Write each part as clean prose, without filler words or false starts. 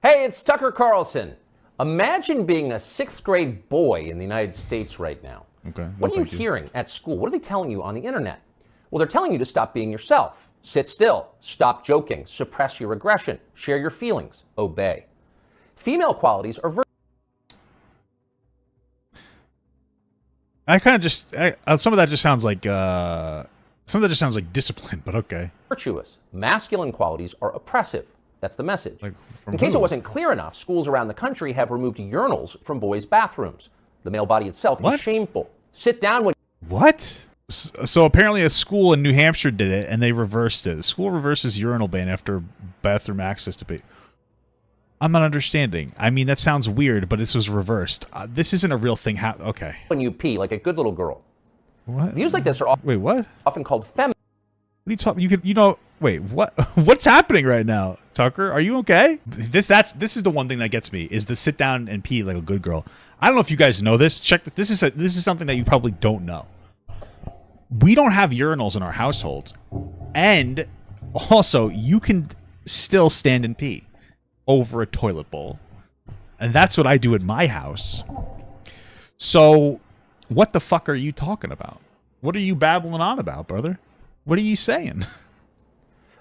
Hey, it's Tucker Carlson. Imagine being a sixth grade boy in the United States right now. Okay. What are you hearing at school? What are they telling you on the internet? Well, they're telling you to stop being yourself. Sit still. Stop joking. Suppress your aggression. Share your feelings. Obey. Female qualities are I kind of just some of that just sounds like discipline, but okay. virtuous. Masculine qualities are oppressive. That's the message. Like, in case it wasn't clear enough, schools around the country have removed urinals from boys' bathrooms. The male body itself is shameful. Sit down when... What? So apparently a school in New Hampshire did it, and they reversed it. The school reverses urinal ban after bathroom access debate. I'm not understanding. I mean, that sounds weird, but this was reversed. This isn't a real thing. Okay. When you pee like a good little girl. What? Views like this are often called feminine. What are you talking? Wait, what? What's happening right now, Tucker? Are you okay? This is the one thing that gets me is the sit down and pee like a good girl. I don't know if you guys know this. Check this. This is something that you probably don't know. We don't have urinals in our households, and also you can still stand and pee over a toilet bowl, and that's what I do in my house. So, what the fuck are you talking about? What are you babbling on about, brother? What are you saying?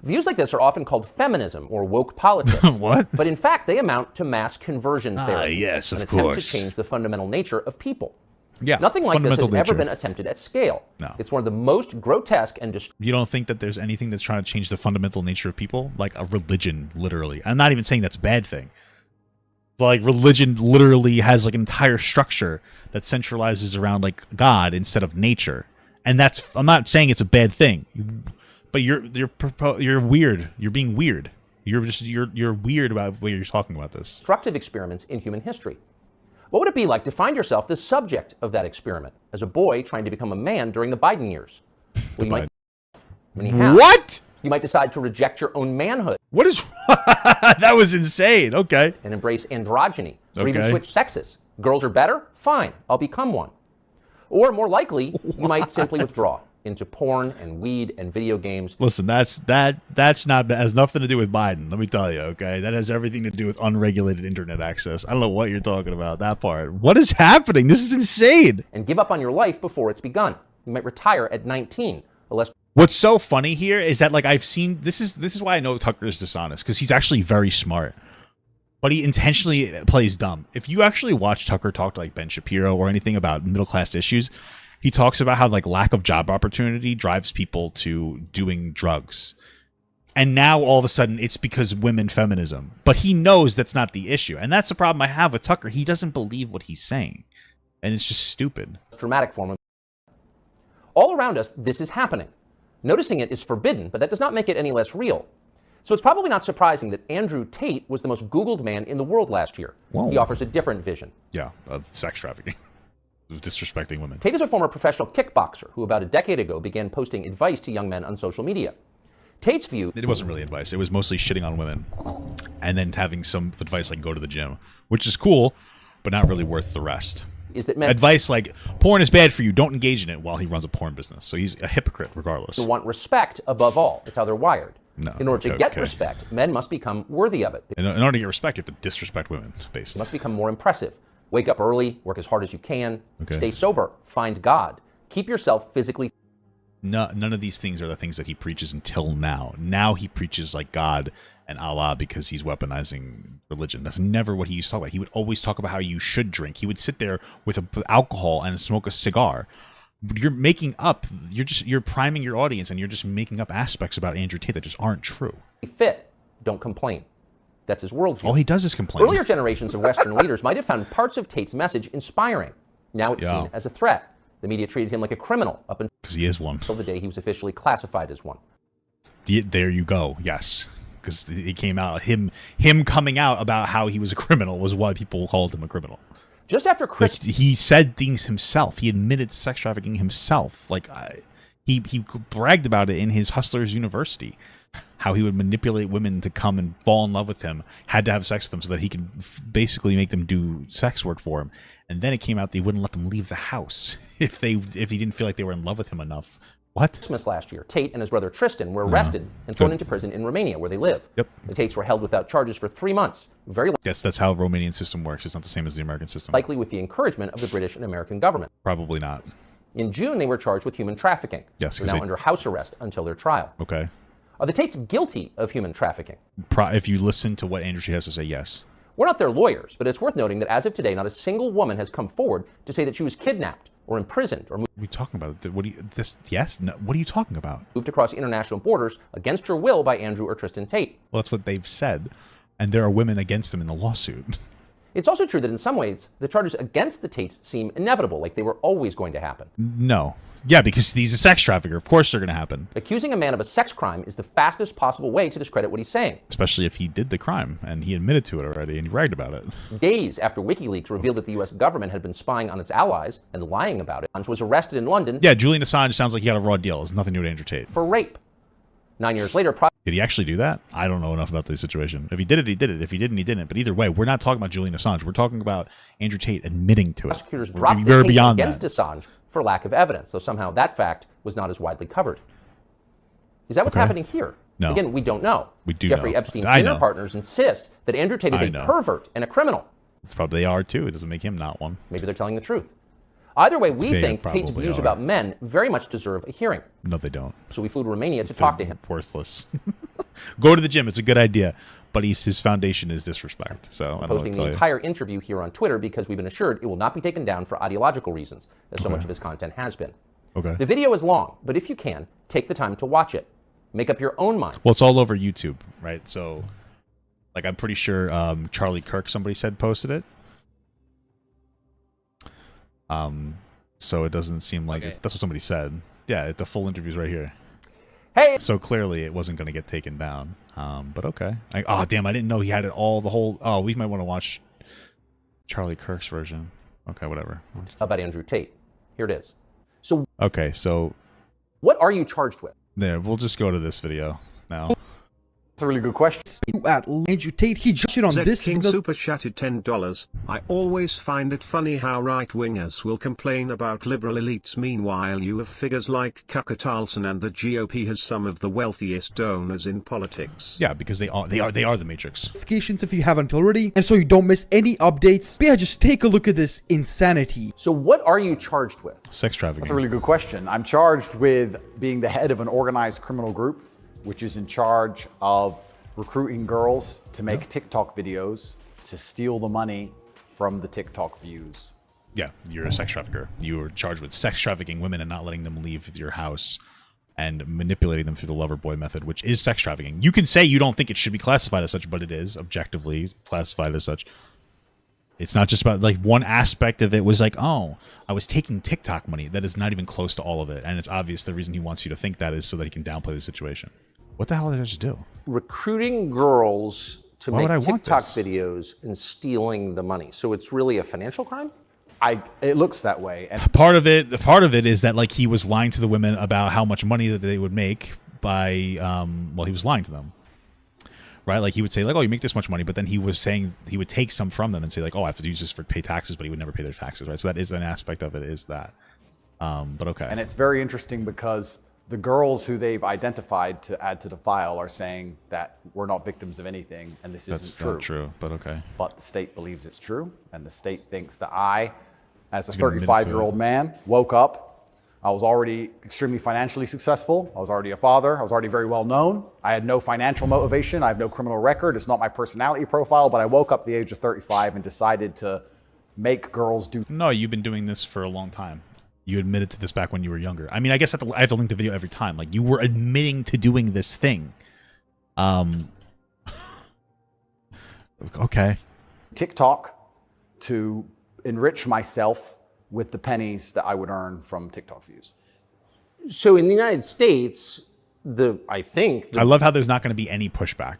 Views like this are often called feminism or woke politics. What? But in fact, they amount to mass conversion theory. Yes, of an attempt course. to change the fundamental nature of people. Yeah, Nothing like this has fundamental ever nature. been attempted at scale. No. It's one of the most grotesque and You don't think that there's anything that's trying to change the fundamental nature of people? Like a religion, literally. I'm not even saying that's a bad thing. Like, religion literally has like an entire structure that centralizes around like God instead of nature. And that's, I'm not saying it's a bad thing. But you're weird. You're being weird. You're weird about what you're talking about this. destructive experiments in human history. What would it be like to find yourself the subject of that experiment as a boy trying to become a man during the Biden years? Well, What? You might decide to reject your own manhood. What is... That was insane. Okay. And embrace androgyny, or even Okay. switch sexes. Girls are better? Fine, I'll become one. Or more likely, you might simply withdraw into porn and weed and video games. Listen, that's not has nothing to do with Biden. Let me tell you, okay? That has everything to do with unregulated internet access. I don't know what you're talking about, that part. What is happening? This is insane. And give up on your life before it's begun. You might retire at 19, unless What's so funny here is that, like, I've seen this is why I know Tucker is dishonest, because he's actually very smart, but he intentionally plays dumb. If you actually watch Tucker talk to like Ben Shapiro or anything about middle class issues, he talks about how like lack of job opportunity drives people to doing drugs. And now all of a sudden it's because women feminism. But he knows that's not the issue. And that's the problem I have with Tucker. He doesn't believe what he's saying. And it's just stupid. dramatic form of... All around us, this is happening. Noticing it is forbidden, but that does not make it any less real. So it's probably not surprising that Andrew Tate was the most Googled man in the world last year. Whoa. He offers a different vision. Yeah, of sex trafficking. Of disrespecting women. Tate is a former professional kickboxer who about a decade ago began posting advice to young men on social media. Tate's view... It wasn't really advice. It was mostly shitting on women. And then having some advice like go to the gym. Which is cool, but not really worth the rest. is that men Advice like, porn is bad for you, don't engage in it, while he runs a porn business. So he's a hypocrite regardless. want respect above all. It's how they're wired. No, In order to get okay. respect, men must become worthy of it. They In order to get respect, you have to disrespect women, basically. must become more impressive. Wake up early, work as hard as you can, Okay. stay sober, find God. Keep yourself physically No, none of these things are the things that he preaches until now. Now he preaches like God and Allah because he's weaponizing religion. That's never what he used to talk about. He would always talk about how you should drink. He would sit there with alcohol and smoke a cigar. You're making up. You're priming your audience, and you're just making up aspects about Andrew Tate that just aren't true. fit. Don't complain. That's his worldview. All he does is complain. Earlier generations of Western leaders might have found parts of Tate's message inspiring. Now it's seen as a threat. The media treated him like a criminal up Because he is one. until the day he was officially classified as one. There you go. Yes. Because it came out, him coming out about how he was a criminal was why people called him a criminal. Just after Chris... He said things himself. He admitted sex trafficking himself. Like, he bragged about it in his Hustlers University. How he would manipulate women to come and fall in love with him, had to have sex with them so that he could basically make them do sex work for him. And then it came out that he wouldn't let them leave the house if he didn't feel like they were in love with him enough What? Christmas last year, Tate and his brother Tristan were arrested and thrown into prison in Romania, where they live. Yep. The Tates were held without charges for 3 months, very Yes, that's how the Romanian system works. It's not the same as the American system. likely with the encouragement of the British and American government. Probably not. In June, they were charged with human trafficking. Yes, They're 'cause now they- under house arrest until their trial. Okay. Are the Tates guilty of human trafficking? If you listen to what Andrew Tate has to say, yes. We're not their lawyers, but it's worth noting that as of today, not a single woman has come forward to say that she was kidnapped or imprisoned or What are you talking about? What do you, this, yes? No, what are you talking about? moved across international borders against her will by Andrew or Tristan Tate. Well, that's what they've said. And there are women against them in the lawsuit. It's also true that in some ways, the charges against the Tates seem inevitable, like they were always going to happen. No. Yeah, because he's a sex trafficker. Of course they're going to happen. Accusing a man of a sex crime is the fastest possible way to discredit what he's saying. Especially if he did the crime and he admitted to it already and he bragged about it. Days after WikiLeaks revealed that the US government had been spying on its allies and lying about it, Assange was arrested in London Yeah, Julian Assange sounds like he got a raw deal. It's nothing new to Andrew Tate. for rape. 9 years later, Did he actually do that? I don't know enough about the situation. If he did it, he did it. If he didn't, he didn't. But either way, we're not talking about Julian Assange. We're talking about Andrew Tate admitting to it. prosecutors We're dropped very the case beyond against that. Assange for lack of evidence, though somehow that fact was not as widely covered. Is that what's Okay. happening here? No. Again, we don't know. We do Jeffrey know. Epstein's I dinner know. partners insist that Andrew Tate is I a know. pervert and a criminal. It's probably they are too. It doesn't make him not one. Maybe they're telling the truth. Either way, we They think Tate's probably views are. about men very much deserve a hearing. No, they don't. So we flew to Romania to talk to him. Worthless. Go to the gym. It's a good idea. But his foundation is disrespect. So I don't know what Posting to the tell you. entire interview here on Twitter because we've been assured it will not be taken down for ideological reasons, as so much of his content has been. Okay. The video is long, but if you can, take the time to watch it. Make up your own mind. Well, it's all over YouTube, right? So, like, I'm pretty sure Charlie Kirk, somebody said, posted it. So it doesn't seem like that's what somebody said. Yeah, the full interview's right here. Hey! So clearly it wasn't going to get taken down. But okay. Oh, damn, I didn't know he had it all, the whole... Oh, we might want to watch Charlie Kirk's version. Okay, whatever. About Andrew Tate. Here it is. So Okay, so what are you charged with? there, we'll just go to this video now. That's a really good question. At Andrew Tate, he judged it on Zed this. King super chatted $10. I always find it funny how right-wingers will complain about liberal elites. Meanwhile, you have figures like Carlson, and the GOP has some of the wealthiest donors in politics. Yeah, because they are the Matrix. Notifications if you haven't already, and so you don't miss any updates. But yeah, just take a look at this insanity. So what are you charged with? Sex trafficking. That's a really good question. I'm charged with being the head of an organized criminal group, which is in charge of recruiting girls to make TikTok videos to steal the money from the TikTok views. Yeah, you're a sex trafficker. You are charged with sex trafficking women and not letting them leave your house and manipulating them through the lover boy method, which is sex trafficking. You can say you don't think it should be classified as such, but it is objectively classified as such. It's not just about, like, one aspect of it was like, oh, I was taking TikTok money. That is not even close to all of it. And it's obvious the reason he wants you to think that is so that he can downplay the situation. What the hell did I just do? Recruiting girls to Why would I make want TikTok this? videos and stealing the money. So it's really a financial crime? It looks that way. And Part of it is that, like, he was lying to the women about how much money that they would make by, well, he was lying to them. Right? Like, he would say, like, oh, you make this much money, but then he was saying he would take some from them and say, like, oh, I have to use this for pay taxes, but he would never pay their taxes, right? So that is an aspect of it, is that. But okay. And it's very interesting because the girls who they've identified to add to the file are saying that we're not victims of anything, and this That's isn't true. not true, but okay. But the state believes it's true, and the state thinks that I, as a gonna admit to 35-year-old man, woke up. I was already extremely financially successful. I was already a father. I was already very well known. I had no financial motivation. I have no criminal record. It's not my personality profile, but I woke up at the age of 35 and decided to make girls do. No, you've been doing this for a long time. You admitted to this back when you were younger. I mean, I guess I have to link the video every time. Like, you were admitting to doing this thing. Okay. TikTok to enrich myself with the pennies that I would earn from TikTok views. So in the United States, I love how there's not going to be any pushback.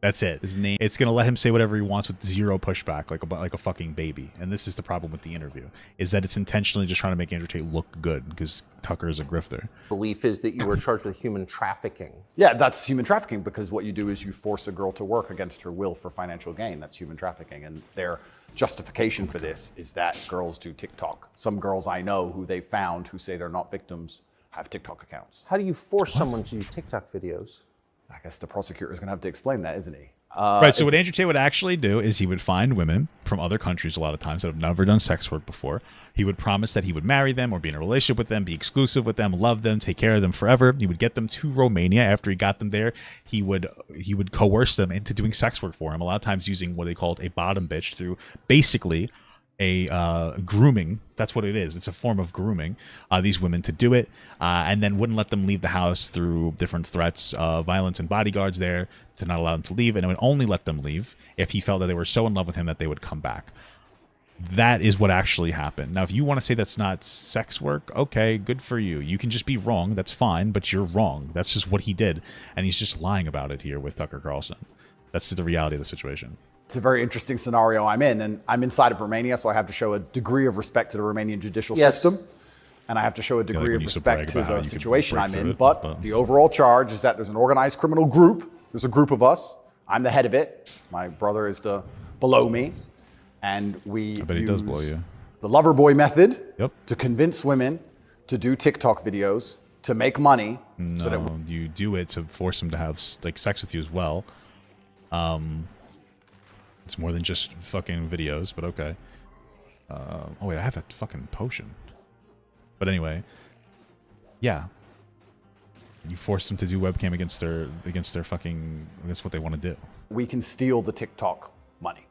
That's it. His name. It's going to let him say whatever he wants with zero pushback, like a fucking baby. And this is the problem with the interview, is that it's intentionally just trying to make Andrew Tate look good because Tucker is a grifter. belief is that you were charged with human trafficking. Yeah, that's human trafficking, because what you do is you force a girl to work against her will for financial gain. That's human trafficking. And their justification for this is that girls do TikTok. Some girls I know who they found who say they're not victims have TikTok accounts. How do you force someone to do TikTok videos? I guess the prosecutor is going to have to explain that, isn't he? Right, so what Andrew Tate would actually do is he would find women from other countries a lot of times that have never done sex work before. He would promise that he would marry them or be in a relationship with them, be exclusive with them, love them, take care of them forever. He would get them to Romania. After he got them there, he would coerce them into doing sex work for him, a lot of times using what they called a bottom bitch through basically a grooming. That's what it is. It's a form of grooming these women to do it, and then wouldn't let them leave the house through different threats, violence, and bodyguards there to not allow them to leave, and it would only let them leave if he felt that they were so in love with him that they would come back. That is what actually happened. Now, if you want to say that's not sex work, okay, good for you. You can just be wrong. That's fine, but you're wrong. That's just what he did, and he's just lying about it here with Tucker Carlson. That's the reality of the situation. It's a very interesting scenario I'm in, and I'm inside of Romania, so I have to show a degree of respect to the Romanian judicial system, and I have to show a degree of respect to the situation I'm in. But the overall charge is that there's an organized criminal group. There's a group of us. I'm the head of it. My brother is below me, and we use the lover boy method to convince women to do TikTok videos to make money. No, so that you do it to force them to have like sex with you as well. It's more than just fucking videos, but okay. Oh wait, I have a fucking potion. But anyway, yeah. You force them to do webcam against their fucking against what they want to do. We can steal the TikTok money.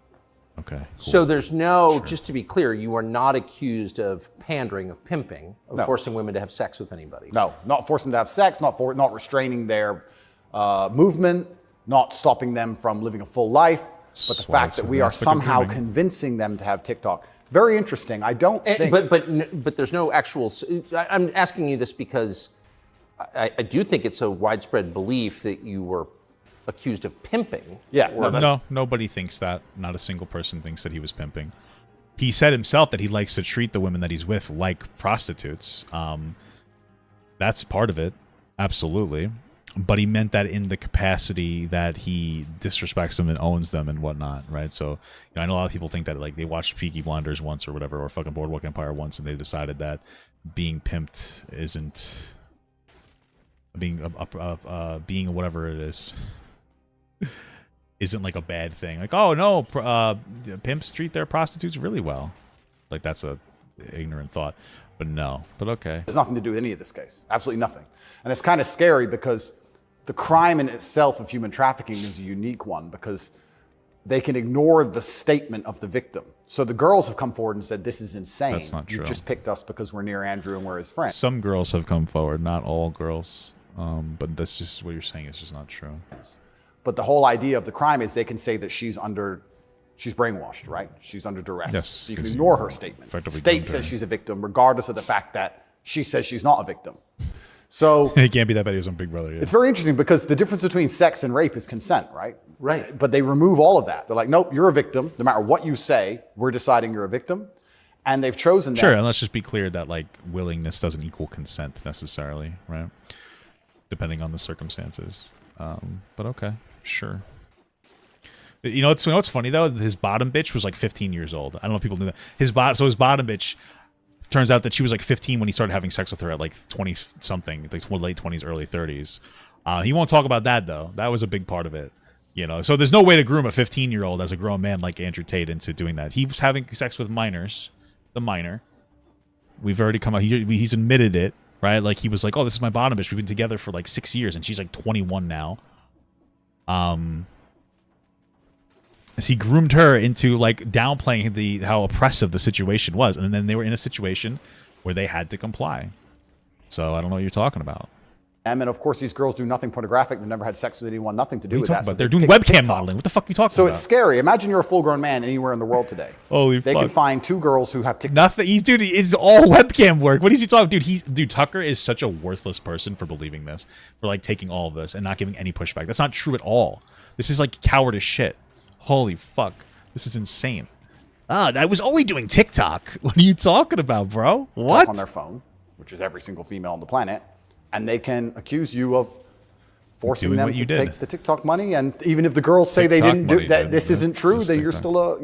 Okay. Cool. So there's no, just to be clear, you are not accused of pandering, of pimping, of forcing women to have sex with anybody. No, not forcing them to have sex, not restraining their movement, not stopping them from living a full life. But the fact that we are somehow convincing them to have TikTok. Very interesting. I don't think... But there's no actual... I'm asking you this because I do think it's a widespread belief that you were accused of pimping. Yeah. No, nobody thinks that. Not a single person thinks that he was pimping. He said himself that he likes to treat the women that he's with like prostitutes. That's part of it. Absolutely. But he meant that in the capacity that he disrespects them and owns them and whatnot, right? So, I know a lot of people think that like they watched Peaky Blinders once or whatever, or fucking Boardwalk Empire once, and they decided that being pimped isn't being whatever it is isn't like a bad thing. Like, oh no, pimps treat their prostitutes really well. Like that's a ignorant thought, but no. But okay. There's nothing to do with any of this case. Absolutely nothing. And it's kind of scary because the crime in itself of human trafficking is a unique one because they can ignore the statement of the victim. So the girls have come forward and said, this is insane. That's not true. You've just picked us because we're near Andrew and we're his friend. Some girls have come forward, not all girls. But that's just what you're saying is just not true. But the whole idea of the crime is they can say that she's brainwashed, right? She's under duress. Yes, so you can ignore her statement. State says she's a victim regardless of the fact that she says she's not a victim. So it can't be that bad. He was on Big Brother. Yeah. It's very interesting because the difference between sex and rape is consent, right? Right. But they remove all of that. They're like, nope, you're a victim. No matter what you say, we're deciding you're a victim. And they've chosen that. Sure, and let's just be clear that like willingness doesn't equal consent necessarily, right? Depending on the circumstances. But okay, sure. You know what's funny though? His bottom bitch was like 15 years old. I don't know if people knew that. His bottom bitch. Turns out that she was like 15 when he started having sex with her at like 20 something, like late 20s, early 30s. He won't talk about that though. That was a big part of it, So there's no way to groom a 15-year-old as a grown man like Andrew Tate into doing that. He was having sex with minors, the minor. We've already come out. He's admitted it, right? Like he was like, "Oh, this is my bottom bitch. We've been together for like 6 years, and she's like 21 now." He groomed her into like downplaying how oppressive the situation was, and then they were in a situation where they had to comply. So I don't know what you're talking about. And of course, these girls do nothing pornographic. They've never had sex with anyone. Nothing to do with that. So they're doing webcam modeling. What the fuck are you talking about? So it's scary. Imagine you're a full-grown man anywhere in the world today. Holy fuck! They can find two girls who have TikTok. Nothing. It's all webcam work. What is he talking? Dude, Tucker is such a worthless person for believing this, for like taking all of this and not giving any pushback. That's not true at all. This is like cowardice shit. Holy fuck. This is insane. I was only doing TikTok. What are you talking about, bro? What? On their phone, which is every single female on the planet, and they can accuse you of forcing them to take the TikTok money. And even if the girls say they didn't do that, this isn't true, then you're still a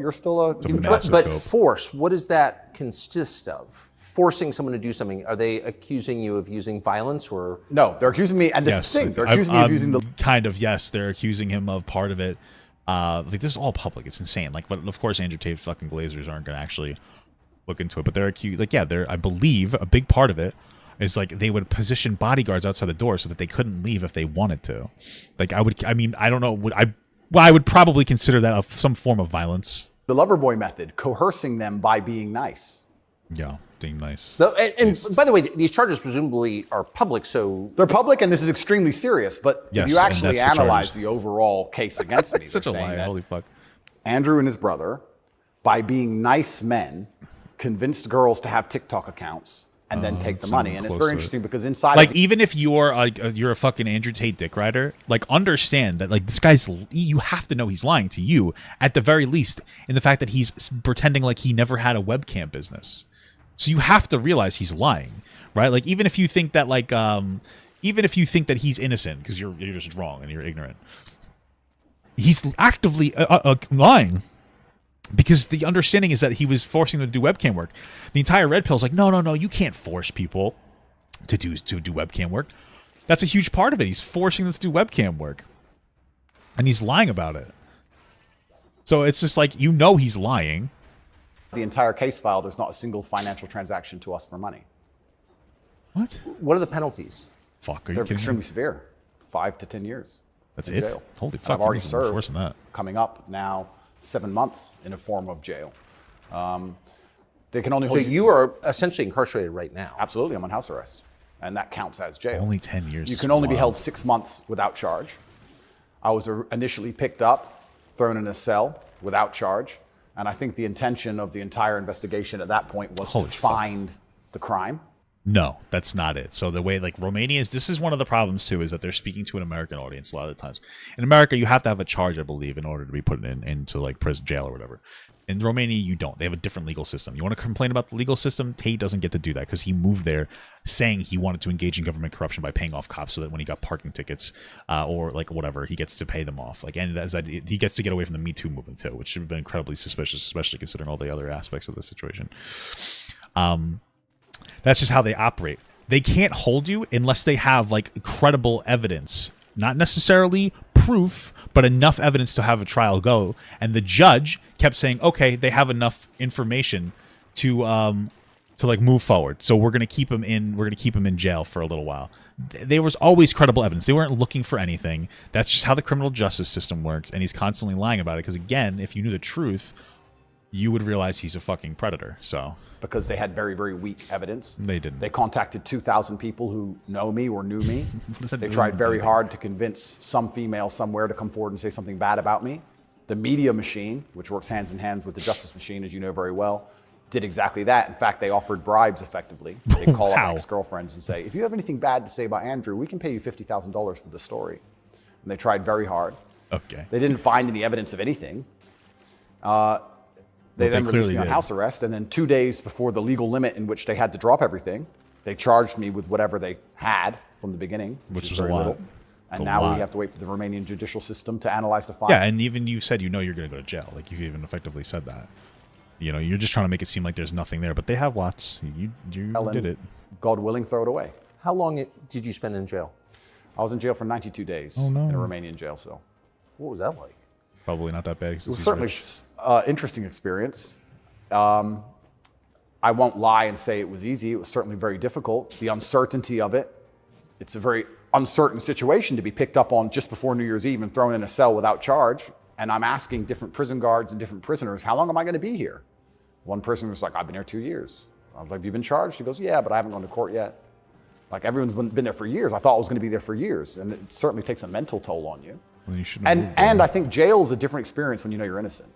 human trafficker. But force, what does that consist of? forcing someone to do something, are they accusing you of using violence or? No, they're accusing me, and this is the thing, they're accusing me of using the... Kind of, yes. They're accusing him of part of it. Like, this is all public. It's insane. Like, but of course, Andrew Tate fucking Glazers aren't going to actually look into it. But they're accused. Like, yeah, I believe a big part of it is like they would position bodyguards outside the door so that they couldn't leave if they wanted to. Like, I don't know. I would probably consider that some form of violence. The lover boy method, coercing them by being nice. Yeah, being nice. So, and by the way, these charges presumably are public, so... They're public, and this is extremely serious, but yes, if you actually analyze the the overall case against me, such a lie, that holy fuck. Andrew and his brother, by being nice men, convinced girls to have TikTok accounts and then take the money. And it's very interesting because inside, like, even if you're a fucking Andrew Tate dick rider, like, understand that, like, this guy's, you have to know he's lying to you at the very least in the fact that he's pretending like he never had a webcam business. So you have to realize he's lying, right? Like, even if you think that, like, even if you think that he's innocent because you're just wrong and you're ignorant, he's actively lying. Because the understanding is that he was forcing them to do webcam work. The entire red pill is like, no, you can't force people to do webcam work. That's a huge part of it. He's forcing them to do webcam work. And he's lying about it. So it's just like, he's lying. the entire case file, there's not a single financial transaction to us for money. What? What are the penalties? Fuck, are you They're kidding extremely me? severe. 5 to 10 years. That's in it? jail. Holy And fuck. I've already this is worse served, than that. coming up now, 7 months in a form of jail. They can only hold So you are essentially incarcerated right now. Absolutely, I'm on house arrest. And that counts as jail. Only 10 years. You is can only be wild. held 6 months without charge. I was initially picked up, thrown in a cell without charge. And I think the intention of the entire investigation at that point was Holy to fuck. find the crime. No, that's not it. So the way, like, Romania is, this is one of the problems too, is that they're speaking to an American audience a lot of the times. In America, you have to have a charge, I believe, in order to be put into like prison, jail, or whatever. In Romania, you don't. They have a different legal system. You want to complain about the legal system? Tate doesn't get to do that because he moved there saying he wanted to engage in government corruption by paying off cops so that when he got parking tickets or like whatever, he gets to pay them off. Like, and as that, he gets to get away from the Me Too movement too, which should have been incredibly suspicious, especially considering all the other aspects of the situation. That's just how they operate. They can't hold you unless they have like credible evidence, not necessarily proof, but enough evidence to have a trial go. And the judge kept saying, okay, they have enough information to like move forward. So we're going to keep him in jail for a little while. There was always credible evidence. They weren't looking for anything. That's just how the criminal justice system works. And he's constantly lying about it. Because again, if you knew the truth, you would realize he's a fucking predator. So Because they had very, very weak evidence. They didn't. They contacted 2,000 people who know me or knew me. does that They do? tried very hard to convince some female somewhere to come forward and say something bad about me. The media machine, which works hands in hands with the justice machine, as you know very well, did exactly that. In fact, they offered bribes effectively. They call up How? ex-girlfriends and say, if you have anything bad to say about Andrew, we can pay you $50,000 for the story. And they tried very hard. okay. They didn't find any evidence of anything. They then released me on house arrest, and then 2 days before the legal limit in which they had to drop everything, they charged me with whatever they had from the beginning, which was is a very lot. little. It's And a now lot. we have to wait for the Romanian judicial system to analyze the file. Yeah, and even you said you're going to go to jail. Like, you've even effectively said that. You know, you're just trying to make it seem like there's nothing there, but they have lots. You And did it. God willing, throw it away. How long did you spend in jail? I was in jail for 92 days Oh, no. in a Romanian jail cell. What was that like? Probably not that bad. It was certainly interesting experience. I won't lie and say it was easy. It was certainly very difficult. The uncertainty of it. It's a very uncertain situation to be picked up on just before New Year's Eve and thrown in a cell without charge. And I'm asking different prison guards and different prisoners, how long am I going to be here? One prisoner was like, I've been here 2 years. I was like, have you been charged? He goes, yeah, but I haven't gone to court yet. Like, everyone's been there for years. I thought I was going to be there for years. And it certainly takes a mental toll on you. Well, you shouldn't have moved And there. I think jail is a different experience when you know you're innocent.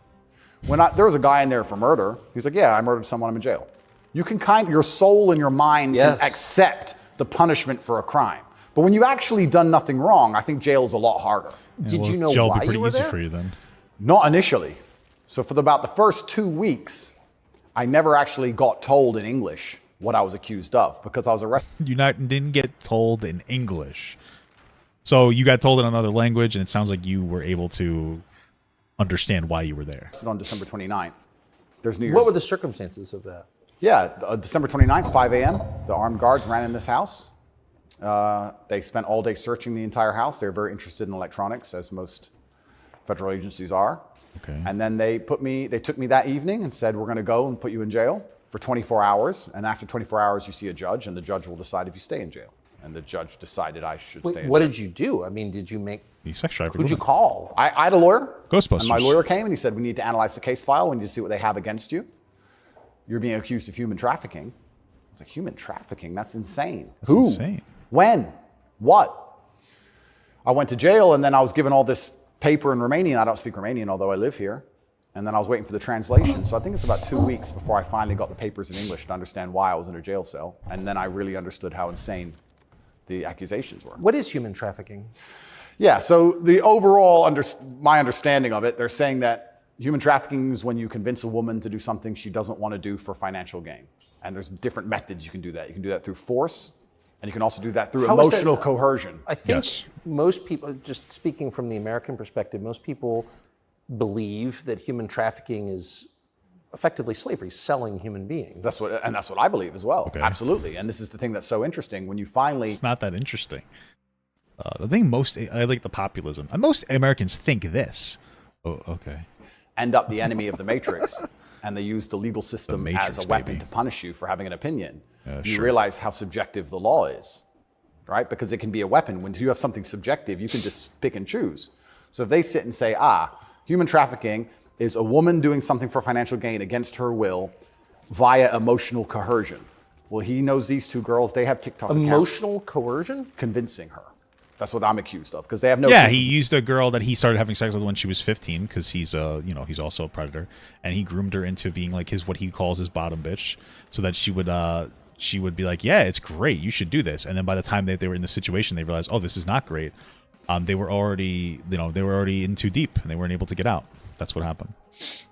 There was a guy in there for murder. He's like, yeah, I murdered someone, I'm in jail. You can your soul and your mind Yes. can accept the punishment for a crime. But when you've actually done nothing wrong, I think jail is a lot harder. Did you know jail will why be pretty you were easy there? for you then. Not initially. So for about the first 2 weeks, I never actually got told in English what I was accused of because I was arrested You didn't get told in English. So you got told in another language, and it sounds like you were able to understand why you were there. on December 29th. There's New Year's. What were the circumstances of that? Yeah, December 29th, 5 a.m., the armed guards ran in this house. They spent all day searching the entire house. They were very interested in electronics, as most federal agencies are. Okay. And then they took me that evening and said, we're going to go and put you in jail for 24 hours. And after 24 hours, you see a judge, and the judge will decide if you stay in jail. And the judge decided I should stay in jail. What did you do? I mean, did you make... The sex trafficking. Who'd you call? I had a lawyer. Ghostbusters. And my lawyer came and he said, we need to analyze the case file. We need to see what they have against you. You're being accused of human trafficking. It's like, human trafficking? That's insane. That's Who? insane. When? What? I went to jail, and then I was given all this paper in Romanian. I don't speak Romanian, although I live here. And then I was waiting for the translation. So I think it's about 2 weeks before I finally got the papers in English to understand why I was in a jail cell. And then I really understood how insane the accusations were. What is human trafficking? Yeah, so the overall, my understanding of it, they're saying that human trafficking is when you convince a woman to do something she doesn't want to do for financial gain. And there's different methods you can do that. You can do that through force, and you can also do that through emotional coercion. I think most people, just speaking from the American perspective, most people believe that human trafficking is effectively slavery, selling human beings. That's what I believe as well. Okay. Absolutely. And this is the thing that's so interesting when you finally... It's not that interesting. I think I like the populism. Most Americans think this. Oh, okay. End up the enemy of the matrix, and they use the legal system as a weapon to punish you for having an opinion. You realize how subjective the law is, right? Because it can be a weapon. When you have something subjective, you can just pick and choose. So if they sit and say, human trafficking is a woman doing something for financial gain against her will via emotional coercion. Well, he knows these two girls, they have TikTok accounts. Emotional coercion? Convincing her. That's what I'm accused of, because they have no... Yeah, he used a girl that he started having sex with when she was 15, because he's he's also a predator, and he groomed her into being like what he calls his bottom bitch, so that she would be like, yeah, it's great, you should do this. And then by the time they were in the situation, they realized, oh, this is not great. They were already in too deep, and they weren't able to get out. That's what happened.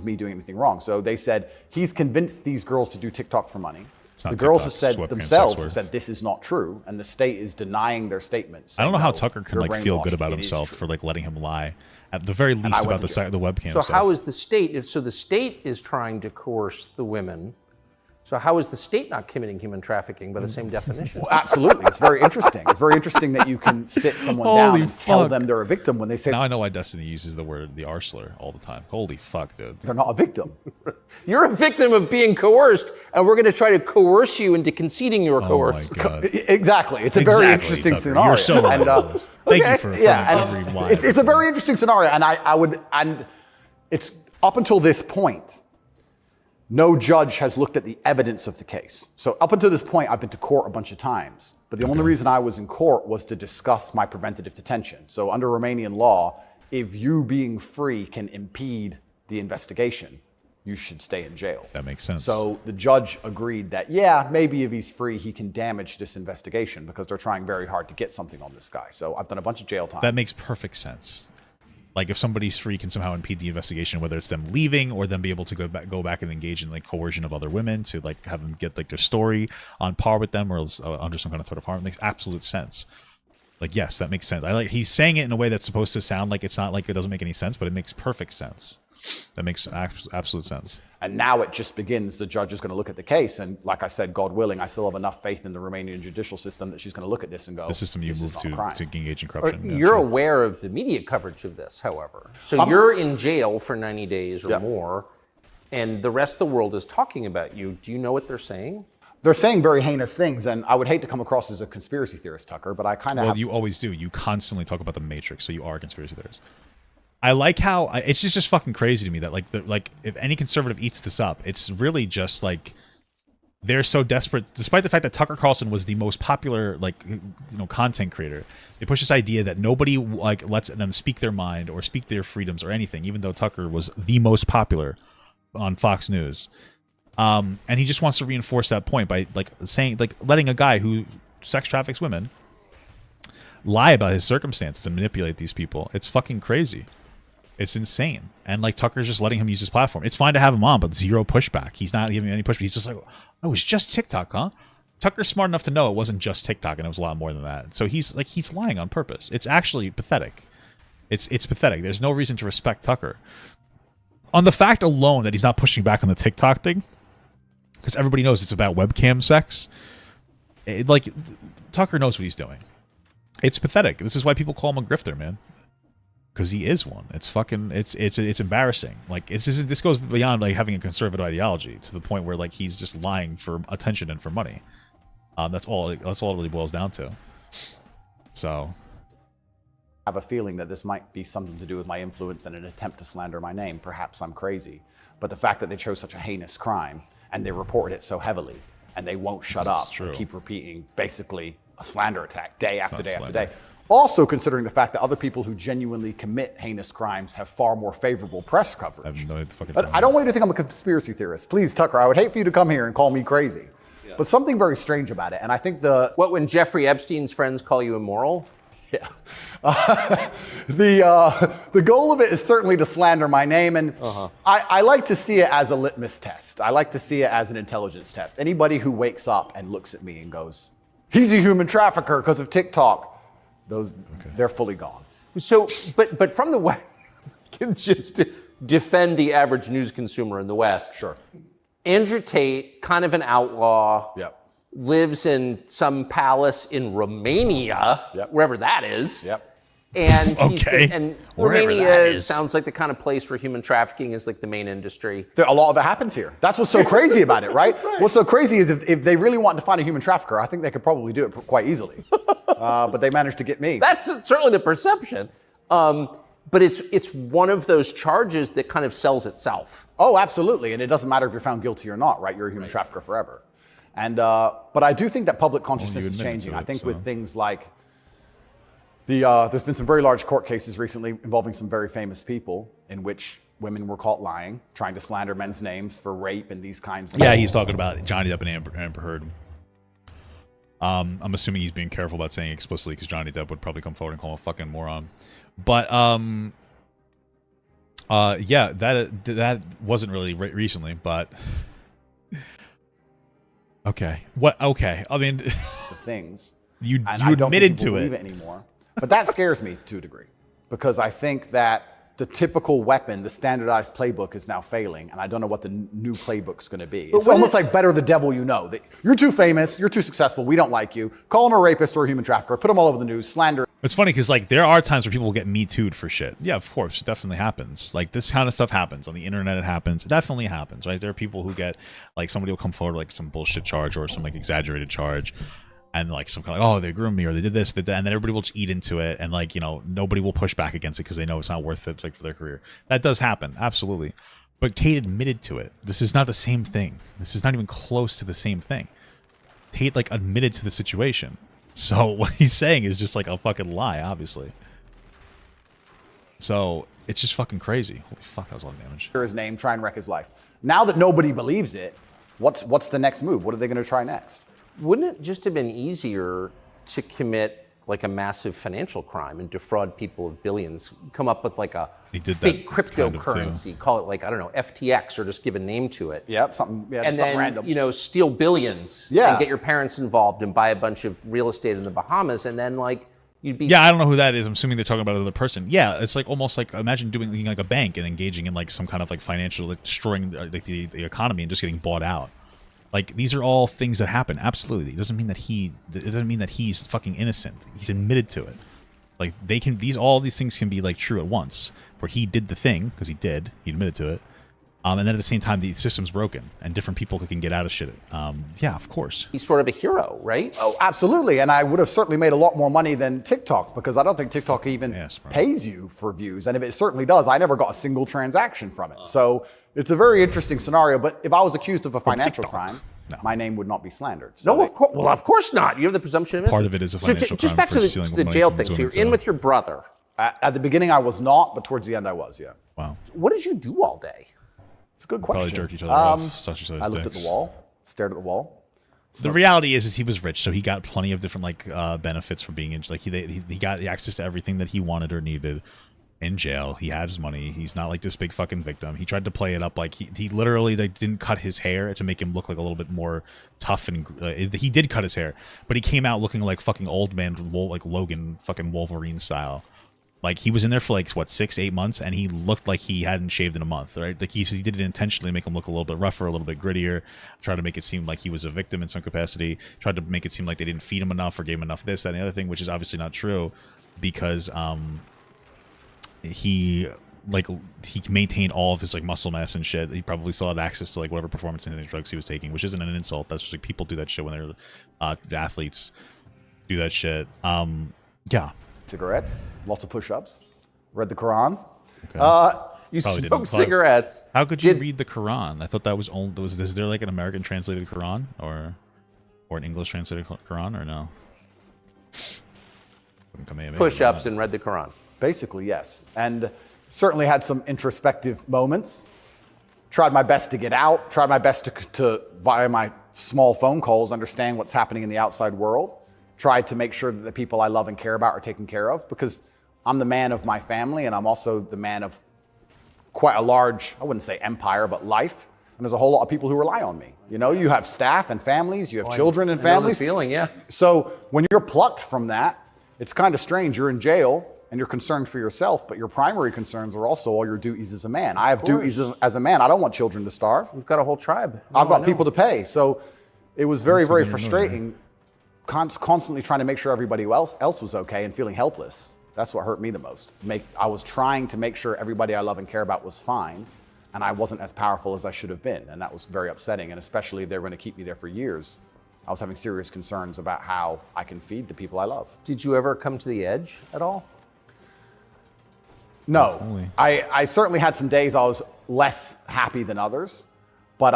Me doing anything wrong. So they said he's convinced these girls to do TikTok for money. The girls have said themselves this is not true, and the state is denying their statements. I don't know how Tucker can feel good about himself for letting him lie, at the very least, about the webcam. So how is the state? So the state is trying to coerce the women. So how is the state not committing human trafficking by the same definition? Well, absolutely, it's very interesting. It's very interesting that you can sit someone down and tell them they're a victim when they say. Now I know why Destiny uses the R slur all the time. Holy fuck, dude. They're not a victim. You're a victim of being coerced, and we're going to try to coerce you into conceding you're coerced. Oh my God. Exactly. It's a very interesting scenario. You're so right. Thank you for every line. It's a very interesting scenario, and it's up until this point. No judge has looked at the evidence of the case. So up until this point, I've been to court a bunch of times. But the only reason I was in court was to discuss my preventative detention. So under Romanian law, if you being free can impede the investigation, you should stay in jail. That makes sense. So the judge agreed that, yeah, maybe if he's free, he can damage this investigation because they're trying very hard to get something on this guy. So I've done a bunch of jail time. That makes perfect sense. Like if somebody's free can somehow impede the investigation, whether it's them leaving or them be able to go back and engage in like coercion of other women to like have them get like their story on par with them or else, under some kind of threat of harm. It makes absolute sense. Like, yes, that makes sense. He's saying it in a way that's supposed to sound like it's not like it doesn't make any sense, but it makes perfect sense. That makes absolute sense. And now it just begins. The judge is going to look at the case. And like I said, God willing, I still have enough faith in the Romanian judicial system that she's going to look at this and go, the system you moved to engage in corruption. You're aware of the media coverage of this, however. So you're in jail for 90 days or more, and the rest of the world is talking about you. Do you know what they're saying? They're saying very heinous things, and I would hate to come across as a conspiracy theorist, Tucker, but I kind of... Well, you always do. You constantly talk about the Matrix, so you are a conspiracy theorist. I like how it's just fucking crazy to me that like if any conservative eats this up, it's really just like they're so desperate, despite the fact that Tucker Carlson was the most popular content creator. They push this idea that nobody like lets them speak their mind or speak their freedoms or anything, even though Tucker was the most popular on Fox News. And he just wants to reinforce that point by letting a guy who sex traffics women lie about his circumstances and manipulate these people. It's fucking crazy. It's insane. And like Tucker's just letting him use his platform. It's fine to have him on, but zero pushback. He's not giving any pushback. He's just like, oh, it's just TikTok, huh? Tucker's smart enough to know it wasn't just TikTok and it was a lot more than that. So he's lying on purpose. It's actually pathetic. It's pathetic. There's no reason to respect Tucker. On the fact alone that he's not pushing back on the TikTok thing, because everybody knows it's about webcam sex. Like, Tucker knows what he's doing. It's pathetic. This is why people call him a grifter, man. Because he is one. It's fucking. It's embarrassing. Like, this goes beyond like having a conservative ideology to the point where like he's just lying for attention and for money. That's all. That's all it really boils down to. So. I have a feeling that this might be something to do with my influence and an attempt to slander my name. Perhaps I'm crazy, but the fact that they chose such a heinous crime and they reported it so heavily and they won't shut up and keep repeating basically a slander attack day after day after day. Also considering the fact that other people who genuinely commit heinous crimes have far more favorable press coverage. But I don't want you to think I'm a conspiracy theorist. Please, Tucker, I would hate for you to come here and call me crazy. Yeah. But something very strange about it, and I think when Jeffrey Epstein's friends call you immoral? Yeah. The goal of it is certainly to slander my name, and I like to see it as a litmus test. I like to see it as an intelligence test. Anybody who wakes up and looks at me and goes, he's a human trafficker because of TikTok, they're fully gone. So, but from the West, just to defend the average news consumer in the West. Sure. Andrew Tate, kind of an outlaw. Yep. Lives in some palace in Romania, wherever that is. Yep. And Wherever Romania that is. sounds like the kind of place where human trafficking is like the main industry. A lot of it happens here. That's what's so crazy about it, right? What's so crazy is if they really want to find a human trafficker, I think they could probably do it quite easily. But they managed to get me. That's certainly the perception. But it's one of those charges that kind of sells itself. Oh, absolutely. And it doesn't matter if you're found guilty or not, right? You're a human trafficker forever. And but I do think that public consciousness is changing. I think with things like there's been some very large court cases recently involving some very famous people in which women were caught lying, trying to slander men's names for rape and these kinds of he's talking about Johnny Depp and Amber Heard. I'm assuming he's being careful about saying explicitly because Johnny Depp would probably come forward and call him a fucking moron. But that wasn't really recently, but. Okay. What? Okay. I mean, the things. You admitted to it. Believe it anymore. But that scares me to a degree because I think that the typical weapon, the standardized playbook, is now failing, and I don't know what the new playbook's going to be. It's almost like better the devil you know. You're too famous, you're too successful, we don't like you. Call him a rapist or a human trafficker, put him all over the news, slander. It's funny because like there are times where people will get Me Too'd for shit. Yeah, of course, it definitely happens. Like this kind of stuff happens on the internet. It happens. It definitely happens, right? There are people who get like somebody will come forward with, like some bullshit charge or some like exaggerated charge, and like some kind of like, oh, they groomed me or they did this, did that, and then everybody will just eat into it, and like nobody will push back against it because they know it's not worth it like for their career. That does happen, absolutely. But Tate admitted to it. This is not the same thing. This is not even close to the same thing. Tate like admitted to the situation. So what he's saying is just like a fucking lie, obviously. So it's just fucking crazy. Holy fuck, that was a lot of damage. His name, try and wreck his life. Now that nobody believes it, what's the next move? What are they going to try next? Wouldn't it just have been easier to commit like a massive financial crime and defraud people of billions? Come up with like a fake cryptocurrency, call it like, I don't know, FTX, or just give a name to it. Yep, something random. Steal billions and get your parents involved and buy a bunch of real estate in the Bahamas, and then like you'd be. Yeah, I don't know who that is. I'm assuming they're talking about another person. Yeah, it's like almost like imagine doing like a bank and engaging in like some kind of like financial, like destroying like the economy and just getting bought out. Like these are all things that happen. Absolutely, it doesn't mean that he's fucking innocent. He's admitted to it. Like all these things can be like true at once. Where he did the thing because he admitted to it, and then at the same time the system's broken and different people can get out of shit. Yeah, of course. He's sort of a hero, right? Oh, absolutely. And I would have certainly made a lot more money than TikTok because I don't think TikTok even pays you for views. And if it certainly does, I never got a single transaction from it. So it's a very interesting scenario. But if I was accused of a financial crime, my name would not be slandered. So no, of course not. You have the presumption of innocence. Part of it is a financial crime. Just back to the jail thing. So you're in with your brother. At the beginning, I was not, but towards the end, I was, yeah. Wow. What did you do all day? It's a good question. Probably jerk each other off, touch each other's I looked at the wall, stared at the wall. The reality is he was rich, so he got plenty of different like benefits for being in. Like he got access to everything that he wanted or needed in jail. He had his money. He's not like this big fucking victim. He tried to play it up like he literally like didn't cut his hair to make him look like a little bit more tough, and he did cut his hair, but he came out looking like fucking old man, like Logan, fucking Wolverine style. Like he was in there for like what 6-8 months, and he looked like he hadn't shaved in a month, right? Like he did it intentionally, make him look a little bit rougher, a little bit grittier, tried to make it seem like he was a victim in some capacity, tried to make it seem like they didn't feed him enough or gave him enough this, that, and the other thing, which is obviously not true, because he maintained all of his like muscle mass and shit. He probably still had access to like whatever performance enhancing drugs he was taking, which isn't an insult. That's just like people do that shit when they're athletes do that shit. Yeah. Cigarettes, lots of push-ups, read the Quran. You Probably smoke didn't. cigarettes. How could you read the Quran? I thought that was only is there like an American translated Quran or an English translated Quran or no? Push-ups and read the Quran. Basically, yes. And certainly had some introspective moments. Tried my best to get out, tried my best to via my small phone calls, understand what's happening in the outside world. Tried to make sure that the people I love and care about are taken care of, because I'm the man of my family and I'm also the man of quite a large, I wouldn't say empire, but life. And there's a whole lot of people who rely on me. You know, you have staff and families, you have children and families. I know the feeling, yeah. So when you're plucked from that, it's kind of strange. You're in jail and you're concerned for yourself, but your primary concerns are also all your duties as a man. I have duties as a man. I don't want children to starve. We've got a whole tribe. I've got people to pay. So it was very, very frustrating. Constantly trying to make sure everybody else was okay and feeling helpless. That's what hurt me the most. I was trying to make sure everybody I love and care about was fine, and I wasn't as powerful as I should have been, and that was very upsetting. And especially if they were going to keep me there for years, I was having serious concerns about how I can feed the people I love. Did you ever come to the edge at all? No. I certainly had some days I was less happy than others, but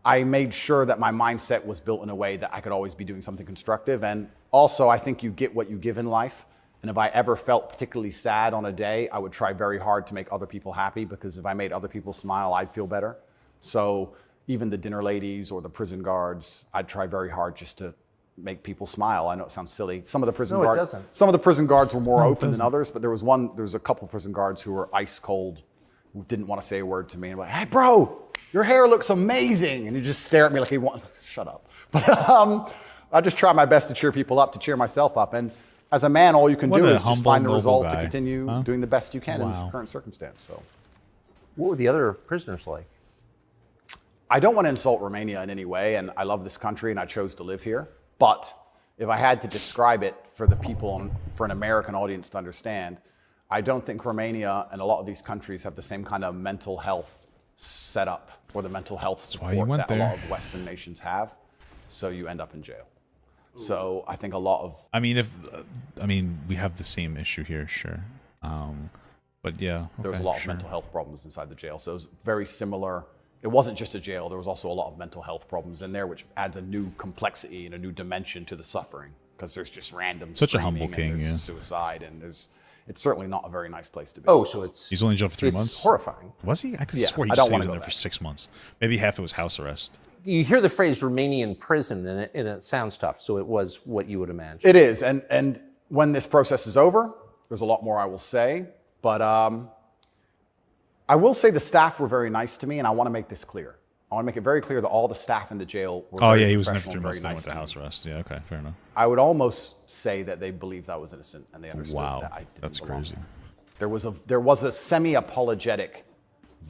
I made sure that my mindset was built in a way that I could always be doing something constructive. And also, I think you get what you give in life. And if I ever felt particularly sad on a day, I would try very hard to make other people happy, because if I made other people smile, I'd feel better. So even the dinner ladies or the prison guards, I'd try very hard just to make people smile. I know it sounds silly. Some of the prison guards, it doesn't. Some of the prison guards were more open than others, but there was a couple prison guards who were ice cold, who didn't want to say a word to me. And I'm like, hey, bro, your hair looks amazing. And you just stare at me like he wants, shut up. But I just try my best to cheer people up, to cheer myself up. And as a man, all you can do is just find the resolve to continue doing the best you can in this current circumstance. So, what were the other prisoners like? I don't want to insult Romania in any way, and I love this country and I chose to live here. But if I had to describe it for the people, for an American audience to understand, I don't think Romania and a lot of these countries have the same kind of mental health setup or the mental health support that a lot of Western nations have. So you end up in jail. So I think a lot of... I mean, we have the same issue here, sure. But yeah. There was a lot of mental health problems inside the jail. So it was very similar. It wasn't just a jail. There was also a lot of mental health problems in there, which adds a new complexity and a new dimension to the suffering, because there's just random such a humble king, and there's suicide, and it's certainly not a very nice place to be. Oh, so he's only in jail for 3 months? It's horrifying. Was he? I could have swore he just was in there for 6 months. Maybe half it was house arrest. You hear the phrase Romanian prison, and it sounds tough. So it was what you would imagine. It is, and when this process is over, there's a lot more I will say, but I will say the staff were very nice to me, and I want to make this clear. I want to make it very clear that all the staff in the jail were he was in there for 3 months and went to house arrest. Yeah, okay, fair enough. I would almost say that they believed I was innocent, and they understood that I didn't that's belong crazy. there. There was a semi-apologetic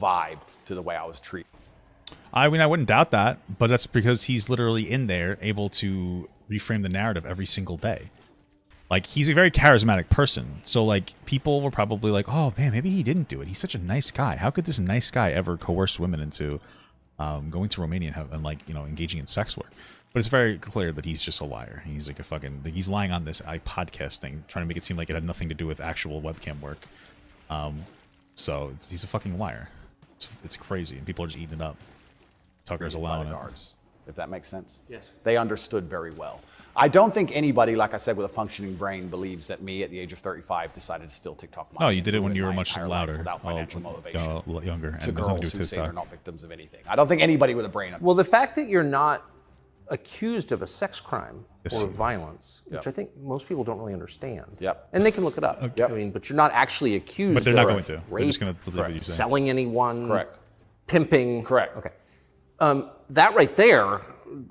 vibe to the way I was treated. I mean, I wouldn't doubt that, but that's because he's literally in there able to reframe the narrative every single day. Like, he's a very charismatic person. So, like, people were probably like, oh, man, maybe he didn't do it. He's such a nice guy. How could this nice guy ever coerce women into going to Romania and like, you know, engaging in sex work? But it's very clear that he's just a liar. He's like he's lying on this podcast thing, trying to make it seem like it had nothing to do with actual webcam work. So he's a fucking liar. It's crazy, and people are just eating it up. Tucker's allowing it. If that makes sense. Yes. They understood very well. I don't think anybody, like I said, with a functioning brain believes that me at the age of 35 decided to steal TikTok money. No, you did it when you were much louder, without financial motivation. Younger, to and girls who say they're not victims of anything. I don't think anybody with a brain. Well, the fact that you're not accused of a sex crime or violence, which I think most people don't really understand. Yep. And they can look it up. Yep. I mean, but you're not actually accused. But they're not of going to. Rape, They're just going to believe what you say. selling anyone. Correct. Pimping. Correct. Okay. That right there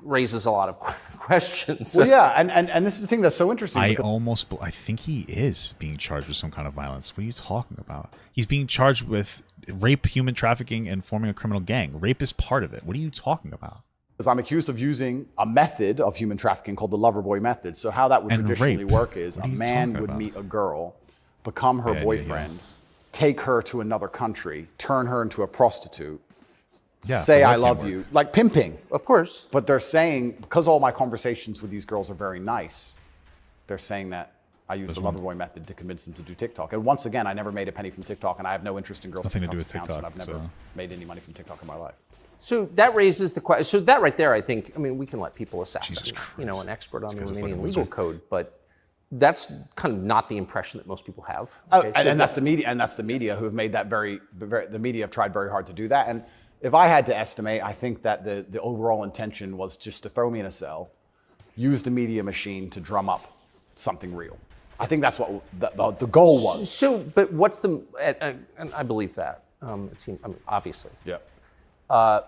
raises a lot of questions. Well, yeah, and this is the thing that's so interesting. I think he is being charged with some kind of violence. What are you talking about? He's being charged with rape, human trafficking, and forming a criminal gang. Rape is part of it. What are you talking about? Because I'm accused of using a method of human trafficking called the lover boy method. So how that would traditionally work is a man would meet a girl, become her boyfriend, take her to another country, turn her into a prostitute, say I love you, like pimping. Of course. But they're saying, because all my conversations with these girls are very nice, they're saying that I use the lover boy method to convince them to do TikTok. And once again, I never made a penny from TikTok, and I have no interest in girls' Nothing to do TikTok with accounts, TikTok, and I've never made any money from TikTok in my life. So that raises the question. So that right there, I think, I mean, we can let people assess. An expert on the Romanian legal code, but that's kind of not the impression that most people have. Okay? And that's the media, who have made that the media have tried very hard to do that. And if I had to estimate, I think that the overall intention was just to throw me in a cell, use the media machine to drum up something real. I think that's what the goal was. So, but what's the? And I believe that. It seems, obviously. Yeah.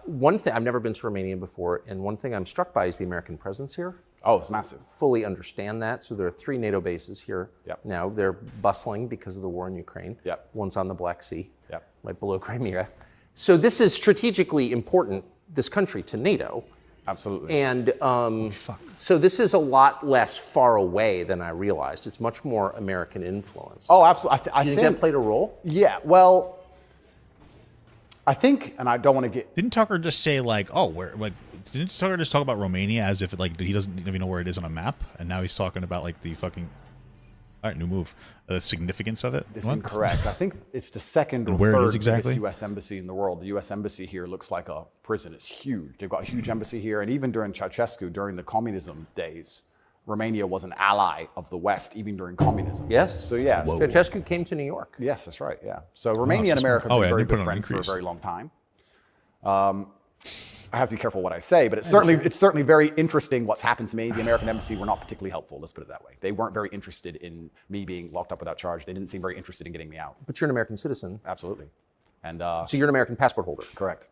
One thing, I've never been to Romania before, and one thing I'm struck by is the American presence here. Oh, it's massive. Fully understand that. So there are 3 NATO bases here now. They're bustling because of the war in Ukraine. Yep. One's on the Black Sea, Yep. right below Crimea. So this is strategically important, this country, to NATO. Absolutely. And so this is a lot less far away than I realized. It's much more American influence. Oh, absolutely. I Do you think think that played a role? Yeah, well, I think, and I don't want to get... Didn't Tucker just say like, didn't Tucker just talk about Romania as if like he doesn't even know where it is on a map, and now he's talking about like the fucking, all right, new move, the significance of it? It's incorrect. I think it's the second or where it third is exactly? biggest U.S. embassy in the world. The U.S. embassy here looks like a prison. It's huge. They've got a huge embassy here, and even during Ceausescu, during the communism days, Romania was an ally of the West, even during communism. Yes. So yeah. Ceausescu came to New York. Yes, that's right. Yeah. So Romania and America have been very good friends for a very long time. I have to be careful what I say, but it's certainly very interesting what's happened to me. The American embassy were not particularly helpful. Let's put it that way. They weren't very interested in me being locked up without charge. They didn't seem very interested in getting me out. But you're an American citizen. Absolutely. And so you're an American passport holder. correct.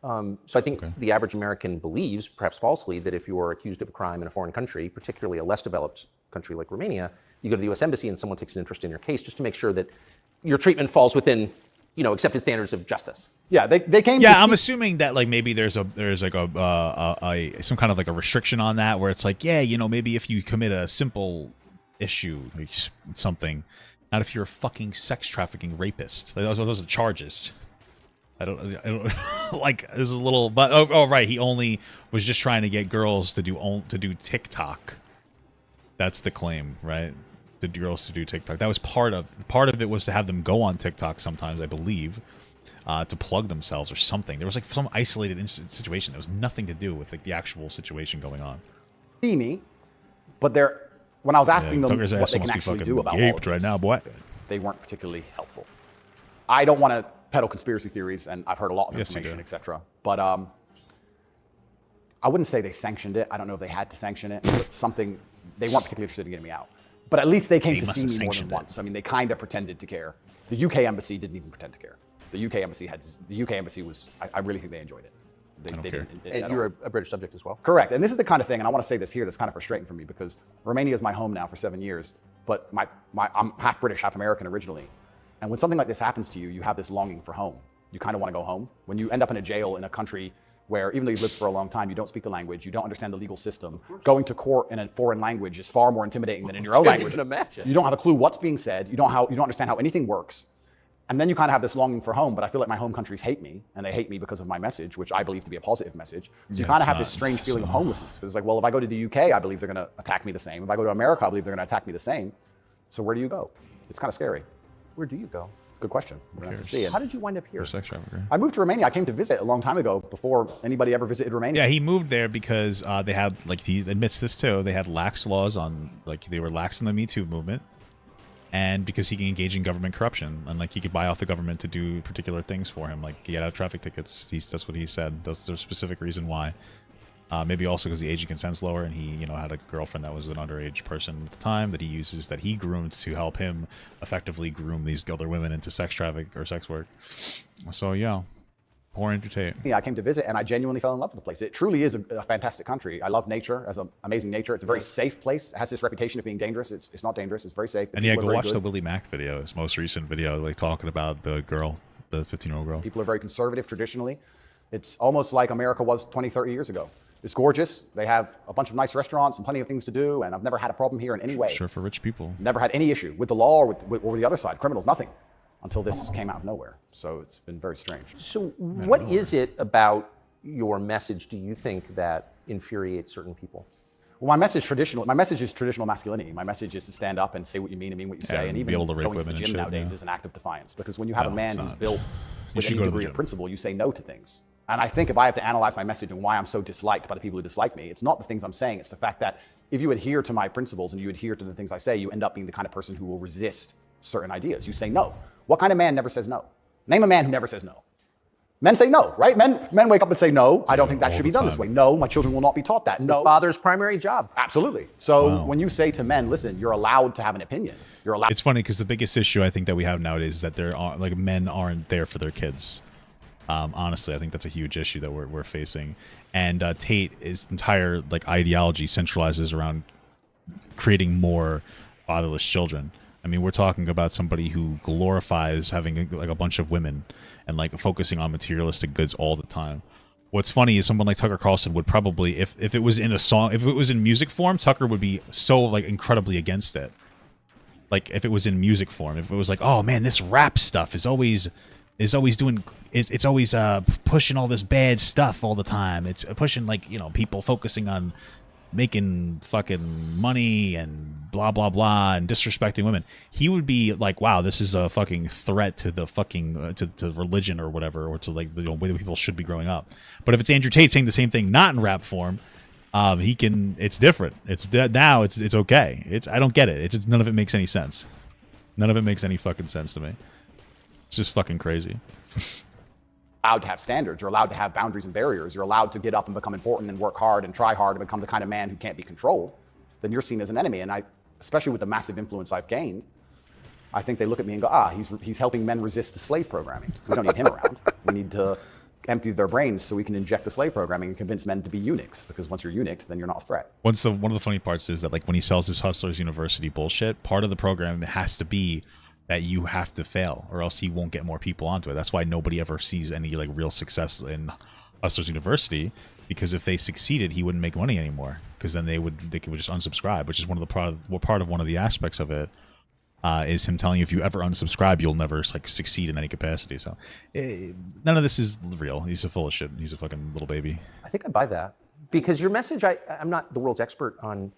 So I think the average American believes, perhaps falsely, that if you are accused of a crime in a foreign country, particularly a less developed country like Romania, you go to the U.S. embassy and someone takes an interest in your case just to make sure that your treatment falls within, accepted standards of justice. Yeah, they came. Yeah, I'm assuming that like maybe there's like some kind of like a restriction on that where it's like, maybe if you commit a simple issue, like something, not if you're a fucking sex trafficking rapist. Those are the charges. I don't like there's a little, but right, he only was just trying to get girls to do TikTok. That's the claim, right? The girls to do TikTok. That was part of it was to have them go on TikTok sometimes, I believe, to plug themselves or something. There was like some isolated situation. There was nothing to do with like the actual situation going on. See me, but when I was asking them what they can actually do about all of this, right now, boy, they weren't particularly helpful. I don't want to peddle conspiracy theories, and I've heard a lot of information, etc. But I wouldn't say they sanctioned it. I don't know if they had to sanction it. But something they weren't particularly interested in getting me out. But at least they came to see me more than once. I mean, they kind of pretended to care. The UK embassy didn't even pretend to care. The UK embassy was. I really think they enjoyed it. They didn't. And you're a British subject as well. Correct. And this is the kind of thing, and I want to say this here, that's kind of frustrating for me because Romania is my home now for 7 years. But I'm half British, half American originally. And when something like this happens to you, you have this longing for home. You kind of want to go home. When you end up in a jail in a country where even though you've lived for a long time, you don't speak the language, you don't understand the legal system. Going to court in a foreign language is far more intimidating than in your own language. Even imagine. You don't have a clue what's being said. You don't understand how anything works. And then you kind of have this longing for home, but I feel like my home countries hate me, and they hate me because of my message, which I believe to be a positive message. So you kind of have this strange feeling of homelessness. Because it's like, well, if I go to the UK, I believe they're going to attack me the same. If I go to America, I believe they're going to attack me the same. So where do you go? It's kind of scary. Where do you go? Good question. We're going to have to see it. How did you wind up here? sex trafficker. I moved to Romania. I came to visit a long time ago before anybody ever visited Romania. Yeah, he moved there because they had, like he admits this too, they had lax laws on, like they were lax in the Me Too movement. And because he can engage in government corruption, and like he could buy off the government to do particular things for him, like get out traffic tickets. That's what he said. There's a specific reason why. Maybe also because the age of consent's lower, and he, had a girlfriend that was an underage person at the time that he groomed to help him effectively groom these other women into sex traffic or sex work. So yeah, Poor Andrew Tate. Yeah, I came to visit and I genuinely fell in love with the place. It truly is a fantastic country. I love nature, as an amazing nature. It's a very safe place. It has this reputation of being dangerous. It's not dangerous. It's very safe. And yeah, go watch the Willie Mack video, his most recent video, like talking about the girl, the 15-year-old girl. People are very conservative traditionally. It's almost like America was 20, 30 years ago. It's gorgeous. They have a bunch of nice restaurants and plenty of things to do, and I've never had a problem here in any way. Sure, for rich people. Never had any issue with the law or with the other side, criminals, nothing, until this came out of nowhere. So it's been very strange. So what is it about your message, do you think, that infuriates certain people? Well, my message is traditional masculinity. My message is to stand up and say what you mean and mean what you say. And even going to the gym nowadays is an act of defiance, because when you have a man who's built with any degree of principle, you say no to things. And I think if I have to analyze my message and why I'm so disliked by the people who dislike me, it's not the things I'm saying, it's the fact that if you adhere to my principles and you adhere to the things I say, you end up being the kind of person who will resist certain ideas. You say no. What kind of man never says no? Name a man who never says no. Men say no, right? Men wake up and say no. I don't think that should be done this way. No, my children will not be taught that. No. The father's primary job. Absolutely. So when you say to men, listen, you're allowed to have an opinion. You're allowed. It's funny because the biggest issue I think that we have nowadays is that there are like men aren't there for their kids. Honestly, I think that's a huge issue that we're facing. And Tate's entire like ideology centralizes around creating more fatherless children. I mean, we're talking about somebody who glorifies having like a bunch of women and like focusing on materialistic goods all the time. What's funny is someone like Tucker Carlson would probably, if it was in a song, if it was in music form, Tucker would be so like incredibly against it. Like if it was in music form, if it was like, oh man, this rap stuff is always pushing all this bad stuff all the time. It's pushing like, you know, people focusing on making fucking money and blah blah blah and disrespecting women. He would be like, wow, this is a fucking threat to the fucking to religion or whatever, or to like the way that people should be growing up. But if it's Andrew Tate saying the same thing, not in rap form, he can. It's different. It's now. It's okay. I don't get it. It's just, none of it makes any sense. None of it makes any fucking sense to me. It's just fucking crazy. Allowed to have standards. You're allowed to have boundaries and barriers. You're allowed to get up and become important and work hard and try hard and become the kind of man who can't be controlled. Then you're seen as an enemy. And I, especially with the massive influence I've gained, I think they look at me and go, he's helping men resist the slave programming. We don't need him around. We need to empty their brains so we can inject the slave programming and convince men to be eunuchs. Because once you're eunuch, then you're not a threat. One of the funny parts is that like when he sells his Hustlers University bullshit, part of the program has to be that you have to fail or else he won't get more people onto it. That's why nobody ever sees any like real success in Hustlers University, because if they succeeded, he wouldn't make money anymore, because then they could just unsubscribe, which is one of the part of one of the aspects of it is him telling you if you ever unsubscribe, you'll never like succeed in any capacity. So none of this is real. He's full of shit. He's a fucking little baby. I think I buy that, because your message, I'm not the world's expert on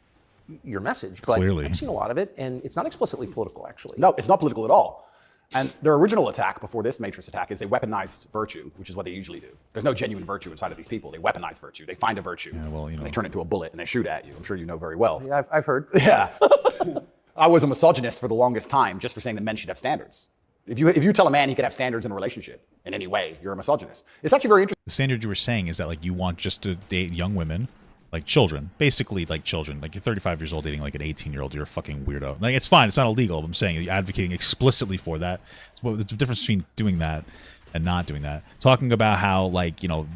your message, but clearly I've seen a lot of it, and it's not explicitly political, actually. No, it's not political at all. And their original attack before this Matrix attack is they weaponized virtue, which is what they usually do. There's no genuine virtue inside of these people. They weaponize virtue. They find a virtue, and they turn it into a bullet, and they shoot at you. I'm sure you know very well. Yeah, I've heard. Yeah. I was a misogynist for the longest time just for saying that men should have standards. If you tell a man he can have standards in a relationship in any way, you're a misogynist. It's actually very interesting. The standard you were saying is that like you want just to date young women, like children, basically like children. Like you're 35 years old dating like an 18-year-old, you're a fucking weirdo. Like it's fine, it's not illegal. I'm saying you're advocating explicitly for that. There's the difference between doing that and not doing that. Talking about how like, you know,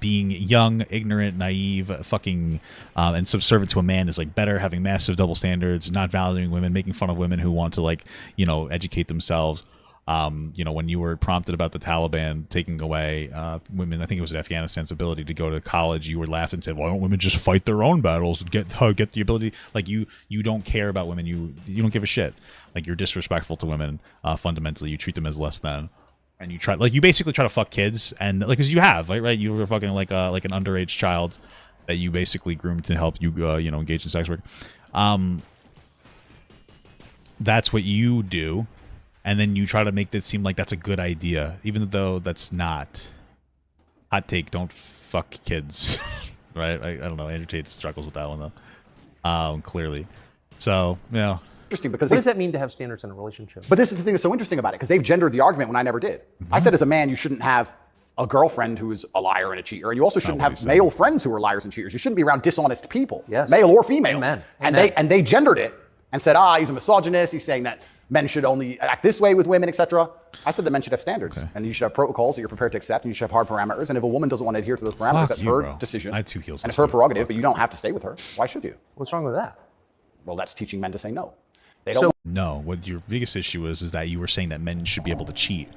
being young, ignorant, naive, fucking, and subservient to a man is like better, having massive double standards, not valuing women, making fun of women who want to like, you know, educate themselves. You know, when you were prompted about the Taliban taking away women, I think it was Afghanistan's ability to go to college, you were laughed and said, "Why don't women just fight their own battles and get the ability?" Like you don't care about women. You don't give a shit. Like you're disrespectful to women. Fundamentally, you treat them as less than, and you basically try to fuck kids, and like because you have right, you were fucking like an underage child that you basically groomed to help you you know, engage in sex work. That's what you do. And then you try to make this seem like that's a good idea, even though that's not. Hot take, don't fuck kids. Right? I don't know. Andrew Tate struggles with that one, though. Clearly. So, yeah. Interesting, because what does that mean to have standards in a relationship? But this is the thing that's so interesting about it, because they've gendered the argument when I never did. I said as a man, you shouldn't have a girlfriend who is a liar and a cheater, and you also shouldn't have male friends who are liars and cheaters. You shouldn't be around dishonest people, yes, male or female. Amen. And they gendered it and said, he's a misogynist. He's saying that men should only act this way with women, etc. I said that men should have standards, and you should have protocols that you're prepared to accept, and you should have hard parameters. And if a woman doesn't want to adhere to those parameters, that's her decision. I had 2 heels. And it's her prerogative, but you don't have to stay with her. Why should you? What's wrong with that? Well, that's teaching men to say no. They don't. No, what your biggest issue is that you were saying that men should be able to cheat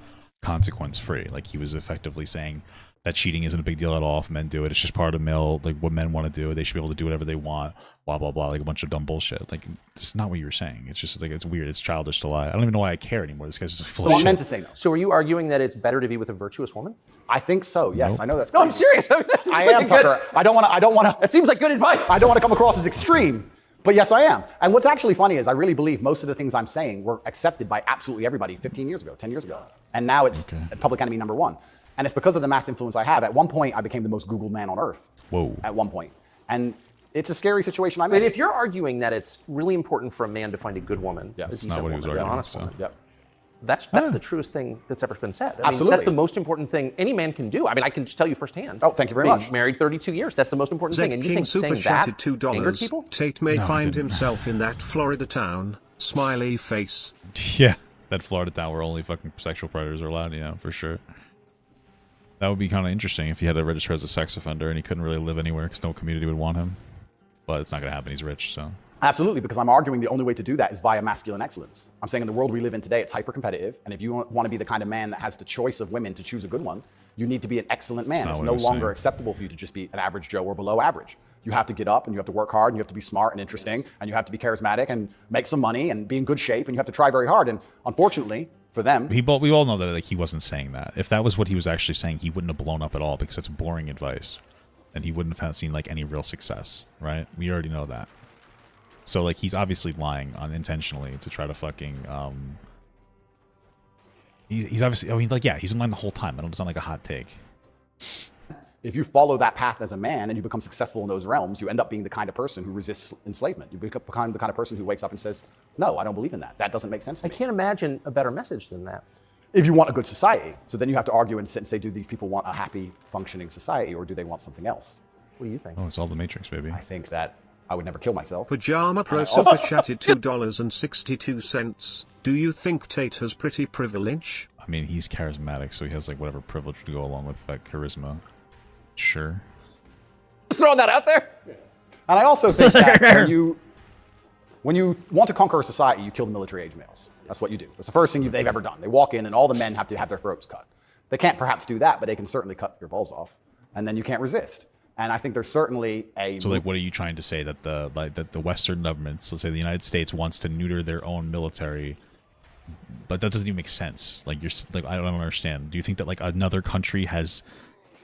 consequence-free. Like he was effectively saying that cheating isn't a big deal at all if men do it. It's just part of male, like what men want to do. They should be able to do whatever they want, blah, blah, blah, like a bunch of dumb bullshit. Like, this is not what you were saying. It's just like, it's weird. It's childish to lie. I don't even know why I care anymore. This guy's just full of I shit. meant to say no. So are you arguing that it's better to be with a virtuous woman? I think so. Yes, Nope. I know that's. No, I'm crazy. serious. I mean, that seems I like am, a good- Tucker. I don't want to. That seems like good advice. I don't want to come across as extreme, but yes, I am. And what's actually funny is I really believe most of the things I'm saying were accepted by absolutely everybody 15 years ago, 10 years ago. And now it's public enemy number 1. And it's because of the mass influence I have. At one point, I became the most Googled man on earth. Whoa. At one point. And it's a scary situation I'm in. But if you're arguing that it's really important for a man to find a good woman, a That's decent not what he was woman, an arguing, honest so. woman, Yep. that's the truest thing that's ever been said. I mean, Absolutely. that's the most important thing any man can do. I mean, I can just tell you firsthand. Oh, thank you very Being much. Married 32 years, that's the most important thing. And you King think super saying that chatted angered $2. people? Tate may No, I find didn't. himself in that Florida town. Smiley face. Yeah, that Florida town where only fucking sexual predators are allowed, yeah, for sure. That would be kind of interesting if he had to register as a sex offender and he couldn't really live anywhere because no community would want him. But it's not going to happen. He's rich, so. Absolutely, because I'm arguing the only way to do that is via masculine excellence. I'm saying in the world we live in today, it's hyper-competitive, and if you want to be the kind of man that has the choice of women to choose a good one, you need to be an excellent man. That's It's not no what I was longer saying. acceptable for you to just be an average Joe or below average. You have to get up, and you have to work hard, and you have to be smart and interesting, and you have to be charismatic and make some money and be in good shape, and you have to try very hard. And unfortunately, for them, We all know that like he wasn't saying that. If that was what he was actually saying, he wouldn't have blown up at all because that's boring advice. And he wouldn't have seen like any real success, right? We already know that. So like he's obviously lying unintentionally to try to fucking he's obviously, I mean, like, yeah, he's been lying the whole time. I don't sound like a hot take. if you follow that path as a man and you become successful in those realms, you end up being the kind of person who resists enslavement. You become the kind of person who wakes up and says, no, I don't believe in that. That doesn't make sense to I me. can't imagine a better message than that. If you want a good society. So then you have to argue and sit and say, do these people want a happy, functioning society, or do they want something else? What do you think? Oh, it's all the Matrix, baby. I think that I would never kill myself. Pajama Pro And I super also- chatted $2.62. Do you think Tate has pretty privilege? I mean, he's charismatic, so he has like whatever privilege to go along with that charisma. Sure. Throwing that out there? And I also think that when you want to conquer a society, you kill the military age males. That's what you do. That's the first thing they've ever done. They walk in and all the men have to have their throats cut. They can't perhaps do that, but they can certainly cut your balls off. And then you can't resist. And I think there's certainly a... So like, what are you trying to say, that the Western governments, let's say the United States, wants to neuter their own military? But that doesn't even make sense. Like I don't understand. Do you think that like another country has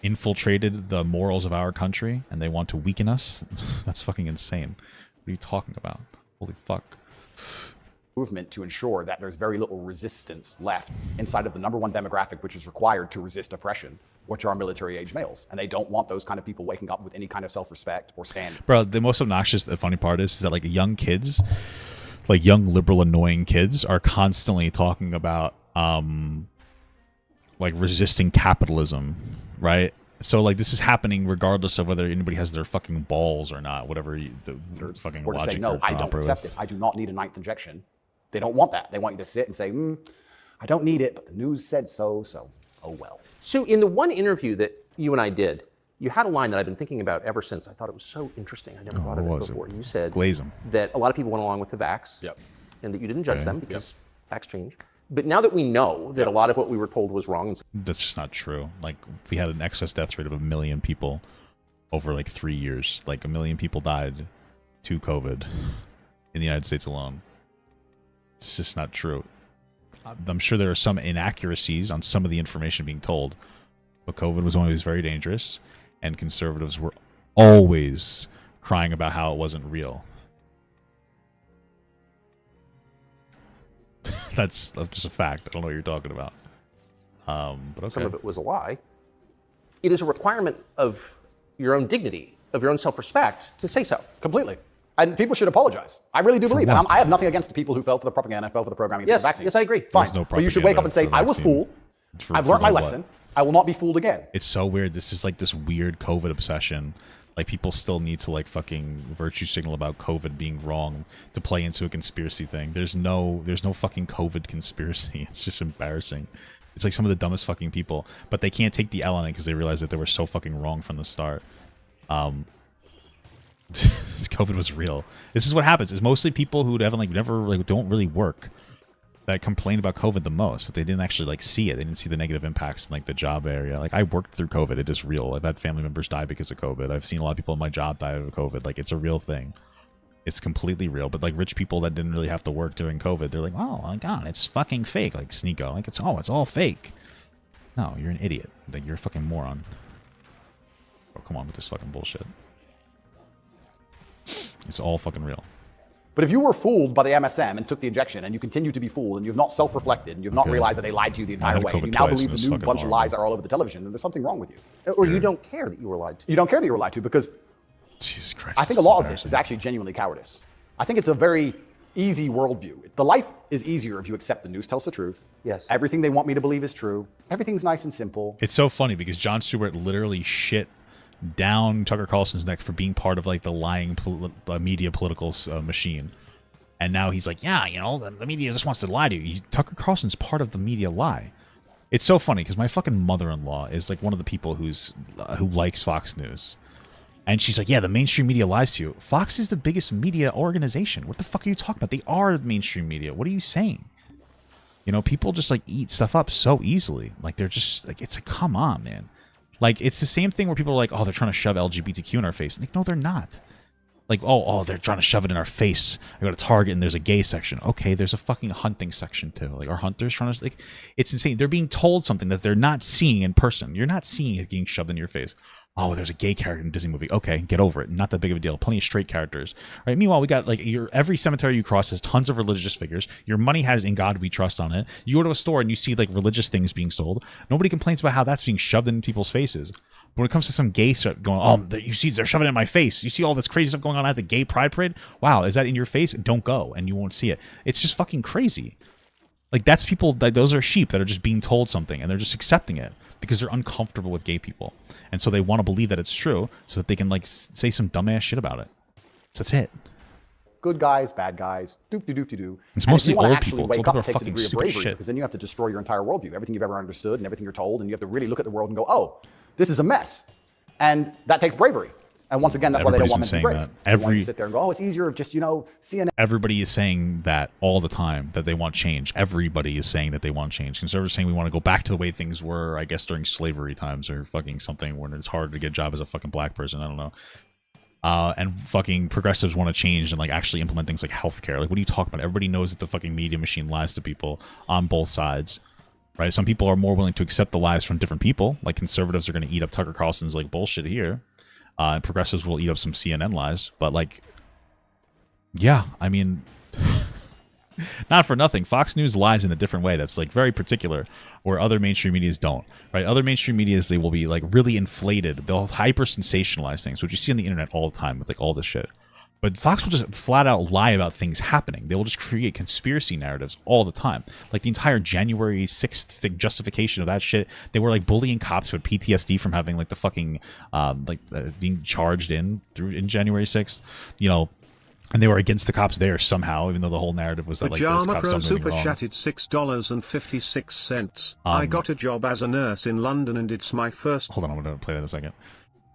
infiltrated the morals of our country and they want to weaken us? That's fucking insane. What are you talking about? Holy fuck. movement to ensure that there's very little resistance left inside of the number one demographic which is required to resist oppression, which are military age males. And they don't want those kind of people waking up with any kind of self-respect or standing. Bro, the most obnoxious, the funny part is that like young kids, like young liberal annoying kids, are constantly talking about like resisting capitalism, right? So like this is happening regardless of whether anybody has their fucking balls or not, whatever the fucking Or to logic say, no, you're I coming don't up with. accept this. I do not need a ninth injection. They don't want that. They want you to sit and say, I don't need it, but the news said so, so oh well. So in the one interview that you and I did, you had a line that I've been thinking about ever since. I thought it was so interesting. I never thought of what it was it? before. You said Glaze 'em. that a lot of people went along with the vax, Yep. and that you didn't judge Okay. them because facts change. But now that we know that a lot of what we were told was wrong, and That's just not true. Like we had an excess death rate of 1 million people over like 3 years. Like 1 million people died to COVID in the United States alone. It's just not true. I'm sure there are some inaccuracies on some of the information being told, but COVID was always very dangerous, and conservatives were always crying about how it wasn't real. That's just a fact. I don't know what you're talking about. But okay. some of it was a lie. It is a requirement of your own dignity, of your own self-respect, to say so. Completely. And people should apologize. I really do believe it. what? I have nothing against the people who fell for the propaganda, fell for the programming, Yes, for the vaccine. yes, I agree. Fine. no But you should wake up and say, propaganda I was for the fooled. vaccine. I've learned my For what? lesson. I will not be fooled again. It's so weird. This is like this weird COVID obsession Like, people still need to, like, fucking virtue signal about COVID being wrong to play into a conspiracy thing. There's no fucking COVID conspiracy. It's just embarrassing. It's like some of the dumbest fucking people. But they can't take the L on it because they realize that they were so fucking wrong from the start. COVID was real. This is what happens. It's mostly people who haven't, like, never, like, don't really work that complain about COVID the most, that they didn't actually, like, see it. They didn't see the negative impacts in, like, the job area. Like, I worked through COVID. It is real. I've had family members die because of COVID. I've seen a lot of people in my job die of COVID. Like, it's a real thing. It's completely real. But, like, rich people that didn't really have to work during COVID, they're like, oh my god, it's fucking fake. Like, Sneeko. Like, it's all fake. No, you're an idiot. Like, you're a fucking moron. Oh, come on with this fucking bullshit. It's all fucking real. But if you were fooled by the MSM and took the injection, and you continue to be fooled, and you've not self-reflected, and you've not realized that they lied to you the entire way, and you now believe the new bunch of lies that are all over the television, then there's something wrong with you. Or you don't care that you were lied to. You don't care that you were lied to, because Jesus Christ, I think a lot of this is actually genuinely cowardice. I think it's a very easy worldview. The life is easier if you accept the news tells the truth. Yes. Everything they want me to believe is true. Everything's nice and simple. It's so funny because Jon Stewart literally shit down Tucker Carlson's neck for being part of, like, the lying media political machine. And now he's like, yeah, you know, the media just wants to lie to you. Tucker Carlson's part of the media lie. It's so funny because my fucking mother-in-law is, like, one of the people who likes Fox News. And she's like, yeah, the mainstream media lies to you. Fox is the biggest media organization. What the fuck are you talking about? They are mainstream media. What are you saying? You know, people just, like, eat stuff up so easily. Like, they're just, like, it's like, come on, man. Like, it's the same thing where people are like, oh, they're trying to shove LGBTQ in our face. Like, no, they're not. Like, oh, they're trying to shove it in our face. I go to Target and there's a gay section. Okay, there's a fucking hunting section too. Like, are hunters trying to, like, it's insane. They're being told something that they're not seeing in person. You're not seeing it being shoved in your face. Oh, there's a gay character in a Disney movie. Okay, get over it. Not that big of a deal. Plenty of straight characters. Right? Meanwhile, we got, like, every cemetery you cross has tons of religious figures. Your money has "In God We Trust" on it. You go to a store and you see, like, religious things being sold. Nobody complains about how that's being shoved in people's faces. But when it comes to some gay stuff going, oh, you see, they're shoving it in my face. You see all this crazy stuff going on at the gay pride parade? Wow, is that in your face? Don't go, and you won't see it. It's just fucking crazy. Like, that's people, like, those are sheep that are just being told something, and they're just accepting it because they're uncomfortable with gay people. And so they want to believe that it's true so that they can, like, say some dumbass shit about it. So that's it. Good guys, bad guys, doop-de-doop-de-doo. It's mostly old people. Wake People up, are it takes a fucking degree of stupid bravery, shit. because then you have to destroy your entire worldview, everything you've ever understood and everything you're told, and you have to really look at the world and go, oh, this is a mess. And that takes bravery. And once again, that's why they don't want men to be brave. They want to sit there and go, oh, it's easier if just, you know, CNN. Everybody is saying that all the time, that they want change. Everybody is saying that they want change. Conservatives saying we want to go back to the way things were, I guess, during slavery times or fucking something when it's hard to get a job as a fucking black person. I don't know. And fucking progressives want to change and, like, actually implement things like healthcare. Like, what are you talking about? Everybody knows that the fucking media machine lies to people on both sides. Right? Some people are more willing to accept the lies from different people. Like, conservatives are going to eat up Tucker Carlson's, like, bullshit here. And progressives will eat up some CNN lies. But, like, yeah, I mean, not for nothing. Fox News lies in a different way that's, like, very particular, where other mainstream medias don't. Right? Other mainstream medias, they will be, like, really inflated. They'll hyper sensationalize things, which you see on the internet all the time with, like, all this shit. But Fox will just flat out lie about things happening. They will just create conspiracy narratives all the time. Like, the entire January 6th justification of that shit, they were, like, bullying cops with PTSD from having, like, the fucking, being charged in January 6th, you know, and they were against the cops there somehow, even though the whole narrative was that, like, those cops done Super wrong. chatted $6.56. I got a job as a nurse in London and it's my first. Hold on, I'm going to play that in a second.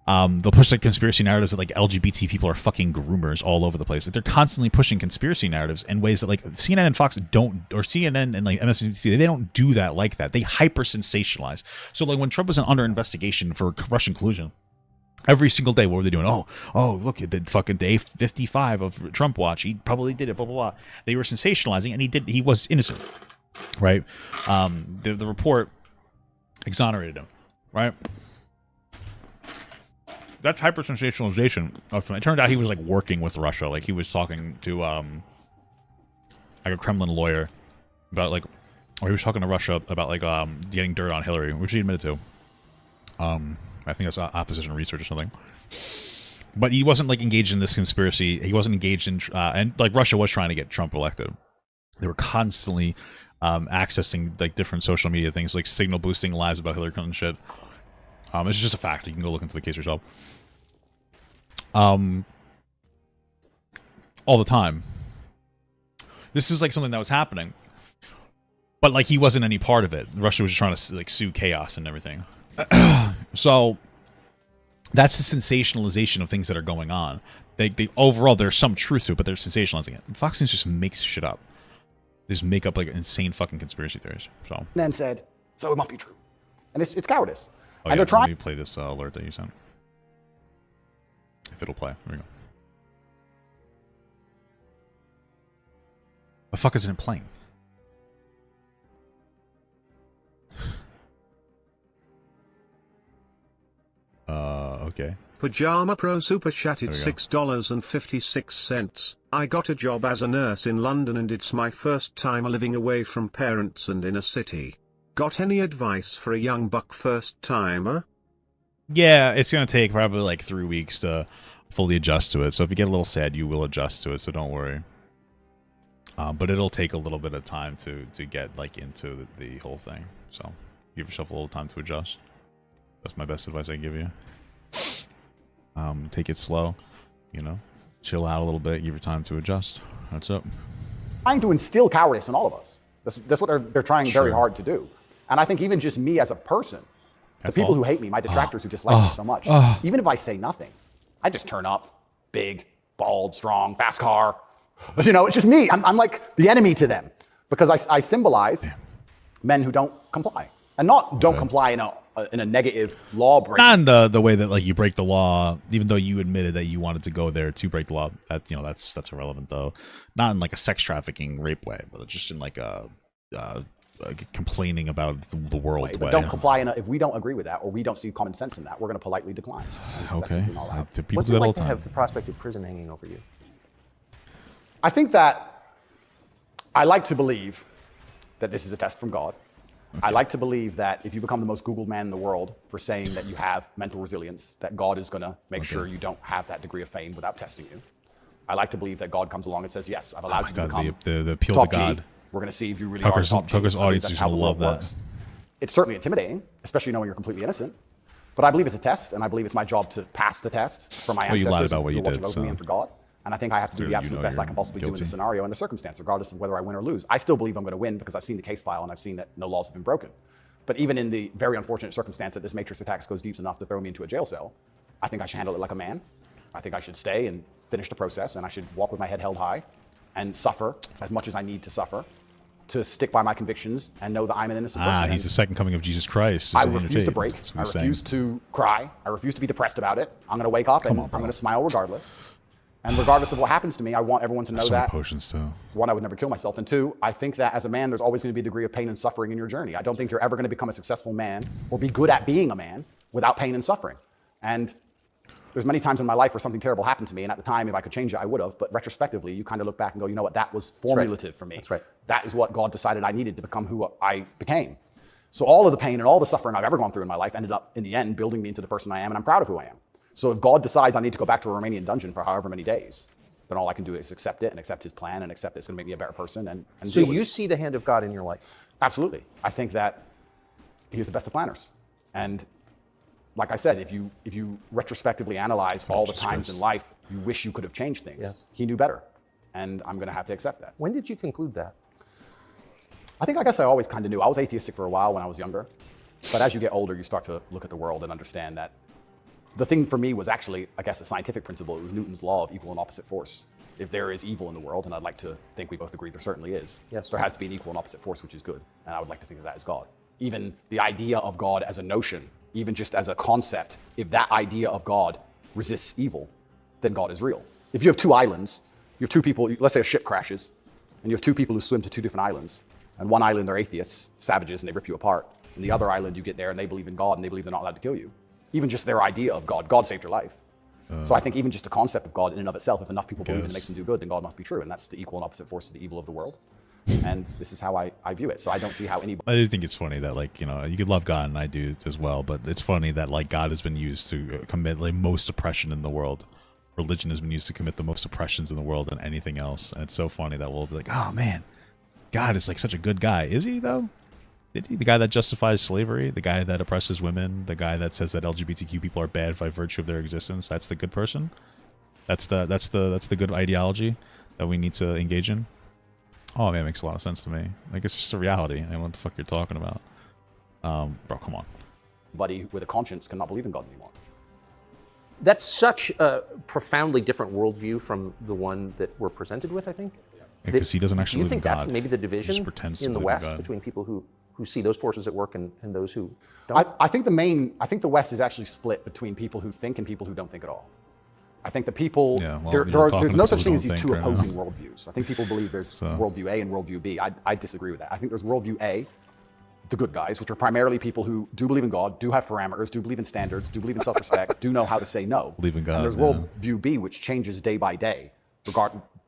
They'll push, like, conspiracy narratives that, like, LGBT people are fucking groomers all over the place. Like, they're constantly pushing conspiracy narratives in ways that, like, CNN and Fox don't, or CNN and, like, MSNBC, they don't do that like that. They hyper sensationalize. So, like, when Trump was under investigation for Russian collusion, every single day, what were they doing? Oh, look at the fucking day 55 of Trump watch. He probably did it, blah, blah, blah. They were sensationalizing, and he was innocent, right? The report exonerated him, right? That's hyper sensationalization. It turned out he was, like, working with Russia. Like, he was talking to like a Kremlin lawyer about, like, or he was talking to Russia about, like, getting dirt on Hillary, which he admitted to. I think that's opposition research or something. But he wasn't, like, engaged in this conspiracy. He wasn't engaged in, and, like, Russia was trying to get Trump elected. They were constantly accessing, like, different social media things, like signal boosting lies about Hillary Clinton shit. It's just a fact. You can go look into the case yourself. all the time. This is like something that was happening, but like he wasn't any part of it. Russia was just trying to like sue chaos and everything. So that's the sensationalization of things that are going on. They overall there's some truth to it, but they're sensationalizing it. Fox News just makes shit up. They just make up like insane fucking conspiracy theories. So then said, so it must be true, and it's cowardice. Oh, and yeah, they're trying. Let me play this alert that you sent. If it'll play, there we go. The fuck isn't it playing? Okay. Pajama Pro super chatted $6.56. I got a job as a nurse in London and it's my first time living away from parents and in a city. Got any advice for a young buck first timer? Yeah, it's gonna take probably like 3 weeks to fully adjust to it. So if you get a little sad, you will adjust to it. So don't worry. But it'll take a little bit of time to get like into the whole thing. So give yourself a little time to adjust. That's my best advice I can give you. Take it slow, you know, chill out a little bit, give your time to adjust. That's it. Trying to instill cowardice in all of us. That's what they're trying very Sure. hard to do. And I think even just me as a person, the people who hate me, my detractors who dislike me so much, even if I say nothing, I just turn up, big, bald, strong, fast car. You know, it's just me. I'm like the enemy to them because I symbolize men who don't comply, and not don't comply in a negative law break. Not in the way that like you break the law, even though you admitted that you wanted to go there to break the law. That, you know, that's irrelevant though. Not in like a sex trafficking rape way, but just in like a complaining about the world But way. don't comply if we don't agree with that or we don't see common sense in that, we're going to politely decline. And that's Okay. simply not allowed. People What's do it that all like the to time. have the prospect of prison hanging over you? I think that I like to believe that this is a test from God. I like to believe that if you become the most Googled man in the world for saying that you have mental resilience, that God is going to make sure you don't have that degree of fame without testing you. I like to believe that God comes along and says, yes, I've allowed you to become the appeal top to God. G. We're going to see if you really Tucker's- are top G. Tucker's I believe audience that's is how gonna the world love that. works. It's certainly intimidating, especially knowing you're completely innocent. But I believe it's a test, and I believe it's my job to pass the test for my Well, you lied ancestors about what who you are watching did, over me so and for God. And I think I have to do clearly the you absolute know best I you're can possibly do in guilty. the scenario and the circumstance, regardless of whether I win or lose. I still believe I'm going to win because I've seen the case file and I've seen that no laws have been broken. But even in the very unfortunate circumstance that this matrix attack goes deep enough to throw me into a jail cell, I think I should handle it like a man. I think I should stay and finish the process, and I should walk with my head held high and suffer as much as I need to suffer to stick by my convictions and know that I'm an innocent person. He's the second coming of Jesus Christ. I refuse to break. I refuse to cry. I refuse to be depressed about it. I'm going to wake up and I'm going to smile regardless. And regardless of what happens to me, I want everyone to know Some that. potions too. One, I would never kill myself. And two, I think that as a man, there's always going to be a degree of pain and suffering in your journey. I don't think you're ever going to become a successful man or be good at being a man without pain and suffering. And there's many times in my life where something terrible happened to me, and at the time, if I could change it, I would have. But retrospectively, you kind of look back and go, you know what, that was formulative for me. That's right. That is what God decided I needed to become who I became. So all of the pain and all the suffering I've ever gone through in my life ended up, in the end, building me into the person I am, and I'm proud of who I am. So if God decides I need to go back to a Romanian dungeon for however many days, then all I can do is accept it and accept his plan and accept that it's going to make me a better person. And So deal with you it. see the hand of God in your life? Absolutely. I think that he is the best of planners. And like I said, if you retrospectively analyze all the times in life you wish you could have changed things, Yes. he knew better. And I'm going to have to accept that. When did you conclude that? I guess I always kind of knew. I was atheistic for a while when I was younger. But as you get older, you start to look at the world and understand that the thing for me was actually, I guess, a scientific principle. It was Newton's law of equal and opposite force. If there is evil in the world, and I'd like to think we both agree there certainly is, Yes. there has to be an equal and opposite force, which is good. And I would like to think of that as God. Even the idea of God as a notion, even just as a concept, if that idea of God resists evil, then God is real. If you have two islands, you have two people, let's say a ship crashes, and you have two people who swim to two different islands, and one island they're atheists, savages, and they rip you apart. And the other island, you get there and they believe in God and they believe they're not allowed to kill you. Even just their idea of God saved your life. So I think even just the concept of God in and of itself, if enough people believe it makes them do good, then God must be true. And that's the equal and opposite force to the evil of the world. And this is how I view it. So I don't see how anybody... I do think it's funny that, like, you know, you could love God, and I do as well, but it's funny that, like, God has been used to commit, like, most oppression in the world. Religion has been used to commit the most oppressions in the world than anything else. And it's so funny that we'll be like, oh, man, God is, like, such a good guy. Is he, though? Did he? The guy that justifies slavery? The guy that oppresses women? The guy that says that LGBTQ people are bad by virtue of their existence? That's the good person? That's the good ideology that we need to engage in. Oh man, it makes a lot of sense to me. Like, it's just a reality. I don't know what the fuck you're talking about. Bro, come on. Anybody with a conscience cannot believe in God anymore. That's such a profoundly different worldview from the one that we're presented with, I think. Because he doesn't actually Do you believe think in that's God. maybe the He division just pretends to in the believe in West God. between people who see those forces at work and those who don't? I think the West is actually split between people who think and people who don't think at all. I think the people, Yeah, well, there's you're talking no to such people thing as who these don't two think right opposing now. worldviews. I think people believe there's So- worldview A and worldview B. I disagree with that. I think there's worldview A, the good guys, which are primarily people who do believe in God, do have parameters, do believe in standards, do believe in self-respect, do know how to say no. Believe in God, And there's yeah. worldview B, which changes day by day,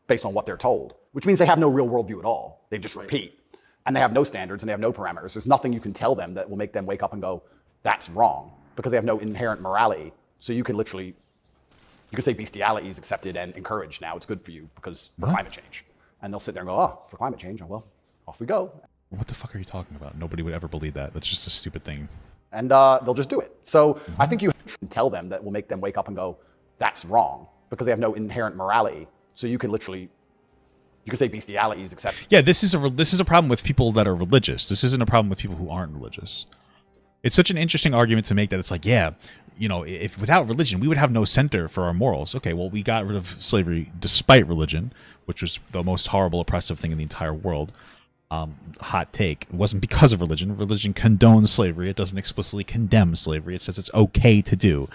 based on what they're told, which means they have no real worldview at all. They just repeat. And they have no standards and they have no parameters. There's nothing you can tell them that will make them wake up and go, that's wrong, because they have no inherent morality. So you can literally, you can say bestiality is accepted and encouraged now. It's good for you because for climate change. And they'll sit there and go, oh, for climate change, oh, well, off we go. What the fuck are you talking about? Nobody would ever believe that. That's just a stupid thing. And they'll just do it. So I think you can tell them that will make them wake up and go, that's wrong, because they have no inherent morality. So you can literally, you can say bestiality is accepted. Yeah, this is a problem with people that are religious. This isn't a problem with people who aren't religious. It's such an interesting argument to make that it's like, yeah, you know, if without religion, we would have no center for our morals. Okay, well, we got rid of slavery despite religion, which was the most horrible, oppressive thing in the entire world. Hot take. It wasn't because of religion. Religion condones slavery. It doesn't explicitly condemn slavery. It says it's okay to do.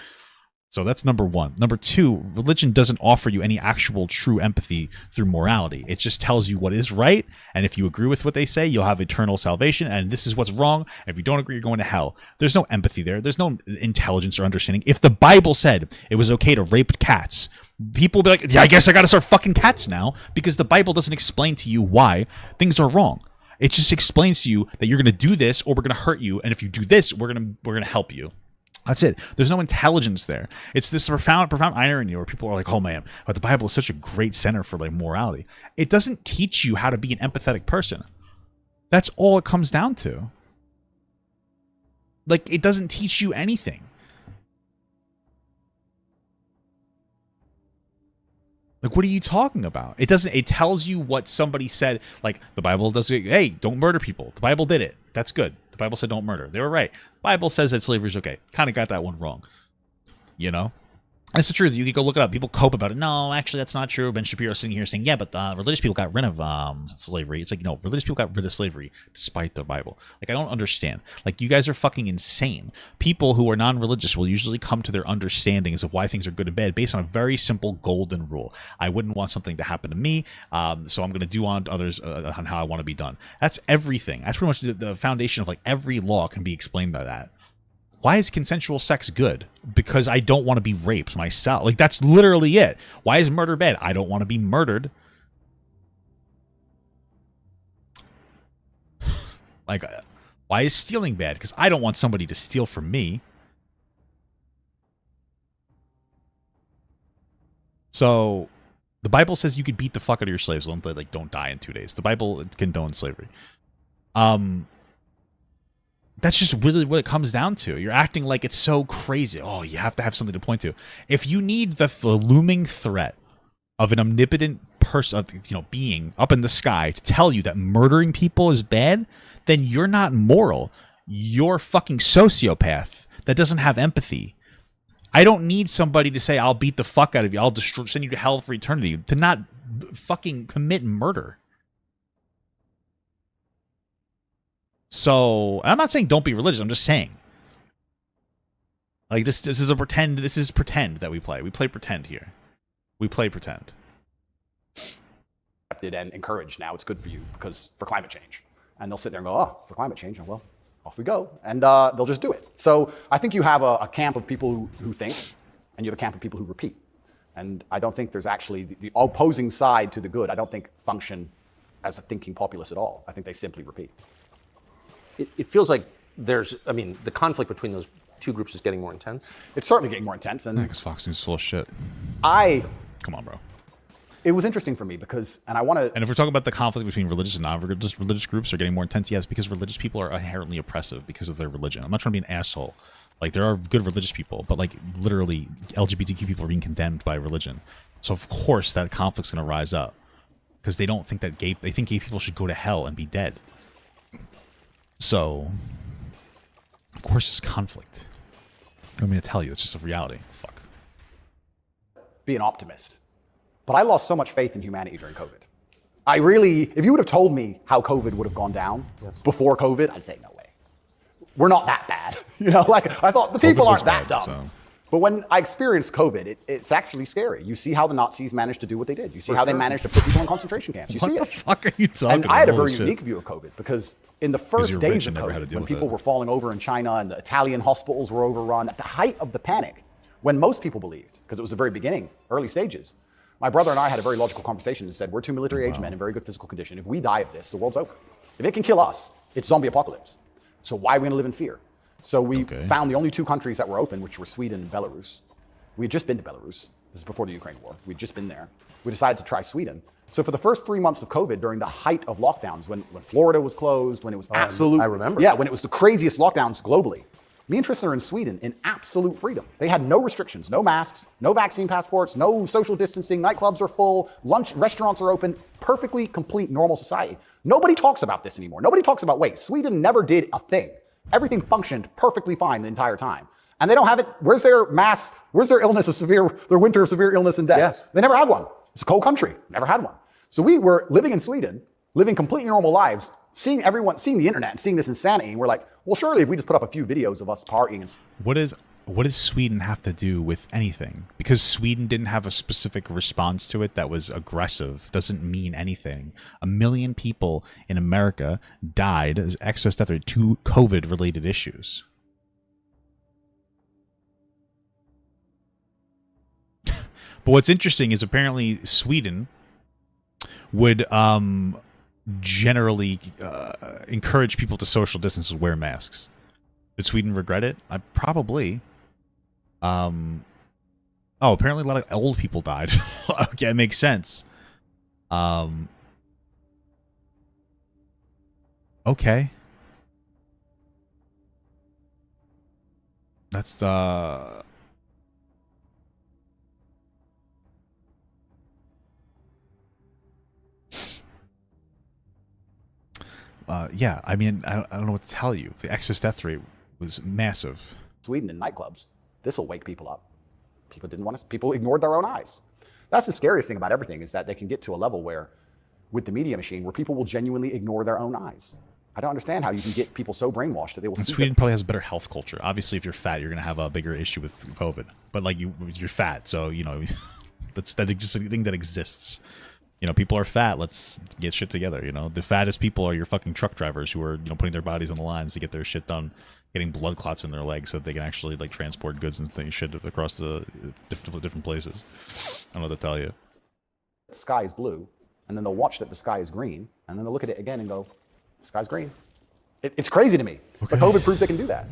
So that's number one. Number two, religion doesn't offer you any actual true empathy through morality. It just tells you what is right, and if you agree with what they say, you'll have eternal salvation, and this is what's wrong, and if you don't agree, you're going to hell. There's no empathy there. There's no intelligence or understanding. If the Bible said it was okay to rape cats, people would be like, yeah, I guess I gotta start fucking cats now, because the Bible doesn't explain to you why things are wrong. It just explains to you that you're gonna do this, or we're gonna hurt you, and if you do this, we're gonna help you. That's it. There's no intelligence there. It's this profound irony where people are like, oh man, but the Bible is such a great center for like morality. It doesn't teach you how to be an empathetic person. That's all it comes down to. Like, it doesn't teach you anything. Like, what are you talking about? It doesn't, it tells you what somebody said. Like, the Bible does it, hey, don't murder people. The Bible did it. That's good. The Bible said don't murder. They were right. The Bible says that slavery is okay. Kind of got that one wrong. You know? That's the truth. You can go look it up. People cope about it. No, actually, that's not true. Ben Shapiro sitting here saying, yeah, but religious people got rid of slavery. It's like, no, religious people got rid of slavery despite the Bible. Like, I don't understand. Like, you guys are fucking insane. People who are non-religious will usually come to their understandings of why things are good and bad based on a very simple golden rule. I wouldn't want something to happen to me, so I'm going to do on others on how I want to be done. That's everything. That's pretty much the foundation of, like, every law can be explained by that. Why is consensual sex good? Because I don't want to be raped myself. Like, that's literally it. Why is murder bad? I don't want to be murdered. Like, why is stealing bad? Because I don't want somebody to steal from me. So, the Bible says you could beat the fuck out of your slaves. Don't die in 2 days. The Bible condones slavery. That's just really what it comes down to. You're acting like it's so crazy. Oh, you have to have something to point to. If you need the looming threat of an omnipotent person, being up in the sky to tell you that murdering people is bad, then you're not moral. You're a fucking sociopath that doesn't have empathy. I don't need somebody to say, I'll beat the fuck out of you. I'll send you to hell for eternity to not fucking commit murder. So, I'm not saying don't be religious. I'm just saying, like, this is a pretend. This is pretend that we play. We play pretend here. We play pretend. Accepted and encouraged now. It's good for you because for climate change. And they'll sit there and go, oh, for climate change, oh, well, off we go. And they'll just do it. So I think you have a camp of people who think, and you have a camp of people who repeat. And I don't think there's actually the opposing side to the good. I don't think function as a thinking populace at all. I think they simply repeat. It feels like the conflict between those two groups is getting more intense. It's certainly getting more intense. And Because Fox News is full of shit. Come on, bro. It was interesting for me because, and I want to... And if we're talking about the conflict between religious and non-religious groups are getting more intense, yes, because religious people are inherently oppressive because of their religion. I'm not trying to be an asshole. Like, there are good religious people, but, like, literally, LGBTQ people are being condemned by religion. So of course that conflict's going to rise up because they don't think that they think gay people should go to hell and be dead. So of course there's conflict. I don't mean to tell you, it's just a reality. Fuck. Be an optimist. But I lost so much faith in humanity during COVID. I really, if you would have told me how COVID would have gone down before COVID, I'd say no way. We're not that bad. You know, like I thought the people aren't that dumb. So. But when I experienced COVID, it's actually scary. You see how the Nazis managed to do what they did. You see how they managed to put people in concentration camps. You see it. What the fuck are you talking about? And I had a very Holy unique shit. view of COVID because in the first days of COVID, when people were falling over in China and the Italian hospitals were overrun, at the height of the panic, when most people believed, because it was the very beginning, early stages, my brother and I had a very logical conversation and said, we're two military-age men in very good physical condition. If we die of this, the world's over. If it can kill us, it's zombie apocalypse. So why are we going to live in fear? So we found the only two countries that were open, which were Sweden and Belarus. We had just been to Belarus. This is before the Ukraine war. We'd just been there. We decided to try Sweden. So for the first 3 months of COVID, during the height of lockdowns, when Florida was closed, when it was absolute... I remember. Yeah, when it was the craziest lockdowns globally. Me and Tristan are in Sweden in absolute freedom. They had no restrictions, no masks, no vaccine passports, no social distancing, nightclubs are full, restaurants are open, perfectly complete normal society. Nobody talks about this anymore. Nobody talks about, wait, Sweden never did a thing. Everything functioned perfectly fine the entire time. And they don't have it. Where's their mass? Where's their illness of their winter of severe illness and death? Yes. They never had one. It's a cold country. Never had one. So we were living in Sweden, living completely normal lives, seeing the internet and seeing this insanity. And we're like, well, surely if we just put up a few videos of us partying. And What does Sweden have to do with anything? Because Sweden didn't have a specific response to it that was aggressive doesn't mean anything. 1 million people in America died as excess death rate to COVID-related issues. But what's interesting is apparently Sweden would generally encourage people to social distance and wear masks. Did Sweden regret it? Probably. Oh, apparently a lot of old people died. Okay, it makes sense. Okay. That's yeah, I mean, I don't know what to tell you. The excess death rate was massive. Sweden in nightclubs. This will wake people up. People ignored their own eyes. That's the scariest thing about everything is that they can get to a level where, with the media machine, where people will genuinely ignore their own eyes. I don't understand how you can get people so brainwashed that they will see Sweden probably has a better health culture. Obviously, if you're fat, you're going to have a bigger issue with COVID. But like you're fat, so you know that's just a thing that exists. You know, people are fat. Let's get shit together. You know, the fattest people are your fucking truck drivers who are, you know, putting their bodies on the lines to get their shit done, getting blood clots in their legs so that they can actually like transport goods and shit across the different places. I don't know what to tell you. the sky is blue, and then they'll watch that the sky is green, and then they'll look at it again and go, the sky's green. It's crazy to me, but COVID proves they can do that.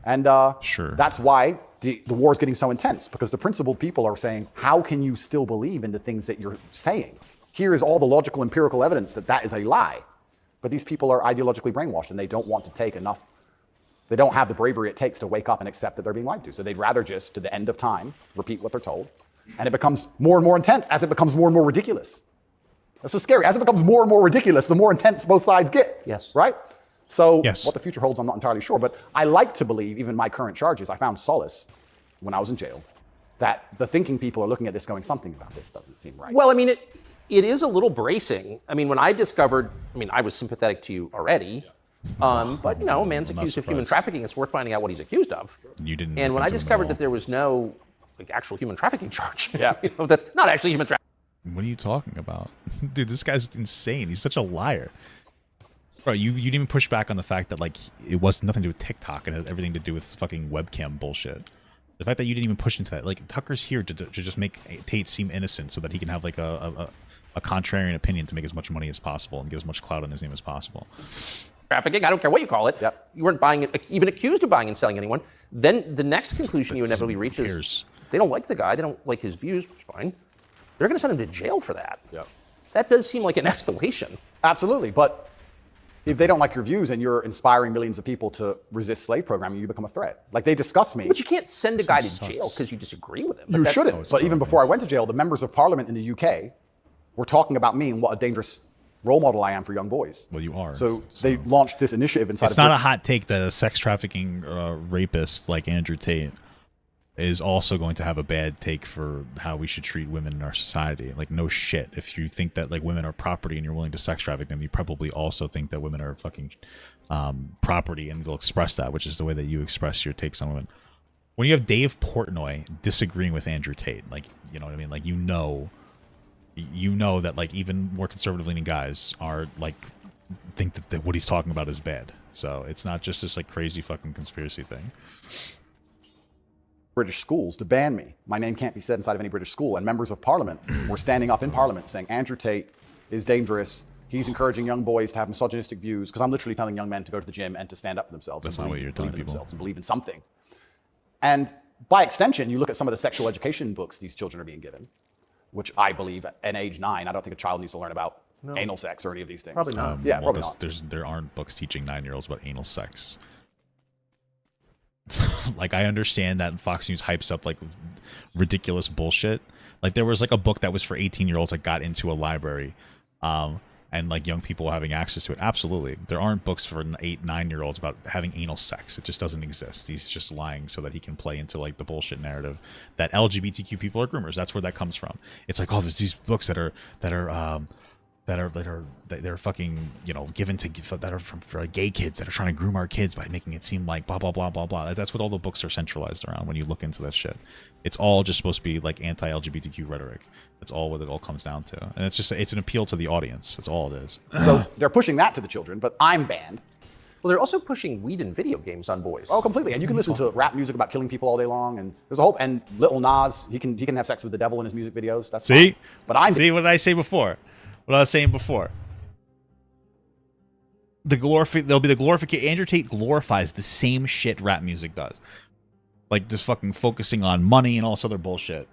And sure. That's why the war is getting so intense, because the principled people are saying, how can you still believe in the things that you're saying? Here is all the logical, empirical evidence that that is a lie. But these people are ideologically brainwashed, and they don't want to take enough. They don't have the bravery it takes to wake up and accept that they're being lied to. So they'd rather just, to the end of time, repeat what they're told. And it becomes more and more intense as it becomes more and more ridiculous. That's so scary. As it becomes more and more ridiculous, the more intense both sides get. Yes. Right? So yes. What the future holds, I'm not entirely sure. But I like to believe, even my current charges, I found solace when I was in jail, that the thinking people are looking at this going, something about this doesn't seem right. Well, I mean, it is a little bracing. I mean, when I discovered, I was sympathetic to you already. But, a man's accused of human trafficking. It's worth finding out what he's accused of. You didn't. And when I discovered that there was no actual human trafficking charge, Yeah. That's not actually human trafficking. What are you talking about? Dude, this guy's insane. He's such a liar. Bro, you didn't even push back on the fact that, it was nothing to do with TikTok and it had everything to do with fucking webcam bullshit. The fact that you didn't even push into that. Tucker's here to just make Tate seem innocent so that he can have, a contrarian opinion to make as much money as possible and get as much clout on his name as possible. Trafficking, I don't care what you call it. Yep. You weren't buying it, even accused of buying and selling anyone. Then the next conclusion you inevitably reach is they don't like the guy, they don't like his views, which is fine. They're going to send him to jail for that. Yep. That does seem like an escalation. Absolutely. But if they don't like your views and you're inspiring millions of people to resist slave programming, you become a threat. Like, they discuss me. But you can't send a guy to jail because you disagree with him. You shouldn't. But even before I went to jail, the members of parliament in the UK were talking about me and what a dangerous role model I am for young boys. Well, you are. So they launched this initiative inside. It's not a hot take that a sex trafficking rapist like Andrew Tate is also going to have a bad take for how we should treat women in our society. Like, no shit. If you think that like women are property and you're willing to sex traffic them, you probably also think that women are fucking property, and they'll express that, which is the way that you express your takes on women. When you have Dave Portnoy disagreeing with Andrew Tate, like, you know what I mean? Like, you know that like even more conservative leaning guys are like think that what he's talking about is bad. So it's not just this like crazy fucking conspiracy thing. British schools to ban me. My name can't be said inside of any British school. And members of parliament were standing up in parliament saying Andrew Tate is dangerous. He's encouraging young boys to have misogynistic views, because I'm literally telling young men to go to the gym and to stand up for themselves. That's and not what you're telling believe in people. themselves and believe in something. And by extension, you look at some of the sexual education books these children are being given, which I believe at age 9, I don't think a child needs to learn about anal sex or any of these things. Probably not. Yeah, well, probably not. There aren't books teaching 9-year-olds about anal sex. Like, I understand that Fox News hypes up like ridiculous bullshit. Like, there was like a book that was for 18-year-olds that got into a library, and like young people having access to it. Absolutely, there aren't books for 8-9-year-olds about having anal sex. It just doesn't exist. He's just lying so that he can play into like the bullshit narrative that LGBTQ people are groomers. That's where that comes from. It's like, oh, there's these books that are fucking, you know, given to that are for like gay kids that are trying to groom our kids by making it seem like blah blah blah blah blah. That's what all the books are centralized around when you look into that shit. It's all just supposed to be like anti-LGBTQ rhetoric. That's all what it all comes down to. And it's an appeal to the audience. That's all it is. So they're pushing that to the children, but I'm banned. Well, they're also pushing weed and video games on boys. Oh, completely. And you can listen to rap music about killing people all day long, and there's a whole, and Lil Nas, he can have sex with the devil in his music videos. That's See? fine. But I'm See what did I say before? What I was saying before. There'll be the glorification. Andrew Tate glorifies the same shit rap music does. Like, just fucking focusing on money and all this other bullshit.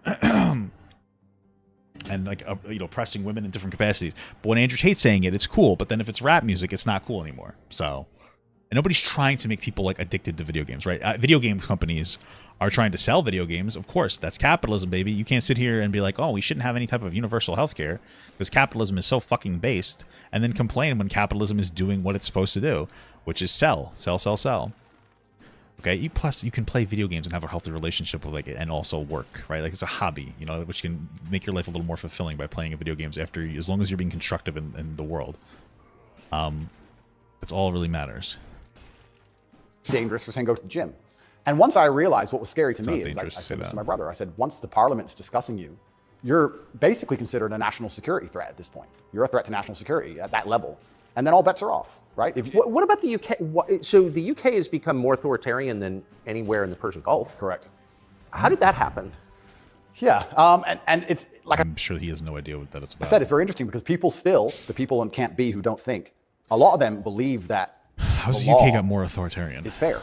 And like, you know, pressing women in different capacities. But when Andrew Tate's saying it, it's cool. But then if it's rap music, it's not cool anymore. So, and nobody's trying to make people like addicted to video games, right? Video game companies are trying to sell video games. Of course, that's capitalism, baby. You can't sit here and be like, oh, we shouldn't have any type of universal healthcare because capitalism is so fucking based, and then complain when capitalism is doing what it's supposed to do, which is sell. Okay, plus you can play video games and have a healthy relationship with like it and also work, right? Like, it's a hobby, you know, which can make your life a little more fulfilling by playing video games as long as you're being constructive in the world. That's all really matters. dangerous for saying go to the gym. And once I realized what was scary to me is I dangerous to said say this to that. my brother. I said, once the parliament's discussing you, you're basically considered a national security threat at this point. You're a threat to national security at that level. And then all bets are off, right? If you, What about the UK? So the UK has become more authoritarian than anywhere in the Persian Gulf. correct. How did that happen? Yeah, and it's like I'm sure he has no idea what that is about. I said, it's very interesting because people still, the people in Camp B who don't think, a lot of them believe that How's the the UK law got more authoritarian? is fair.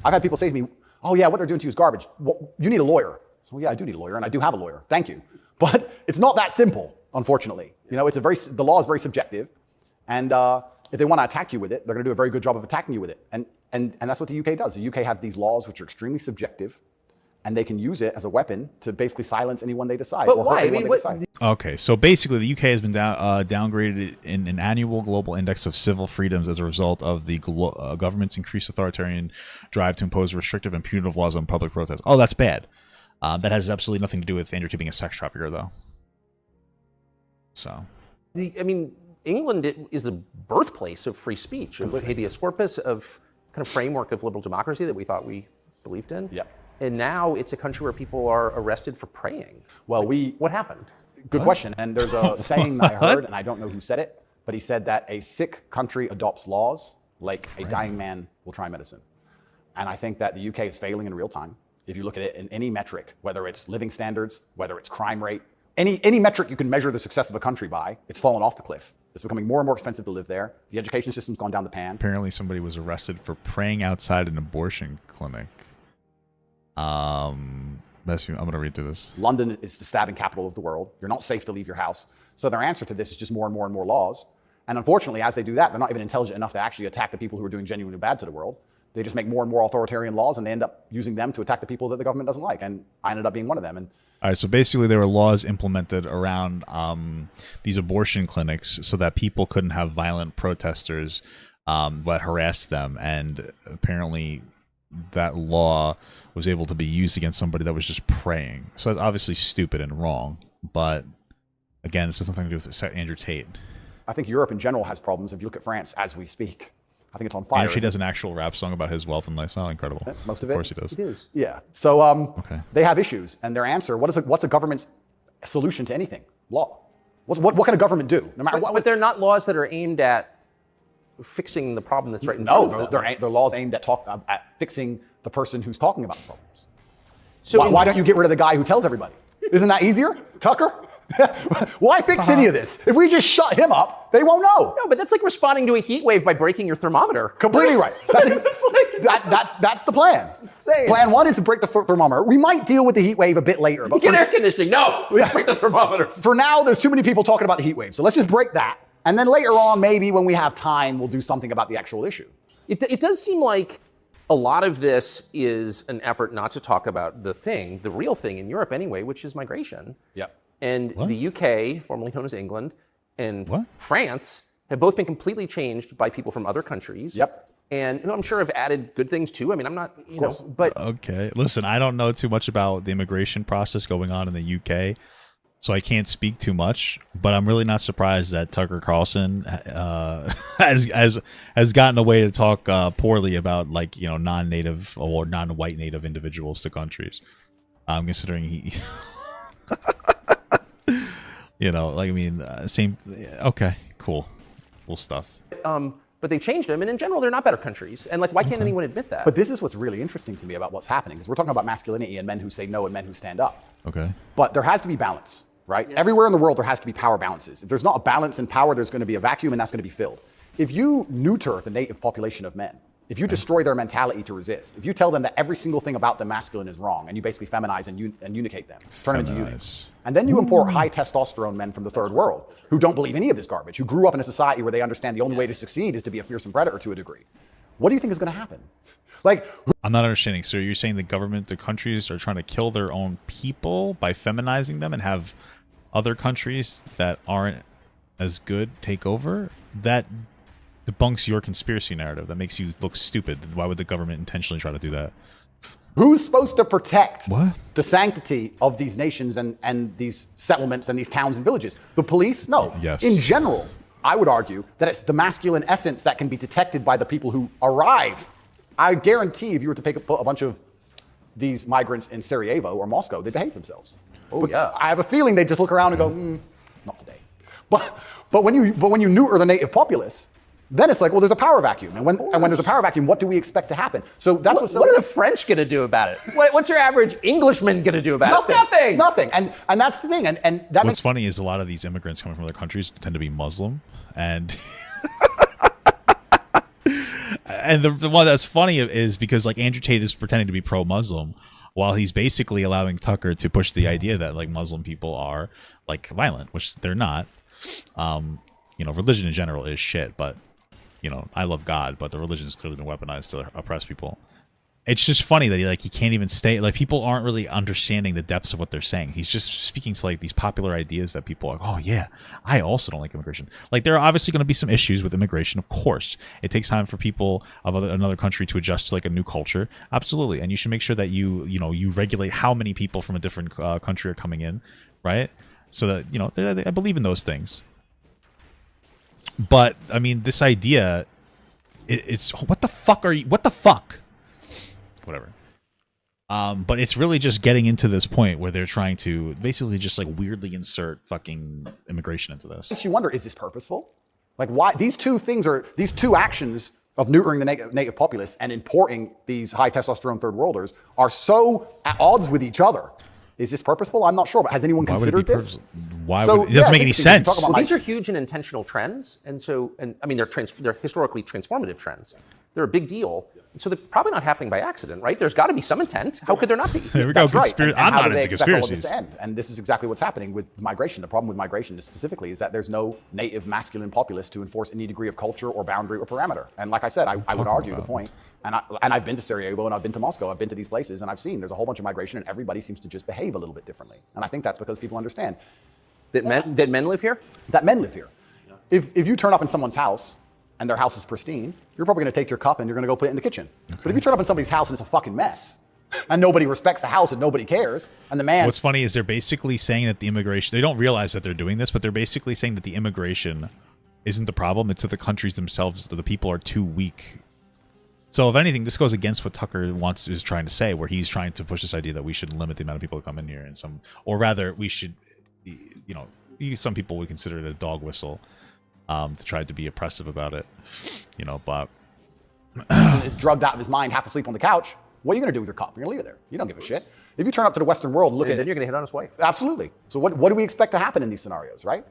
I've had people say to me, oh yeah, what they're doing to you is garbage. Well, you need a lawyer. So yeah, I do need a lawyer, and I do have a lawyer. Thank you. But it's not that simple, unfortunately. You know, the law is very subjective, and if they want to attack you with it, they're going to do a very good job of attacking you with it. And that's what the UK does. The UK have these laws which are extremely subjective, and they can use it as a weapon to basically silence anyone they decide. But or why? hurt I anyone mean, they decide. Okay, so basically the UK has been downgraded in an annual global index of civil freedoms as a result of the government's increased authoritarian drive to impose restrictive and punitive laws on public protest. Oh, that's bad. That has absolutely nothing to do with Andrew Tate being a sex trafficker, though. So, I mean, England is the birthplace of free speech, of habeas corpus, of kind of framework of liberal democracy that we thought we believed in. Yeah. And now it's a country where people are arrested for praying. Well, What happened? Good question. And there's a saying I heard, and I don't know who said it, but he said that a sick country adopts laws like a dying man will try medicine. And I think that the UK is failing in real time. If you look at it in any metric, whether it's living standards, whether it's crime rate, any metric you can measure the success of a country by, it's fallen off the cliff. It's becoming more and more expensive to live there. The education system's gone down the pan. apparently somebody was arrested for praying outside an abortion clinic. I'm going to read through this. London is the stabbing capital of the world. You're not safe to leave your house. So their answer to this is just more and more and more laws. And unfortunately, as they do that, they're not even intelligent enough to actually attack the people who are doing genuinely bad to the world. They just make more and more authoritarian laws, and they end up using them to attack the people that the government doesn't like. And I ended up being one of them. And all right, so basically there were laws implemented around these abortion clinics so that people couldn't have violent protesters that harassed them. And apparently that law was able to be used against somebody that was just praying. So that's obviously stupid and wrong. But again, this has nothing to do with Andrew Tate. I think Europe in general has problems. If you look at France as we speak, I think it's on fire. Andrew Tate does an actual rap song about his wealth and lifestyle. Incredible. Most of it? Of course he does. It is. Yeah. So Okay. they have issues, and their answer, what's a government's solution to anything? Law. What can a government do? No matter what. But they're not laws that are aimed at fixing the problem that's right in front of No, them. they're laws aimed at fixing the person who's talking about the problems. So Why don't you get rid of the guy who tells everybody? Isn't that easier, Tucker? Why fix any of this? If we just shut him up, they won't know. No, but that's like responding to a heat wave by breaking your thermometer. Completely right. That's the plan. insane. Plan one is to break the thermometer. We might deal with the heat wave a bit later. But Get air conditioning. No, let's break the thermometer. for now, there's too many people talking about the heat wave. So let's just break that. And then later on, maybe when we have time, we'll do something about the actual issue. It does seem like a lot of this is an effort not to talk about the real thing in Europe anyway, which is migration. Yep. And the UK, formerly known as England, and What? France have both been completely changed by people from other countries. Yep. And I'm sure have added good things too. I mean, I'm not, but Okay. Listen, I don't know too much about the immigration process going on in the UK, so I can't speak too much. But I'm really not surprised that Tucker Carlson has gotten away to talk poorly about non-native or non-white native individuals to countries. Considering he, same. Okay, cool stuff. but they changed them, and in general, they're not better countries. And why can't anyone admit that? But this is what's really interesting to me about what's happening, is we're talking about masculinity and men who say no and men who stand up. Okay. But there has to be balance, right? Yeah. Everywhere in the world, there has to be power balances. If there's not a balance in power, there's going to be a vacuum, and that's going to be filled. If you neuter the native population of men, if you destroy their mentality to resist, if you tell them that every single thing about them masculine is wrong, and you basically feminize and unicate them, turn them into units, and then you import high testosterone men from the third world who don't believe any of this garbage, who grew up in a society where they understand the only way to succeed is to be a fearsome predator to a degree. What do you think is going to happen? I'm not understanding. So you're saying the countries are trying to kill their own people by feminizing them and have other countries that aren't as good take over? That debunks your conspiracy narrative. That makes you look stupid. Why would the government intentionally try to do that? Who's supposed to protect What? the sanctity of these nations and these settlements and these towns and villages? The police? No. Yes. In general, I would argue that it's the masculine essence that can be detected by the people who arrive. I guarantee if you were to put a bunch of these migrants in Sarajevo or Moscow, they'd behave themselves. Oh, yeah. I have a feeling they'd just look around and go, not today. But when you neuter the native populace, then it's like, well, there's a power vacuum. And when there's a power vacuum, what do we expect to happen? So that's what are the French going to do about it? What's your average Englishman going to do about it? Nothing. And that's the thing. And that What's funny is a lot of these immigrants coming from other countries tend to be Muslim, and and the one that's funny is because Andrew Tate is pretending to be pro-Muslim while he's basically allowing Tucker to push the idea that Muslim people are violent, which they're not. Religion in general is shit, but I love God, but the religion has clearly been weaponized to oppress people. It's just funny that he can't even stay. People aren't really understanding the depths of what they're saying. He's just speaking to these popular ideas that people are like, oh yeah, I also don't like immigration. There are obviously going to be some issues with immigration, of course. It takes time for people of another country to adjust to a new culture. Absolutely, and you should make sure that you regulate how many people from a different country are coming in, right? So that I believe in those things. But I mean, this idea, it's what the fuck are you? What the fuck? Whatever. But it's really just getting into this point where they're trying to basically just weirdly insert fucking immigration into this. Makes you wonder, is this purposeful? Why these two actions of neutering the native populace and importing these high testosterone third worlders are so at odds with each other. Is this purposeful? I'm not sure, but has anyone considered this? Why would it doesn't make any sense? Well, these are huge and intentional trends, and I mean they're historically transformative trends. They're a big deal. So they're probably not happening by accident, right? There's got to be some intent. How could there not be? There we go. That's right. And I'm how not do they into expect all of conspiracies. this to end? And this is exactly what's happening with migration. The problem with migration is specifically is that there's no native masculine populace to enforce any degree of culture or boundary or parameter. And like I said, I would argue the point. And I've been to Sarajevo and I've been to Moscow. I've been to these places and I've seen there's a whole bunch of migration and everybody seems to just behave a little bit differently. And I think that's because people understand That men live here? that men live here. If you turn up in someone's house and their house is pristine, you're probably going to take your cup and you're going to go put it in the kitchen. But if you turn up in somebody's house and it's a fucking mess, and nobody respects the house and nobody cares, and the man... What's funny is they're basically saying that the immigration, they don't realize that they're doing this, but they're basically saying that the immigration isn't the problem. It's that the countries themselves, the people are too weak. So if anything, this goes against what Tucker is trying to say, where he's trying to push this idea that we should limit the amount of people who come in here, and or rather we should, some people would consider it a dog whistle. To try to be oppressive about it, but is drugged out of his mind, half asleep on the couch. What are you going to do with your cup? You're going to leave it there. You don't give a shit. If you turn up to the Western world and look at Then you're going to hit on his wife. Absolutely. So what do we expect to happen in these scenarios, right?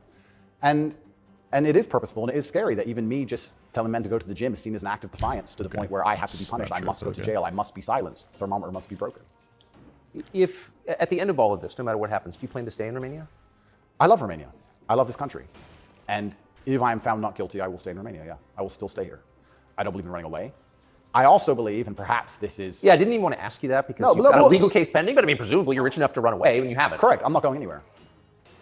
And it is purposeful and it is scary that even me just telling men to go to the gym is seen as an act of defiance to the point where I have to be punished. I must go to jail. I must be silenced. The thermometer must be broken. If at the end of all of this, no matter what happens, do you plan to stay in Romania? I love Romania. I love this country. And if I am found not guilty, I will stay in Romania, yeah. I will still stay here. I don't believe in running away. I also believe, and perhaps this is... Yeah, I didn't even want to ask you that because you've got a legal case pending, but I mean, presumably you're rich enough to run away when you haven't. Correct, I'm not going anywhere.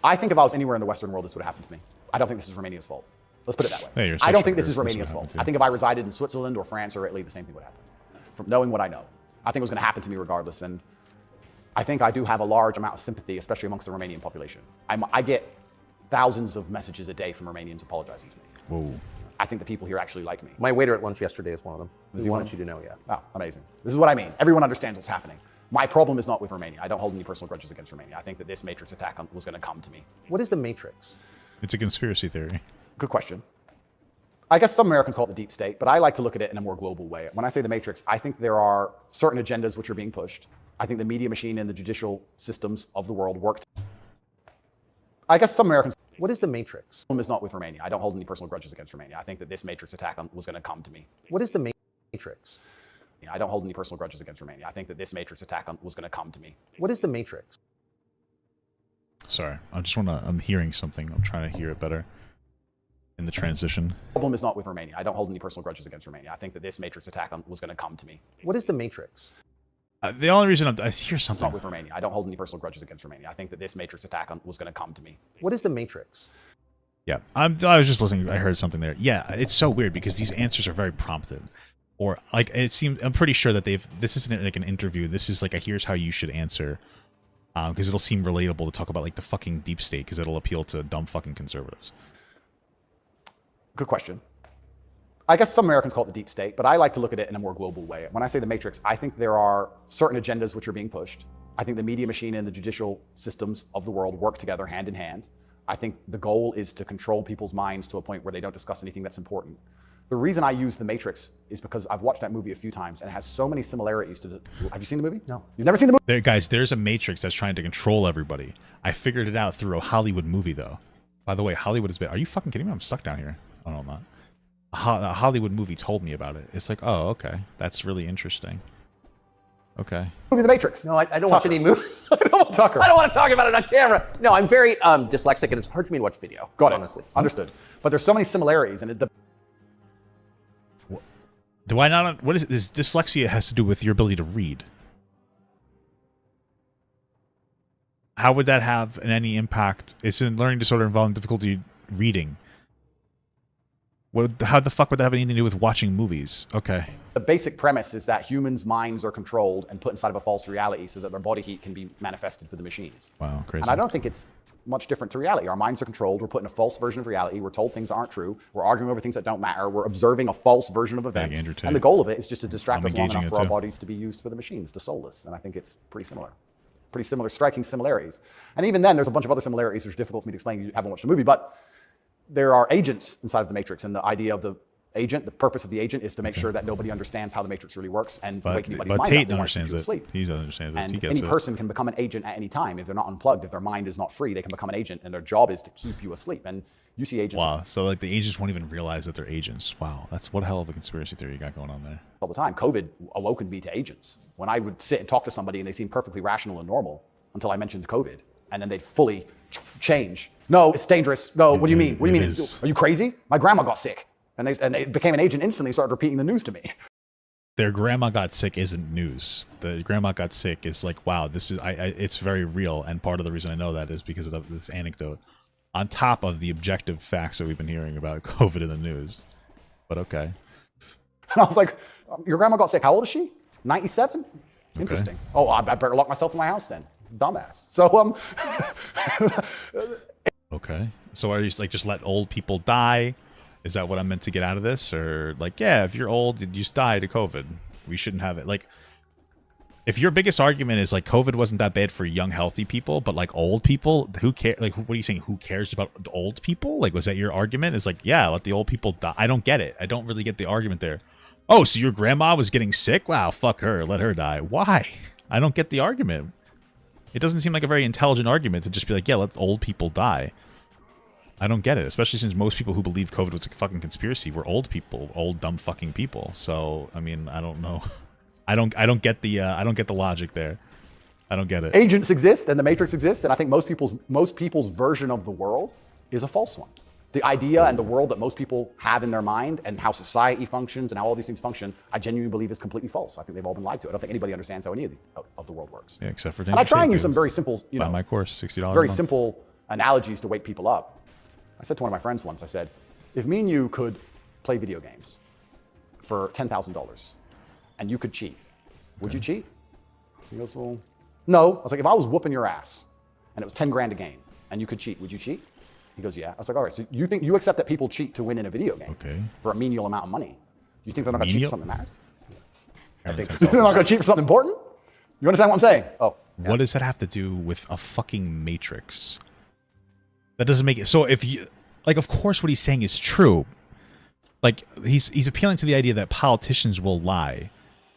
I think if I was anywhere in the Western world, this would happen to me. I don't think this is Romania's fault. Let's put it that way. Yeah, I don't think this is Romania's fault. I think if I resided in Switzerland or France or Italy, the same thing would happen. From knowing what I know. I think it was going to happen to me regardless. And I think I do have a large amount of sympathy, especially amongst the Romanian population. I get thousands of messages a day from Romanians apologizing to me. whoa. I think the people here actually like me. My waiter at lunch yesterday is one of them. Is He he one wanted of you to know, yeah. Oh, amazing. This is what I mean. Everyone understands what's happening. My problem is not with Romania. I don't hold any personal grudges against Romania. I think that this Matrix attack was going to come to me. What is the Matrix? It's a conspiracy theory. Good question. I guess some Americans call it the deep state, but I like to look at it in a more global way. When I say the Matrix, I think there are certain agendas which are being pushed. I think the media machine and the judicial systems of the world work. I guess some Americans... What is the Matrix? Problem is not with Romania. I don't hold any personal grudges against Romania. I think that this Matrix attack was going to come to me. What is the Matrix? I don't hold any personal grudges against Romania. I think that this Matrix attack was going to come to me. What is the Matrix? Sorry, I'm hearing something. I'm trying to hear it better in the transition. Problem is not with Romania. I don't hold any personal grudges against Romania. I think that this Matrix attack was going to come to me. What is the Matrix? The only reason I hear It's not something. with Romania. I don't hold any personal grudges against Romania. I think that this Matrix attack was going to come to me. What is the Matrix? Yeah, I was just listening. I heard something there. Yeah, it's so weird because these answers are very prompted, or like it seems. I'm pretty sure that this isn't like an interview. This is like a here's how you should answer, because it'll seem relatable to talk about like the fucking deep state because it'll appeal to dumb fucking conservatives. Good question. I guess some Americans call it the deep state, but I like to look at it in a more global way. When I say the Matrix, I think there are certain agendas which are being pushed. I think the media machine and the judicial systems of the world work together hand in hand. I think the goal is to control people's minds to a point where they don't discuss anything that's important. The reason I use The Matrix is because I've watched that movie a few times and it has so many similarities to the... Have you seen the movie? No. You've never seen the movie? There, guys, there's a Matrix that's trying to control everybody. I figured it out through a Hollywood movie, though. By the way, Hollywood is big. Are you fucking kidding me? I'm stuck down here. Oh, no, I'm not. A Hollywood movie told me about it. It's like, oh, okay. That's really interesting. Okay. Movie The Matrix. No, I don't watch any movie. Tucker. I don't want to talk about it on camera. No, I'm very dyslexic and it's hard for me to watch video. Got it. Honestly. Understood. But there's so many similarities and Do I not... What is it? This dyslexia has to do with your ability to read. How would that have any impact? It's a learning disorder involving difficulty reading. How the fuck would that have anything to do with watching movies? Okay. The basic premise is that humans' minds are controlled and put inside of a false reality so that their body heat can be manifested for the machines. Wow, crazy. And I don't think it's much different to reality. Our minds are controlled. We're put in a false version of reality. We're told things aren't true. We're arguing over things that don't matter. We're observing a false version of events. Andrew Tate. And the goal of it is just to distract I'm us long engaging enough it for our too. bodies to be used for the machines, to soulless. And I think it's pretty similar. Pretty similar, striking similarities. And even then, there's a bunch of other similarities which are difficult for me to explain. You haven't watched the movie, but there are agents inside of the Matrix, and the idea of the agent. The purpose of the agent is to make sure that nobody understands how the matrix really works and wake anybody's mind Tate up. They want to keep understands you it. asleep. He understands it. And He gets any it. person can become an agent at any time if they're not unplugged. If their mind is not free, they can become an agent, and their job is to keep you asleep. And you see agents Wow. So like the agents won't even realize that they're agents. Wow. That's what hell of a conspiracy theory you got going on there. all the time. COVID awoken me to agents. When I would sit and talk to somebody and they seemed perfectly rational and normal until I mentioned COVID, and then they'd fully change. No, it's dangerous. No, what do you mean? What do you mean? Are you crazy? My grandma got sick. And they became an agent instantly, started repeating the news to me. Their grandma got sick isn't news. The grandma got sick is like, wow, this is it's very real. And part of the reason I know that is because of this anecdote, on top of the objective facts that we've been hearing about COVID in the news. But okay. And I was like, your grandma got sick. How old is she? 97? Interesting. Okay. Oh, I better lock myself in my house then. Dumbass. So Okay. So are you like just let old people die? Is that what I'm meant to get out of this? Or like, yeah, if you're old, you just die to COVID. We shouldn't have it. Like, if your biggest argument is like COVID wasn't that bad for young, healthy people, but like old people, who care? Like, what are you saying? Who cares about the old people? Like, was that your argument? It's like, yeah, let the old people die. I don't get it. I don't really get the argument there. Oh, so your grandma was getting sick? Wow, fuck her. Let her die. Why? I don't get the argument. It doesn't seem like a very intelligent argument to just be like, yeah, let old people die. I don't get it, especially since most people who believe COVID was a fucking conspiracy were old people, old dumb fucking people. So, I mean, I don't know. I don't get the logic there. I don't get it. agents exist and the matrix exists, and I think most people's version of the world is a false one. The idea and the world that most people have in their mind and how society functions and how all these things function, I genuinely believe is completely false. I think they've all been lied to. I don't think anybody understands how any of the world works. Yeah, except for and I try and use some very simple, buy my course, $60 very a month. simple analogies to wake people up. I said to one of my friends once, I said, if me and you could play video games for $10,000 and you could cheat, would you cheat? He goes, well, no. I was like, if I was whooping your ass and it was 10 grand a game and you could cheat, would you cheat? He goes, yeah. I was like, all right, so you accept that people cheat to win in a video game for a menial amount of money. You think they're not going to cheat for something that matters? I think they're not going to cheat for something important? You understand what I'm saying? Oh. Yeah. What does that have to do with a fucking matrix? That doesn't make it. So if you, like, of course what he's saying is true. Like, he's appealing to the idea that politicians will lie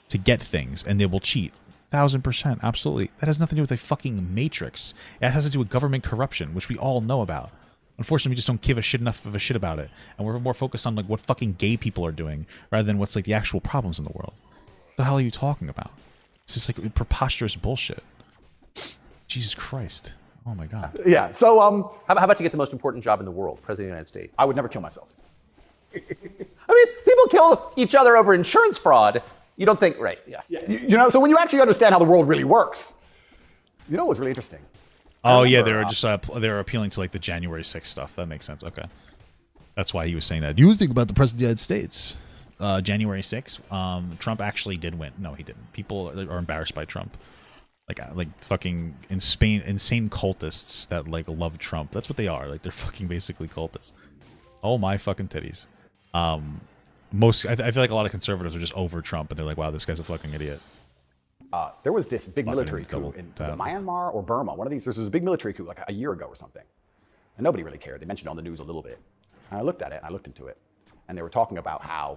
to get things and they will cheat. 1000%, absolutely. That has nothing to do with a fucking matrix. It has to do with government corruption, which we all know about. Unfortunately, we just don't give a shit enough of a shit about it. And we're more focused on like what fucking gay people are doing rather than what's like the actual problems in the world. What the hell are you talking about? It's just like preposterous bullshit. Jesus Christ. Oh my God. Yeah, so How about to get the most important job in the world, President of the United States? I would never kill myself. I mean, people kill each other over insurance fraud. You don't think, right? Yeah. You know, so when you actually understand how the world really works, you know what's really interesting? Oh yeah, they were just they were appealing to like the January 6th stuff. That makes sense. Okay, that's why he was saying that. You think about the President of the United States. January 6th, Trump actually did win. No, he didn't. People are embarrassed by Trump. Like fucking insane cultists that like love Trump. That's what they are. Like they're fucking basically cultists. Oh my fucking titties. I feel like a lot of conservatives are just over Trump and they're like, wow, this guy's a fucking idiot. There was this big military coup in was it Myanmar or Burma. One of these. There was a big military coup like a year ago or something, and nobody really cared. They mentioned it on the news a little bit, and I looked at it and I looked into it, and they were talking about how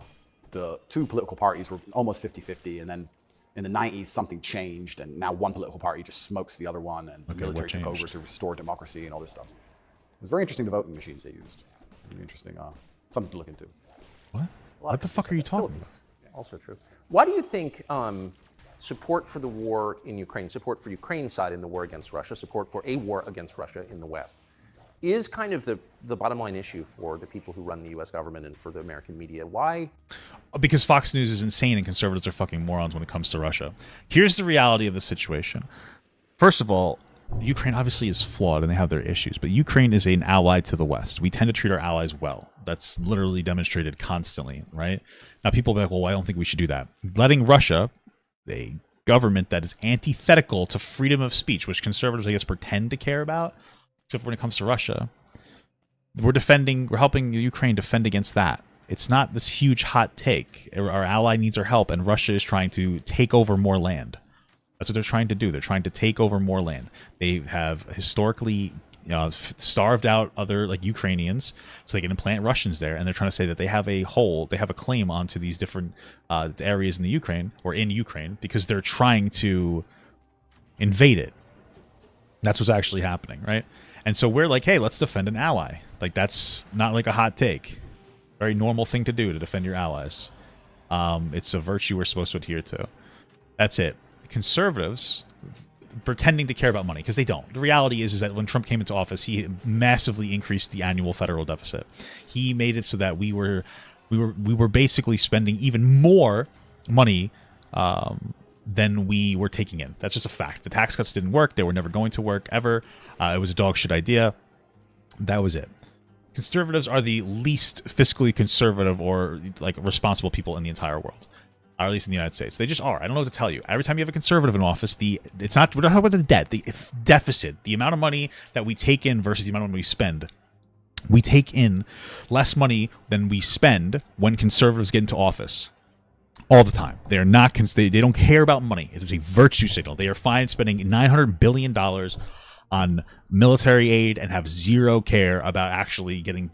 the two political parties were almost 50-50, and then in the 90s something changed, and now one political party just smokes the other one, and the military took over to restore democracy and all this stuff. It was very interesting, the voting machines they used. Really interesting, something to look into. What? What the fuck are you talking about? Also true. Why do you think support for the war in Ukraine, support for Ukraine's side in the war against Russia, support for a war against Russia in the West, is kind of the bottom line issue for the people who run the U.S. government and for the American media? Why? Because Fox News is insane and conservatives are fucking morons when it comes to Russia. Here's the reality of the situation. First of all, Ukraine obviously is flawed and they have their issues, but Ukraine is an ally to the West. We tend to treat our allies well. That's literally demonstrated constantly, right? Now people will be like, well, I don't think we should do that. Letting Russia, a government that is antithetical to freedom of speech, which conservatives, I guess, pretend to care about, except when it comes to Russia, we're helping Ukraine defend against that. It's not this huge hot take. Our ally needs our help, and Russia is trying to take over more land. That's what they're trying to do. They're trying to take over more land. They have historically starved out other like Ukrainians so they can implant Russians there, and they're trying to say that they have a claim onto these different areas in the Ukraine or in Ukraine because they're trying to invade it. That's what's actually happening, right? And so we're like, hey, let's defend an ally. Like, that's not like a hot take. Very normal thing to do, to defend your allies. It's a virtue we're supposed to adhere to. That's it. Conservatives pretending to care about money, because they don't. The reality is that when Trump came into office, he massively increased the annual federal deficit. He made it so that we were basically spending even more money than we were taking in. That's just a fact. The tax cuts didn't work. They were never going to work ever. It was a dog shit idea. That was it. Conservatives are the least fiscally conservative or like responsible people in the entire world, or at least in the United States. They just are. I don't know what to tell you. Every time you have a conservative in office, we're not talking about the debt, the deficit, the amount of money that we take in versus the amount of money we spend. We take in less money than we spend when conservatives get into office. All the time. They are not. They don't care about money. It is a virtue signal. They are fine spending $900 billion on military aid and have zero care about actually getting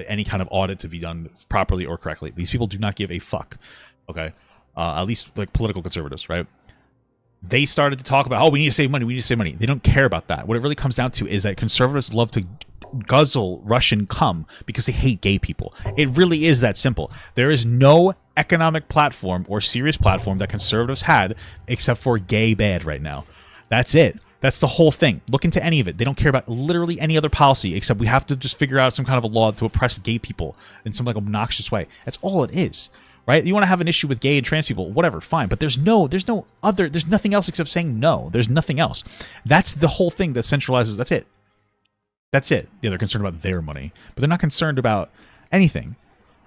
any kind of audit to be done properly or correctly. These people do not give a fuck. Okay, at least like political conservatives, right? They started to talk about, oh, we need to save money. We need to save money. They don't care about that. What it really comes down to is that conservatives love to guzzle Russian cum because they hate gay people. It really is that simple. There is no economic platform or serious platform that conservatives had except for gay bad right now. That's it. That's the whole thing. Look into any of it. They don't care about literally any other policy except we have to just figure out some kind of a law to oppress gay people in some like obnoxious way. That's all it is. Right? You want to have an issue with gay and trans people, whatever, fine. But there's nothing else except saying no. There's nothing else. That's the whole thing that centralizes. That's it. That's it. Yeah, they're concerned about their money, but they're not concerned about anything.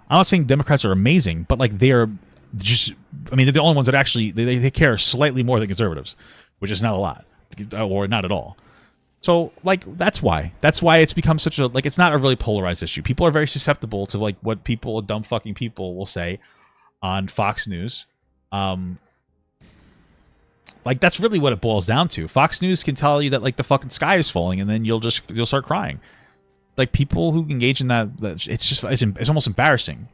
I'm not saying Democrats are amazing, but like they're just, I mean, they're the only ones that actually, they care slightly more than conservatives, which is not a lot, or not at all. So, like, that's why it's become such a, like, it's not a really polarized issue. People are very susceptible to, like, what dumb fucking people will say on Fox News. Like, that's really what it boils down to. Fox News can tell you that, like, the fucking sky is falling, and then you'll start crying. Like, people who engage in that, it's almost embarrassing.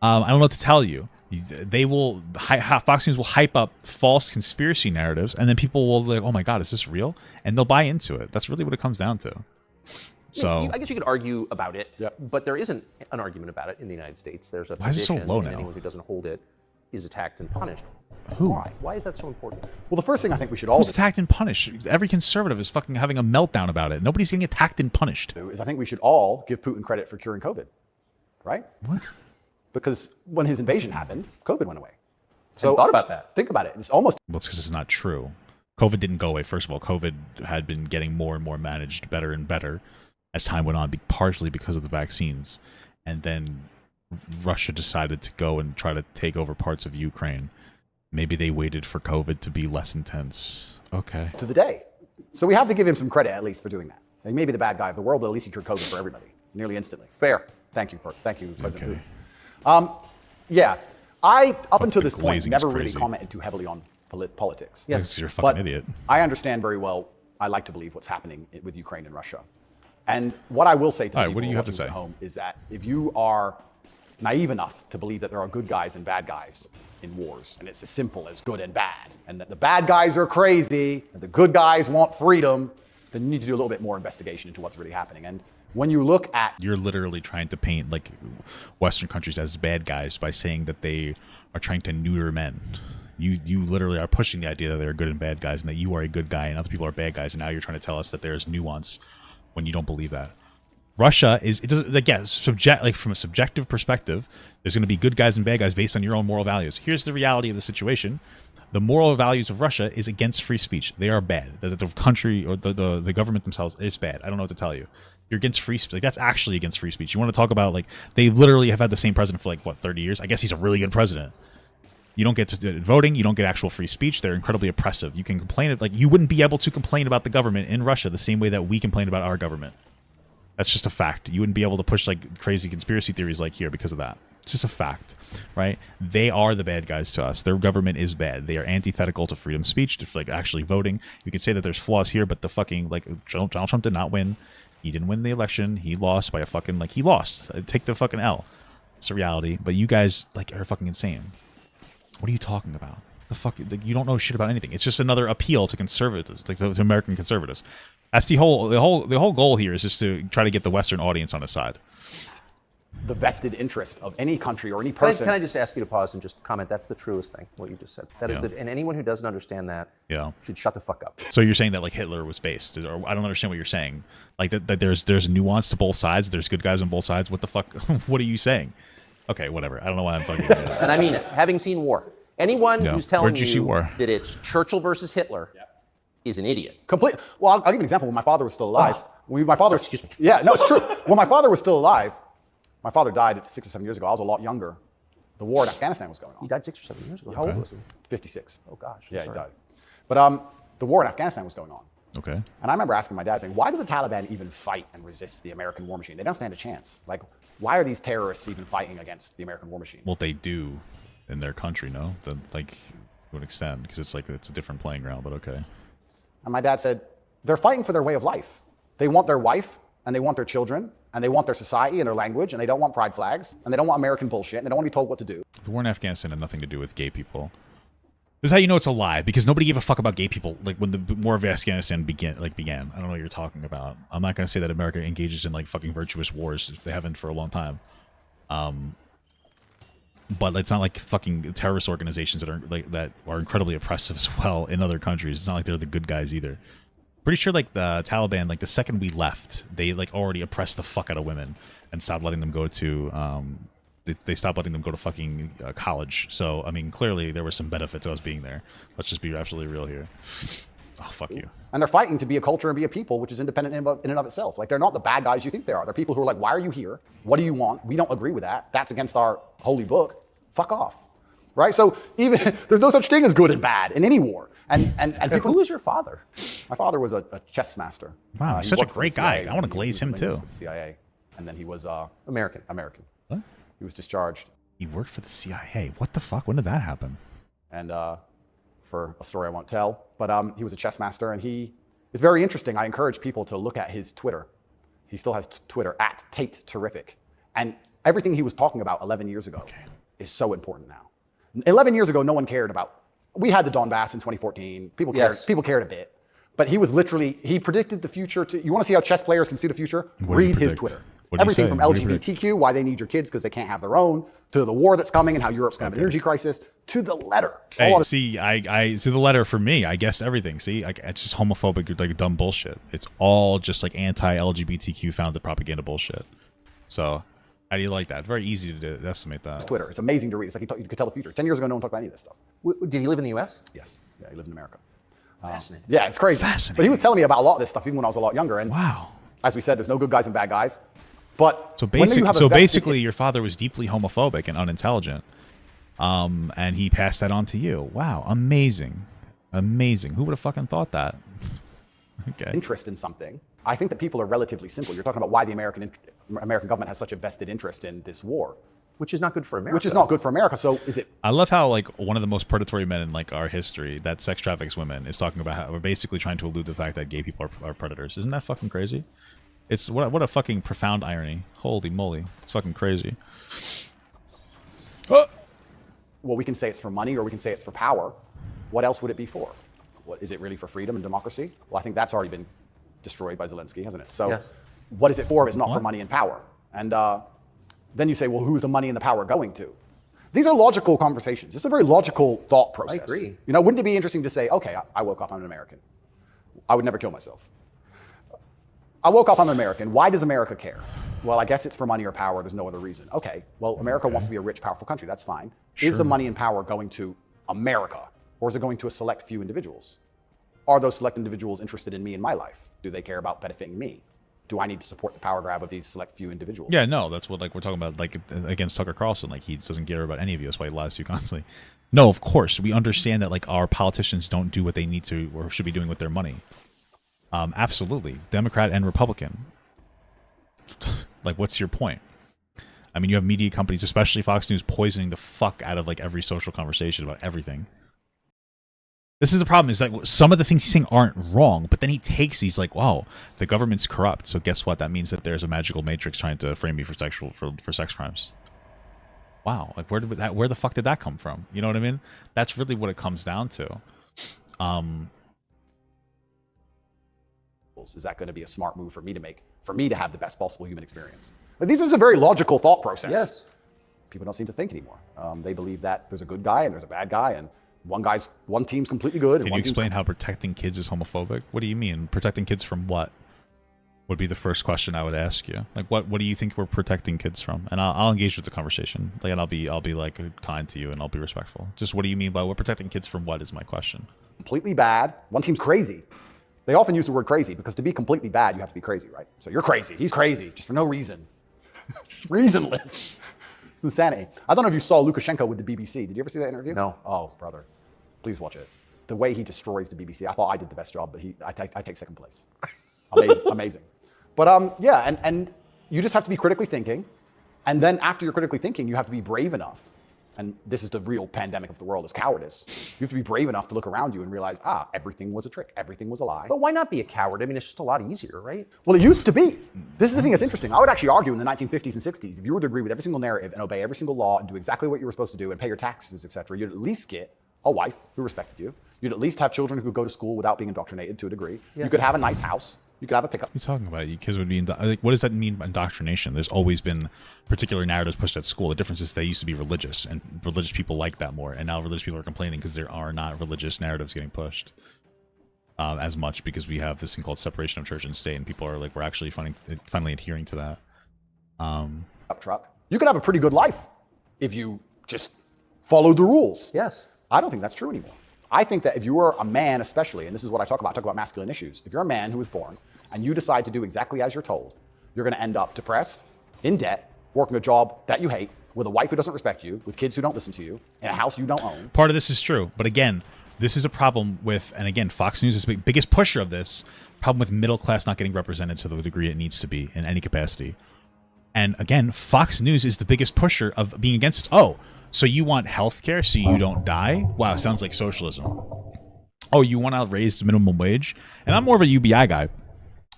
I don't know what to tell you. Fox News will hype up false conspiracy narratives, and then people will like, oh my god, is this real? And they'll buy into it. That's really what it comes down to. So I guess you could argue about it, Yep. but there isn't an argument about it in the United States. There's a Why is it so position, low and now? anyone who doesn't hold it is attacked and punished. Who? Why? Why is that so important? Well, the first thing I think we should all who's attacked and punished? Every conservative is fucking having a meltdown about it. Nobody's getting attacked and punished. do is I think we should all give Putin credit for curing COVID, right? What? Because when his invasion happened, COVID went away. So thought about that. Think about it. It's almost Well, it's because it's not true. COVID didn't go away. First of all, COVID had been getting more and more managed better and better as time went on, partially because of the vaccines. And then Russia decided to go and try to take over parts of Ukraine. Maybe they waited for COVID to be less intense. Okay. to the day. So we have to give him some credit at least for doing that. He may be the bad guy of the world, but at least he cured COVID for everybody nearly instantly. Fair. Thank you, President Okay. Putin. Yeah, I up until this point glazing is never really crazy. commented too heavily on politics. Yeah, 'cause you're a fucking But idiot. I understand very well. I like to believe what's happening with Ukraine and Russia. And what I will say to All right, people what do you have to watching say? at home is that if you are naive enough to believe that there are good guys and bad guys in wars, and it's as simple as good and bad, and that the bad guys are crazy and the good guys want freedom, then you need to do a little bit more investigation into what's really happening. And when you look at You're literally trying to paint like Western countries as bad guys by saying that they are trying to neuter men. You literally are pushing the idea that they're good and bad guys, and that you are a good guy and other people are bad guys, and now you're trying to tell us that there's nuance when you don't believe that. Russia is, it doesn't, like, yeah, from a subjective perspective, there's going to be good guys and bad guys based on your own moral values. Here's the reality of the situation. The moral values of Russia is against free speech. They are bad. The country or the government themselves is bad. I don't know what to tell you. You're against free speech. Like, that's actually against free speech. You want to talk about, like, they literally have had the same president for, like, what, 30 years? I guess he's a really good president. You don't get to voting. You don't get actual free speech. They're incredibly oppressive. You can complain. Like, you wouldn't be able to complain about the government in Russia the same way that we complain about our government. That's just a fact. You wouldn't be able to push, like, crazy conspiracy theories like here because of that. It's just a fact, right? They are the bad guys to us. Their government is bad. They are antithetical to freedom of speech, to, like, actually voting. You can say that there's flaws here, but the fucking, like, Donald Trump did not win. He didn't win the election. He lost by a fucking, like, he lost. Take the fucking L. It's a reality. But you guys, like, are fucking insane. What are you talking about? The fuck, like, you don't know shit about anything. It's just another appeal to conservatives, like to American conservatives. That's the whole goal here, is just to try to get the Western audience on his side. The vested interest of any country or any Can person. I just ask you to pause and just comment? That's the truest thing, what you just said. That is and anyone who doesn't understand that should shut the fuck up. So you're saying that, like, Hitler was based, or I don't understand what you're saying. Like that there's nuance to both sides. There's good guys on both sides. What the fuck? What are you saying? Okay, whatever. I don't know why I'm fucking. And I mean it. Having seen war, anyone who's telling Where'd you see war? that it's Churchill versus Hitler is an idiot. Well, I'll give you an example. When my father was still alive, excuse me. Yeah, no, it's true. When my father was still alive, my father died 6 or 7 years ago. I was a lot younger. The war in Afghanistan was going on. He died 6 or 7 years ago. How old was he? 56. Oh gosh. Yeah, he died. But the war in Afghanistan was going on. Okay. And I remember asking my dad, saying, why do the Taliban even fight and resist the American war machine? They don't stand a chance. Like, why are these terrorists even fighting against the American war machine? Well, they do in their country, no? Like, to an extent, because it's like, it's a different playing ground, but okay. And my dad said, they're fighting for their way of life. They want their wife, and they want their children, and they want their society and their language, and they don't want pride flags, and they don't want American bullshit, and they don't want to be told what to do. The war in Afghanistan had nothing to do with gay people. This is how you know it's a lie, because nobody gave a fuck about gay people. Like, when the war of Afghanistan began. I don't know what you're talking about. I'm not going to say that America engages in, like, fucking virtuous wars if they haven't for a long time. But it's not like fucking terrorist organizations that are incredibly oppressive as well in other countries. It's not like they're the good guys either. Pretty sure, like, the Taliban, like, the second we left, they, like, already oppressed the fuck out of women and stopped letting them go to they stopped letting them go to fucking college. So, I mean, clearly there were some benefits of us being there. Let's just be absolutely real here. Oh, fuck you. And they're fighting to be a culture and be a people which is independent in and of itself. Like, they're not the bad guys you think they are. They're people who are like, why are you here? What do you want? We don't agree with that. That's against our holy book. Fuck off. Right? So even there's no such thing as good and bad in any war. And people, who was your father? My father was a chess master. Wow, he's such a great guy. I want to glaze him too. The CIA. And then he was American. What? He was discharged. He worked for the CIA. What the fuck? When did that happen? And for a story I won't tell, but he was a chess master, and it's very interesting. I encourage people to look at his Twitter. He still has Twitter at Tate Terrific. And everything he was talking about 11 years ago is so important now. 11 years ago, no one cared about. We had the Donbass in 2014. People cared. Yes. People cared a bit. But he was literally, he predicted the future. You want to see how chess players can see the future? Read his Twitter. Everything from LGBTQ, why they need your kids because they can't have their own, to the war that's coming and how Europe's going to have an energy crisis, to the letter. Hey, see, I see the letter for me. I guessed everything. See, it's just homophobic, like, dumb bullshit. It's all just like anti-LGBTQ founded propaganda bullshit. So, how do you like that? Very easy to estimate that. Twitter. It's amazing to read. It's like you could tell the future. 10 years ago, no one talked about any of this stuff. Did he live in the U.S.? Yes. Yeah, he lived in America. Fascinating. Yeah, it's crazy. Fascinating. But he was telling me about a lot of this stuff even when I was a lot younger. And wow. As we said, there's no good guys and bad guys. But so basically, your father was deeply homophobic and unintelligent, and he passed that on to you. Wow, amazing, amazing. Who would have fucking thought that? Okay. Interest in something. I think that people are relatively simple. You're talking about why the American government has such a vested interest in this war, which is not good for America. Which is not good for America. So is it? I love how, like, one of the most predatory men in, like, our history that sex traffics women is talking about how we're basically trying to elude the fact that gay people are predators. Isn't that fucking crazy? It's what a fucking profound irony. Holy moly. It's fucking crazy. Well, we can say it's for money or we can say it's for power. What else would it be for? What, is it really for freedom and democracy? Well, I think that's already been destroyed by Zelensky, hasn't it? So what is it for if it's not for money and power? And then you say, well, who's the money and the power going to? These are logical conversations. It's a very logical thought process. I agree. You know, wouldn't it be interesting to say, okay, I woke up, I'm an American. I would never kill myself. I woke up, I'm an American. Why does America care? Well, I guess it's for money or power. There's no other reason. Okay, well, America wants to be a rich, powerful country. That's fine. Sure. Is the money and power going to America, or is it going to a select few individuals? Are those select individuals interested in me and my life? Do they care about benefiting me? Do I need to support the power grab of these select few individuals? Yeah, no, that's what, like, we're talking about, like, against Tucker Carlson. Like, he doesn't care about any of you. That's why he lies to you constantly. No, of course, we understand that, like, our politicians don't do what they need to or should be doing with their money. Absolutely. Democrat and Republican. Like, what's your point? I mean, you have media companies, especially Fox News, poisoning the fuck out of, like, every social conversation about everything. This is the problem, is that some of the things he's saying aren't wrong, but then he takes these like, wow, the government's corrupt, so guess what? That means that there's a magical matrix trying to frame me for sex crimes. Wow, like where the fuck did that come from? You know what I mean? That's really what it comes down to. Is that going to be a smart move for me to make, for me to have the best possible human experience? But these are a very logical thought process. Yes. People don't seem to think anymore. They believe that there's a good guy and there's a bad guy, and one team's completely good. Can you explain how protecting kids is homophobic? What do you mean? Protecting kids from what? Would be the first question I would ask you. Like, what do you think we're protecting kids from? And I'll engage with the conversation. Like, and I'll be like kind to you and I'll be respectful. Just what do you mean by we're protecting kids from what is my question? Completely bad. One team's crazy. They often use the word crazy because to be completely bad, you have to be crazy, right? So you're crazy. He's crazy, just for no reason. Reasonless. It's insanity. I don't know if you saw Lukashenko with the BBC. Did you ever see that interview? No. Oh, brother. Please watch it. The way he destroys the BBC. I thought I did the best job, but I take second place. Amazing. Amazing. But yeah, and you just have to be critically thinking. And then after you're critically thinking, you have to be brave enough. And this is the real pandemic of the world, is cowardice. You have to be brave enough to look around you and realize, everything was a trick. Everything was a lie. But why not be a coward? I mean, it's just a lot easier, right? Well, it used to be. This is the thing that's interesting. I would actually argue in the 1950s and 60s, if you were to agree with every single narrative and obey every single law and do exactly what you were supposed to do and pay your taxes, etc., you'd at least get a wife who respected you. You'd at least have children who could go to school without being indoctrinated to a degree. Yeah. You could have a nice house. You could have a pickup. What are you talking about? You kids would be like, what does that mean by indoctrination? There's always been particular narratives pushed at school. The difference is they used to be religious, and religious people like that more. And now religious people are complaining because there are not religious narratives getting pushed as much, because we have this thing called separation of church and state, and people are like, we're actually finally adhering to that. Up truck. You could have a pretty good life if you just followed the rules. Yes. I don't think that's true anymore. I think that if you are a man especially, and this is what I talk about masculine issues, if you're a man who is born and you decide to do exactly as you're told, you're going to end up depressed, in debt, working a job that you hate, with a wife who doesn't respect you, with kids who don't listen to you, in a house you don't own. Part of this is true, but again, this is a problem with, and again, Fox News is the biggest pusher of this, problem with middle class not getting represented to the degree it needs to be in any capacity. And again, Fox News is the biggest pusher of being against, so you want health care so you don't die? Wow, sounds like socialism. Oh, you want to raise the minimum wage? And I'm more of a UBI guy.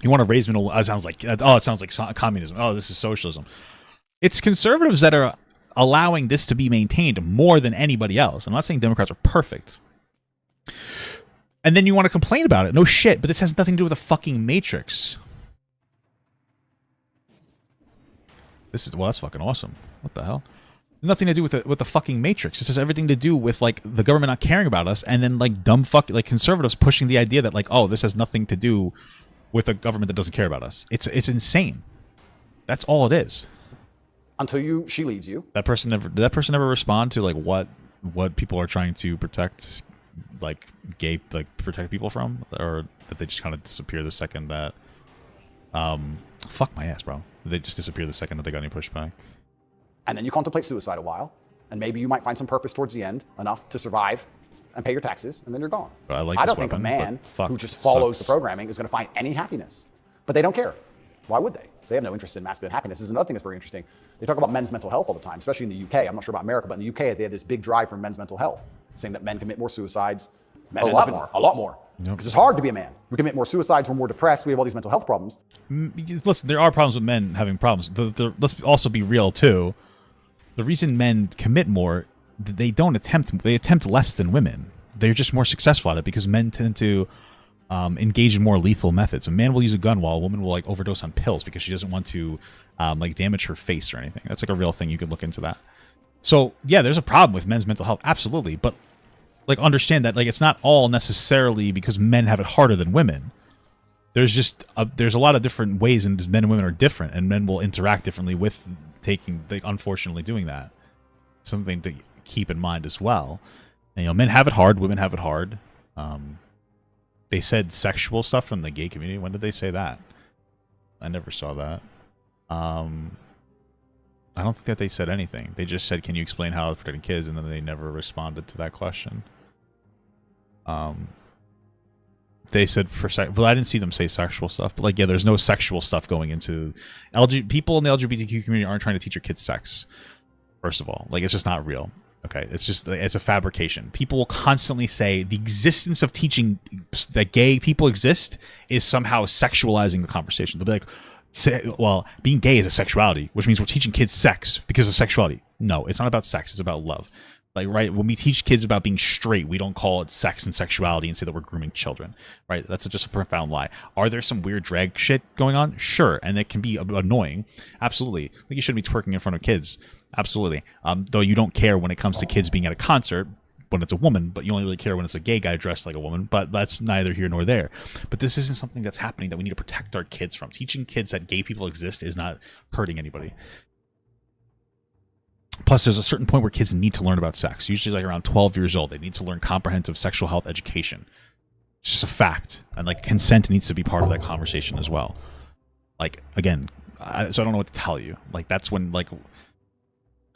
You want to raise minimum wage? It sounds like communism. Oh, this is socialism. It's conservatives that are allowing this to be maintained more than anybody else. I'm not saying Democrats are perfect. And then you want to complain about it. No shit, but this has nothing to do with a fucking matrix. That's fucking awesome. What the hell? Nothing to do with the fucking matrix. This has everything to do with like the government not caring about us, and then like like conservatives pushing the idea that like, this has nothing to do with a government that doesn't care about us. It's insane. That's all it is. Until she leaves you. Did that person ever respond to like what people are trying to protect, like protect people from, or that they just kind of disappear the second that fuck my ass, bro. They just disappear the second that they got any pushback. And then you contemplate suicide a while, and maybe you might find some purpose towards the end, enough to survive and pay your taxes, and then you're gone. I don't think a man who just follows the programming is going to find any happiness. But they don't care. Why would they? They have no interest in masculine happiness. This is another thing that's very interesting. They talk about men's mental health all the time, especially in the UK. I'm not sure about America, but in the UK, they have this big drive for men's mental health, saying that men commit more suicides. A lot more. Because it's hard to be a man. We commit more suicides. We're more depressed. We have all these mental health problems. Listen, there are problems with men having problems. Let's also be real, too. The reason men commit more, they attempt less than women. They're just more successful at it because men tend to engage in more lethal methods. A man will use a gun while a woman will like overdose on pills because she doesn't want to like damage her face or anything. That's like a real thing. You could look into that. So yeah, there's a problem with men's mental health, absolutely. But like understand that like it's not all necessarily because men have it harder than women. There's just there's a lot of different ways, and men and women are different, and men will interact differently with unfortunately doing that. Something to keep in mind as well. And, men have it hard, women have it hard. They said sexual stuff from the gay community. When did they say that? I never saw that. I don't think that they said anything. They just said, "Can you explain how it's protecting kids?" And then they never responded to that question. They said well, I didn't see them say sexual stuff, but like, yeah, there's no sexual stuff going into people in the LGBTQ community aren't trying to teach your kids sex. First of all, like, it's just not real. Okay, it's a fabrication. People will constantly say the existence of teaching that gay people exist is somehow sexualizing the conversation. They'll be like, well, being gay is a sexuality, which means we're teaching kids sex because of sexuality. No, it's not about sex. It's about love. Like, right, when we teach kids about being straight, we don't call it sex and sexuality and say that we're grooming children, right? That's just a profound lie. Are there some weird drag shit going on? Sure, and it can be annoying. Absolutely. Like, you shouldn't be twerking in front of kids. Absolutely. Though you don't care when it comes to kids being at a concert when it's a woman, but you only really care when it's a gay guy dressed like a woman, but that's neither here nor there. But this isn't something that's happening that we need to protect our kids from. Teaching kids that gay people exist is not hurting anybody. Plus, there's a certain point where kids need to learn about sex. Usually like around 12 years old, they need to learn comprehensive sexual health education. It's just a fact. And like consent needs to be part of that conversation as well. Like, again, so I don't know what to tell you. Like, that's when, like,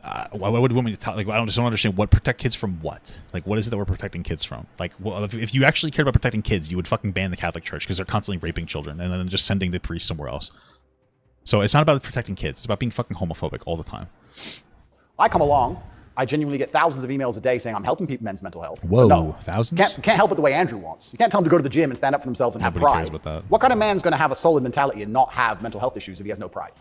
why would you want me to tell? Like, I just don't understand what protect kids from what? Like, what is it that we're protecting kids from? Like, well, if you actually cared about protecting kids, you would fucking ban the Catholic Church because they're constantly raping children and then just sending the priest somewhere else. So it's not about protecting kids. It's about being fucking homophobic all the time. I come along, I genuinely get thousands of emails a day saying I'm helping people men's mental health. Whoa, no, thousands? Can't help it the way Andrew wants. You can't tell them to go to the gym and stand up for themselves and Nobody have pride. cares about that. What kind of man's going to have a solid mentality and not have mental health issues if he has no pride?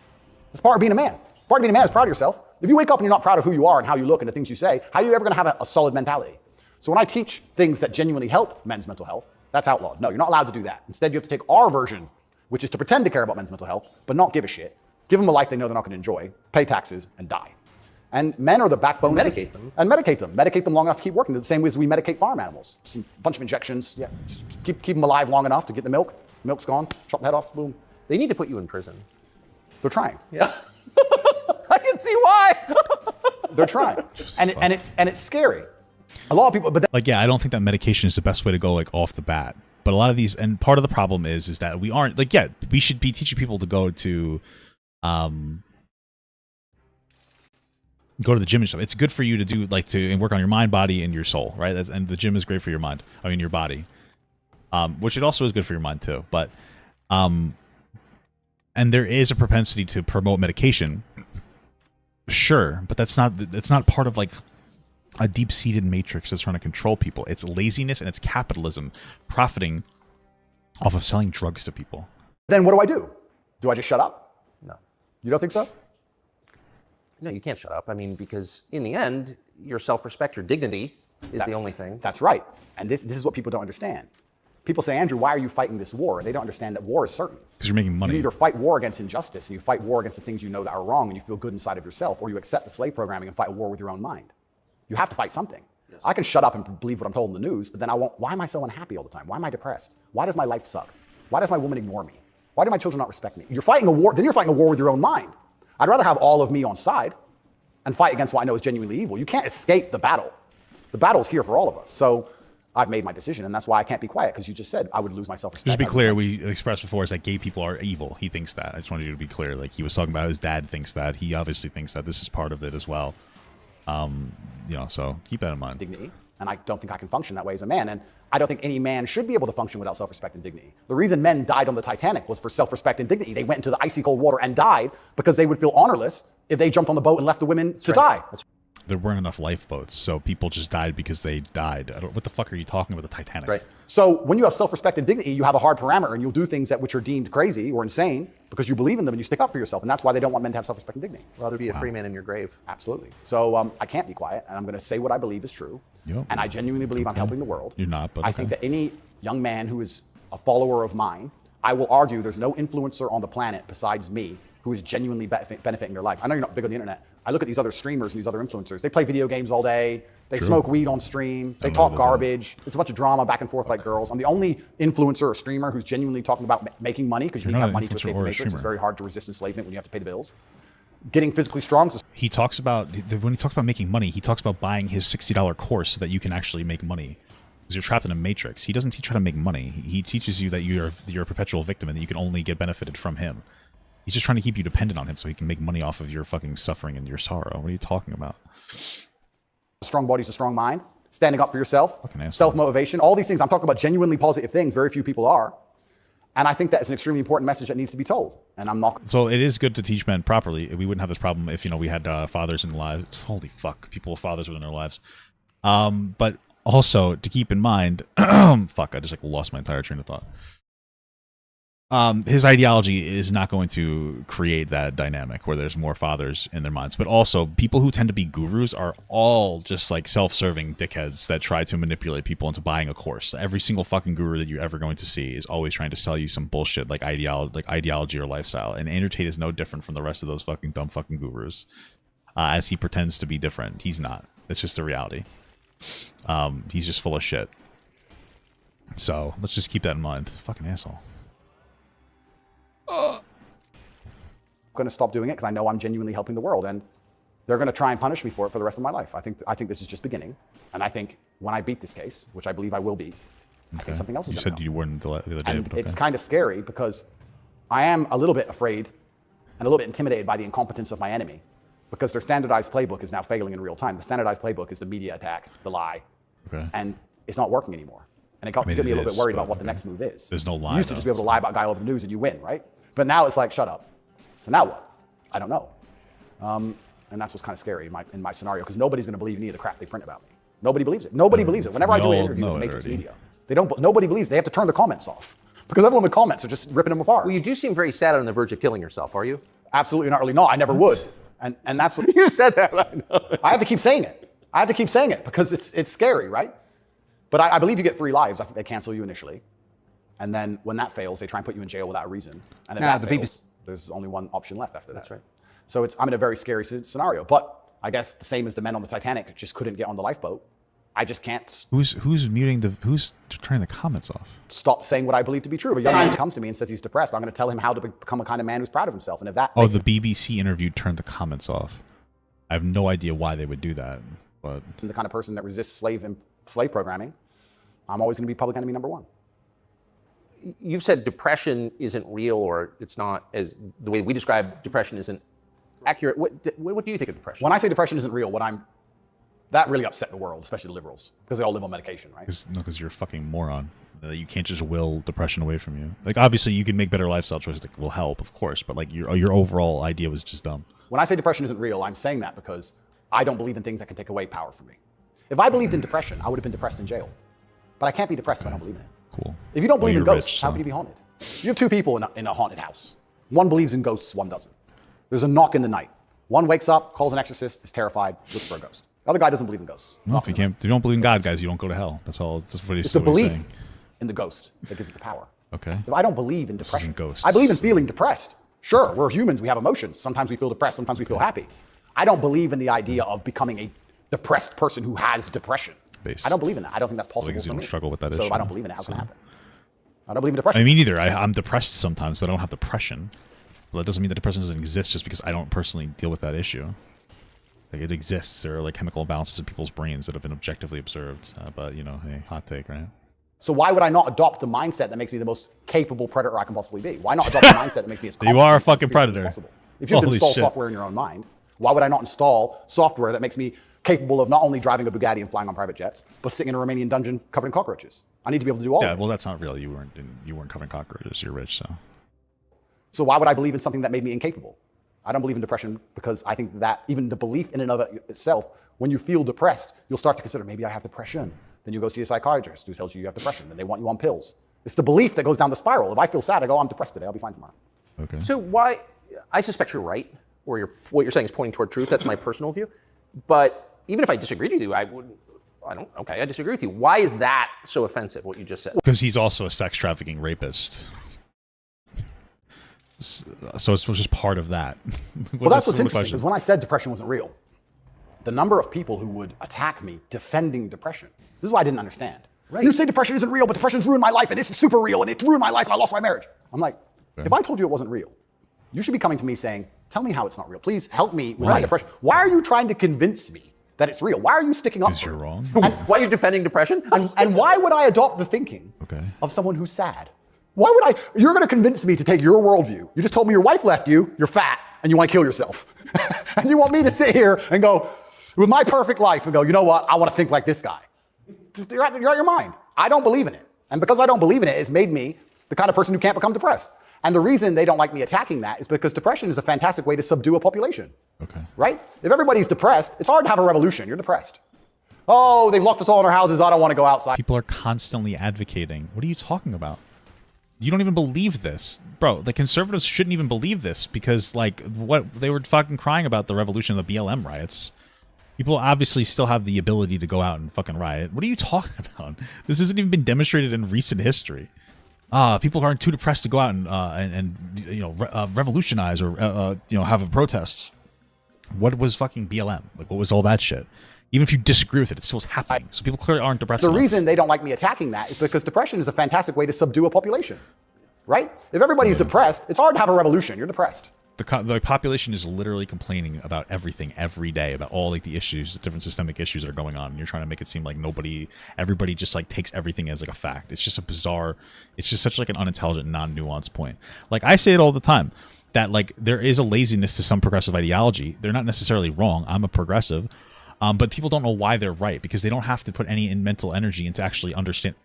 That's part of being a man. Part of being a man is proud of yourself. If you wake up and you're not proud of who you are and how you look and the things you say, how are you ever going to have a solid mentality? So when I teach things that genuinely help men's mental health, that's outlawed. No, you're not allowed to do that. Instead, you have to take our version, which is to pretend to care about men's mental health, but not give a shit. Give them a life they know they're not going to enjoy, pay taxes, and die. And men are the backbone. Medicate them. And medicate them. Medicate them long enough to keep working. The same way as we medicate farm animals. Just a bunch of injections. Yeah, just keep them alive long enough to get the milk. Milk's gone. Chop the head off. Boom. They need to put you in prison. They're trying. Yeah. I can see why. They're trying. And it's scary. A lot of people, but like, yeah, I don't think that medication is the best way to go, like, off the bat. But a lot of these, and part of the problem is that we aren't, like, yeah, we should be teaching people to go to the gym and stuff. It's good for you to do, like, to work on your mind, body, and your soul, right? And the gym is great for your mind. I mean, your body, which it also is good for your mind too. But, and there is a propensity to promote medication, sure, but that's not part of, like, a deep-seated matrix that's trying to control people. It's laziness and it's capitalism profiting off of selling drugs to people. then what do? Do I just shut up? No. You don't think so? No, you can't shut up. I mean, because in the end, your self-respect, your dignity is the only thing. That's right. And this is what people don't understand. People say, Andrew, why are you fighting this war? They don't understand that war is certain. Because you're making money. You either fight war against injustice, and you fight war against the things you know that are wrong, and you feel good inside of yourself, or you accept the slave programming and fight war with your own mind. You have to fight something. Yes. I can shut up and believe what I'm told in the news, but then why am I so unhappy all the time? Why am I depressed? Why does my life suck? Why does my woman ignore me? Why do my children not respect me? You're fighting a war, then you're fighting a war with your own mind. I'd rather have all of me on side and fight against what I know is genuinely evil. You can't escape the battle. The battle's here for all of us. So I've made my decision, and that's why I can't be quiet, because you just said I would lose my self-respect. Just to be clear, we expressed before is that gay people are evil. He thinks that. I just wanted you to be clear. Like, he was talking about his dad thinks that. He obviously thinks that. This is part of it as well. So keep that in mind. Dignity, and I don't think I can function that way as a man, and I don't think any man should be able to function without self-respect and dignity. The reason men died on the Titanic was for self-respect and dignity. They went into the icy cold water and died because they would feel honorless if they jumped on the boat and left the women to die. There weren't enough lifeboats, so people just died because they died. What the fuck are you talking about, the Titanic? Right. So when you have self-respect and dignity, you have a hard parameter, and you'll do things that which are deemed crazy or insane because you believe in them and you stick up for yourself, and that's why they don't want men to have self-respect and dignity. Rather be a free man in your grave. Absolutely. So I can't be quiet, and I'm going to say what I believe is true, and I genuinely believe I'm helping the world. You're not, but I think that any young man who is a follower of mine, I will argue there's no influencer on the planet besides me who is genuinely benefiting their life. I know you're not big on the internet. I look at these other streamers and these other influencers. They play video games all day. They smoke weed on stream. They talk garbage. It's a bunch of drama back and forth like girls. I'm the only influencer or streamer who's genuinely talking about making money, because you need to have money to escape the matrix. It's very hard to resist enslavement when you have to pay the bills. Getting physically strong. He talks about, when he talks about making money, he talks about buying his $60 course so that you can actually make money. Because you're trapped in a matrix. He doesn't teach how to make money. He teaches you that you're a perpetual victim and that you can only get benefited from him. He's just trying to keep you dependent on him so he can make money off of your fucking suffering and your sorrow. What are you talking about? A strong body's a strong mind. Standing up for yourself. Self-motivation. All these things. I'm talking about genuinely positive things. Very few people are. And I think that is an extremely important message that needs to be told. And I'm not. So it is good to teach men properly. We wouldn't have this problem if, we had fathers in their lives. Holy fuck, people with fathers within their lives. But also to keep in mind, fuck, I just lost my entire train of thought. His ideology is not going to create that dynamic where there's more fathers in their minds. But also, people who tend to be gurus are all just self-serving dickheads that try to manipulate people into buying a course. Every single fucking guru that you're ever going to see is always trying to sell you some bullshit like ideology or lifestyle. And Andrew Tate is no different from the rest of those fucking dumb fucking gurus. As he pretends to be different, he's not. It's just the reality. He's just full of shit. So let's just keep that in mind. Fucking asshole. I'm going to stop doing it because I know I'm genuinely helping the world, and they're going to try and punish me for it for the rest of my life. I think this is just beginning, and I think when I beat this case, which I believe I will beat, I think something else is going to You said you weren't the other day. And but okay. it's kind of scary because I am a little bit afraid and a little bit intimidated by the incompetence of my enemy, because their standardized playbook is now failing in real time. The standardized playbook is the media attack, the lie, and it's not working anymore. And it got me a little bit worried about what the next move is. There's no lie. You used to just be able to lie about a guy all over the news and you win, right? But now it's shut up. So now what? I don't know. And that's what's kind of scary in my scenario, because nobody's going to believe any of the crap they print about me. Nobody believes it. Nobody believes it. Whenever I do an interview with the Matrix Media, nobody believes. They have to turn the comments off because everyone in the comments are just ripping them apart. Well, you do seem very sad on the verge of killing yourself, are you? Absolutely not. Really, no. I never would. And that's what You said that. I know. I have to keep saying it because it's scary, right? But I believe you get 3 lives. I think they cancel you initially. And then when that fails, they try and put you in jail without a reason. And if that fails, there's only one option left after that. That's right. So I'm in a very scary scenario. But I guess the same as the men on the Titanic just couldn't get on the lifeboat. I just can't. Who's turning the comments off? Stop saying what I believe to be true. If a young man comes to me and says he's depressed, I'm going to tell him how to become a kind of man who's proud of himself. And if that the BBC interview turned the comments off. I have no idea why they would do that. But the kind of person that resists slave programming, I'm always going to be public enemy number 1. You've said depression isn't real, or it's not, as the way we describe depression isn't accurate. What do you think of depression? When I say depression isn't real, that really upset the world, especially the liberals, because they all live on medication, right? Because you're a fucking moron. You can't just will depression away from you. Obviously, you can make better lifestyle choices that will help, of course, but your overall idea was just dumb. When I say depression isn't real, I'm saying that because I don't believe in things that can take away power from me. If I believed in depression, I would have been depressed in jail. But I can't be depressed if I don't believe in it. Cool. If you don't believe in ghosts, rich, how can you be haunted? You have 2 people in a haunted house. One believes in ghosts, one doesn't. There's a knock in the night. One wakes up, calls an exorcist, is terrified, looks for a ghost. The other guy doesn't believe in ghosts. No, if you don't believe in God, guys, you don't go to hell. That's all. That's what he's It's the belief saying. in the ghost that gives it the power. Okay. If I don't believe in depression, ghosts. I believe in feeling depressed. Sure, we're humans, we have emotions. Sometimes we feel depressed, sometimes we feel happy. I don't believe in the idea of becoming a depressed person who has depression. I don't believe in that. I don't think that's possible Because you for don't me. struggle with that so issue. if I don't believe in it, how can it happen? I don't believe in depression. I mean, neither. I'm depressed sometimes, but I don't have depression. But that doesn't mean that depression doesn't exist just because I don't personally deal with that issue. It exists. There are chemical imbalances in people's brains that have been objectively observed. But hey, hot take, right? So why would I not adopt the mindset that makes me the most capable predator I can possibly be? Why not adopt the mindset that makes me as You are a competent fucking as predator. possible? If you have to Holy install shit. software in your own mind, why would I not install software that makes me capable of not only driving a Bugatti and flying on private jets, but sitting in a Romanian dungeon covered in cockroaches? I need to be able to do all Yeah, of it. well, that's not real. You weren't covering cockroaches. You're rich, so. So why would I believe in something that made me incapable? I don't believe in depression because I think that even the belief in and of itself, when you feel depressed, you'll start to consider, maybe I have depression. Then you go see a psychiatrist who tells you you have depression. Then they want you on pills. It's the belief that goes down the spiral. If I feel sad, I go, I'm depressed today. I'll be fine tomorrow. Okay. So why? I suspect you're right, or what you're saying is pointing toward truth. That's my personal view. But even if I disagreed with you, I disagree with you. Why is that so offensive, what you just said? Because he's also a sex trafficking rapist. So it's just part of that. Well, that's what's interesting, because when I said depression wasn't real, the number of people who would attack me defending depression, this is why I didn't understand. Right. You say depression isn't real, but depression's ruined my life, and it's super real, and it's ruined my life, and I lost my marriage. I'm like, if I told you it wasn't real, you should be coming to me saying, tell me how it's not real. Please help me with my depression. Why are you trying to convince me that it's real? Why are you sticking up for it? Because you're wrong. Why are you defending depression? And why would I adopt the thinking of someone who's sad? Why would I? You're going to convince me to take your worldview. You just told me your wife left you, you're fat, and you want to kill yourself. And you want me to sit here and go, with my perfect life, and go, you know what? I want to think like this guy. You're out of your mind. I don't believe in it. And because I don't believe in it, it's made me The kind of person who can't become depressed. And the reason they don't like me attacking that is because depression is a fantastic way to subdue a population. Okay. Right? If everybody's depressed, it's hard to have a revolution. You're depressed. Oh, they've locked us all in our houses. I don't want to go outside. People are constantly advocating. What are you talking about? You don't even believe this. Bro, the conservatives shouldn't even believe this because, like, what they were fucking crying about the revolution of the BLM riots. People obviously still have the ability to go out and fucking riot. What are you talking about? This hasn't even been demonstrated in recent history. People aren't too depressed to go out and you know, revolutionize or, you know, have a protest. What was fucking BLM? Like, what was all that shit? Even if you disagree with it, it still was happening. So people clearly aren't depressed enough. Reason they don't like me attacking that is because depression is a fantastic way to subdue a population. Right? If everybody's depressed, it's hard to have a revolution. You're depressed. The population is literally complaining about everything every day, about all like the issues, the different systemic issues that are going on. And you're trying to make it seem like everybody just like takes everything as like a fact. It's just a bizarre, it's just such like an unintelligent, non-nuanced point. Like I say it all the time that like there is a laziness to some progressive ideology. They're not necessarily wrong. I'm a progressive, but people don't know why they're right because they don't have to put any mental energy into actually understanding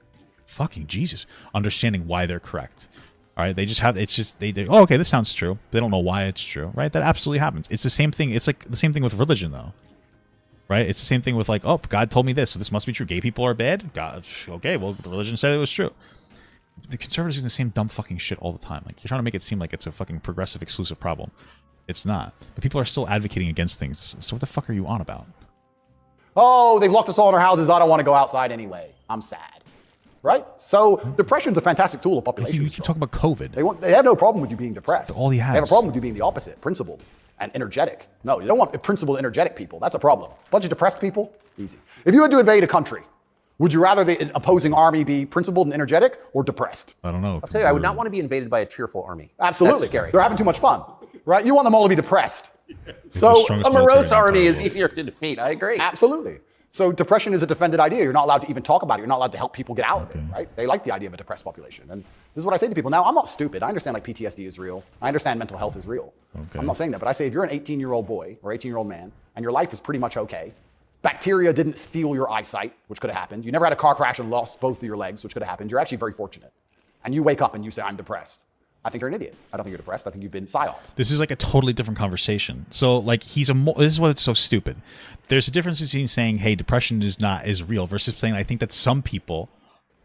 why they're correct. All right, they just have, it's just, they oh, okay, this sounds true. They don't know why it's true, right? That absolutely happens. It's the same thing. It's like the same thing with religion, though, right? It's the same thing with like, oh, God told me this, so this must be true. Gay people are bad? God, okay, well, the religion said it was true. The conservatives do the same dumb fucking shit all the time. Like, you're trying to make it seem like it's a fucking progressive exclusive problem. It's not. But people are still advocating against things. So what the fuck are you on about? Oh, they've locked us all in our houses. I don't want to go outside anyway. I'm sad. Right? So depression's a fantastic tool of population. You keep talking about COVID. They have no problem with you being depressed. All he has. They have a problem with you being the opposite, principled and energetic. No, you don't want principled, energetic people. That's a problem. A bunch of depressed people, easy. If you had to invade a country, would you rather the opposing army be principled and energetic or depressed? I don't know. I'll tell you, I would not want to be invaded by a cheerful army. Absolutely. That's scary. They're having too much fun, right? You want them all to be depressed. So A morose army is easier to defeat. I agree. Absolutely. So depression is a defended idea. You're not allowed to even talk about it. You're not allowed to help people get out of it, right? They like the idea of a depressed population. And this is what I say to people. Now, I'm not stupid. I understand like PTSD is real. I understand mental health is real. I'm not saying that, but I say if you're an 18-year-old boy or 18-year-old man and your life is pretty much okay, bacteria didn't steal your eyesight, which could have happened. You never had a car crash and lost both of your legs, which could have happened. You're actually very fortunate. And you wake up and you say, I'm depressed. I think you're an idiot. I don't think you're depressed. I think you've been psyoped. This is like a totally different conversation. So like this is what it's so stupid. There's a difference between saying, hey, depression is real versus saying I think that some people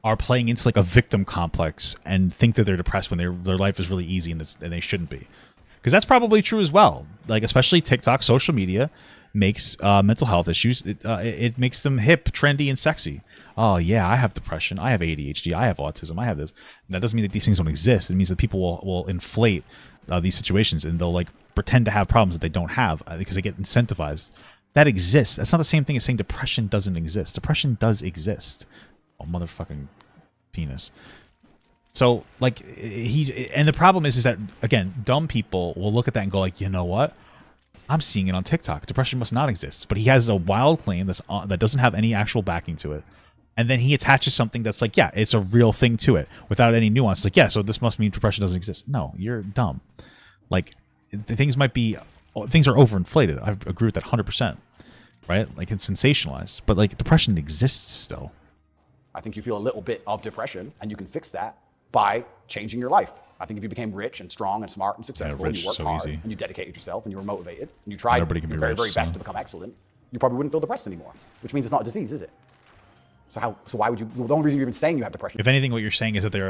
are playing into like a victim complex and think that they're depressed when their life is really easy and they shouldn't be. Because that's probably true as well. Like especially TikTok, social media makes mental health issues. It makes them hip, trendy, and sexy. Oh yeah, I have depression. I have ADHD. I have autism. I have this. And that doesn't mean that these things don't exist. It means that people will inflate these situations and they'll like pretend to have problems that they don't have because they get incentivized. That exists. That's not the same thing as saying depression doesn't exist. Depression does exist. Oh, motherfucking penis. So like and the problem is that again, dumb people will look at that and go like, you know what? I'm seeing it on TikTok. Depression must not exist. But he has a wild claim that doesn't have any actual backing to it. And then he attaches something that's like, yeah, it's a real thing to it without any nuance. Like, yeah, so this must mean depression doesn't exist. No, you're dumb. Like, things are overinflated. I agree with that 100%. Right? Like, it's sensationalized. But, like, depression exists still. I think you feel a little bit of depression, and you can fix that by changing your life. I think if you became rich and strong and smart and successful, and you worked hard, and you dedicated yourself, and you were motivated, and you tried your very, very best to become excellent, you probably wouldn't feel depressed anymore. Which means it's not a disease, is it? So why would you? Well, the only reason you're even saying you have depression. If anything, what you're saying is that there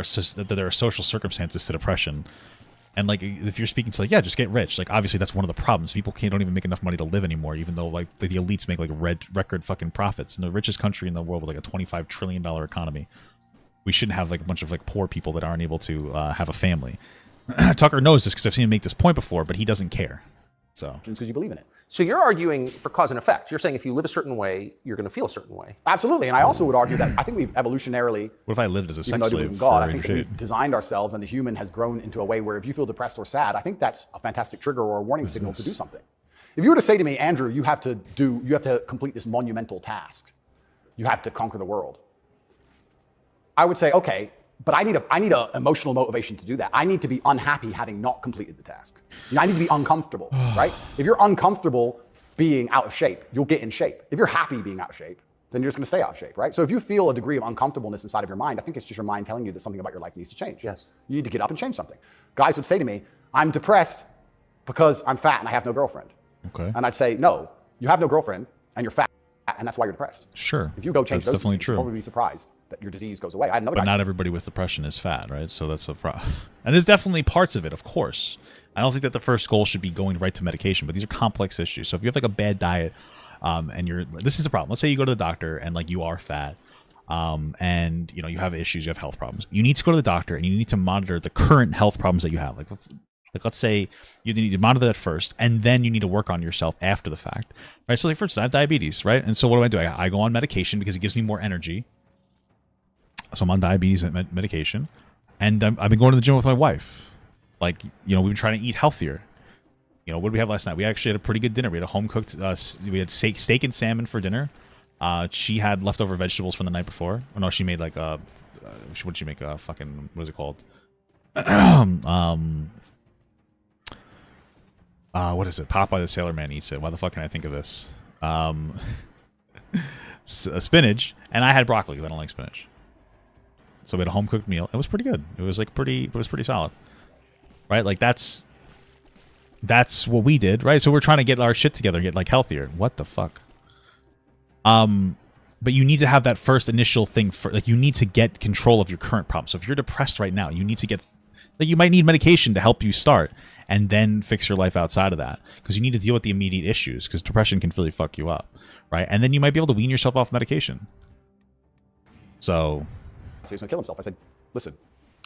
are social circumstances to depression, and like if you're speaking to like, yeah, just get rich. Like obviously that's one of the problems. People don't even make enough money to live anymore, even though like the elites make like record fucking profits. In the richest country in the world with like a $25 trillion economy, we shouldn't have like a bunch of like poor people that aren't able to have a family. Tucker knows this because I've seen him make this point before, but he doesn't care. So because you believe in it. So you're arguing for cause and effect. You're saying if you live a certain way, you're going to feel a certain way. Absolutely. And I also would argue that I think we've evolutionarily, what if I lived as a sex even though slave we believe in God, for I think that we've designed ourselves and the human has grown into a way where if you feel depressed or sad, I think that's a fantastic trigger or a warning signal to do something. If you were to say to me, Andrew, you have to complete this monumental task. You have to conquer the world. I would say, okay, but I need a emotional motivation to do that. I need to be unhappy having not completed the task. I need to be uncomfortable, right? If you're uncomfortable being out of shape, you'll get in shape. If you're happy being out of shape, then you're just going to stay out of shape, right? So if you feel a degree of uncomfortableness inside of your mind, I think it's just your mind telling you that something about your life needs to change. Yes. You need to get up and change something. Guys would say to me, I'm depressed because I'm fat and I have no girlfriend. Okay. And I'd say, no, you have no girlfriend and you're fat and that's why you're depressed. Sure. If you go change that's those definitely things, true. you'll probably be surprised that your disease goes away. I had another But guy. not everybody with depression is fat, right? So that's a problem. And there's definitely parts of it, of course. I don't think that the first goal should be going right to medication, but these are complex issues. So if you have like a bad diet, and this is the problem. Let's say you go to the doctor and like you are fat, and you know you have issues, you have health problems. You need to go to the doctor and you need to monitor the current health problems that you have. Like let's say you need to monitor that first, and then you need to work on yourself after the fact, right? So like for instance, I have diabetes, right? And so what do? I go on medication because it gives me more energy. So I'm on diabetes medication, and I've been going to the gym with my wife. Like, you know, we've been trying to eat healthier. You know, what did we have last night? We actually had a pretty good dinner. We had a home cooked, we had steak and salmon for dinner. She had leftover vegetables from the night before. Oh no, she made like what did she make? Fucking, what is it called? What is it? Popeye the Sailor Man eats it. Why the fuck can I think of this? Spinach, and I had broccoli because I don't like spinach. So we had a home cooked meal. It was pretty good. It was like it was pretty solid, right? Like that's what we did, right? So we're trying to get our shit together, get like healthier. What the fuck? But you need to have that first initial thing for like you need to get control of your current problem. So if you're depressed right now, you need to get like you might need medication to help you start and then fix your life outside of that because you need to deal with the immediate issues because depression can really fuck you up, right? And then you might be able to wean yourself off medication. So he was going to kill himself. I said, listen,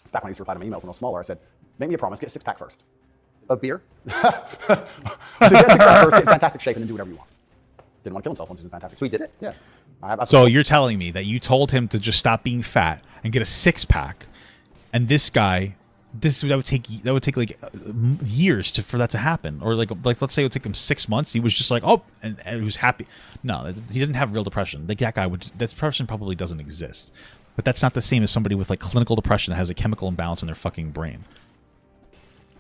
it's back when I used to reply to my emails when I was smaller. I said, make me a promise, get a six-pack first. Of beer? So get a six-pack first, get in fantastic shape, and then do whatever you want. Didn't want to kill himself once he was in fantastic shape. So he did it? Yeah. So you're telling me that you told him to just stop being fat and get a six-pack, and this guy, that would take like years for that to happen, or like let's say it would take him 6 months. He was just like, oh, and he was happy. No, he didn't have real depression. Like that depression probably doesn't exist. But that's not the same as somebody with like clinical depression that has a chemical imbalance in their fucking brain.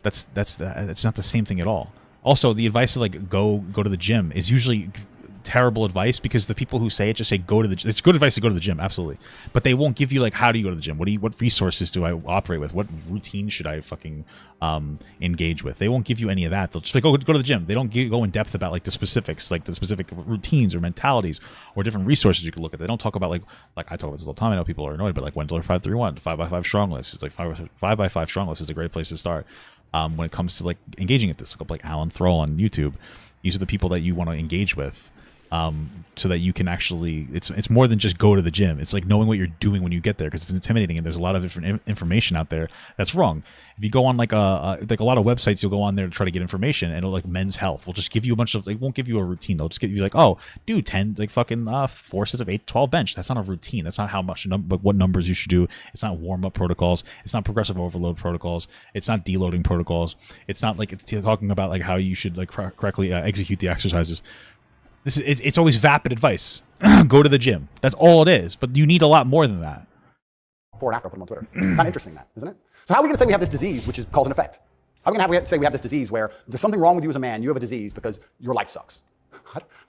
That's not the same thing at all. Also, the advice to like go to the gym is usually terrible advice because the people who say it just say go to the gym. It's good advice to go to the gym, absolutely. But they won't give you like how do you go to the gym? What resources do I operate with? What routine should I fucking engage with? They won't give you any of that. They'll just like go to the gym. They don't go in depth about like the specifics, like the specific routines or mentalities or different resources you can look at. They don't talk about like I talk about this all the time. I know people are annoyed, but like Wendler 531, 5x5 strong lifts. It's like 5x5 strong lifts is a great place to start. When it comes to like engaging at this, look up like Alan Thrall on YouTube. These are the people that you want to engage with, so that you can actually. It's more than just go to the gym. It's like knowing what you're doing when you get there because it's intimidating and there's a lot of different information out there that's wrong. If you go on like a lot of websites, you'll go on there to try to get information and it'll like Men's Health will just give you a bunch of. They won't give you a routine. They'll just give you like, oh, do 10 like fucking 4 sets of 8 12 bench. That's not a routine. That's not how much but what numbers you should do. It's not warm up protocols. It's not progressive overload protocols. It's not deloading protocols. It's not like it's talking about like how you should like correctly execute the exercises. It's always vapid advice. Go to the gym. That's all it is. But you need a lot more than that. Before and after, I put them on Twitter. Kind of interesting, that, isn't it? So how are we going to say we have this disease, which is cause and effect? How are we going to say we have this disease where there's something wrong with you as a man, you have a disease because your life sucks?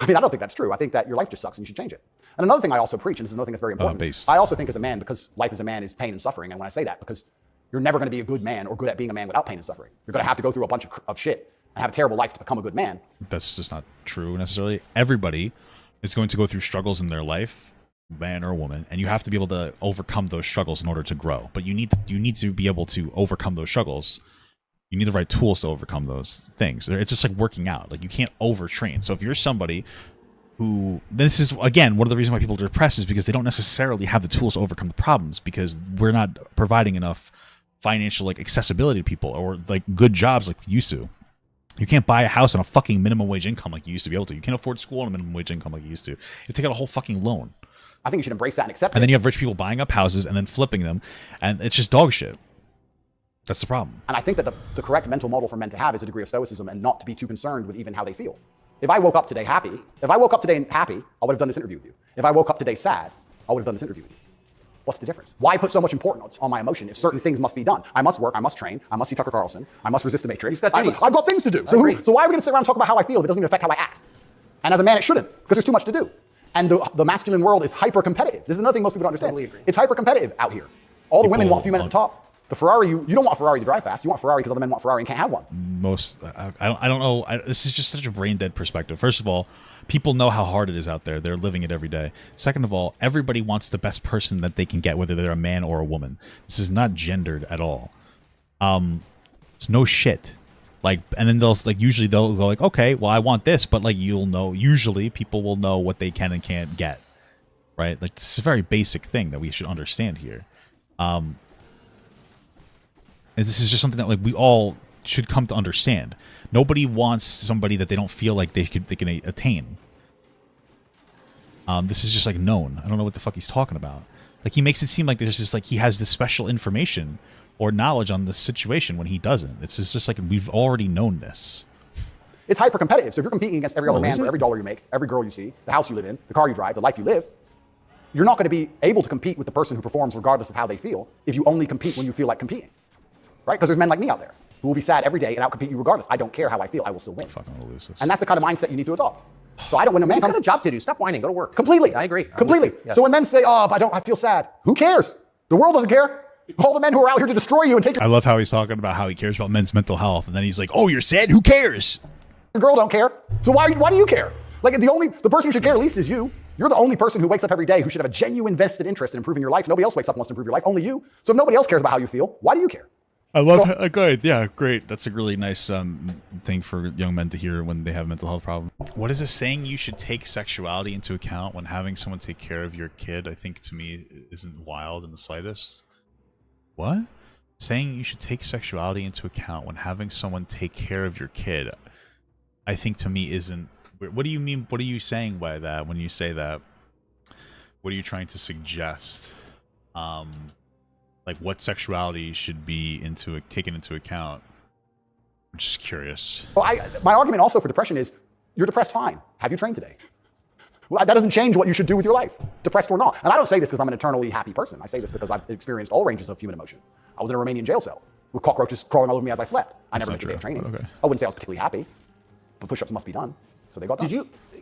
I mean, I don't think that's true. I think that your life just sucks and you should change it. And another thing I also preach, and this is another thing that's very important, I also think as a man, because life as a man is pain and suffering, and when I say that, because you're never going to be a good man or good at being a man without pain and suffering. You're going to have to go through a bunch of shit and have a terrible life to become a good man. That's just not true necessarily. Everybody is going to go through struggles in their life, man or woman, and you have to be able to overcome those struggles in order to grow. But you need to be able to overcome those struggles. You need the right tools to overcome those things. It's just like working out. Like you can't overtrain. So if you're somebody who, this is again one of the reasons why people are depressed is because they don't necessarily have the tools to overcome the problems because we're not providing enough financial like accessibility to people or like good jobs like we used to. You can't buy a house on a fucking minimum wage income like you used to be able to. You can't afford school on a minimum wage income like you used to. You take out a whole fucking loan. I think you should embrace that and accept it. And then you have rich people buying up houses and then flipping them, and it's just dog shit. That's the problem. And I think that the correct mental model for men to have is a degree of stoicism and not to be too concerned with even how they feel. If I woke up today happy, I would have done this interview with you. If I woke up today sad, I would have done this interview with you. What's the difference? Why put so much importance on my emotion if certain things must be done? I must work, I must train, I must see Tucker Carlson, I must resist the Matrix. I've got things to do. So why are we going to sit around and talk about how I feel if it doesn't even affect how I act? And as a man, it shouldn't, because there's too much to do. And the masculine world is hyper-competitive. This is another thing most people don't understand. Totally agree. It's hyper-competitive out here. All the women People want a few men at the top. The Ferrari, you don't want a Ferrari to drive fast. You want a Ferrari because other men want Ferrari and can't have one. I don't know. This is just such a brain dead perspective. First of all, people know how hard it is out there. They're living it every day. Second of all, everybody wants the best person that they can get, whether they're a man or a woman. This is not gendered at all. It's no shit. Like, and then usually they'll go like, okay, well, I want this, but like, you'll know, usually people will know what they can and can't get, right? Like, this is a very basic thing that we should understand here. And this is just something that like we all should come to understand. Nobody wants somebody that they don't feel like they can attain. This is just like known. I don't know what the fuck he's talking about. Like, he makes it seem like there's just like he has this special information or knowledge on the situation when he doesn't. It's just like we've already known this. It's hyper-competitive. So if you're competing against every other man for every dollar you make, every girl you see, the house you live in, the car you drive, the life you live, you're not going to be able to compete with the person who performs regardless of how they feel if you only compete when you feel like competing. Right? Because there's men like me out there who will be sad every day and outcompete you regardless. I don't care how I feel. I will still win. And that's the kind of mindset you need to adopt. So I don't win a man. You've got a job to do. Stop whining. Go to work. Completely. I agree. Completely. Yes. So when men say, oh, I feel sad, who cares? The world doesn't care. All the men who are out here to destroy you and take your... I love how he's talking about how he cares about men's mental health, and then he's like, oh, you're sad? Who cares? Your girl don't care. So why do you care? Like, the person who should care least is you. You're the only person who wakes up every day who should have a genuine vested interest in improving your life. Nobody else wakes up and wants to improve your life, only you. So if nobody else cares about how you feel, why do you care? I love good. Yeah, great. That's a really nice thing for young men to hear when they have a mental health problem. What is this saying? You should take sexuality into account when having someone take care of your kid, I think to me isn't wild in the slightest. What? Saying you should take sexuality into account when having someone take care of your kid, I think to me isn't... What do you mean? What are you saying by that when you say that? What are you trying to suggest? Like, what sexuality should be taken into account? I'm just curious. Well, my argument also for depression is, you're depressed, fine. Have you trained today? Well, that doesn't change what you should do with your life, depressed or not. And I don't say this because I'm an eternally happy person. I say this because I've experienced all ranges of human emotion. I was in a Romanian jail cell with cockroaches crawling all over me as I slept. I never missed a day of training. Okay. I wouldn't say I was particularly happy, but push-ups must be done. So they got done.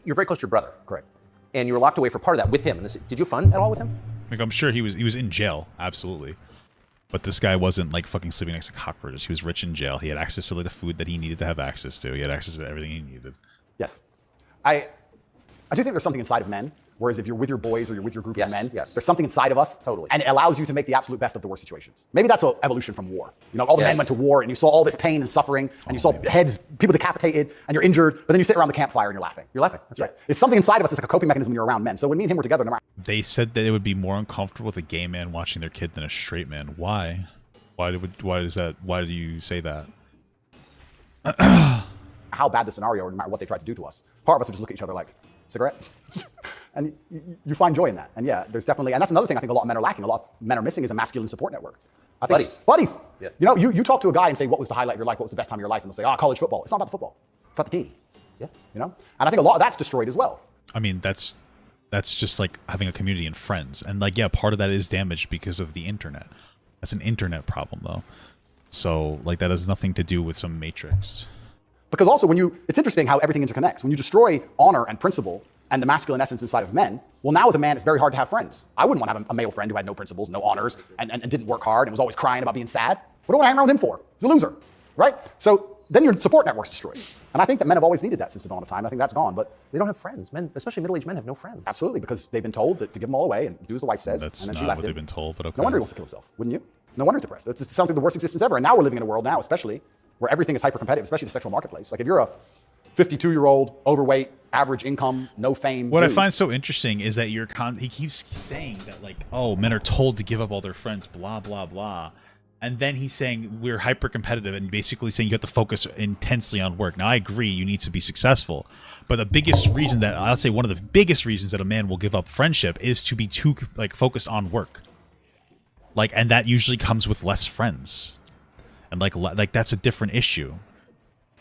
You're very close to your brother. Correct. And you were locked away for part of that with him. Did you have fun at all with him? Like, I'm sure he was in jail, absolutely. But this guy wasn't like fucking sleeping next to cockroaches. He was rich in jail. He had access to like the food that he needed to have access to. He had access to everything he needed. Yes. I do think there's something inside of men, whereas if you're with your boys or you're with your group of men, there's something inside of us. Totally. And it allows you to make the absolute best of the worst situations. Maybe that's an evolution from war. You know, all the men went to war and you saw all this pain and suffering and you saw heads, people decapitated and you're injured, but then you sit around the campfire and you're laughing. You're laughing. That's right. It's something inside of us that's like a coping mechanism when you're around men. So when me and him were together, no matter... They said that it would be more uncomfortable with a gay man watching their kid than a straight man. Why? Why do you say that? How bad the scenario, or no matter what they tried to do to us. Part of us would just look at each other like, cigarette? And you find joy in that. And yeah, there's definitely, and that's another thing I think a lot of men are lacking, a lot of men are missing is a masculine support network. I think buddies. Yeah. You know, you talk to a guy and say, what was the highlight of your life? What was the best time of your life? And they'll say, college football. It's not about the football. It's about the team. Yeah. You know? And I think a lot of that's destroyed as well. I mean, that's just like having a community and friends. And like, yeah, part of that is damaged because of the internet. That's an internet problem though. So like that has nothing to do with some matrix. Because also it's interesting how everything interconnects. When you destroy honor and principle and the masculine essence inside of men, well, now as a man, it's very hard to have friends. I wouldn't want to have a male friend who had no principles, no honors, and didn't work hard and was always crying about being sad. What do I hang around with him for? He's a loser, right? So then your support network's destroyed. And I think that men have always needed that since the dawn of time. I think that's gone, but they don't have friends. Men, especially middle-aged men, have no friends. Absolutely, because they've been told that to give them all away and do as the wife says. That's and then not she left what they've been told, but okay. No wonder he wants to kill himself, wouldn't you? No wonder he's depressed. It sounds like the worst existence ever. And now we're living in a world now, especially, where everything is hyper-competitive, especially the sexual marketplace. Like if you're a 52-year-old, overweight, average income, no fame. What I find so interesting is that he keeps saying that like, oh, men are told to give up all their friends, blah, blah, blah. And then he's saying we're hyper-competitive and basically saying you have to focus intensely on work. Now, I agree you need to be successful. But the biggest reason that, I'll say one of the biggest reasons that a man will give up friendship is to be too like focused on work. Like, and that usually comes with less friends. And like that's a different issue.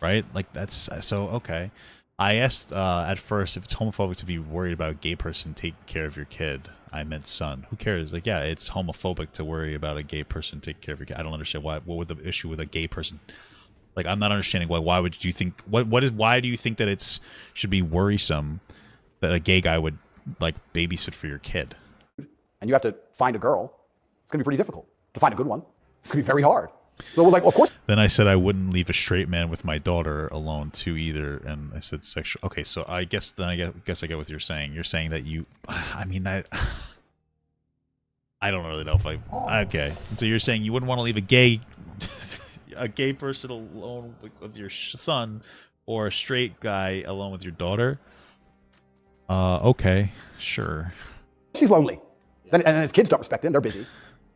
Right? Like that's, so, okay. I asked at first if it's homophobic to be worried about a gay person taking care of your kid. I meant son. Who cares? Like, yeah, it's homophobic to worry about a gay person taking care of your kid. I don't understand why. What would the issue with a gay person? Like, I'm not understanding why. Why do you think that should be worrisome that a gay guy would like babysit for your kid. And you have to find a girl. It's going to be pretty difficult to find a good one. It's going to be very hard. So we're like, well, of course. Then I said I wouldn't leave a straight man with my daughter alone too either, and I said sexual. Okay, so I guess then I guess I get what you're saying. You're saying that you, I mean, I don't really know if I. Okay, so you're saying you wouldn't want to leave a gay person alone with your son, or a straight guy alone with your daughter. Okay, sure. He's lonely. And his kids don't respect him. They're busy.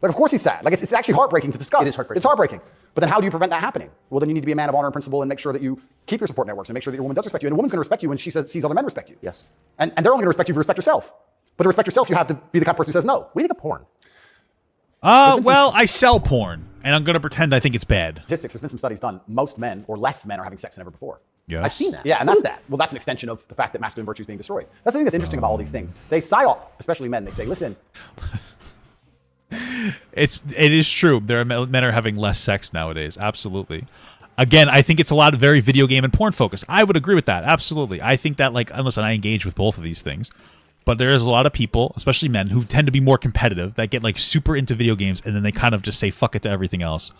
Like, of course he's sad. Like, it's actually heartbreaking to discuss. It is heartbreaking. It's heartbreaking. But then how do you prevent that happening? Well, then you need to be a man of honor and principle and make sure that you keep your support networks and make sure that your woman does respect you. And a woman's going to respect you when she sees other men respect you. Yes. And they're only going to respect you if you respect yourself. But to respect yourself, you have to be the kind of person who says no. What do you think of porn? Well, I sell porn, and I'm going to pretend I think it's bad. Statistics, there's been some studies done. Most men, or less men, are having sex than ever before. Yes. I've seen that. Yeah, and that's that. Well, that's an extension of the fact that masculine virtue is being destroyed. That's the thing that's interesting about all these things. They psyop, especially men. They say, listen. It is true. Men are having less sex nowadays. Absolutely. Again, I think it's a lot of very video game and porn focused. I would agree with that. Absolutely. I think that, like, unless I engage with both of these things, but there is a lot of people, especially men, who tend to be more competitive, that get like super into video games, and then they kind of just say fuck it to everything else,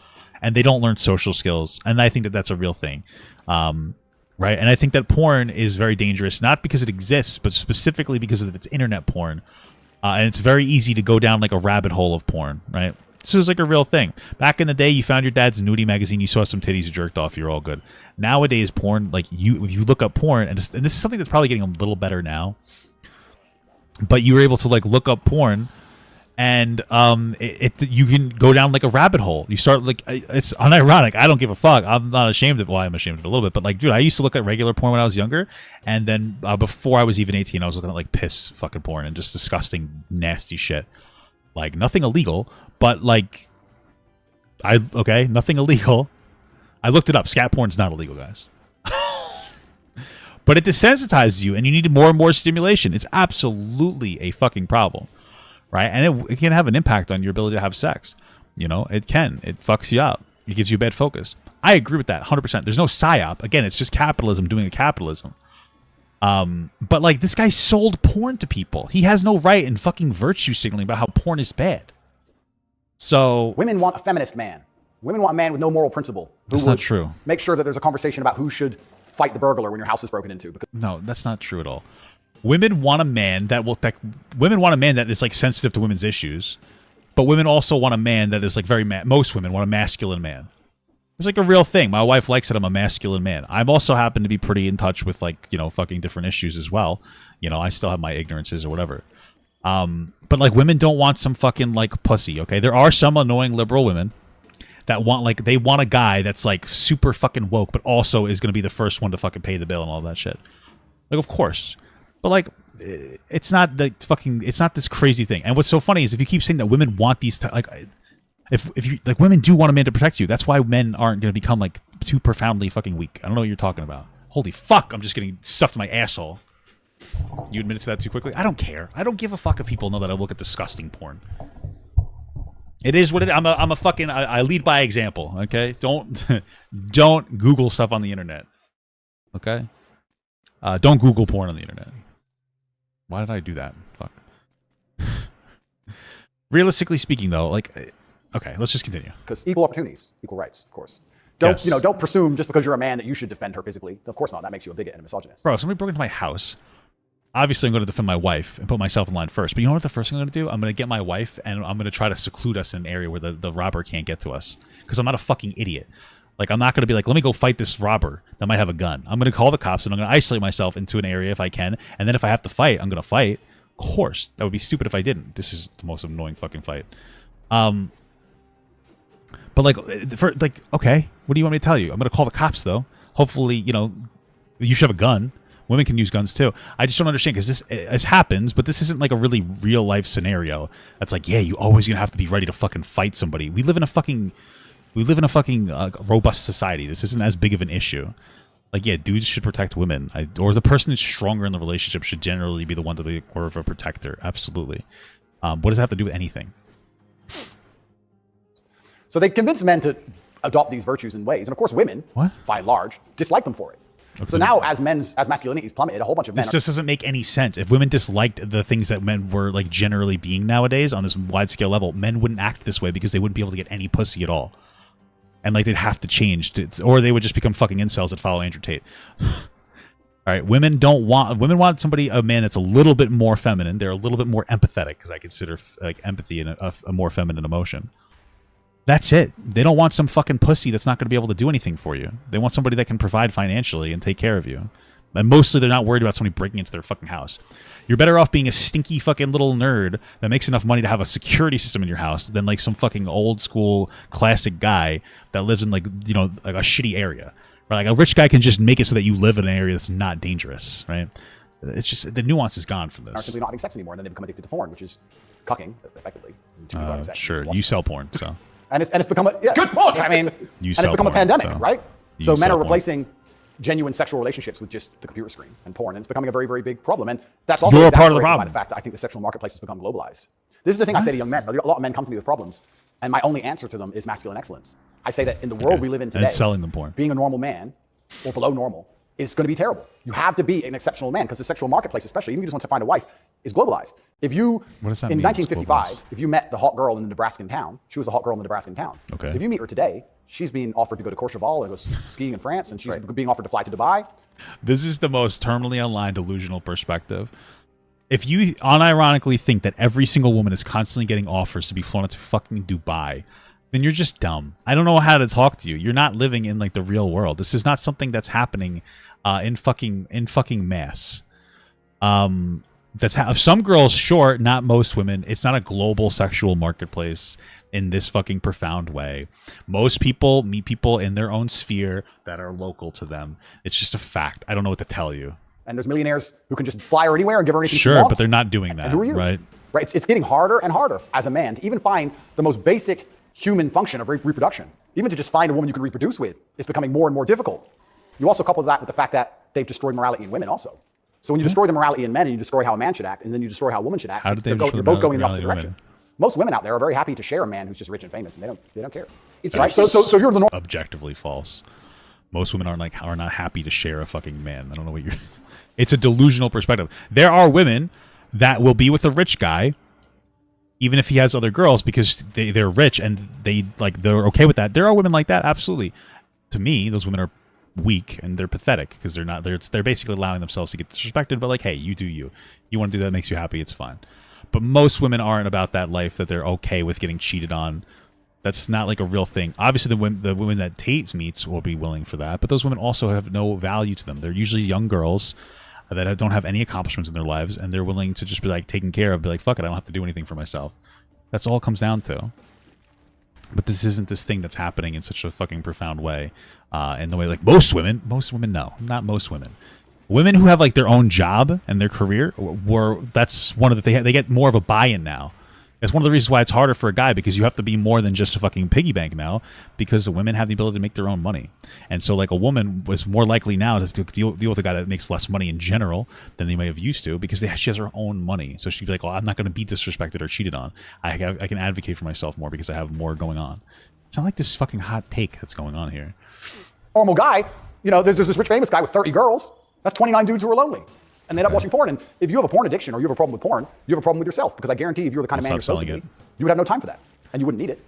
and they don't learn social skills. And I think that that's a real thing. Right? And I think that porn is very dangerous, not because it exists, but specifically because of its internet porn. And it's very easy to go down like a rabbit hole of porn, right? This is like a real thing. Back in the day, you found your dad's nudie magazine, you saw some titties, you jerked off, you're all good. Nowadays, porn, like if you look up porn, and this is something that's probably getting a little better now, but you were able to like look up porn, and you can go down like a rabbit hole. You start like, it's unironic. I don't give a fuck. I'm not ashamed of. Well, I'm ashamed of it a little bit, but like, dude, I used to look at regular porn when I was younger, and then before I was even 18, I was looking at like piss fucking porn and just disgusting, nasty shit. Like nothing illegal, but like, nothing illegal. I looked it up. Scat porn's not illegal, guys. But it desensitizes you, and you need more and more stimulation. It's absolutely a fucking problem. Right? And it can have an impact on your ability to have sex. You know, it can. It fucks you up. It gives you bad focus. I agree with that 100%. There's no psyop. Again, it's just capitalism doing a capitalism. But like, this guy sold porn to people. He has no right in fucking virtue signaling about how porn is bad. So Women want a feminist man. Women want a man with no moral principle. That's not true. Make sure that there's a conversation about who should fight the burglar when your house is broken into. No, that's not true at all. Women want a man that is like sensitive to women's issues, but women also want a man that is like most women want a masculine man. It's like a real thing. My wife likes that I'm a masculine man. I've also happened to be pretty in touch with like, you know, fucking different issues as well. You know, I still have my ignorances or whatever. But like, women don't want some fucking like pussy. Okay, there are some annoying liberal women that want like, they want a guy that's like super fucking woke, but also is going to be the first one to fucking pay the bill and all that shit. Like, of course. But like, it's not it's not this crazy thing. And what's so funny is if you keep saying that women want these, if you like, women do want a man to protect you. That's why men aren't going to become like too profoundly fucking weak. I don't know what you're talking about. Holy fuck! I'm just getting stuffed in my asshole. You admitted to that too quickly. I don't care. I don't give a fuck if people know that I look at disgusting porn. It is what it. I'm a fucking. I lead by example. Okay. Don't Google stuff on the internet. Okay. Don't Google porn on the internet. Why did I do that? Fuck. Realistically speaking, though, like, okay, let's just continue. Because equal opportunities, equal rights, of course. Don't presume just because you're a man that you should defend her physically. Of course not. That makes you a bigot and a misogynist. Bro, somebody broke into my house. Obviously, I'm going to defend my wife and put myself in line first. But you know what the first thing I'm going to do? I'm going to get my wife and I'm going to try to seclude us in an area where the robber can't get to us. Because I'm not a fucking idiot. Like, I'm not going to be like, let me go fight this robber that might have a gun. I'm going to call the cops and I'm going to isolate myself into an area if I can. And then if I have to fight, I'm going to fight. Of course. That would be stupid if I didn't. This is the most annoying fucking fight. But like, okay, what do you want me to tell you? I'm going to call the cops, though. Hopefully, you know, you should have a gun. Women can use guns, too. I just don't understand, because this happens, but this isn't like a really real-life scenario. That's like, yeah, you always going to have to be ready to fucking fight somebody. We live in a fucking robust society. This isn't as big of an issue. Like, yeah, dudes should protect women. Or the person who's stronger in the relationship should generally be the one to be more of a protector. Absolutely. What does that have to do with anything? So they convince men to adopt these virtues in ways. And of course, women, by and large, dislike them for it. So now as masculinity's plummeted, a whole bunch of men this just doesn't make any sense. If women disliked the things that men were like generally being nowadays on this wide scale level, men wouldn't act this way because they wouldn't be able to get any pussy at all. And like they'd have to change or they would just become fucking incels that follow Andrew Tate. All right, women want a man that's a little bit more feminine. They're a little bit more empathetic because I consider like empathy a more feminine emotion. That's it. They don't want some fucking pussy that's not going to be able to do anything for you. They want somebody that can provide financially and take care of you. And mostly they're not worried about somebody breaking into their fucking house. You're better off being a stinky fucking little nerd that makes enough money to have a security system in your house than like some fucking old school classic guy that lives in like, you know, like a shitty area. Right? Like a rich guy can just make it so that you live in an area that's not dangerous, right? It's just the nuance is gone from this. Are simply not having sex anymore, and then they become addicted to porn, which is cucking, effectively. Sure, you sell porn, so. And it's become a good point. I mean, you and it's become a pandemic, so. right? So men are replacing genuine sexual relationships with just the computer screen and porn, and it's becoming a very, very big problem. And that's also You're a part of the problem by the fact that I think the sexual marketplace has become globalized. This is the thing I say to young men. A lot of men come to me with problems, and my only answer to them is masculine excellence. I say that in the world we live in today, and selling them porn, being a normal man or below normal is going to be terrible. You have to be an exceptional man because the sexual marketplace, especially, even if you just want to find a wife, is globalized. If you, what does that in mean, 1955, if you met the hot girl in the Nebraskan town, she was the hot girl in the Nebraskan town. Okay. If you meet her today, she's being offered to go to Courchevel and go skiing in France, and she's being offered to fly to Dubai. This is the most terminally aligned delusional perspective. If you unironically think that every single woman is constantly getting offers to be flown out to fucking Dubai, then you're just dumb. I don't know how to talk to you. You're not living in like the real world. This is not something that's happening in fucking mass. Some girls, sure, not most women. It's not a global sexual marketplace in this fucking profound way. Most people meet people in their own sphere that are local to them. It's just a fact. I don't know what to tell you. And there's millionaires who can just fly her anywhere and give her anything she sure, wants. but they're not doing that, and who are you? right? Right. It's getting harder and harder as a man to even find the most basic human function of reproduction. Even to just find a woman you can reproduce with, it's becoming more and more difficult. You also couple that with the fact that they've destroyed morality in women also. So when you destroy the morality in men and you destroy how a man should act, and then you destroy how a woman should act, you're both going in the opposite direction. Most women out there are very happy to share a man who's just rich and famous, and they don't care. It's right. So you're the objectively false. Most women are not happy to share a fucking man. I don't know what you're. It's a delusional perspective. There are women that will be with a rich guy, even if he has other girls, because they're rich and they're okay with that. There are women like that, absolutely. To me, those women are weak and they're pathetic because they're basically allowing themselves to get disrespected. But like, hey, you do you. You want to do that, makes you happy, it's fine. But most women aren't about that life that they're okay with getting cheated on. That's not like a real thing. Obviously, the women that Tate meets will be willing for that, but those women also have no value to them. They're usually young girls that don't have any accomplishments in their lives, and they're willing to just be like taken care of, be like, fuck it, I don't have to do anything for myself. That's all it comes down to. But this isn't this thing that's happening in such a fucking profound way, in the way like most women, no, not most women. Women who have like their own job and their career, that's one of the they get more of a buy-in now. It's one of the reasons why it's harder for a guy, because you have to be more than just a fucking piggy bank now, because the women have the ability to make their own money. And so like a woman was more likely now to deal with a guy that makes less money in general than they may have used to, because she has her own money. So she'd be like, well, I'm not going to be disrespected or cheated on. I can advocate for myself more because I have more going on. It's not like this fucking hot take that's going on here. Normal guy, there's this rich famous guy with 30 girls. That's 29 dudes who are lonely. And they end up watching porn. And if you have a porn addiction or you have a problem with porn, you have a problem with yourself. Because I guarantee if you were the kind of man you're supposed to be, you would have no time for that. And you wouldn't need it.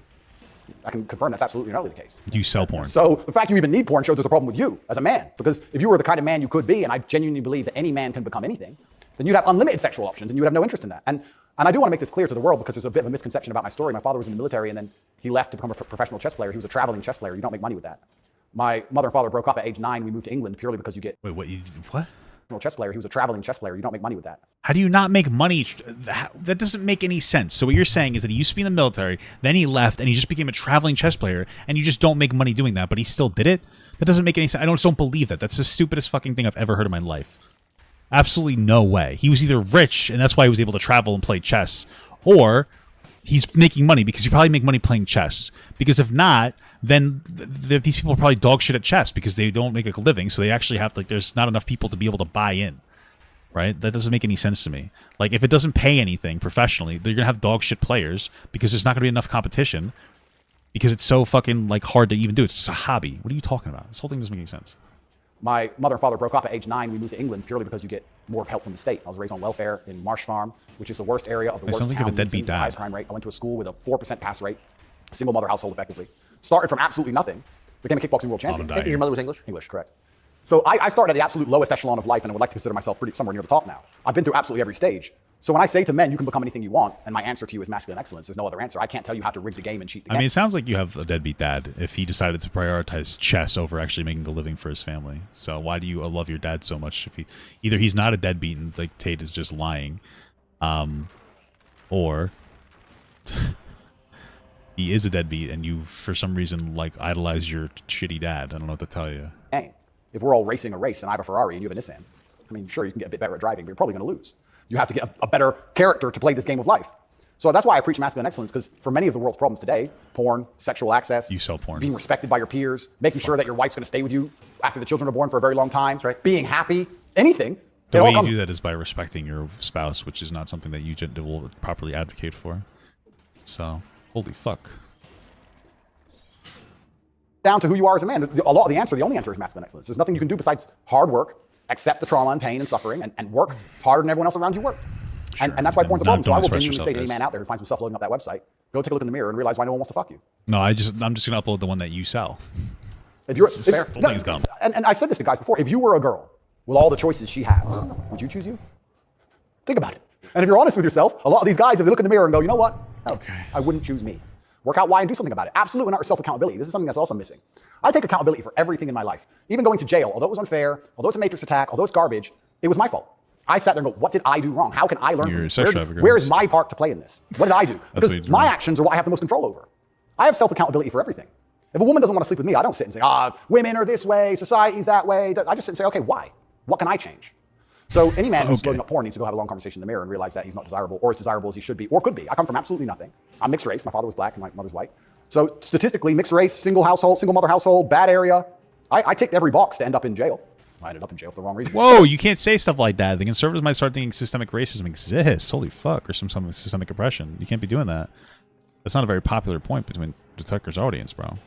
I can confirm that's absolutely not the case. You sell porn. So the fact you even need porn shows there's a problem with you as a man. Because if you were the kind of man you could be, and I genuinely believe that any man can become anything, then you'd have unlimited sexual options and you would have no interest in that. And I do want to make this clear to the world, because there's a bit of a misconception about my story. My father was in the military and then he left to become a professional chess player. He was a traveling chess player. You don't make money with that. My mother and father broke up at age 9. We moved to England purely because you get... Wait, what? Chess player. He was a traveling chess player. You don't make money with that. How do you not make money? That doesn't make any sense. So what you're saying is that he used to be in the military, then he left, and he just became a traveling chess player, and you just don't make money doing that, but he still did it? That doesn't make any sense. I don't believe that. That's the stupidest fucking thing I've ever heard in my life. Absolutely no way. He was either rich, and that's why he was able to travel and play chess, or he's making money because you probably make money playing chess. Because if not, then these people are probably dog shit at chess because they don't make a living, so they actually have to, there's not enough people to be able to buy in, right? That doesn't make any sense to me. Like, if it doesn't pay anything professionally, they're gonna have dog shit players because there's not gonna be enough competition, because it's so fucking like hard to even do. It's just a hobby. What are you talking about? This whole thing doesn't make any sense. My mother and father broke up at age 9. We moved to England purely because you get more help from the state. I was raised on welfare in Marsh Farm, which is the worst area of the worst sounds like you have town, a deadbeat the highest dad. crime rate. I went to a school with a 4% pass rate, single mother household effectively. Started from absolutely nothing, became a kickboxing world champion. die. Your mother was English? English, correct. So I started at the absolute lowest echelon of life, and I would like to consider myself pretty somewhere near the top now. I've been through absolutely every stage. So when I say to men, you can become anything you want, and my answer to you is masculine excellence, there's no other answer. I can't tell you how to rig the game and cheat the game. I mean, it sounds like you have a deadbeat dad if he decided to prioritize chess over actually making a living for his family. So why do you love your dad so much if either he's not a deadbeat and like Tate is just lying, or he is a deadbeat and you for some reason like idolize your shitty dad. I don't know what to tell you. Hey, if we're all racing a race and I have a Ferrari and you have a Nissan, I mean, sure, you can get a bit better at driving, but you're probably going to lose. You have to get a better character to play this game of life. So that's why I preach masculine excellence, because for many of the world's problems today, porn, sexual access, You sell porn. being respected by your peers, making sure that your wife's going to stay with you after the children are born for a very long time, being happy, anything. The way you do that is by respecting your spouse, which is not something that you will properly advocate for. So, holy fuck. Down to who you are as a man. The only answer is masculine excellence. There's nothing you can do besides hard work, accept the trauma and pain and suffering, and work harder than everyone else around you worked. Sure. And that's why porn's a problem. So I will express genuinely say to any yourself, man out there who finds himself loading up that website, go take a look in the mirror and realize why no one wants to fuck you. No, I'm just gonna upload the one that you sell. If you're, This whole thing's dumb. And I said this to guys before, if you were a girl with all the choices she has, would you choose you? Think about it. And if you're honest with yourself, a lot of these guys, if they look in the mirror and go, you know what? No, Okay. I wouldn't choose me. Work out why and do something about it. Absolutely not self-accountability. This is something that's also missing. I take accountability for everything in my life. Even going to jail, although it was unfair, although it's a matrix attack, although it's garbage, it was my fault. I sat there and go, what did I do wrong? How can I learn from this? Where is my part to play in this? What did I do? Because my actions are what I have the most control over. I have self-accountability for everything. If a woman doesn't want to sleep with me, I don't sit and say, women are this way, society's that way. I just sit and say, okay, why? What can I change? So any man who's loading up porn needs to go have a long conversation in the mirror and realize that he's not desirable or as desirable as he should be or could be. I come from absolutely nothing. I'm mixed race. My father was black and my mother's white. So statistically, mixed race, single household, single mother household, bad area. I ticked every box to end up in jail. I ended up in jail for the wrong reason. Whoa, you can't say stuff like that. The conservatives might start thinking systemic racism exists. Holy fuck, or some systemic oppression. You can't be doing that. That's not a very popular point between the Tucker's audience, bro.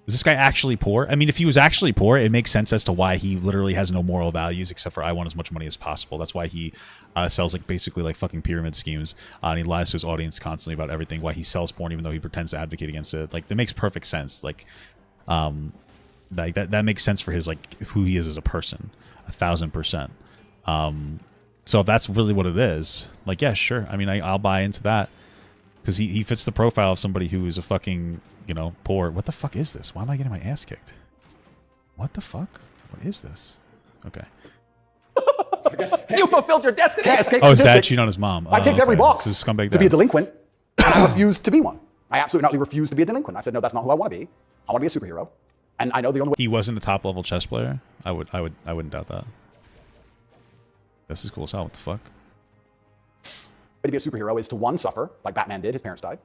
Is this guy actually poor? I mean, if he was actually poor, it makes sense as to why he literally has no moral values except for I want as much money as possible. That's why he sells like basically like fucking pyramid schemes, and he lies to his audience constantly about everything. Why he sells porn even though he pretends to advocate against it. Like that makes perfect sense. Like that makes sense for his like who he is as a person, 1000%. So if that's really what it is, like yeah, sure. I mean, I'll buy into that because he fits the profile of somebody who is a fucking poor. What the fuck is this? Why am I getting my ass kicked? What the fuck? What is this? Okay. You fulfilled your destiny. Can't escape Oh, his dad statistics. cheating on his mom. I ticked every box This is scumbag to be a dad. delinquent, and I refused to be one. I absolutely refused to be a delinquent. I said, no, that's not who I want to be. I want to be a superhero. And I know the only way He wasn't a top level chess player. I wouldn't doubt that. This is cool as hell. What the fuck? to be a superhero is to, one, suffer, like Batman did, his parents died,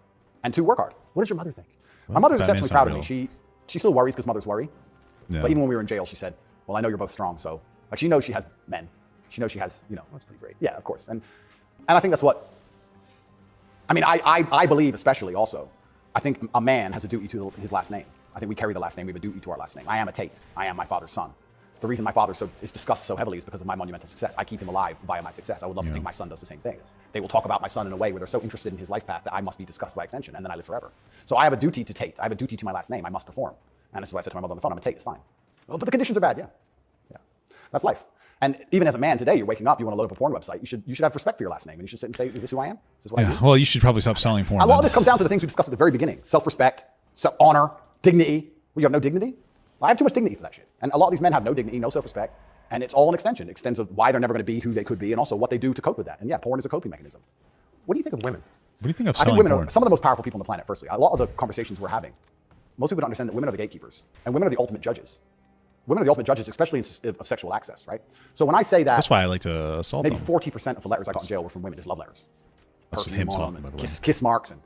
and two, work hard. What does your mother think? Well, My mother's Batman's exceptionally proud of not me. She still worries because mothers worry. Yeah. But even when we were in jail, she said, well, I know you're both strong, so, like, she knows she has men. She knows she has, that's pretty great. Yeah, of course. And I think that's what, I mean, I believe especially also, I think a man has a duty to his last name. I think we carry the last name, we have a duty to our last name. I am a Tate. I am my father's son. The reason my father is discussed so heavily is because of my monumental success. I keep him alive via my success. I would love to think my son does the same thing. They will talk about my son in a way where they're so interested in his life path that I must be discussed by extension, and then I live forever. So I have a duty to Tate. I have a duty to my last name. I must perform. And this is what I said to my mother on the phone. I'm a Tate. It's fine. Well, but the conditions are bad. Yeah. That's life. And even as a man today, you're waking up, you want to load up a porn website. You should have respect for your last name, and you should sit and say, is this who I am? Is this what I do? Well, you should probably stop selling porn. A lot of this comes down to the things we discussed at the very beginning. Self-respect, honor, dignity. Well, you have no dignity? Well, I have too much dignity for that shit. And a lot of these men have no dignity, no self-respect. And it's all an extension. It extends of why they're never going to be who they could be and also what they do to cope with that. And yeah, porn is a coping mechanism. What do you think of women? What do you think of I selling think women porn? are some of the most powerful people on the planet, firstly. A lot of the conversations we're having, most people don't understand that women are the gatekeepers. And women are the ultimate judges. Women are the ultimate judges, especially of sexual access, right? So when I say that, That's why I like to assault maybe them. 40% of the letters I got in jail were from women, just love letters. That's Person him name on talking, them by and the way. kiss marks. And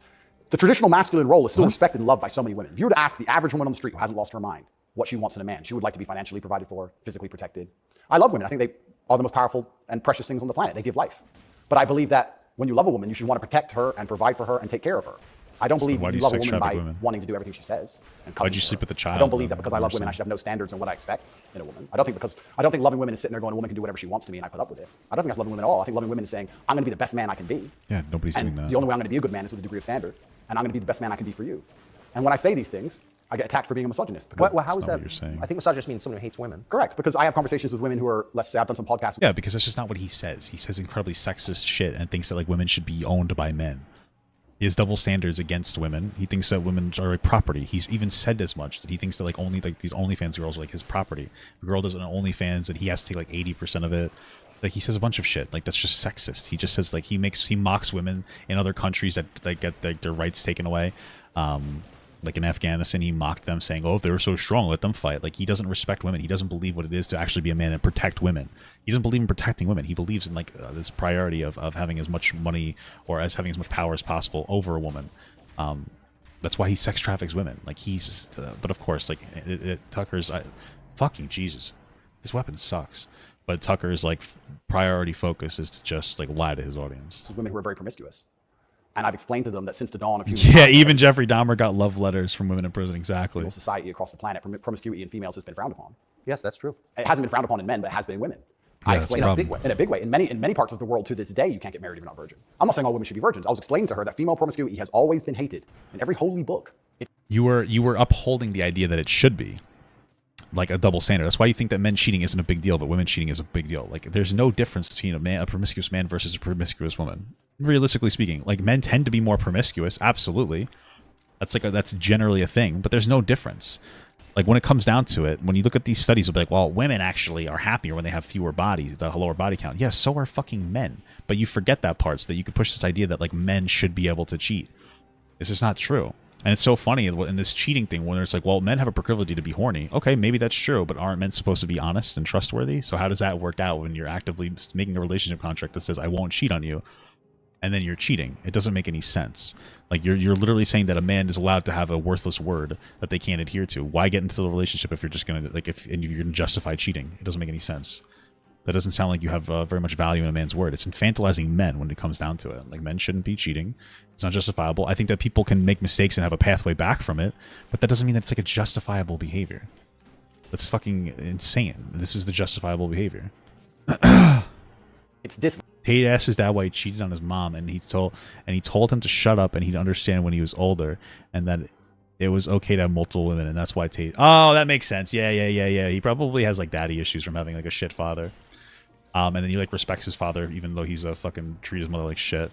the traditional masculine role is still respected and loved by so many women. If you were to ask the average woman on the street who hasn't lost her mind what she wants in a man, she would like to be financially provided for, physically protected. I love women. I think they are the most powerful and precious things on the planet. They give life. But I believe that when you love a woman, you should want to protect her and provide for her and take care of her. I don't believe why do you you love a sex woman by traffic women? wanting to do everything she says. And Why'd you sleep with the child? I don't believe that though? because I love women, I should have no standards in what I expect in a woman. I don't think loving women is sitting there going, a woman can do whatever she wants to me and I put up with it. I don't think that's loving women at all. I think loving women is saying, I'm going to be the best man I can be. Yeah, nobody's doing And that. the only way I'm going to be a good man is with a degree of standard. And I'm going to be the best man I can be for you. And when I say these things, I get attacked for being a misogynist. Because Well, how is not that? what you're saying. I think misogynist means someone who hates women. correct, because I have conversations with women who are, let's say I've done some podcasts. Yeah, because that's just not what he says. He says incredibly sexist shit and thinks that like women should be owned by men. He has double standards against women. He thinks that women are like property. He's even said as much that he thinks that like only like these OnlyFans girls are like his property. The girl does an OnlyFans and he has to take like 80% of it. Like he says a bunch of shit. Like that's just sexist. He just says like he mocks women in other countries that like get like, their rights taken away. Like in Afghanistan, he mocked them, saying, "Oh, if they were so strong, let them fight." Like he doesn't respect women. He doesn't believe what it is to actually be a man and protect women. He doesn't believe in protecting women. He believes in like this priority of having as much money or as having as much power as possible over a woman. That's why he sex traffics women. Like he's, but of course, like Tucker's, fucking Jesus, this weapon sucks. But Tucker's like priority focus is to just like lie to his audience. Women who are very promiscuous. And I've explained to them that since the dawn of Yeah, even Jeffrey Dahmer got love letters from women in prison. Exactly. society across the planet, promiscuity in females has been frowned upon. Yes, that's true. It hasn't been frowned upon in men, but it has been in women. Yeah, I that's explained the in a big way. problem. In a big way. In many parts of the world to this day, you can't get married if you're not virgin. I'm not saying all women should be virgins. I was explaining to her that female promiscuity has always been hated in every holy book. You were upholding the idea that it should be like a double standard. That's why you think that men cheating isn't a big deal, but women cheating is a big deal. Like there's no difference between a promiscuous man versus a promiscuous woman. Realistically speaking, like men tend to be more promiscuous. Absolutely. That's generally a thing, but there's no difference. Like when it comes down to it, when you look at these studies, it'll be like, well, women actually are happier when they have fewer bodies, the lower body count. Yes, so are fucking men. But you forget that part so that you could push this idea that like men should be able to cheat. It's just not true. And it's so funny in this cheating thing when it's like, well, men have a proclivity to be horny. Okay, maybe that's true, but aren't men supposed to be honest and trustworthy? So how does that work out when you're actively making a relationship contract that says, I won't cheat on you, and then you're cheating? It doesn't make any sense. Like you're literally saying that a man is allowed to have a worthless word that they can't adhere to. Why get into the relationship if you're just gonna and you're gonna justify cheating? It doesn't make any sense. That doesn't sound like you have very much value in a man's word. It's infantilizing men when it comes down to it. Like men shouldn't be cheating. It's not justifiable. I think that people can make mistakes and have a pathway back from it, but that doesn't mean that it's like a justifiable behavior. That's fucking insane. This is the justifiable behavior. It's this. Tate asked his dad why he cheated on his mom, and he told him to shut up and he'd understand when he was older, and that it was okay to have multiple women, and that's why Tate. Oh, that makes sense. Yeah. He probably has like daddy issues from having like a shit father. And then he like respects his father even though he's a fucking treat his mother like shit.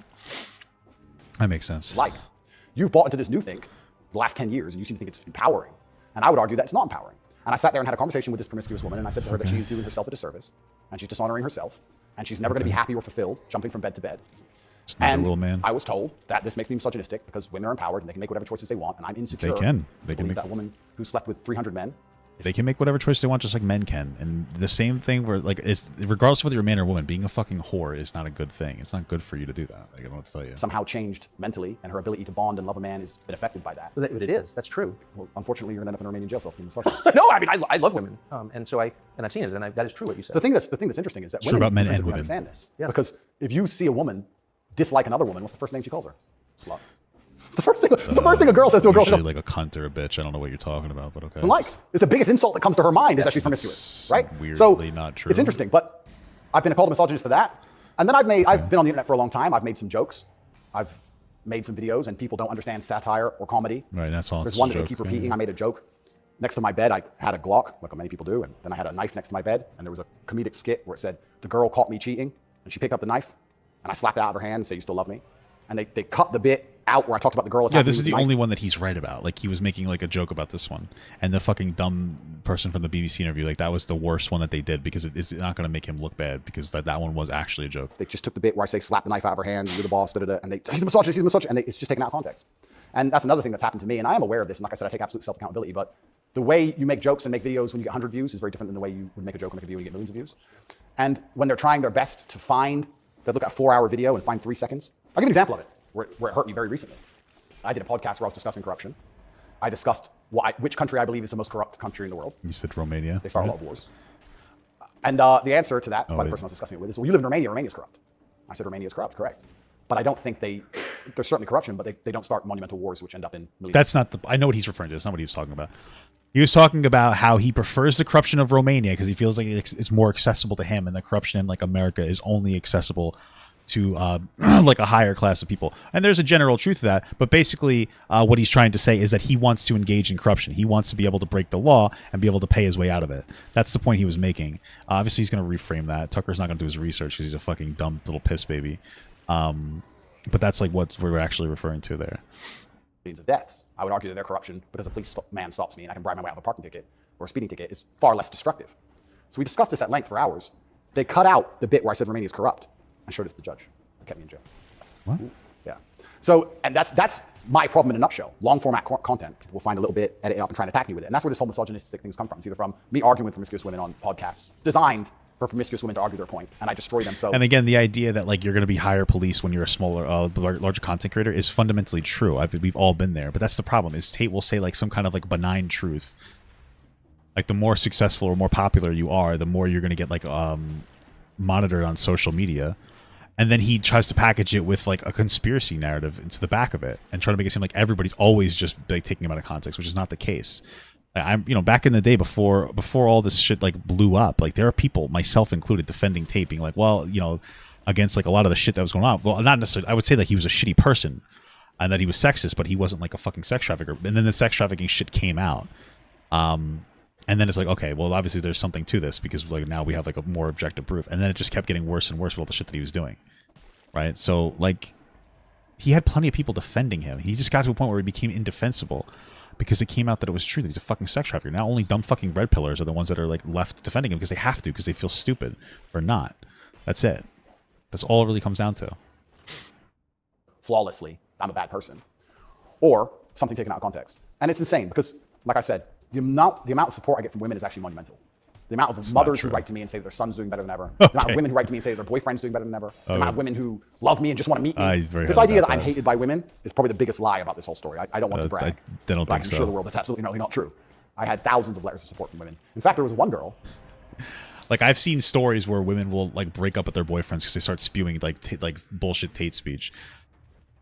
That makes sense. Liked. You've bought into this new thing the last 10 years, and you seem to think it's empowering. And I would argue that it's not empowering. And I sat there and had a conversation with this promiscuous woman, and I said to her that she's doing herself a disservice, and she's dishonoring herself, and she's never going to be happy or fulfilled, jumping from bed to bed. And rule, man. I was told that this makes me misogynistic because women are empowered and they can make whatever choices they want, and I'm insecure. They can. They I can believe make that woman who slept with 300 men. They can make whatever choice they want, just like men can. And the same thing where, like, it's regardless of whether you're a man or a woman, being a fucking whore is not a good thing. It's not good for you to do that. I don't know what to tell you. Somehow changed mentally, and her ability to bond and love a man has been affected by that. But it is. That's true. Well, unfortunately, you're going to end up in a Romanian jail cell for being misogynist. No, I mean, I love women, and so I've seen it, and that is true what you said. The thing that's interesting is that True women about men and intrinsically women. understand this. Yes. Because if you see a woman dislike another woman, what's the first name she calls her? Slut. The first thing a girl says to a girl, she Usually doesn't like a cunt or a bitch. I don't know what you're talking about, but okay. like. It's the biggest insult that comes to her mind is that she's promiscuous, right? weirdly not true. It's interesting, but I've been called a misogynist for that. And then I've been on the internet for a long time. I've made some jokes. I've made some videos, and people don't understand satire or comedy. Right, that's all. There's It's one a that they joke, keep yeah. repeating. I made a joke. Next to my bed, I had a Glock, like many people do, and then I had a knife next to my bed, and there was a comedic skit where it said, the girl caught me cheating, and she picked up the knife, and I slapped it out of her hand and said, you still love me? And they cut the bit out where I talked about the girl attacking Yeah, this me is with the a knife. only one that he's right about. Like, he was making, like, a joke about this one. And the fucking dumb person from the BBC interview, like, that was the worst one that they did because it's not going to make him look bad because that one was actually a joke. They just took the bit where I say, slap the knife out of her hand, you're the boss, da-da-da, and he's a misogynist, and it's just taken out of context. And that's another thing that's happened to me, and I am aware of this, and like I said, I take absolute self-accountability, but the way you make jokes and make videos when you get 100 views is very different than the way you would make a joke and make a video when you get millions of views. And when they're trying their best to they look at a 4-hour video and find 3 seconds. I'll give you an example of it, where it hurt me very recently. I did a podcast where I was discussing corruption. I discussed which country I believe is the most corrupt country in the world. You said Romania. They start a lot of wars. And the answer to that by the wait. person I was discussing it with is, well, you live in Romania, Romania is corrupt. I said Romania is corrupt, correct. But I don't think they there's certainly corruption, but they don't start monumental wars which end up in millions. That's not the. I know what he's referring to. That's not what he was talking about. He was talking about how he prefers the corruption of Romania because he feels like it's more accessible to him, and the corruption in like America is only accessible to like a higher class of people. And there's a general truth to that. But basically, what he's trying to say is that he wants to engage in corruption. He wants to be able to break the law and be able to pay his way out of it. That's the point he was making. Obviously, he's going to reframe that. Tucker's not going to do his research because he's a fucking dumb little piss baby. But that's like what we're actually referring to there. Of deaths. I would argue that their corruption, because a police man stops me and I can bribe my way out of a parking ticket or a speeding ticket, is far less destructive. So we discussed this at length for hours. They cut out the bit where I said Romania is corrupt and showed it to the judge. It kept me in jail. What? Yeah. So, and that's my problem in a nutshell. Long format content. People will find a little bit, edit it up, and try and attack me with it. And that's where this whole misogynistic things come from. It's either from me arguing with promiscuous women on podcasts designed for promiscuous women to argue their point, and I destroy them. So, and again, the idea that like you're going to be higher police when you're a smaller, larger content creator is fundamentally true. We've all been there, but that's the problem. Is Tate will say like some kind of like benign truth, like the more successful or more popular you are, the more you're going to get like monitored on social media, and then he tries to package it with like a conspiracy narrative into the back of it and try to make it seem like everybody's always just like taking him out of context, which is not the case. I'm, back in the day before all this shit like blew up, like there are people, myself included, defending Tate, being like, well, against like a lot of the shit that was going on. Well, not necessarily. I would say that he was a shitty person and that he was sexist, but he wasn't like a fucking sex trafficker. And then the sex trafficking shit came out, and then it's like, okay, well, obviously there's something to this because like now we have like a more objective proof. And then it just kept getting worse and worse with all the shit that he was doing, right? So like, he had plenty of people defending him. He just got to a point where he became indefensible. Because it came out that it was true that he's a fucking sex trafficker. Now only dumb fucking red pillars are the ones that are like left defending him because they have to, because they feel stupid or not. That's it. That's all it really comes down to. Flawlessly, I'm a bad person, or something taken out of context. And it's insane because, like I said, the amount of support I get from women is actually monumental. The amount of mothers who write to me and say their son's doing better than ever. The amount of women who write to me and say their boyfriend's doing better than ever. The amount of women who love me and just want to meet me. This idea that I'm hated by women is probably the biggest lie about this whole story. I don't want to brag. I don't but I think can so. assure the world that's absolutely not true. I had thousands of letters of support from women. In fact, there was one girl. Like I've seen stories where women will like break up with their boyfriends because they start spewing like bullshit Tate speech.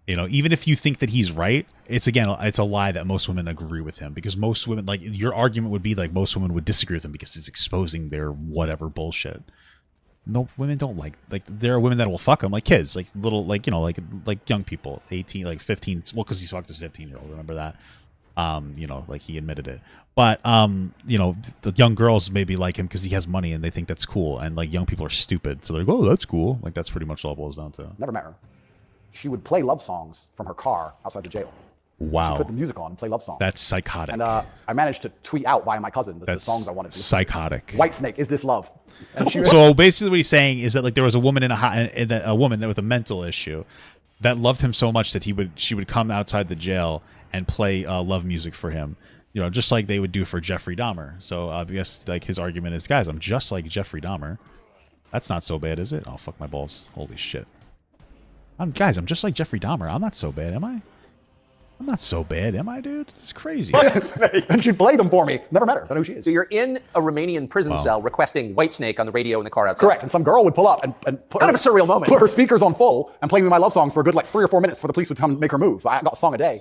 Even if you think that he's right, it's a lie that most women agree with him, because most women, like your argument would be like most women would disagree with him because it's exposing their whatever bullshit. No, women don't like there are women that will fuck him like kids, like little, like young people, 18, like 15. Well, because he's fucked his 15-year-old. Remember that? Like he admitted it. But the young girls maybe like him because he has money and they think that's cool, and like young people are stupid, so they're like, oh, that's cool. Like that's pretty much all it boils down to. Never met her. She would play love songs from her car outside the jail. Wow. She put the music on and play love songs. That's psychotic. And I managed to tweet out via my cousin the songs I wanted to listen psychotic. to. Whitesnake, Is This Love? And she So basically what he's saying is that like there was a woman a woman with a mental issue that loved him so much that she would come outside the jail and play love music for him. Just like they would do for Jeffrey Dahmer. So I guess like his argument is, guys, I'm just like Jeffrey Dahmer. That's not so bad, is it? Oh, fuck my balls. Holy shit. I'm just like Jeffrey Dahmer. I'm not so bad, am I? I'm not so bad, am I, dude? This is crazy. And she'd play them for me. Never met her. Don't know who she is. So you're in a Romanian prison cell requesting Whitesnake on the radio in the car outside. Correct. And some girl would pull up and put kind of a surreal moment. Put her speakers on full and play me my love songs for a good like 3 or 4 minutes before the police would come and make her move. I got a song a day.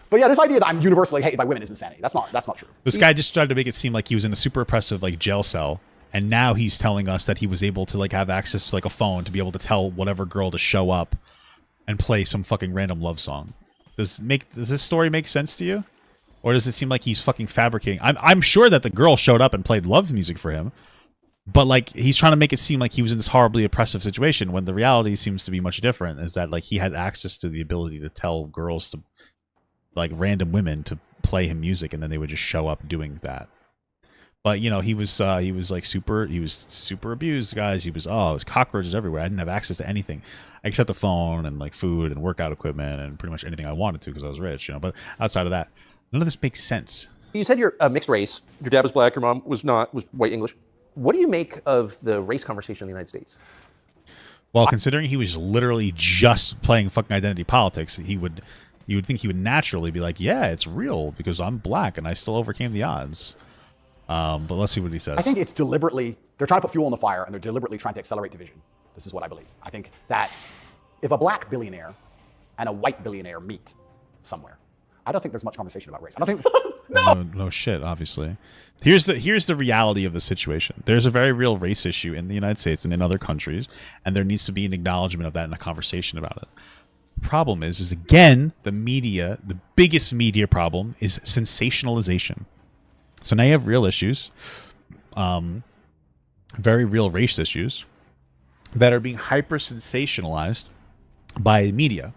But yeah, this idea that I'm universally hated by women is insanity. That's not true. This guy just tried to make it seem like he was in a super oppressive like jail cell, and now he's telling us that he was able to like have access to like a phone to be able to tell whatever girl to show up and play some fucking random love song. Does this story make sense to you? Or does it seem like he's fucking fabricating? I'm sure that the girl showed up and played love music for him, but like he's trying to make it seem like he was in this horribly oppressive situation when the reality seems to be much different, is that like he had access to the ability to tell girls to, like random women, to play him music, and then they would just show up doing that. But he was super abused, guys. It was cockroaches everywhere. I didn't have access to anything except the phone and like food and workout equipment and pretty much anything I wanted to because I was rich, But outside of that, none of this makes sense. You said you're a mixed race. Your dad was black, your mom was white English. What do you make of the race conversation in the United States? Well, considering he was literally just playing fucking identity politics, you would think he would naturally be like, yeah, it's real because I'm black and I still overcame the odds. But let's see what he says. I think it's deliberately, they're trying to put fuel on the fire and they're deliberately trying to accelerate division. This is what I believe. I think that if a black billionaire and a white billionaire meet somewhere. I don't think there's much conversation about race. I don't think no shit, obviously. Here's the reality of the situation. There's a very real race issue in the United States and in other countries, and there needs to be an acknowledgement of that and a conversation about it. The problem is again, the media, the biggest media problem is sensationalization. So now you have real issues, very real race issues that are being hyper sensationalized by media.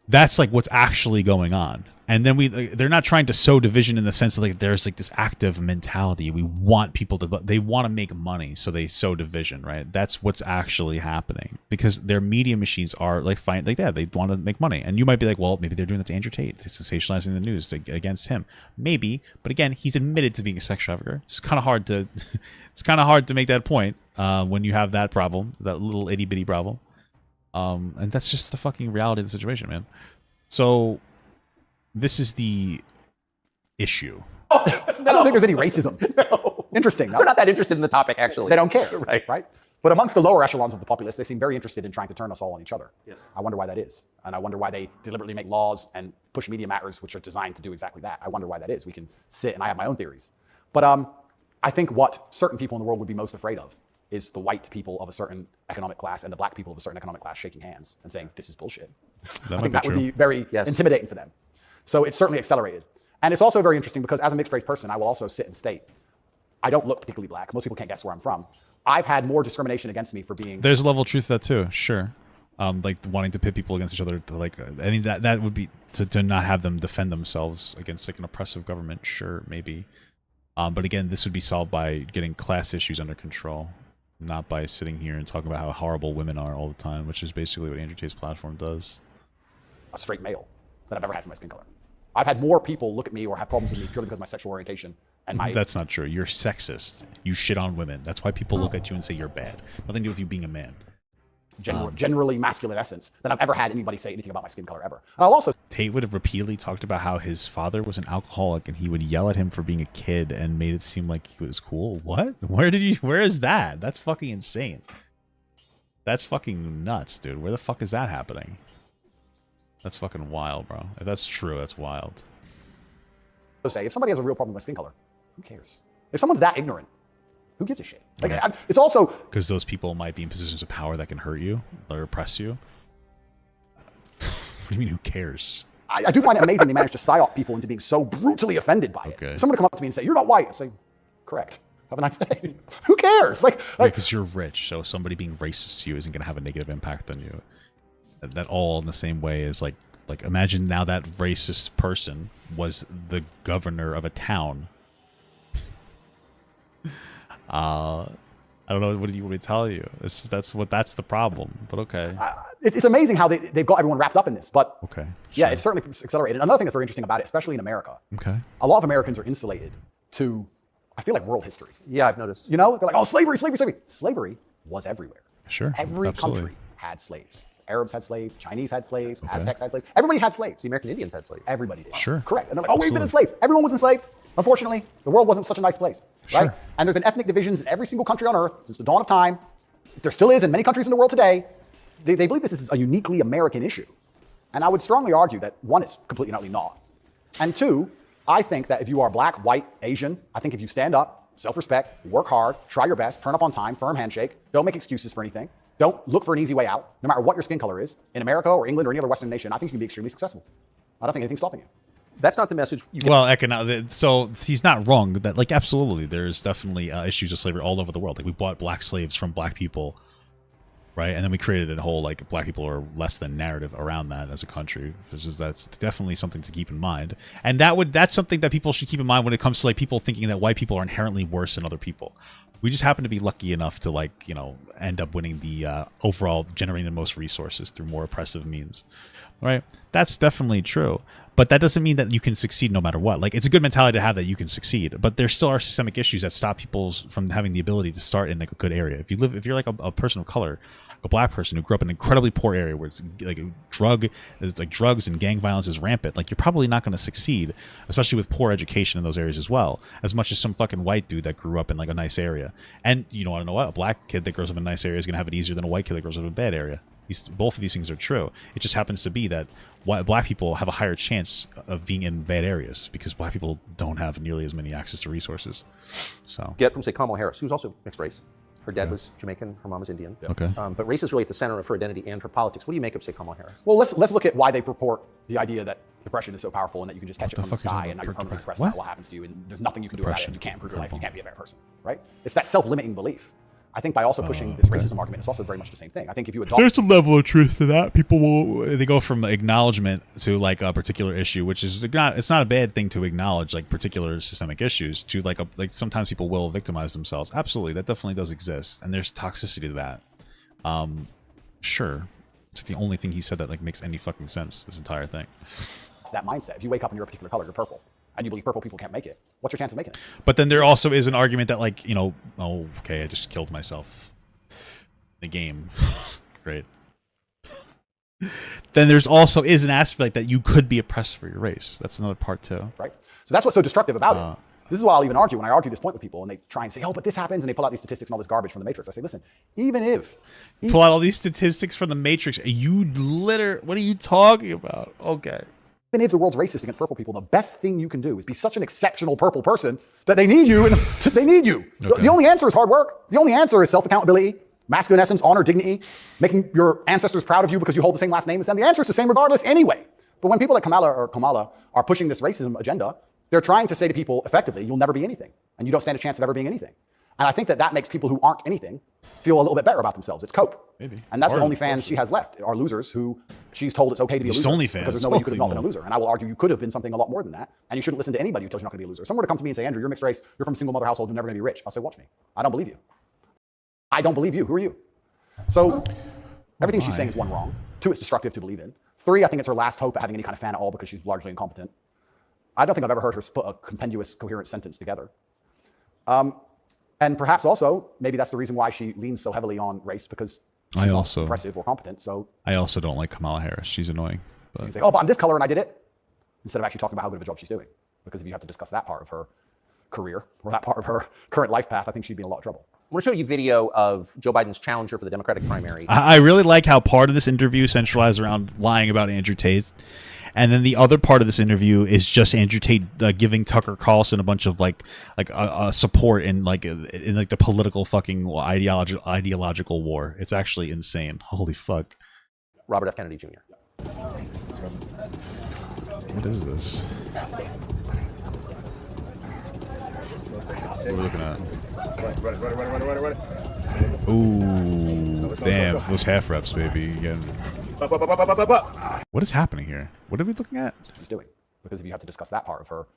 That's like what's actually going on. And then they're not trying to sow division in the sense of like there's like this active mentality. We want people to, they want to make money, so they sow division, right? That's what's actually happening because their media machines are like fine, like that. They want to make money, and you might be like, well, maybe they're doing that to Andrew Tate, they're sensationalizing the news against him, maybe. But again, he's admitted to being a sex trafficker. It's kind of hard to, it's kind of hard to make that point when you have that problem, that little itty bitty problem, and that's just the fucking reality of the situation, man. So. This is the issue. I don't think there's any racism. No. Interesting. No? They're not that interested in the topic, actually. They don't care. Right. But amongst the lower echelons of the populace, they seem very interested in trying to turn us all on each other. Yes. I wonder why that is. And I wonder why they deliberately make laws and push media matters which are designed to do exactly that. I wonder why that is. We can sit, and I have my own theories. But I think what certain people in the world would be most afraid of is the white people of a certain economic class and the black people of a certain economic class shaking hands and saying, this is bullshit. I think that would be very intimidating for them. So it's certainly accelerated. And it's also very interesting because as a mixed race person, I will also sit and state, I don't look particularly black. Most people can't guess where I'm from. I've had more discrimination against me for being... There's a level of truth to that too, sure. Like wanting to pit people against each other, to like, I mean, that would be to not have them defend themselves against like an oppressive government, sure, maybe. But again, this would be solved by getting class issues under control, not by sitting here and talking about how horrible women are all the time, which is basically what Andrew Tate's platform does. A straight male that I've ever had for my skin color. I've had more people look at me or have problems with me purely because of my sexual orientation and my... That's not true. You're sexist. You shit on women. That's why people look at you and say you're bad. Nothing to do with you being a man. Generally masculine essence that I've ever had anybody say anything about my skin color ever. And I'll also... Tate would have repeatedly talked about how his father was an alcoholic and he would yell at him for being a kid and made it seem like he was cool. What? Where is that? That's fucking insane. That's fucking nuts, dude. Where the fuck is that happening? That's fucking wild, bro. If that's true, that's wild. Say, if somebody has a real problem with skin color, who cares? If someone's that ignorant, who gives a shit? Like, it's also... Because those people might be in positions of power that can hurt you or oppress you. What do you mean, who cares? I do find it amazing they managed to psyop people into being so brutally offended by it. If someone would come up to me and say, you're not white, I'd say, correct. Have a nice day. Who cares? Like, because you're rich, so somebody being racist to you isn't going to have a negative impact on you. That all in the same way as like imagine now that racist person was the governor of a town. I don't know, what do you want me to tell you? That's the problem, but okay. It's amazing how they've got everyone wrapped up in this, but okay, sure. Yeah, it's certainly accelerated. Another thing that's very interesting about it, especially in America, a lot of Americans are insulated to, I feel like, world history. Yeah, I've noticed. You know, they're like, oh, slavery. Slavery was everywhere. Sure, every absolutely. country had slaves. Arabs had slaves, Chinese had slaves, Aztecs had slaves. Everybody had slaves. The American Indians had slaves. Everybody did. Sure. Correct. And they're like, oh, we've been enslaved. Everyone was enslaved. Unfortunately, the world wasn't such a nice place, right? And there's been ethnic divisions in every single country on earth since the dawn of time. There still is in many countries in the world today. They believe this is a uniquely American issue. And I would strongly argue that one, it's completely and utterly not. And two, I think that if you are black, white, Asian, I think if you stand up, self-respect, work hard, try your best, turn up on time, firm handshake, don't make excuses for anything, don't look for an easy way out, no matter what your skin color is, in America or England or any other Western nation, I think you can be extremely successful. I don't think anything's stopping you. That's not the message you get. Well, so he's not wrong. That, like, absolutely, there's definitely issues of slavery all over the world. Like, we bought black slaves from black people, right? And then we created a whole, like, black people are less than narrative around that as a country. That's definitely something to keep in mind. And that's something that people should keep in mind when it comes to, like, people thinking that white people are inherently worse than other people. We just happen to be lucky enough to, like, you know, end up winning the overall generating the most resources through more oppressive means, right? That's definitely true. But that doesn't mean that you can succeed no matter what. Like, it's a good mentality to have that you can succeed, but there still are systemic issues that stop people from having the ability to start in, like, a good area. If you're like a person of color, a black person who grew up in an incredibly poor area where it's like drugs and gang violence is rampant, like, you're probably not going to succeed, especially with poor education in those areas as well, as much as some fucking white dude that grew up in, like, a nice area. And you don't want to know what? A black kid that grows up in a nice area is going to have it easier than a white kid that grows up in a bad area. Both of these things are true. It just happens to be that black people have a higher chance of being in bad areas because black people don't have nearly as many access to resources. So Get from, say, Kamala Harris, who's also mixed race. Her dad was Jamaican, her mom was Indian. Okay. But race is really at the center of her identity and her politics. What do you make of, say, Kamala Harris? Well, let's look at why they purport the idea that depression is so powerful and that you can just catch it from the sky and now you're permanently depressed no matter what happens to you and there's nothing you can do about it and you can't improve your life and you can't be a better person, right? It's that self-limiting belief. I think by also pushing this racism argument, it's also very much the same thing. I think if you adopt... There's a level of truth to that. People they go from acknowledgement to like a particular issue, which is it's not a bad thing to acknowledge like particular systemic issues to like sometimes people will victimize themselves. Absolutely. That definitely does exist. And there's toxicity to that. Sure. It's the only thing he said that like makes any fucking sense, this entire thing. That mindset. If you wake up and you're a particular color, you're purple, and you believe purple people can't make it, what's your chance of making it? But then there also is an argument that like, oh, okay, I just killed myself. The game. Great. Then there's also is an aspect that you could be oppressed for your race. That's another part too. Right. So that's what's so destructive about it. This is why I'll even argue when I argue this point with people and they try and say, oh, but this happens, and they pull out these statistics and all this garbage from the Matrix. I say, listen, even if pull out all these statistics from the Matrix, what are you talking about? Okay. Even if the world's racist against purple people, the best thing you can do is be such an exceptional purple person that they need you and they need you. Okay. The only answer is hard work. The only answer is self-accountability, masculine essence, honor, dignity, making your ancestors proud of you because you hold the same last name as them. The answer is the same regardless anyway. But when people like Kamala are pushing this racism agenda, they're trying to say to people effectively, you'll never be anything and you don't stand a chance of ever being anything. And I think that makes people who aren't anything feel a little bit better about themselves. It's cope. Maybe. And that's the only fans she has left are losers who she's told it's okay to be a loser. Only fans. Because there's no way you could have not been a loser. And I will argue you could have been something a lot more than that. And you shouldn't listen to anybody who tells you not going to be a loser. If someone were to come to me and say, Andrew, you're mixed race, you're from a single mother household, you're never going to be rich. I'll say, watch me. I don't believe you. I don't believe you. Who are you? So everything she's saying is one, wrong. Two, it's destructive to believe in. Three, I think it's her last hope at having any kind of fan at all because she's largely incompetent. I don't think I've ever heard her put a compendious, coherent sentence together. And perhaps also, maybe that's the reason why she leans so heavily on race because she's not impressive or competent. So I also don't like Kamala Harris. She's annoying. But you can say, oh, but I'm this color and I did it. Instead of actually talking about how good of a job she's doing. Because if you have to discuss that part of her career or that part of her current life path, I think she'd be in a lot of trouble. I want to show you video of Joe Biden's challenger for the Democratic primary. I really like how part of this interview centralized around lying about Andrew Tate. And then the other part of this interview is just Andrew Tate giving Tucker Carlson a bunch of like support in the political fucking ideological war. It's actually insane. Holy fuck. Robert F. Kennedy Jr. What is this? What are we looking at? Ooh, damn, those half reps, baby. Again. What is happening here? What are we looking at? She's doing. Because if you have to discuss that part of her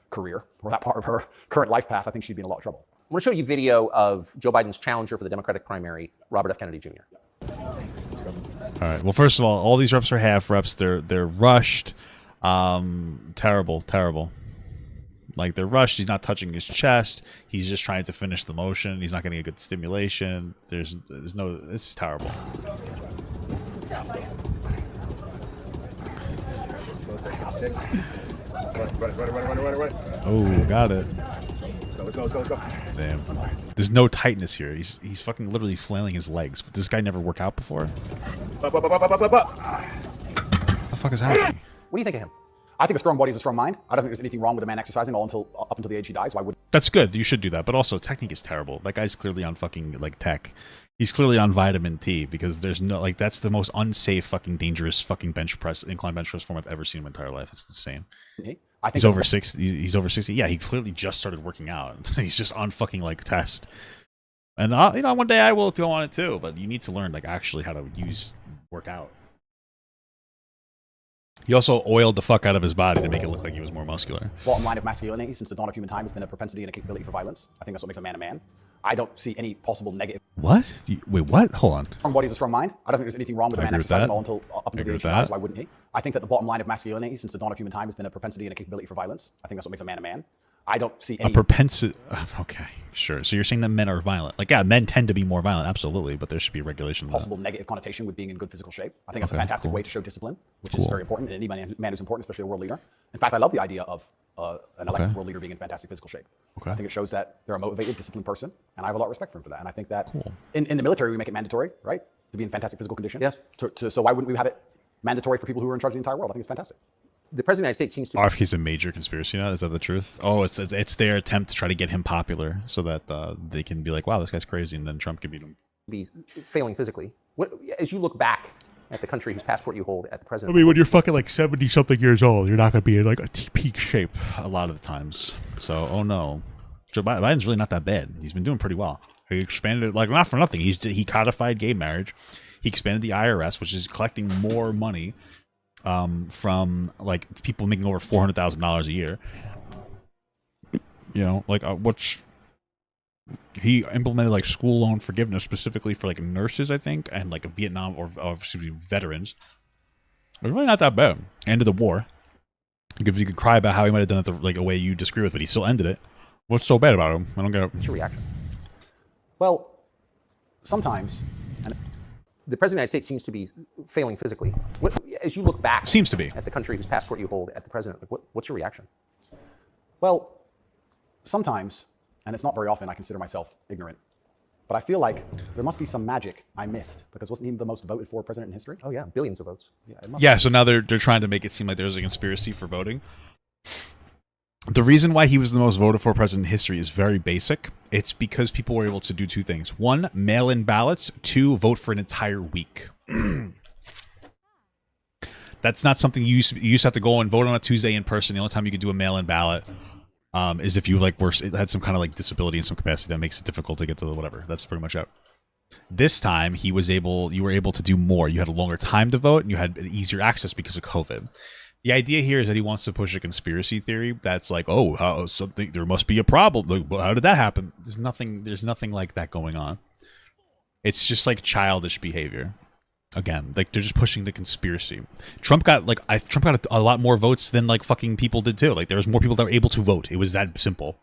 career or that part of her current life path, I think she'd be in a lot of trouble. I want to show you video of Joe Biden's challenger for the Democratic primary, Robert F. Kennedy Jr. All right. Well, first of all these reps are half reps. They're rushed. Terrible. Like they're rushed. He's not touching his chest. He's just trying to finish the motion. He's not getting a good stimulation. There's no. It's terrible. Oh, got it. Let's go. Damn. There's no tightness here. He's fucking literally flailing his legs. Did this guy never work out before? What the fuck is happening? What do you think of him? I think a strong body is a strong mind. I don't think there's anything wrong with a man exercising up until the age he dies. Why would? That's good. You should do that. But also, technique is terrible. That guy's clearly on fucking like tech. He's clearly on vitamin T because there's no like that's the most unsafe fucking dangerous fucking incline bench press form I've ever seen in my entire life. It's insane. I think he's over 60. He's over 60. Yeah, he clearly just started working out. He's just on fucking like test. And one day I will go on it too. But you need to learn like actually how to work out. He also oiled the fuck out of his body to make it look like he was more muscular. Bottom line of masculinity since the dawn of human time has been a propensity and a capability for violence. I think that's what makes a man a man. I don't see any possible negative. What? Wait, what? Hold on. Strong body is a strong mind. I don't think there's anything wrong with a man exercising up until the age he dies. Why wouldn't he? I think that the bottom line of masculinity since the dawn of human time has been a propensity and a capability for violence. I think that's what makes a man a man. I don't see any... A propensity... Okay, sure. So you're saying that men are violent. Like, yeah, men tend to be more violent, absolutely, but there should be regulation. Possible negative connotation with being in good physical shape. I think that's a fantastic way to show discipline, which is very important. And any man who's important, especially a world leader. In fact, I love the idea of an elected world leader being in fantastic physical shape. I think it shows that they're a motivated, disciplined person, and I have a lot of respect for him for that. And I think that in the military, we make it mandatory, right? to be in fantastic physical condition. Yes. So why wouldn't we have it mandatory for people who are in charge of the entire world? I think it's fantastic. The President of the United States seems to RFK's a major conspiracy nut. Is that the truth? Oh, it's their attempt to try to get him popular so that they can be like, wow, this guy's crazy, and then Trump can beat him. be failing physically. As you look back at the country whose passport you hold at the president. I mean, when you're fucking like 70-something years old, you're not going to be in like a peak shape a lot of the times. So, oh no. Joe Biden's really not that bad. He's been doing pretty well. He expanded, like, not for nothing. He codified gay marriage. He expanded the IRS, which is collecting more money from like people making over $400,000 a year. You know, like which he implemented like school loan forgiveness specifically for like nurses, I think, and like Vietnam or excuse me, veterans. It's really not that bad. Ended the war. You could cry about how he might have done it like a way you disagree with, but he still ended it. What's so bad about him? I don't get it. What's your reaction? Well, sometimes. The President of the United States seems to be failing physically. As you look back Seems to be. at the country whose passport you hold at the president, what's your reaction? Well, sometimes, and it's not very often I consider myself ignorant, but I feel like there must be some magic I missed, because wasn't he the most voted for president in history? Oh yeah, billions of votes. Yeah, it must Yeah, so now they're trying to make it seem like there's a conspiracy for voting. The reason why he was the most voted for president in history is very basic. It's because people were able to do two things. One, mail-in ballots. Two, vote for an entire week. That's not something you used to have to go and vote on a Tuesday in person. The only time you could do a mail-in ballot is if you like had some kind of like disability in some capacity that makes it difficult to get to the whatever. That's pretty much it. This time you were able to do more. You had a longer time to vote and you had easier access because of COVID. The idea here is that he wants to push a conspiracy theory that's like, oh, there must be a problem. Like, how did that happen? There's nothing like that going on. It's just like childish behavior. Again, like they're just pushing the conspiracy. Trump got a lot more votes than like fucking people did too. Like there was more people that were able to vote. It was that simple.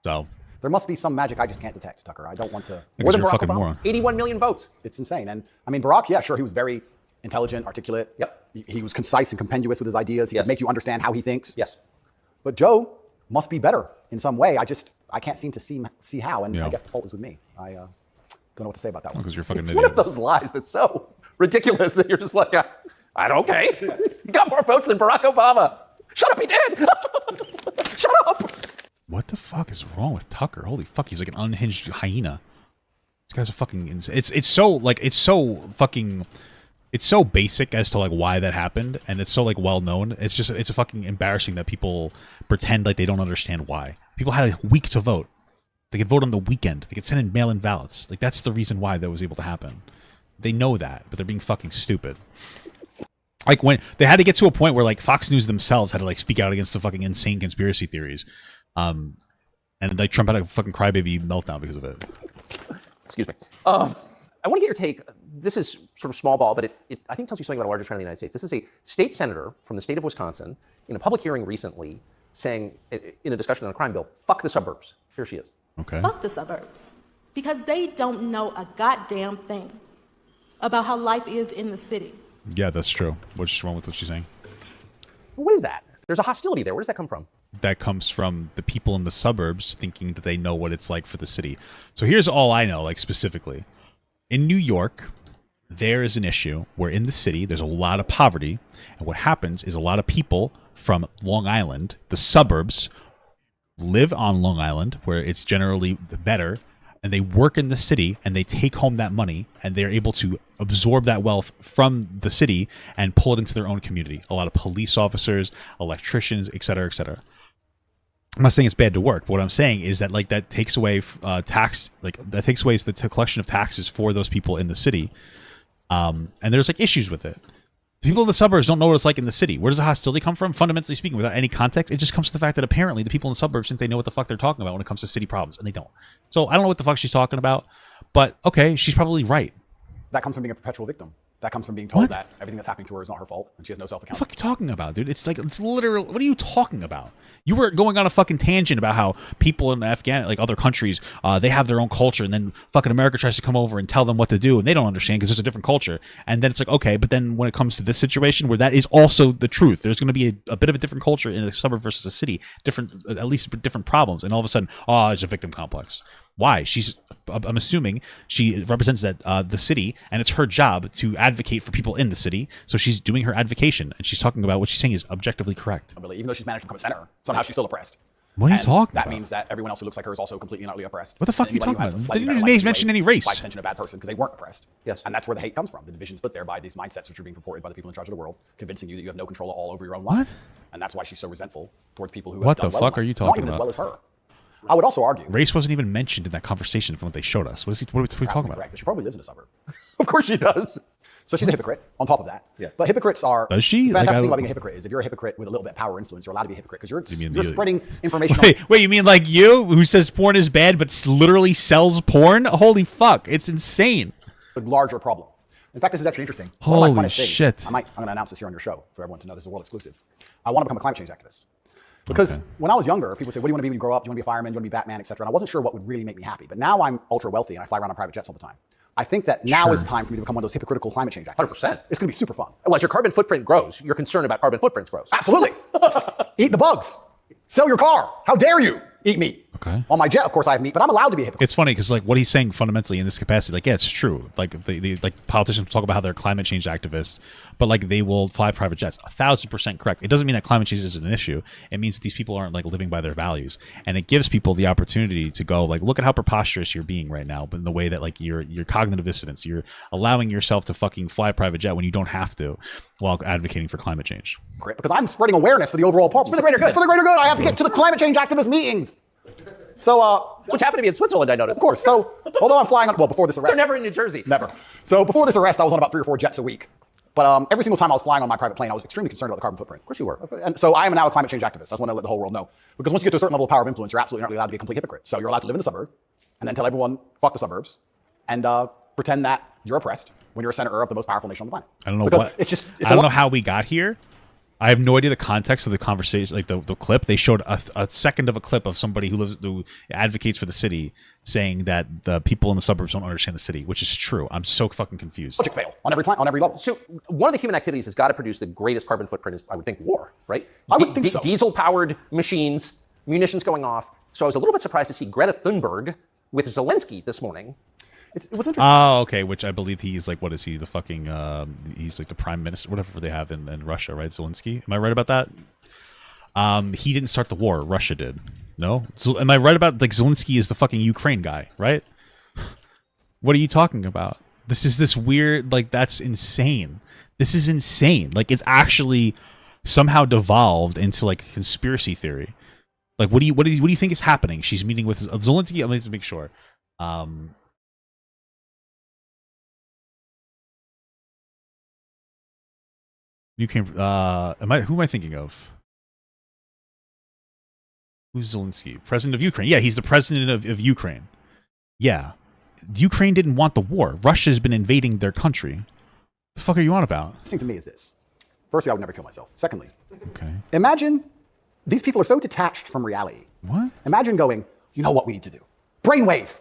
So there must be some magic I just can't detect, Tucker. I don't want to. More than you're a Barack fucking Obama. moron. 81 million votes. It's insane. And I mean, Barack, yeah, sure, he was very intelligent, articulate. Yep. He was concise and compendious with his ideas. He Yes. could make you understand how he thinks. Yes. But Joe must be better in some way. I can't seem to see how. And Yeah. I guess the fault is with me. I don't know what to say about that one. because you're a fucking It's idiot. one of those lies that's so ridiculous that you're just like, I don't okay. He got more votes than Barack Obama. Shut up, he did. Shut up. What the fuck is wrong with Tucker? Holy fuck, he's like an unhinged hyena. This guy's a fucking insane. It's so basic as to like why that happened, and it's so like well known. It's fucking embarrassing that people pretend like they don't understand why. People had a week to vote. They could vote on the weekend. They could send in mail-in ballots. Like that's the reason why that was able to happen. They know that, but they're being fucking stupid. Like when they had to get to a point where like Fox News themselves had to like speak out against the fucking insane conspiracy theories, and like Trump had a fucking crybaby meltdown because of it. Excuse me. I want to get your take. This is sort of small ball, but it I think tells you something about a larger trend in the United States. This is a state senator from the state of Wisconsin in a public hearing recently saying, in a discussion on a crime bill, fuck the suburbs. Here she is. Okay. Fuck the suburbs. Because they don't know a goddamn thing about how life is in the city. Yeah, that's true. What's wrong with what she's saying? What is that? There's a hostility there. Where does that come from? That comes from the people in the suburbs thinking that they know what it's like for the city. So here's all I know, like specifically. In New York, there is an issue where in the city, there's a lot of poverty. And what happens is a lot of people from Long Island, the suburbs, live on Long Island, where it's generally better, and they work in the city, and they take home that money, and they're able to absorb that wealth from the city and pull it into their own community. A lot of police officers, electricians, et cetera, et cetera. I'm not saying it's bad to work, but what I'm saying is that like that takes away tax, like that takes away the collection of taxes for those people in the city, and there's like issues with it. People in the suburbs don't know what it's like in the city. Where does the hostility come from? Fundamentally speaking, without any context, it just comes to the fact that apparently the people in the suburbs think they know what the fuck they're talking about when it comes to city problems, and they don't. So I don't know what the fuck she's talking about, but okay, she's probably right. That comes from being a perpetual victim. That comes from being told What? that everything that's happening to her is not her fault and she has no What the self-accountability. fuck are you talking about, dude? It's like, it's literal. What are you talking about? You were going on a fucking tangent about how people in like other countries, they have their own culture, and then fucking America tries to come over and tell them what to do, and they don't understand because there's a different culture. And then it's like, okay, but then when it comes to this situation where that is also the truth, there's going to be a bit of a different culture in a suburb versus a city, at least different problems, and all of a sudden, it's a victim complex. Why? I'm assuming she represents that the city, and it's her job to advocate for people in the city. So she's doing her advocation, and she's talking about what she's saying is objectively correct. Even though she's managed to become a senator, somehow she's still oppressed. What are you talking about? That means that everyone else who looks like her is also completely and utterly oppressed. What the fuck are you talking about? They didn't mention any race. By extension, a bad person because they weren't oppressed. Yes. And that's where the hate comes from. The division's put there by these mindsets which are being purported by the people in charge of the world, convincing you that you have no control all over your own life. What? And that's why she's so resentful towards people who What have done the well fuck in are you life. talking Not even about? as well as her. I would also argue. Race wasn't even mentioned in that conversation from what they showed us. What are we talking about? Correct, but she probably lives in a suburb. Of course she does. So she's a hypocrite on top of that. Yeah. But hypocrites are. Does she? The fantastic Like, thing about being a hypocrite is if you're a hypocrite with a little bit of power or influence, you're allowed to be a hypocrite because you're the- spreading information. Wait, you mean like you, who says porn is bad but literally sells porn? Holy fuck, it's insane. A larger problem. In fact, this is actually interesting. Holy One of my funnest things, shit. I'm going to announce this here on your show for everyone to know this is a world exclusive. I want to become a climate change activist. Because when I was younger, people would say, what do you want to be when you grow up? Do you want to be a fireman? Do you want to be Batman, et cetera? And I wasn't sure what would really make me happy. But now I'm ultra wealthy and I fly around on private jets all the time. I think that now is the time for me to become one of those hypocritical climate change activists. 100%. It's going to be super fun. Well, as your carbon footprint grows, your concern about carbon footprints grows. Absolutely. Eat the bugs. Sell your car. How dare you eat meat? Okay. On my jet, of course, I have meat, but I'm allowed to be a hypocrite. It's funny because like what he's saying fundamentally in this capacity, like yeah, it's true. Like the like politicians talk about how they're climate change activists, but like they will fly private jets. 1,000% correct. It doesn't mean that climate change isn't an issue. It means that these people aren't like living by their values, and it gives people the opportunity to go like, look at how preposterous you're being right now, but in the way that like your cognitive dissonance, you're allowing yourself to fucking fly a private jet when you don't have to, while advocating for climate change. Because I'm spreading awareness for the overall problem. for the greater good. It's for the greater good. I have to get to the climate change activist meetings. So, Which happened to be in Switzerland, I noticed. of course. So, although I'm flying on, well, before this arrest. They're never in New Jersey. Never. So before this arrest, I was on about 3 or 4 jets a week. But every single time I was flying on my private plane, I was extremely concerned about the carbon footprint. Of course you were. And so I am now a climate change activist. I just want to let the whole world know. Because once you get to a certain level of power of influence, you're absolutely not really allowed to be a complete hypocrite. So you're allowed to live in the suburb and then tell everyone, fuck the suburbs, and pretend that you're oppressed when you're a senator of the most powerful nation on the planet. I don't know because what. It's I don't know how we got here. I have no idea the context of the conversation, like the clip. They showed a second of a clip of somebody who advocates for the city saying that the people in the suburbs don't understand the city, which is true. I'm so fucking confused. logic fail on every level. So one of the human activities that's got to produce the greatest carbon footprint is, I would think, war, right? I would think so. Diesel-powered machines, munitions going off. So I was a little bit surprised to see Greta Thunberg with Zelensky this morning. It was interesting. Oh, okay. Which I believe he's like, what is he? The fucking, he's like the prime minister, whatever they have in Russia, right? Zelensky. Am I right about that? He didn't start the war. Russia did. No? So, am I right about like Zelensky is the fucking Ukraine guy, right? What are you talking about? This is this weird, like that's insane. This is insane. Like it's actually somehow devolved into like conspiracy theory. Like what do you think is happening? She's meeting with Zelensky. Let me just make sure. Ukraine. Who am I thinking of? Who's Zelensky? President of Ukraine. Yeah, he's the president of Ukraine. Yeah. Ukraine didn't want the war. Russia's been invading their country. The fuck are you on about? Interesting to me is this. Firstly, I would never kill myself. Secondly, Okay. imagine these people are so detached from reality. What? Imagine going, you know what we need to do? Brainwave.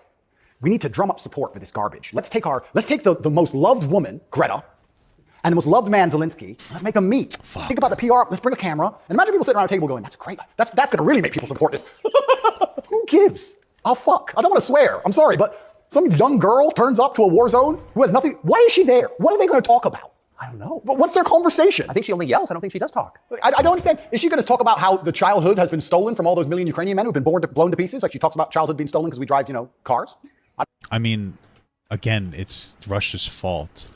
We need to drum up support for this garbage. Let's take the most loved woman, Greta, and the most loved man, Zelensky. Let's make them meet. Fuck. Think about the PR. Let's bring a camera. And imagine people sitting around a table going, that's great. That's going to really make people support this. Who gives a fuck? I don't want to swear. I'm sorry, but some young girl turns up to a war zone who has nothing. Why is she there? What are they going to talk about? I don't know. What's their conversation? I think she only yells. I don't think she does talk. I don't understand. Is she going to talk about how the childhood has been stolen from all those million Ukrainian men who've been blown to pieces? Like she talks about childhood being stolen because we drive, cars? I mean, again, it's Russia's fault.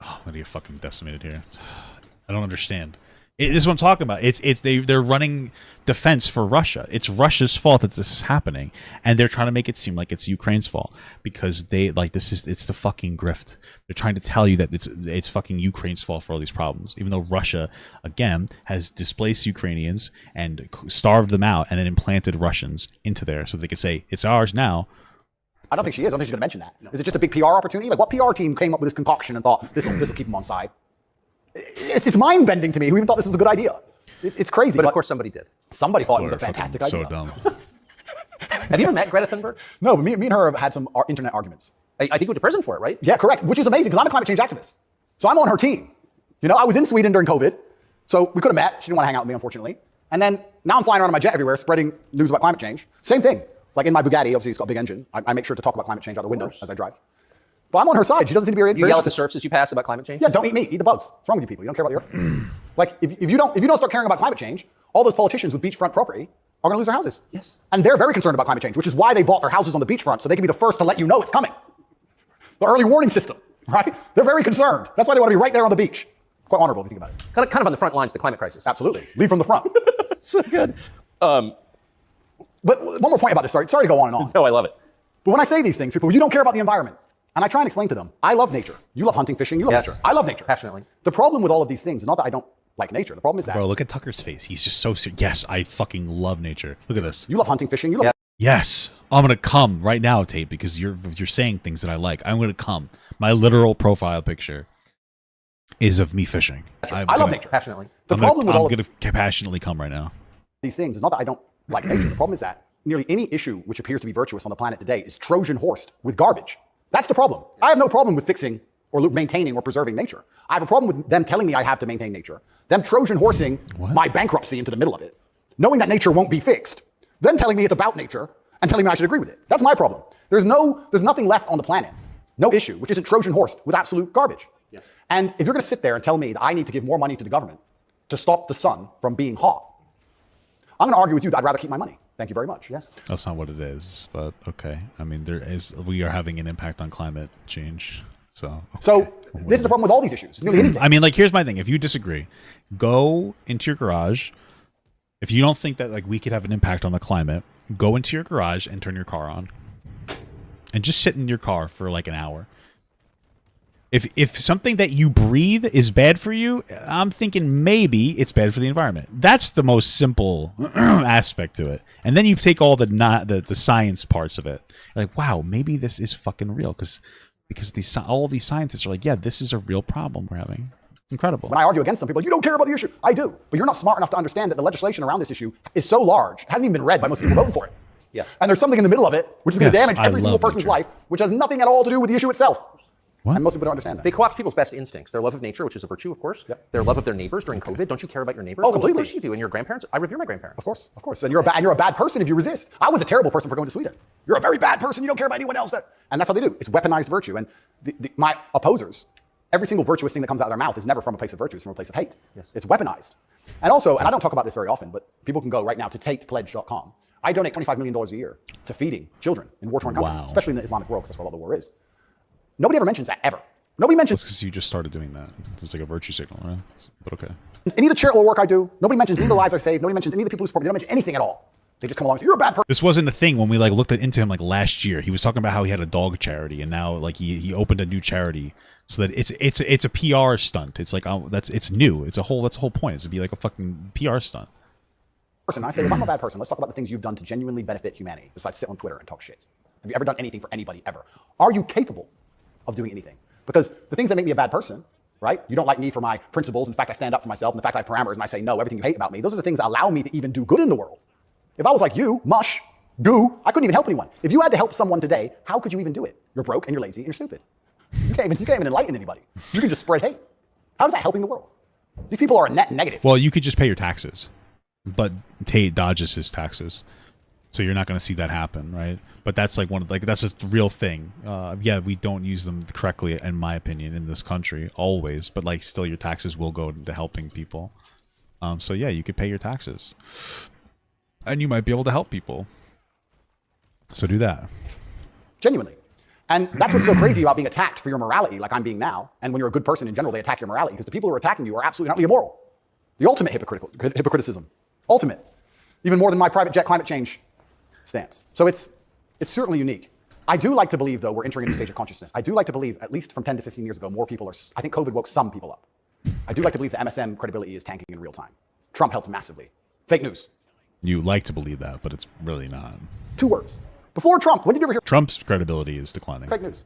Oh, I'm gonna get fucking decimated here. I don't understand. This is what I'm talking about. They're running defense for Russia. It's Russia's fault that this is happening, and they're trying to make it seem like it's Ukraine's fault because it's the fucking grift. They're trying to tell you that it's fucking Ukraine's fault for all these problems, even though Russia again has displaced Ukrainians and starved them out, and then implanted Russians into there so they could say it's ours now. I don't think she is. I don't think she's going to mention that. Is it just a big PR opportunity? Like, what PR team came up with this concoction and thought, this will keep them on side? It's mind-bending to me. Who even thought this was a good idea? It's crazy. But of course somebody did. Somebody thought it was a Fucking fantastic so idea. dumb. Have you ever met Greta Thunberg? No, but me and her have had some internet arguments. I think you went to prison for it, right? Yeah, correct. Which is amazing because I'm a climate change activist. So I'm on her team. I was in Sweden during COVID. So we could have met. She didn't want to hang out with me, unfortunately. And then now I'm flying around on my jet everywhere, spreading news about climate change. Same thing. Like in my Bugatti, obviously it's got a big engine. I make sure to talk about climate change out the window as I drive. But I'm on her side. She doesn't seem to be very You yell at the surfaces you pass about climate change? Yeah, don't eat meat, eat the bugs. What's wrong with you people? You don't care about the earth. Like if you don't start caring about climate change, all those politicians with beachfront property are going to lose their houses. Yes. And they're very concerned about climate change, which is why they bought their houses on the beachfront, so they can be the first to let you know it's coming. The early warning system, right? They're very concerned. That's why they want to be right there on the beach. Quite honorable if you think about it. Kind of on the front lines of the climate crisis. Absolutely. Lead from the front. So good. But one more point about this. Sorry to go on and on. No, I love it. But when I say these things, people, you don't care about the environment. And I try and explain to them, I love nature. You love hunting, fishing, you love nature. I love nature. Passionately. The problem with all of these things is not that I don't like nature. The problem is that Bro, look at Tucker's face. He's just so serious. Yes, I fucking love nature. Look at this. you love hunting, fishing, you love Yes, I'm gonna come right now, Tate, because you're saying things that I like. I'm gonna come. My literal profile picture is of me fishing. I love nature. Passionately. The problem with all of I'm gonna passionately come right now. these things is not that I don't like nature. The problem is that nearly any issue which appears to be virtuous on the planet today is Trojan horsed with garbage. That's the problem. I have no problem with fixing or maintaining or preserving nature. I have a problem with them telling me I have to maintain nature, them Trojan horsing my bankruptcy into the middle of it, knowing that nature won't be fixed, then telling me it's about nature and telling me I should agree with it. That's my problem. There's nothing left on the planet, no issue, which isn't Trojan horsed with absolute garbage. Yeah. And if you're going to sit there and tell me that I need to give more money to the government to stop the sun from being hot, I'm going to argue with you that I'd rather keep my money. Thank you very much. Yes. That's not what it is, but okay. I mean, we are having an impact on climate change. So this is the problem with all these issues. Nearly anything. I mean, like, here's my thing. If you disagree, go into your garage. If you don't think that like we could have an impact on the climate, go into your garage and turn your car on, and just sit in your car for like an hour. If something that you breathe is bad for you, I'm thinking maybe it's bad for the environment. That's the most simple aspect to it. And then you take all the science parts of it. You're like, wow, maybe this is fucking real because all these scientists are like, yeah, this is a real problem we're having. It's incredible. When I argue against some people, you don't care about the issue. I do. But you're not smart enough to understand that the legislation around this issue is so large, it hasn't even been read by most people voting for it. Yeah. And there's something in the middle of it which is going to damage every single person's life, which has nothing at all to do with the issue itself. What? And most people don't understand that. They co-opt people's best instincts. Their love of nature, which is a virtue, of course. Yep. Their love of their neighbors during COVID. Don't you care about your neighbors? Oh, completely. Of course you do. And your grandparents. I revere my grandparents. Of course. And you're a bad person if you resist. I was a terrible person for going to Sweden. You're a very bad person. You don't care about anyone else. And that's how they do. It's weaponized virtue. And my opposers, every single virtuous thing that comes out of their mouth is never from a place of virtue. It's from a place of hate. Yes. It's weaponized. And also, and I don't talk about this very often, but people can go right now to tatepledge.com. I donate $25 million a year to feeding children in war-torn countries, especially in the Islamic world, because that's where all the war is. Nobody ever mentions that, ever. Nobody mentions... Because you just started doing that. It's like a virtue signal, right? But okay. Any of the charitable work I do, nobody mentions any of the lives I save, nobody mentions any of the people who support me, they don't mention anything at all. They just come along and say, you're a bad person. This wasn't a thing when we like looked into him like last year. He was talking about how he had a dog charity and now like he opened a new charity so that it's a PR stunt. It's like it's new. That's the whole point. It's to be like a fucking PR stunt. I say, if I'm a bad person, let's talk about the things you've done to genuinely benefit humanity besides sit on Twitter and talk shit. Have you ever done anything for anybody ever? Are you capable of doing anything? Because the things that make me a bad person, right? You don't like me for my principles. In fact, I stand up for myself. And the fact I have parameters and I say no, everything you hate about me. Those are the things that allow me to even do good in the world. If I was like you, mush, goo, I couldn't even help anyone. If you had to help someone today, how could you even do it? You're broke and you're lazy and you're stupid. You can't even enlighten anybody. You can just spread hate. How is that helping the world? These people are a net negative. Well, you could just pay your taxes, but Tate dodges his taxes. So you're not going to see that happen, right? But that's like that's a real thing. Yeah, we don't use them correctly, in my opinion, in this country always. But like, still, your taxes will go into helping people. So yeah, you could pay your taxes, and you might be able to help people. So do that. Genuinely. And that's what's so crazy about being attacked for your morality, like I'm being now. And when you're a good person in general, they attack your morality because the people who are attacking you are absolutely utterly immoral. The ultimate hypocriticism. Ultimate. Even more than my private jet climate change stance. So it's certainly unique. I do like to believe, though, we're entering a new stage of consciousness. I do like to believe, at least from 10 to 15 years ago, more people are, I think COVID woke some people up. I do like to believe the MSM credibility is tanking in real time. Trump helped massively. Fake news. You like to believe that, but it's really not. 2 words. Before Trump, when did you ever hear Trump's credibility is declining? Fake news?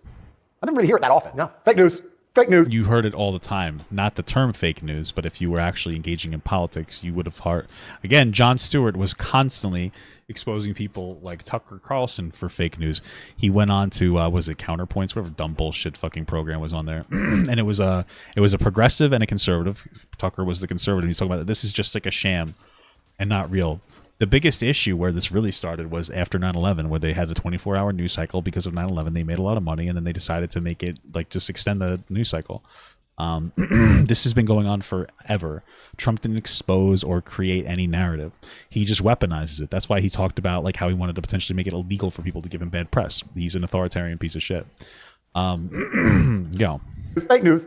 I didn't really hear it that often. No. Fake news. Fake news. You heard it all the time. Not the term fake news, but if you were actually engaging in politics, you would have heard. Again, Jon Stewart was constantly exposing people like Tucker Carlson for fake news. He went on to was it Counterpoints, whatever dumb bullshit fucking program was on there, and it was a progressive and a conservative. Tucker was the conservative. He's talking about that this is just like a sham and not real. The biggest issue where this really started was after 9/11, where they had a 24-hour news cycle because of 9/11. They made a lot of money, and then they decided to make it like just extend the news cycle. This has been going on forever. Trump didn't expose or create any narrative. He just weaponizes it. That's why he talked about like how he wanted to potentially make it illegal for people to give him bad press. He's an authoritarian piece of shit. It's fake news.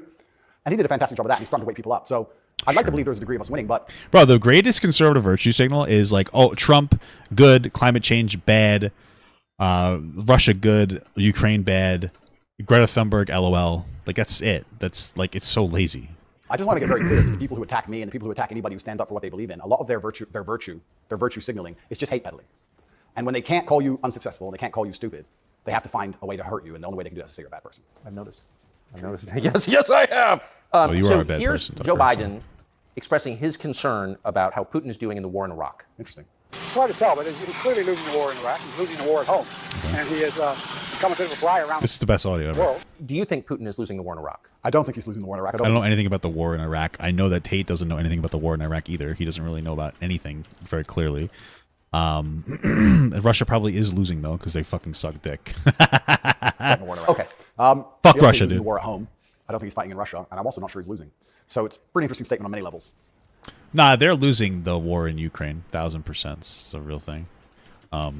And he did a fantastic job of that, and he's starting to wake people up. So I'd like to believe there's a degree of us winning, but... Bro, the greatest conservative virtue signal is like, oh, Trump, good, climate change, bad, Russia, good, Ukraine, bad, Greta Thunberg, LOL. Like, that's it. That's, like, it's so lazy. I just want to get very clear to the people who attack me and the people who attack anybody who stands up for what they believe in. A lot of their virtue signaling is just hate peddling. And when they can't call you unsuccessful, and they can't call you stupid, they have to find a way to hurt you, and the only way they can do that is to say you're a bad person. I've noticed. Yes, I have. You are a bad here's person, Joe Biden expressing his concern about how Putin is doing in the war in Iraq. Interesting. It's hard to tell, but he's clearly losing the war in Iraq. He's losing the war at home. Okay. And he has become a bit of a fly around This is the best audio ever. the world. Do you think Putin is losing the war in Iraq? I don't think he's losing the war in Iraq. I don't know anything about the war in Iraq. I know that Tate doesn't know anything about the war in Iraq either. He doesn't really know about anything very clearly. Russia probably is losing, though, because they fucking suck dick. Okay. Fuck Russia, dude. The war at home. I don't think he's fighting in Russia, and I'm also not sure he's losing. So it's a pretty interesting statement on many levels. Nah, they're losing the war in Ukraine, 1000%. It's a real thing. But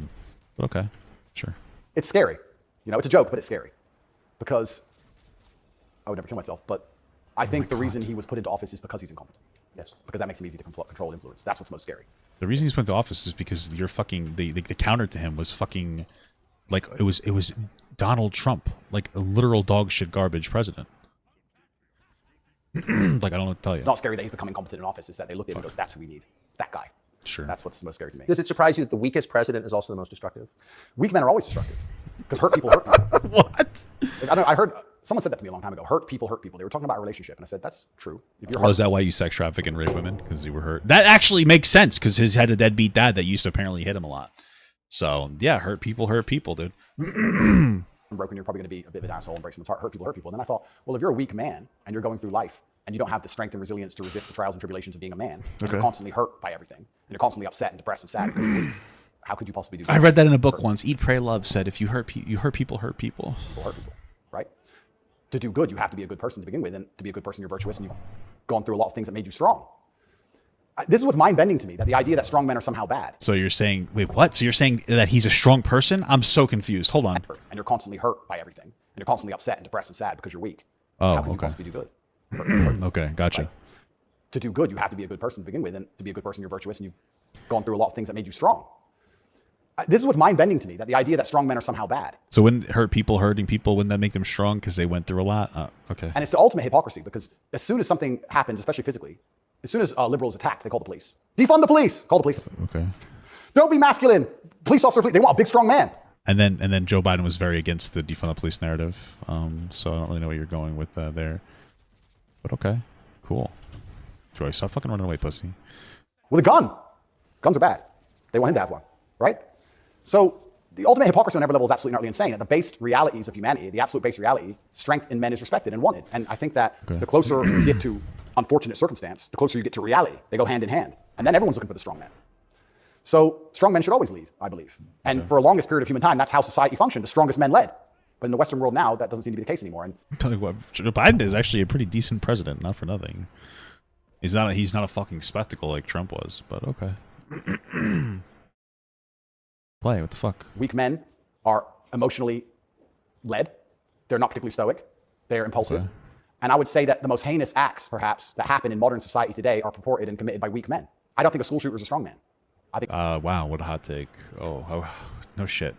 okay, sure. It's scary. You know, it's a joke, but it's scary. Because I would never kill myself, but I think the reason he was put into office is because he's incompetent. Yes. Because that makes him easy to control and influence. That's what's most scary. The reason he's put into office is because you're fucking the counter to him was fucking like it was Donald Trump, like a literal dog shit garbage president. Like, I don't know what to tell you. It's not scary that he's becoming competent in office. It's that they look at him and goes, that's who we need. That guy. Sure. That's what's most scary to me. Does it surprise you that the weakest president is also the most destructive? Weak men are always destructive. Because hurt people hurt people. What? I heard, someone said that to me a long time ago. Hurt people hurt people. They were talking about a relationship. And I said, that's true. If you're hurt, Is that why you sex traffic and rape women? Because you were hurt? That actually makes sense, because he had a deadbeat dad that used to apparently hit him a lot. So, yeah, hurt people, dude. broken, you're probably going to be a bit of an asshole and break someone's heart, hurt people. And then I thought, well, if you're a weak man and you're going through life and you don't have the strength and resilience to resist the trials and tribulations of being a man, and you're constantly hurt by everything, and you're constantly upset and depressed and sad, how could you possibly do that? I read that in a book once. Eat, Pray, Love said, if you hurt people, you hurt people. Hurt people, right? To do good, you have to be a good person to begin with, and to be a good person, you're virtuous, and you've gone through a lot of things that made you strong. This is what's mind-bending to me, that the idea that strong men are somehow bad. So you're saying, wait, what? So you're saying that he's a strong person? I'm so confused. Hold on. And you're constantly hurt by everything, and you're constantly upset and depressed and sad because you're weak. Oh, how can you possibly do good? Okay, gotcha. Right? To do good, you have to be a good person to begin with, and to be a good person, you're virtuous, and you've gone through a lot of things that made you strong. This is what's mind-bending to me, that the idea that strong men are somehow bad. So wouldn't hurting people, wouldn't that make them strong because they went through a lot? Okay. And it's the ultimate hypocrisy, because as soon as something happens, especially physically, as soon as a liberal is attacked, they call the police. Defund the police! Call the police. Okay. Don't be masculine! Police officers, they want a big, strong man. And then Joe Biden was very against the defund the police narrative. So I don't really know where you're going with there. But okay, cool. Joey, stop fucking running away, pussy. With a gun. Guns are bad. They want him to have one, right? So the ultimate hypocrisy on every level is absolutely utterly insane. At the base realities of humanity, the absolute base reality, strength in men is respected and wanted. And I think that the closer you get to unfortunate circumstance, the closer you get to reality. They go hand in hand. And then everyone's looking for the strong man. So strong men should always lead, I believe. And for the longest period of human time, that's how society functioned. The strongest men led. But in the Western world now, that doesn't seem to be the case anymore. And I'm telling you what, Joe Biden is actually a pretty decent president, not for nothing. He's not a fucking spectacle like Trump was, but okay. Play, what the fuck? Weak men are emotionally led. They're not particularly stoic. They're impulsive. Okay. And I would say that the most heinous acts, perhaps, that happen in modern society today are purported and committed by weak men. I don't think a school shooter is a strong man. I think wow, what a hot take. Oh, no shit.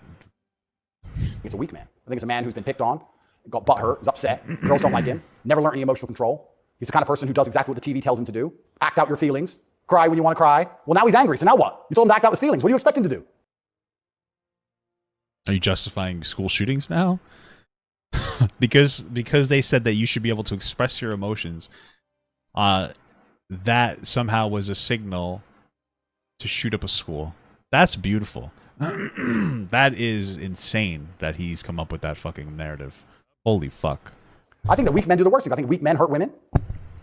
He's a weak man. I think it's a man who's been picked on, got butthurt, is upset, girls don't like him, never learned any emotional control. He's the kind of person who does exactly what the TV tells him to do. Act out your feelings, cry when you want to cry. Well, now he's angry, so now what? You told him to act out his feelings. What do you expect him to do? Are you justifying school shootings now? because they said that you should be able to express your emotions. That somehow was a signal to shoot up a school. That's beautiful. That is insane that he's come up with that fucking narrative. Holy fuck. I think that weak men do the worst thing. I think weak men hurt women.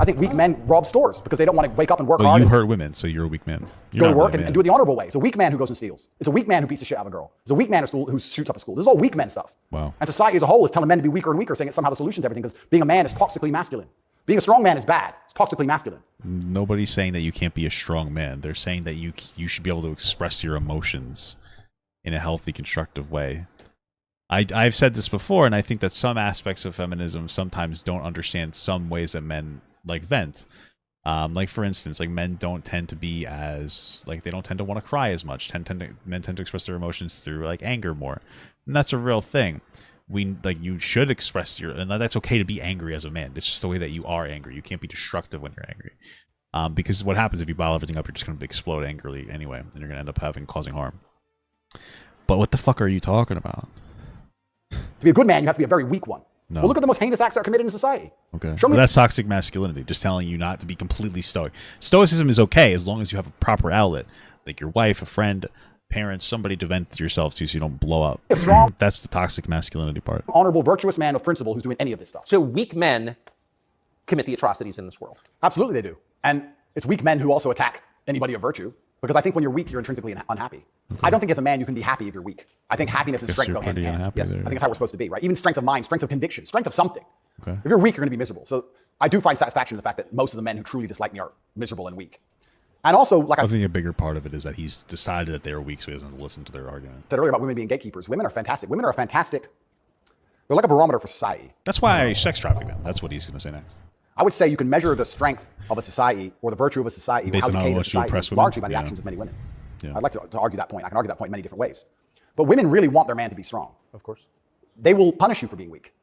I think weak men rob stores because they don't want to wake up and work Well, hard. you and hurt women, so you're a weak man. You're go not to a work really and man. do it the honorable way. It's a weak man who goes and steals. It's a weak man who beats the shit out of a girl. It's a weak man at school who shoots up a school. This is all weak men stuff. Wow. And society as a whole is telling men to be weaker and weaker, saying it's somehow the solution to everything because being a man is toxically masculine. Being a strong man is bad. It's toxically masculine. Nobody's saying that you can't be a strong man. They're saying that you should be able to express your emotions in a healthy, constructive way. I've said this before, and I think that some aspects of feminism sometimes don't understand some ways that men like vent. Like for instance, like men don't tend to be as like they don't tend to want to cry as much. Men tend to express their emotions through like anger more, and that's a real thing. You should express and that's okay to be angry as a man. It's just the way that you are angry. You can't be destructive when you're angry, because what happens if you bottle everything up? You're just going to explode angrily anyway, and you're going to end up causing harm. But what the fuck are you talking about? To be a good man, you have to be a very weak one. No. Well, look at the most heinous acts that are committed in society. Okay. Show me. Well, that's toxic masculinity, just telling you not to be completely stoic. Stoicism is okay as long as you have a proper outlet, like your wife, a friend, parents, somebody to vent yourself to so you don't blow up. Strong, That's the toxic masculinity part. honorable, virtuous man of principle who's doing any of this stuff. So weak men commit the atrocities in this world. Absolutely they do. And it's weak men who also attack anybody of virtue. Because I think when you're weak, you're intrinsically unhappy. Okay. I don't think as a man you can be happy if you're weak. I think happiness and strength go hand in hand. Yes. I think that's how we're supposed to be, right? Even strength of mind, strength of conviction, strength of something. Okay. If you're weak, you're going to be miserable. So I do find satisfaction in the fact that most of the men who truly dislike me are miserable and weak. And also, like I think a bigger part of it is that he's decided that they're weak, so he doesn't listen to their argument. said earlier about women being gatekeepers, women are fantastic. Women are fantastic. They're like a barometer for society. That's why I sex traffic them. That's what he's going to say next. I would say you can measure the strength of a society or the virtue of a society Based or on how how decayed a much you society oppress is women? largely by the Yeah. actions of many women. Yeah. I'd like to argue that point. I can argue that point in many different ways. But women really want their man to be strong. Of course. They will punish you for being weak.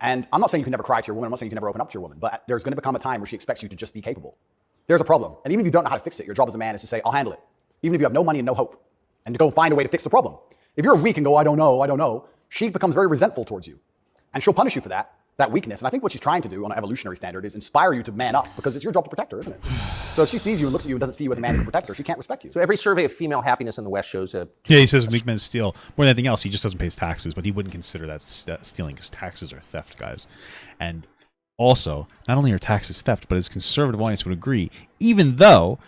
And I'm not saying you can never cry to your woman. I'm not saying you can never open up to your woman. But there's going to become a time where she expects you to just be capable. There's a problem. And even if you don't know how to fix it, your job as a man is to say, I'll handle it. Even if you have no money and no hope. And to go find a way to fix the problem. If you're weak and go, I don't know, she becomes very resentful towards you. And she'll punish you for that weakness. And I think what she's trying to do on an evolutionary standard is inspire you to man up, because it's your job to protect her, isn't it? So if she sees you and looks at you and doesn't see you as a man who can protect her, she can't respect you. So every survey of female happiness in the West shows a... Yeah, he says weak men steal. More than anything else, he just doesn't pay his taxes, but he wouldn't consider that stealing because taxes are theft, guys. And also, not only are taxes theft, but his conservative audience would agree, even though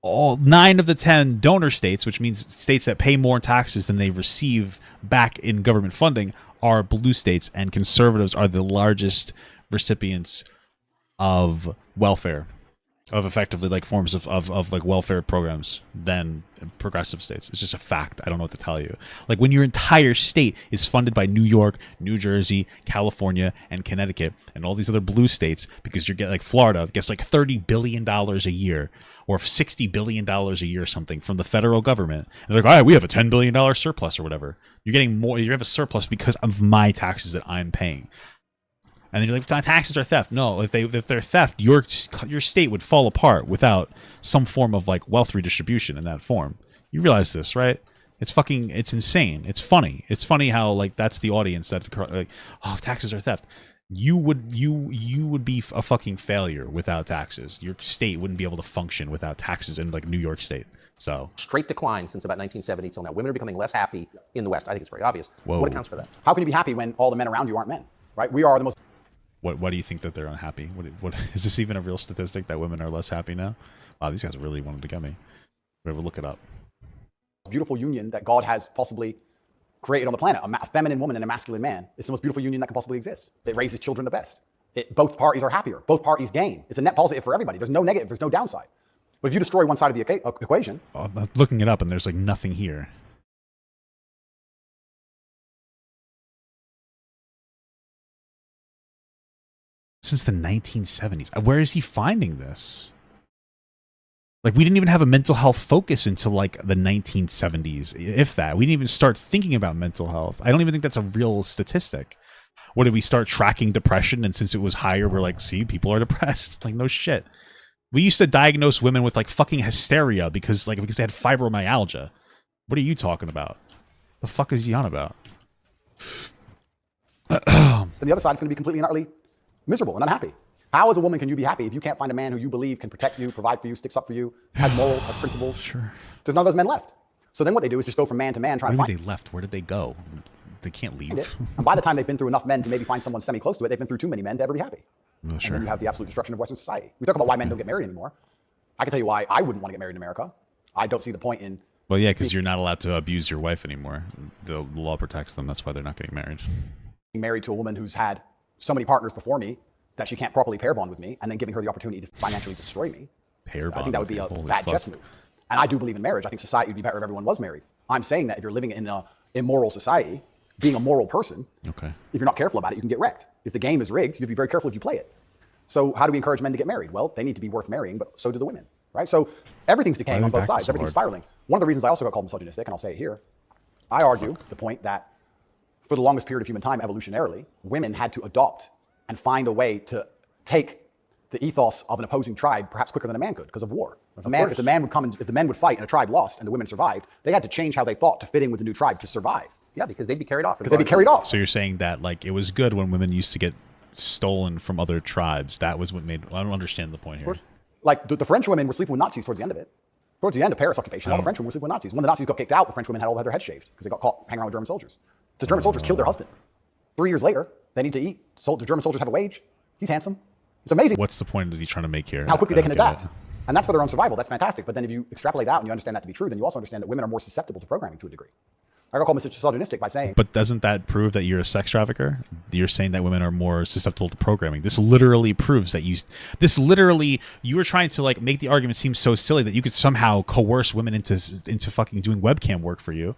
all 9 of the 10 donor states, which means states that pay more taxes than they receive back in government funding, are blue states, and conservatives are the largest recipients of welfare, of effectively like forms of like welfare programs than progressive states. It's just a fact. I don't know what to tell you. Like when your entire state is funded by New York, New Jersey, California, and Connecticut, and all these other blue states, because you're getting like Florida gets like $30 billion a year or $60 billion a year or something from the federal government. And they're like, all right, we have a $10 billion surplus or whatever. You're getting more, you have a surplus because of my taxes that I'm paying. And then you're like, taxes are theft. No, if they're theft, your state would fall apart without some form of like wealth redistribution in that form. You realize this, right? It's insane. It's funny. It's funny how like that's the audience that like, oh, taxes are theft. You would be a fucking failure without taxes. Your state wouldn't be able to function without taxes in like New York State. So straight decline since about 1970 till now. Women are becoming less happy in the West. I think it's very obvious. Whoa. What accounts for that? How can you be happy when all the men around you aren't men, right? We are the most... Why do you think that they're unhappy? What is this even a real statistic that women are less happy now? Wow, these guys really wanted to get me. Whatever, look it up. Beautiful union that God has possibly created on the planet. A feminine woman and a masculine man. It's the most beautiful union that can possibly exist. It raises children the best. Both parties are happier. Both parties gain. It's a net positive for everybody. There's no negative. There's no downside. But if you destroy one side of the equation... I'm looking it up and there's like nothing here. Since the 1970s. Where is he finding this? Like, we didn't even have a mental health focus until like the 1970s, if that. We didn't even start thinking about mental health. I don't even think that's a real statistic. What, did we start tracking depression? And since it was higher, we're like, see, people are depressed. Like, no shit. We used to diagnose women with like fucking hysteria because they had fibromyalgia. What are you talking about? The fuck is he on about? And the other side is going to be completely and utterly miserable and unhappy. How as a woman can you be happy if you can't find a man who you believe can protect you, provide for you, sticks up for you, has morals, has principles? Sure. There's none of those men left. So then what they do is just go from man to man trying to find... They left? Where did they go? They can't leave. And by the time they've been through enough men to maybe find someone semi-close to it, they've been through too many men to ever be happy. Well, sure. And then you have the absolute destruction of Western society. We talk about why men don't get married anymore. I can tell you why I wouldn't want to get married in America. I don't see the point in... Well, yeah, because you're not allowed to abuse your wife anymore. The law protects them. That's why they're not getting married. being married to a woman who's had so many partners before me that she can't properly pair bond with me, and then giving her the opportunity to financially destroy me. Pair bond. I think that would be a bad chess move. And I do believe in marriage. I think society would be better if everyone was married. I'm saying that if you're living in an immoral society, being a moral person, okay, if you're not careful about it, you can get wrecked. If the game is rigged, you have to be very careful if you play it. So how do we encourage men to get married? Well, they need to be worth marrying, but so do the women, right? So everything's decaying on both sides. Everything's spiraling. One of the reasons I also got called misogynistic, and I'll say it here, I argue the point that for the longest period of human time, evolutionarily, women had to adopt and find a way to take the ethos of an opposing tribe perhaps quicker than a man could because of war. If the men would fight and a tribe lost and the women survived, they had to change how they thought to fit in with the new tribe to survive. Yeah, because they'd be carried off. Because they'd be carried off. So you're saying that like it was good when women used to get stolen from other tribes. That was what made... I don't understand the point here. Of course. Like the French women were sleeping with Nazis towards the end of it. Towards the end of Paris occupation, all the French women were sleeping with Nazis. When the Nazis got kicked out, the French women had all their heads shaved because they got caught hanging around with German soldiers. The German soldiers killed their husband. 3 years later, they need to eat. So the German soldiers have a wage. He's handsome. It's amazing. What's the point that he's trying to make here? How quickly they can adapt. And that's for their own survival. That's fantastic. But then if you extrapolate out and you understand that to be true, then you also understand that women are more susceptible to programming to a degree. I got called misogynistic by saying... But doesn't that prove that you're a sex trafficker? You're saying that women are more susceptible to programming. This literally proves that you... You were trying to like make the argument seem so silly that you could somehow coerce women into fucking doing webcam work for you.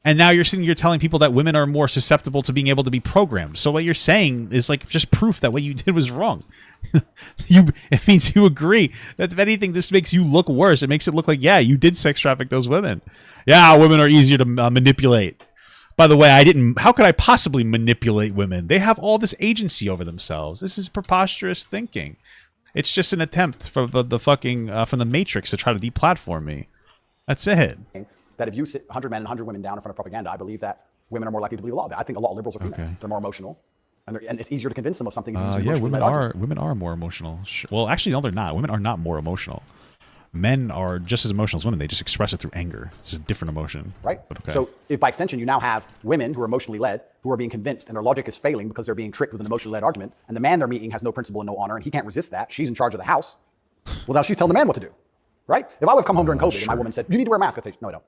And now you're sitting here telling people that women are more susceptible to being able to be programmed. So what you're saying is like just proof that what you did was wrong. It means you agree that if anything, this makes you look worse. It makes it look like, yeah, you did sex traffic those women. Yeah, women are easier to manipulate. By the way, how could I possibly manipulate women? They have all this agency over themselves. This is preposterous thinking. It's just an attempt from from the Matrix to try to deplatform me. That's it. That if you sit 100 men and 100 women down in front of propaganda, I believe that women are more likely to believe a lot of it. I think a lot of liberals are female. Okay. They're more emotional. And it's easier to convince them of something. Yeah, women are more emotional. Well, actually, no, they're not. Women are not more emotional. Men are just as emotional as women. They just express it through anger. It's a different emotion. Right. Okay. So if by extension you now have women who are emotionally led, who are being convinced and their logic is failing because they're being tricked with an emotionally led argument, and the man they're meeting has no principle and no honor, and he can't resist that. She's in charge of the house. Well, now she's telling the man what to do. Right? If I would have come home during COVID and my woman said, you need to wear a mask, I'd say, no, I don't.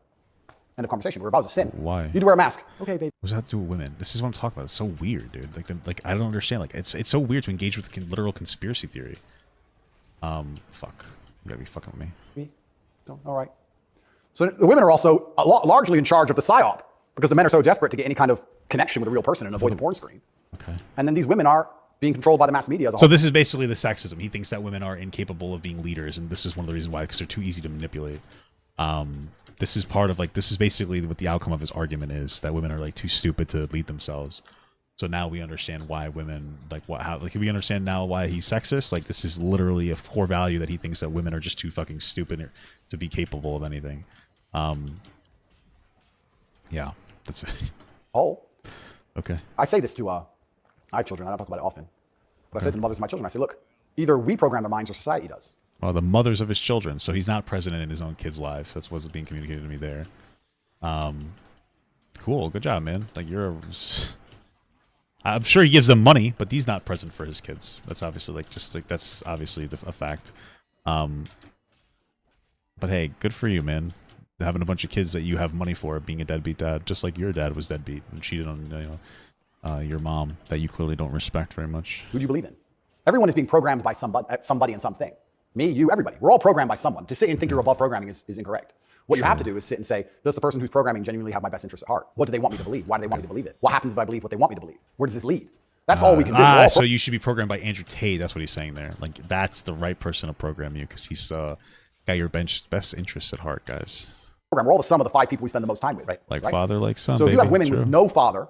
End of conversation. We're about to sin. Why? You need to wear a mask. Okay, babe. What does that have to do with women? This is what I'm talking about. It's so weird, dude. Like I don't understand. Like it's so weird to engage with literal conspiracy theory. Fuck. You gotta be fucking with me. Me? No. All right. So the women are also largely in charge of the psyop because the men are so desperate to get any kind of connection with a real person and avoid the porn screen. Okay. And then these women are being controlled by the mass media as a whole. So this is basically the sexism. He thinks that women are incapable of being leaders, and this is one of the reasons why, because they're too easy to manipulate. This is part of this is basically what the outcome of his argument is, that women are like too stupid to lead themselves. So now we understand why women we understand now why he's sexist. Like this is literally a core value that he thinks that women are just too fucking stupid to be capable of anything. Yeah, that's it. Oh. Okay. I say this to I have children. I don't talk about it often, but I say to the mothers of my children, I say, look, either we program their minds or society does. Well, the mothers of his children. So he's not present in his own kids' lives. That's what's being communicated to me there. Cool. Good job, man. Like I'm sure he gives them money, but he's not present for his kids. That's obviously that's obviously a fact. But hey, good for you, man. Having a bunch of kids that you have money for, being a deadbeat dad, just like your dad was deadbeat and cheated on your mom that you clearly don't respect very much. Who do you believe in? Everyone is being programmed by somebody and something. Me, you, everybody. We're all programmed by someone. To sit and think you're above programming is incorrect. What you have to do is sit and say, does the person who's programming genuinely have my best interests at heart? What do they want me to believe? Why do they want me to believe it? What happens if I believe what they want me to believe? Where does this lead? That's all we can do. So you should be programmed by Andrew Tate. That's what he's saying there. Like that's the right person to program you because he's got your best interests at heart, guys. We're all the sum of the 5 people we spend the most time with. Right. Like father, like son. So if you have women with no father,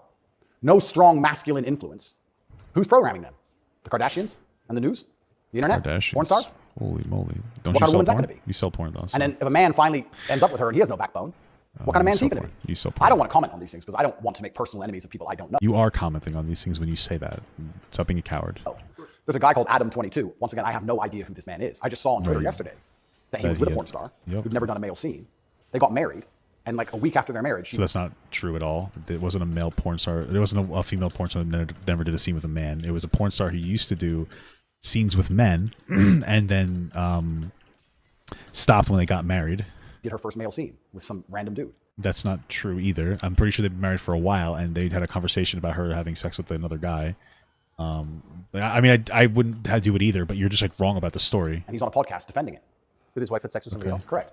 no strong masculine influence, who's programming them? The Kardashians and the news? The internet? Porn stars? Holy moly. What kind of woman's that going to be? You sell porn, though. So. And then if a man finally ends up with her and he has no backbone, what kind of man is he going to be? You sell porn. I don't want to comment on these things because I don't want to make personal enemies of people I don't know. You are commenting on these things when you say that. Stop being a coward. Oh. There's a guy called Adam22. Once again, I have no idea who this man is. I just saw on Twitter yesterday that he was with a porn star who'd never done a male scene. They got married. And like a week after their marriage... So that's not true at all? It wasn't a male porn star. It wasn't a female porn star that never did a scene with a man. It was a porn star who used to do scenes with men, and then stopped when they got married. Did her first male scene with some random dude. That's not true either. I'm pretty sure they've been married for a while, and they had a conversation about her having sex with another guy. I mean, I wouldn't do it either, but you're just like wrong about the story. And he's on a podcast defending it. That his wife had sex with somebody else. Correct.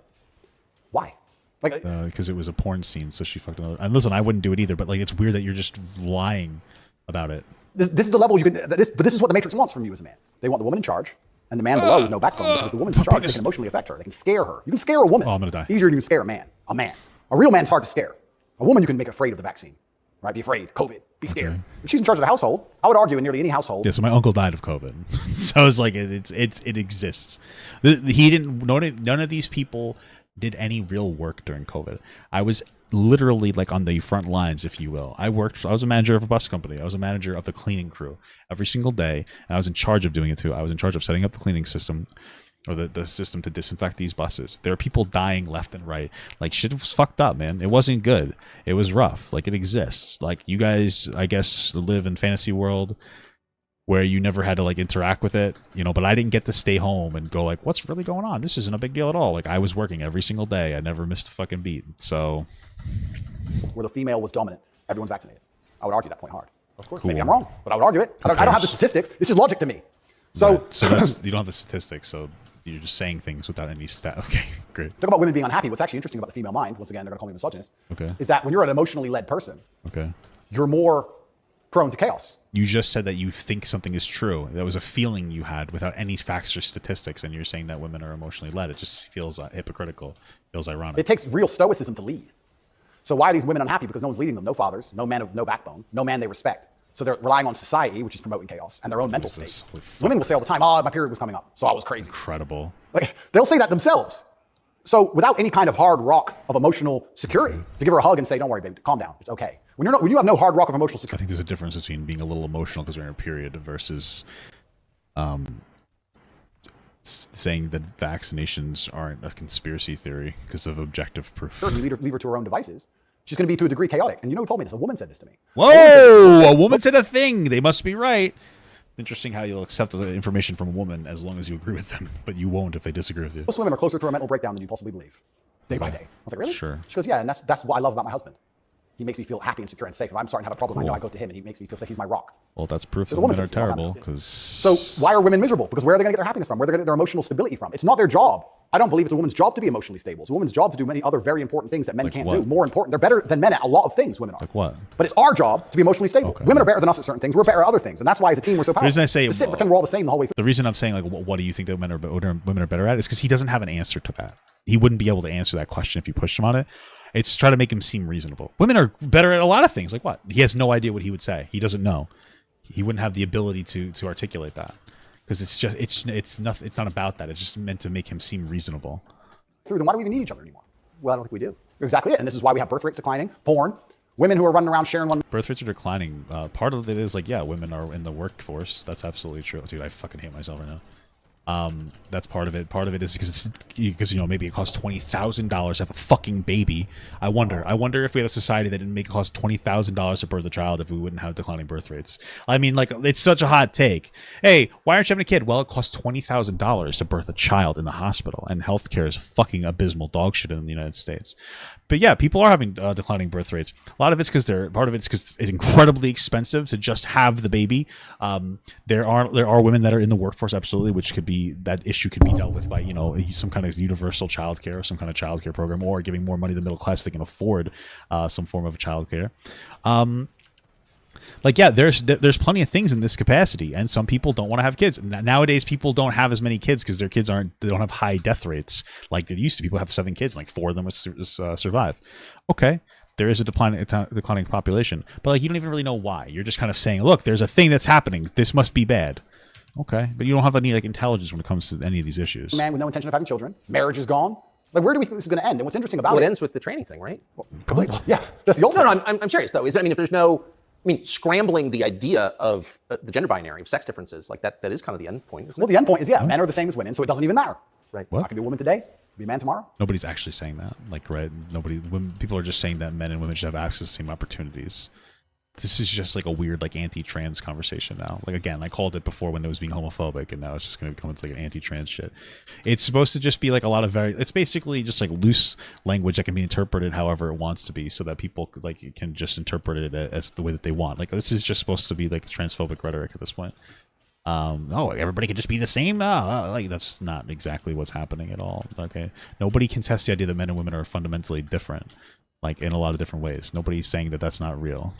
Why? Like, because it was a porn scene, so she fucked another. And listen, I wouldn't do it either, but like it's weird that you're just lying about it. this is the level you can. But this is what the Matrix wants from you as a man. They want the woman in charge, and the man below with no backbone. Because if the woman's in charge, they can emotionally affect her. They can scare her. You can scare a woman. Oh, I'm gonna die. Easier than you can scare a man. A man. A real man's hard to scare. A woman you can make afraid of the vaccine. Right? Be afraid. COVID. Be scared. Okay. If she's in charge of the household, I would argue in nearly any household. Yeah, so my uncle died of COVID, so it's like it exists. He didn't. None of these people did any real work during COVID. I was literally like on the front lines, if you will. I was a manager of a bus company. I was a manager of the cleaning crew every single day, and I was in charge of doing it too. I was in charge of setting up the cleaning system, or the system to disinfect these buses. There are people dying left and right. Like, shit was fucked up, man. It wasn't good. It was rough. Like, it exists. Like, you guys, I guess, live in fantasy world where you never had to like interact with it, you know, but I didn't get to stay home and go like, what's really going on? This isn't a big deal at all. Like, I was working every single day. I never missed a fucking beat. So where the female was dominant, everyone's vaccinated. I would argue that point hard. Of course. Cool. Maybe I'm wrong, but I would argue it. I don't have the statistics. It's just logic to me. So, right. So that's, you don't have the statistics, so you're just saying things without any stat. Okay, great. Talk about women being unhappy. What's actually interesting about the female mind, once again, they're going to call me misogynist, Okay. is that when you're an emotionally led person, Okay. you're more prone to chaos. You just said that you think something is true. That was a feeling you had without any facts or statistics, and you're saying that women are emotionally led. It just feels hypocritical. Feels ironic. It takes real stoicism to lead. So why are these women unhappy? Because no one's leading them. No fathers, no men of no backbone, no man they respect. So they're relying on society, which is promoting chaos, and their own mental state. Women will say all the time, oh, my period was coming up, so I was crazy. Incredible. Like, they'll say that themselves. So without any kind of hard rock of emotional security, to give her a hug and say, don't worry, baby, calm down, it's okay. When you have no hard rock of emotional I security. think there's a difference between being a little emotional because you're in a period versus saying that vaccinations aren't a conspiracy theory because of objective proof. Sure, you leave her to her own devices. She's going to be to a degree chaotic. And you know who told me this? A woman said this to me. Whoa! A woman said a thing. They must be right. Interesting how you'll accept the information from a woman as long as you agree with them, but you won't if they disagree with you. Most women are closer to a mental breakdown than you possibly believe, day by day. I was like, really? Sure. She goes, yeah, and that's what I love about my husband. He makes me feel happy and secure and safe. If I'm starting to have a problem, I know I go to him, and he makes me feel like he's my rock. Well, that's proof that There's a woman women are says it's not terrible. happening. Because So why are women miserable? Because where are they going to get their happiness from? Where are they going to get their emotional stability from? It's not their job. I don't believe it's a woman's job to be emotionally stable. It's a woman's job to do many other very important things that men Like can't what? do. More important. They're better than men at a lot of things, women are. like what? But it's our job to be emotionally stable. Okay. Women are better than us at certain things. We're better at other things. And that's why as a team we're so powerful. reason I say- Just sit and pretend we're all the same the whole way through. The reason I'm saying like, what do you think that women are better at is because he doesn't have an answer to that. He wouldn't be able to answer that question if you pushed him on it. It's to try to make him seem reasonable. Women are better at a lot of things. Like what? He has no idea what he would say. He doesn't know. He wouldn't have the ability to articulate that because it's not about that. It's just meant to make him seem reasonable. Then why do we even need each other anymore? Well, I don't think we do. Exactly it. And this is why we have birth rates declining, porn, women who are running around sharing one. Birth rates are declining. Part of it is like, yeah, women are in the workforce. That's absolutely true. Dude, I fucking hate myself right now. That's part of it. Part of it is because you know, maybe it costs $20,000 to have a fucking baby. I wonder if we had a society that didn't make it cost $20,000 to birth a child, if we wouldn't have declining birth rates. I mean, like, it's such a hot take. Hey, why aren't you having a kid? Well, it costs $20,000 to birth a child in the hospital, and healthcare is fucking abysmal dog shit in the United States. But yeah, people are having declining birth rates. A lot of it's because it's incredibly expensive to just have the baby. There are women that are in the workforce, absolutely, which could be, that issue could be dealt with by, you know, some kind of universal childcare or some kind of childcare program, or giving more money to the middle class so they can afford some form of childcare. Like, yeah, there's plenty of things in this capacity, and some people don't want to have kids. Nowadays, people don't have as many kids because their kids they don't have high death rates like they used to. People have 7 kids, like 4 of them would survive. Okay, there is a declining population, but like, you don't even really know why. You're just kind of saying, look, there's a thing that's happening. This must be bad. Okay, but you don't have any like intelligence when it comes to any of these issues. Man with no intention of having children, marriage is gone. Like, where do we think this is going to end? And what's interesting about Well, it it ends with the training thing, right? completely. Yeah, that's the ultimate. No, I'm serious though. If there's no, scrambling the idea of the gender binary of sex differences, like that is kind of the end point, isn't it? Well, the end point is, men are the same as women, so it doesn't even matter. Right. What? I can be a woman today, be a man tomorrow. Nobody's actually saying that. Like, right? People are just saying that men and women should have access to the same opportunities. This is just like a weird like anti-trans conversation now. Like again, I called it before when it was being homophobic, and now it's just going to become it's like an anti-trans shit. It's supposed to just be like a lot of it's basically just like loose language that can be interpreted however it wants to be, so that people like can just interpret it as the way that they want. Like this is just supposed to be like transphobic rhetoric at this point. Oh, everybody can just be the same. Like that's not exactly what's happening at all. Okay, nobody contests the idea that men and women are fundamentally different. Like in a lot of different ways. Nobody's saying that that's not real.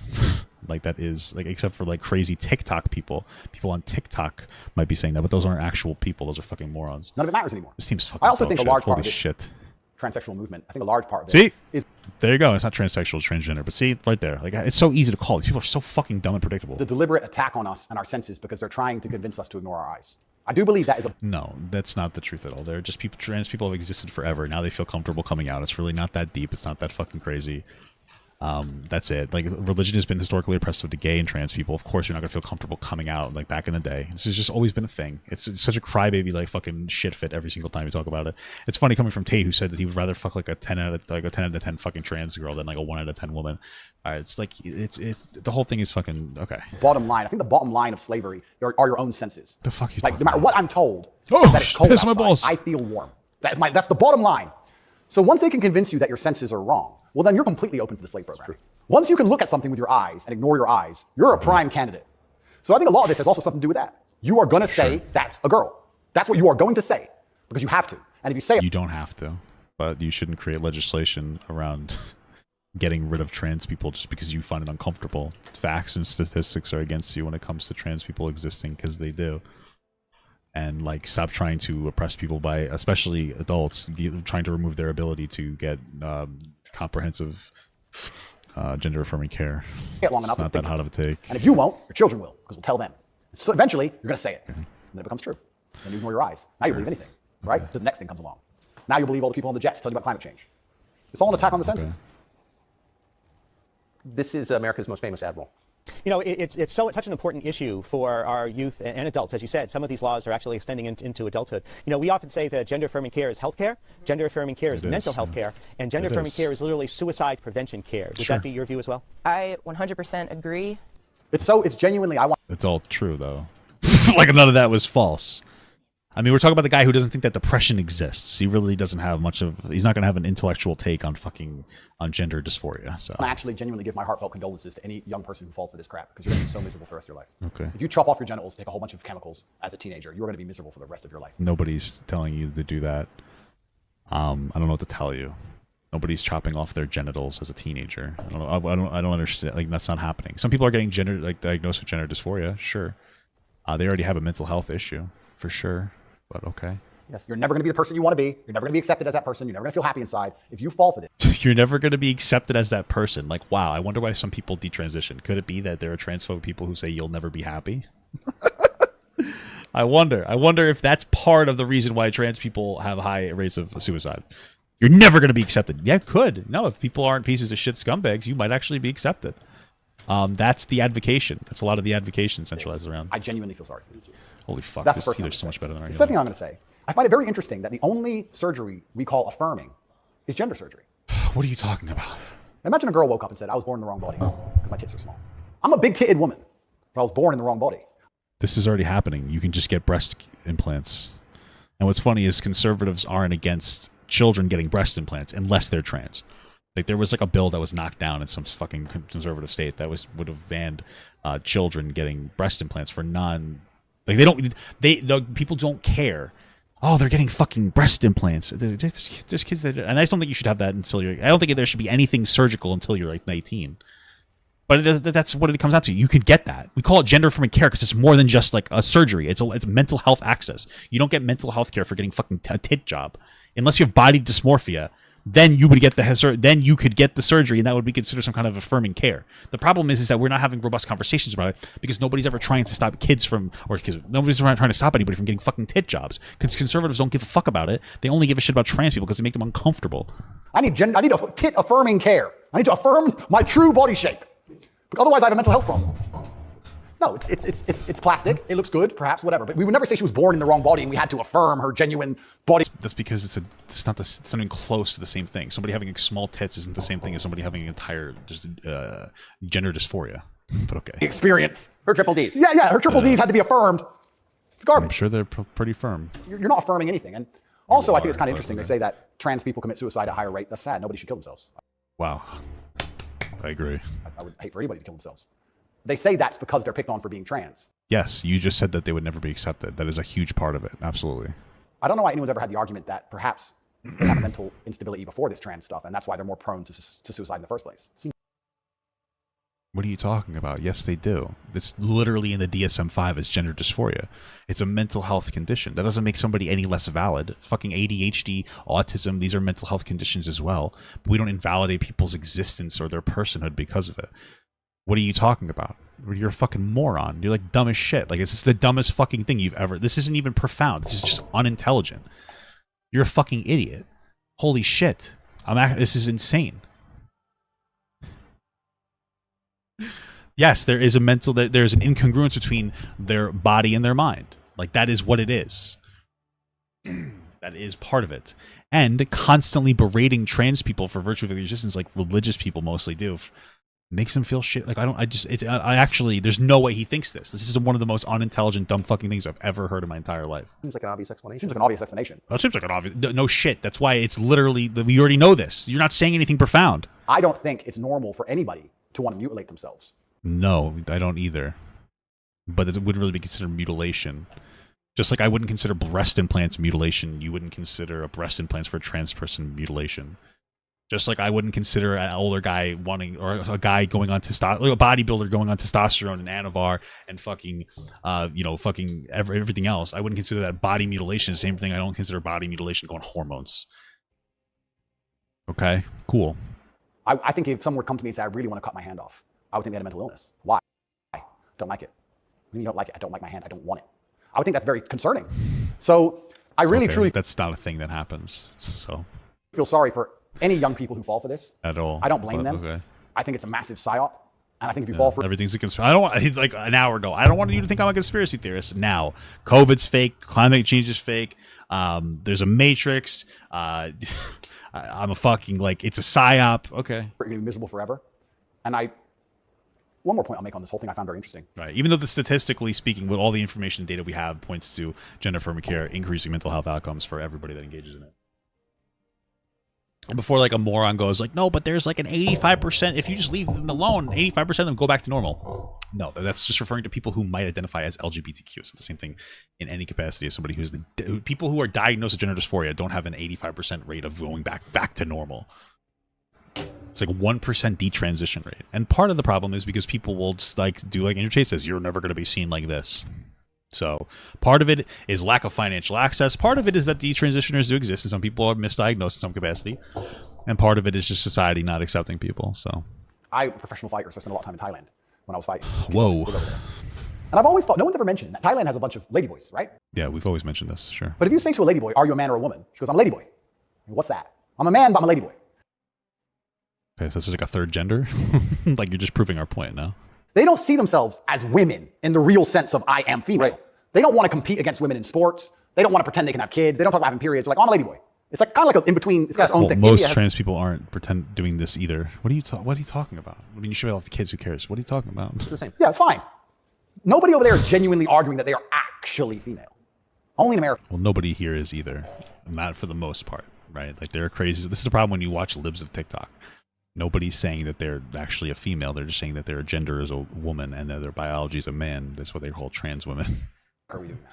Like that is like, except for like crazy TikTok people. People on TikTok might be saying that, but those aren't actual people. Those are fucking morons. None of it matters anymore. This team's fucking I also think a large part of this this shit. transsexual movement, I think a large part of it See? is There you go. It's not transsexual, it's transgender. But see, right there. Like it's so easy to call. These people are so fucking dumb and predictable. a deliberate attack on us and our senses because they're trying to convince us to ignore our eyes. I do believe that is a... No, that's not the truth at all. They're just people, trans people have existed forever. Now they feel comfortable coming out. It's really not that deep. It's not that fucking crazy. That's it. Like religion has been historically oppressive to gay and trans people. Of course, you're not gonna feel comfortable coming out like back in the day. This has just always been a thing. It's such a crybaby like fucking shit fit every single time you talk about it. It's funny coming from Tate, who said that he would rather fuck like a 10 out of 10 fucking trans girl than like a 1 out of 10 woman. It's like it's the whole thing is fucking okay. Bottom line. I think the bottom line of slavery are your own senses. The fuck you like talking no matter about? what I'm told, Oh, that it's cold piss my outside, balls. I feel warm. That's the bottom line. So once they can convince you that your senses are wrong, well then you're completely open for the slave program. Once you can look at something with your eyes and ignore your eyes, you're a prime candidate. So I think a lot of this has also something to do with that. You are going to say that's a girl. That's what you are going to say because you have to. And if you say You don't have to, but you shouldn't create legislation around getting rid of trans people just because you find it uncomfortable. Facts and statistics are against you when it comes to trans people existing because they do. And like stop trying to oppress people by, especially adults, trying to remove their ability to get comprehensive gender affirming care. it long It's enough, not that hot of a take. and if you won't, your children will because we'll tell them. So eventually, you're going to say it, and then it becomes true. Then you ignore your eyes. Now you believe anything, right? So the next thing comes along. Now you believe all the people on the jets telling you about climate change. It's all an attack on the senses. This is America's most famous admiral. You know, it's such an important issue for our youth and adults. As you said, some of these laws are actually extending into adulthood. You know, we often say that gender affirming care is health care, gender affirming care is mental health care, and gender affirming care is literally suicide prevention care. Would that be your view as well? I 100% agree. It's genuinely, I want... It's all true though. Like none of that was false. I mean, we're talking about the guy who doesn't think that depression exists. He really doesn't have much of... He's not going to have an intellectual take on on gender dysphoria. So I actually genuinely give my heartfelt condolences to any young person who falls for this crap because you're going to be so miserable for the rest of your life. Okay. If you chop off your genitals, take a whole bunch of chemicals as a teenager, you're going to be miserable for the rest of your life. Nobody's telling you to do that. I don't know what to tell you. Nobody's chopping off their genitals as a teenager. I don't know. I don't understand. Like that's not happening. Some people are getting diagnosed with gender dysphoria. Sure. They already have a mental health issue for sure. But okay. Yes, you're never going to be the person you want to be. You're never going to be accepted as that person. You're never going to feel happy inside. If you fall for this. You're never going to be accepted as that person. Like, wow, I wonder why some people detransition. Could it be that there are transphobic people who say you'll never be happy? I wonder if that's part of the reason why trans people have high rates of suicide. You're never going to be accepted. Yeah, it could. No, if people aren't pieces of shit scumbags, you might actually be accepted. That's the advocation. That's a lot of the advocation centralized around. I genuinely feel sorry for you. Holy fuck, That's this the first thing is so much better than our The second thing I'm going to say, I find it very interesting that the only surgery we call affirming is gender surgery. What are you talking about? Imagine a girl woke up and said, I was born in the wrong body because my tits are small. I'm a big-titted woman, but I was born in the wrong body. This is already happening. You can just get breast implants. And what's funny is conservatives aren't against children getting breast implants unless they're trans. Like there was like a bill that was knocked down in some fucking conservative state that would have banned children getting breast implants for like people don't care. Oh, they're getting fucking breast implants. There's kids that, and I just don't think you should have that until I don't think there should be anything surgical until you're like 18. But that's what it comes down to. You can get that. We call it gender affirming care because it's more than just like a surgery. It's mental health access. You don't get mental health care for getting fucking a tit job unless you have body dysmorphia. Then you would get then you could get the surgery, and that would be considered some kind of affirming care. The problem is that we're not having robust conversations about it because nobody's ever trying to stop nobody's trying to stop anybody from getting fucking tit jobs. Because conservatives don't give a fuck about it. They only give a shit about trans people because they make them uncomfortable. I need a tit affirming care. I need to affirm my true body shape. Otherwise, I have a mental health problem. No, it's plastic. It looks good, perhaps, whatever. But we would never say she was born in the wrong body and we had to affirm her genuine body. That's because it's not something close to the same thing. Somebody having small tits isn't the same thing as somebody having an entire gender dysphoria. But okay. experience. Her triple Ds. Yeah, her triple Ds had to be affirmed. It's garbage. I'm sure they're pretty firm. You're not affirming anything. And also, I think it's kind of interesting. They say that trans people commit suicide at a higher rate. That's sad. Nobody should kill themselves. Wow. I agree. I would hate for anybody to kill themselves. They say that's because they're picked on for being trans. Yes, you just said that they would never be accepted. That is a huge part of it. Absolutely. I don't know why anyone's ever had the argument that perhaps they have a mental instability before this trans stuff, and that's why they're more prone to suicide in the first place. What are you talking about? Yes, they do. It's literally in the DSM-5 as gender dysphoria. It's a mental health condition. That doesn't make somebody any less valid. Fucking ADHD, autism, these are mental health conditions as well. But we don't invalidate people's existence or their personhood because of it. What are you talking about? You're a fucking moron. You're like dumb as shit. Like, it's just the dumbest fucking thing you've ever... This isn't even profound. This is just unintelligent. You're a fucking idiot. Holy shit. This is insane. Yes, there is there's an incongruence between their body and their mind. Like, that is what it is. That is part of it. And constantly berating trans people for virtue of their existence, like religious people mostly do, makes them feel shit. Like, I actually, there's no way he thinks this. This is one of the most unintelligent, dumb fucking things I've ever heard in my entire life. Seems like an obvious explanation. Seems like an obvious explanation. That seems like an obvious... No shit. That's why it's literally... We already know this. You're not saying anything profound. I don't think it's normal for anybody to want to mutilate themselves. No, I don't either. But it wouldn't really be considered mutilation. Just like I wouldn't consider breast implants mutilation, you wouldn't consider a breast implants for a trans person mutilation. Just like I wouldn't consider an older guy wanting, or a guy going on testosterone, like a bodybuilder going on testosterone and Anavar and fucking, fucking everything else. I wouldn't consider that body mutilation. The same thing I don't consider body mutilation going hormones. Okay, cool. I think if someone would come to me and say, I really want to cut my hand off, I would think they had a mental illness. Why? Don't like it. When you don't like it, I don't like my hand, I don't want it. I would think that's very concerning. So I really, truly... That's not a thing that happens, so... feel sorry for any young people who fall for this. At all. I don't blame them. Okay. I think it's a massive psyop. And I think if you fall for... Everything's a conspiracy. I don't want... Like an hour ago, I don't want you to think I'm a conspiracy theorist. Now, COVID's fake. Climate change is fake. There's a matrix. I'm a fucking... Like, it's a psyop. Okay. You're going to be miserable forever. And one more point I'll make on this whole thing I found very interesting. Right. Even though statistically speaking, with all the information and data we have points to gender affirming care increasing mental health outcomes for everybody that engages in it. And before like a moron goes like, no, but there's like an 85%, if you just leave them alone, 85% of them go back to normal. No, that's just referring to people who might identify as LGBTQ. It's the same thing in any capacity as somebody who's people who are diagnosed with gender dysphoria don't have an 85% rate of going back to normal. It's like 1% detransition rate. And part of the problem is because people will just like do like Andrew Tate says, you're never going to be seen like this. So part of it is lack of financial access. Part of it is that detransitioners do exist and some people are misdiagnosed in some capacity. And part of it is just society not accepting people. So I'm a professional fighter, so I spent a lot of time in Thailand when I was fighting. Whoa. And I've always thought, no one's ever mentioned that Thailand has a bunch of ladyboys, right? Yeah, we've always mentioned this, sure. But if you say to a ladyboy, are you a man or a woman? She goes, I'm a ladyboy. What's that? I'm a man, but I'm a ladyboy. Okay, so this is like a third gender? Like you're just proving our point now. They don't see themselves as women in the real sense of I am female. Right. They don't want to compete against women in sports. They don't want to pretend they can have kids. They don't talk about having periods. They're like, I'm a ladyboy. It's like kind of like in between. It's got its own thing. Most trans people aren't doing this either. What are you talking about? I mean, you should have the kids. Who cares? What are you talking about? It's the same. Yeah, it's fine. Nobody over there is genuinely arguing that they are actually female. Only in America. Well, nobody here is either. Not for the most part, right? Like they're crazy. This is the problem when you watch libs of TikTok. Nobody's saying that they're actually a female. They're just saying that their gender is a woman and that their biology is a man. That's what they call trans women. Are we doing that?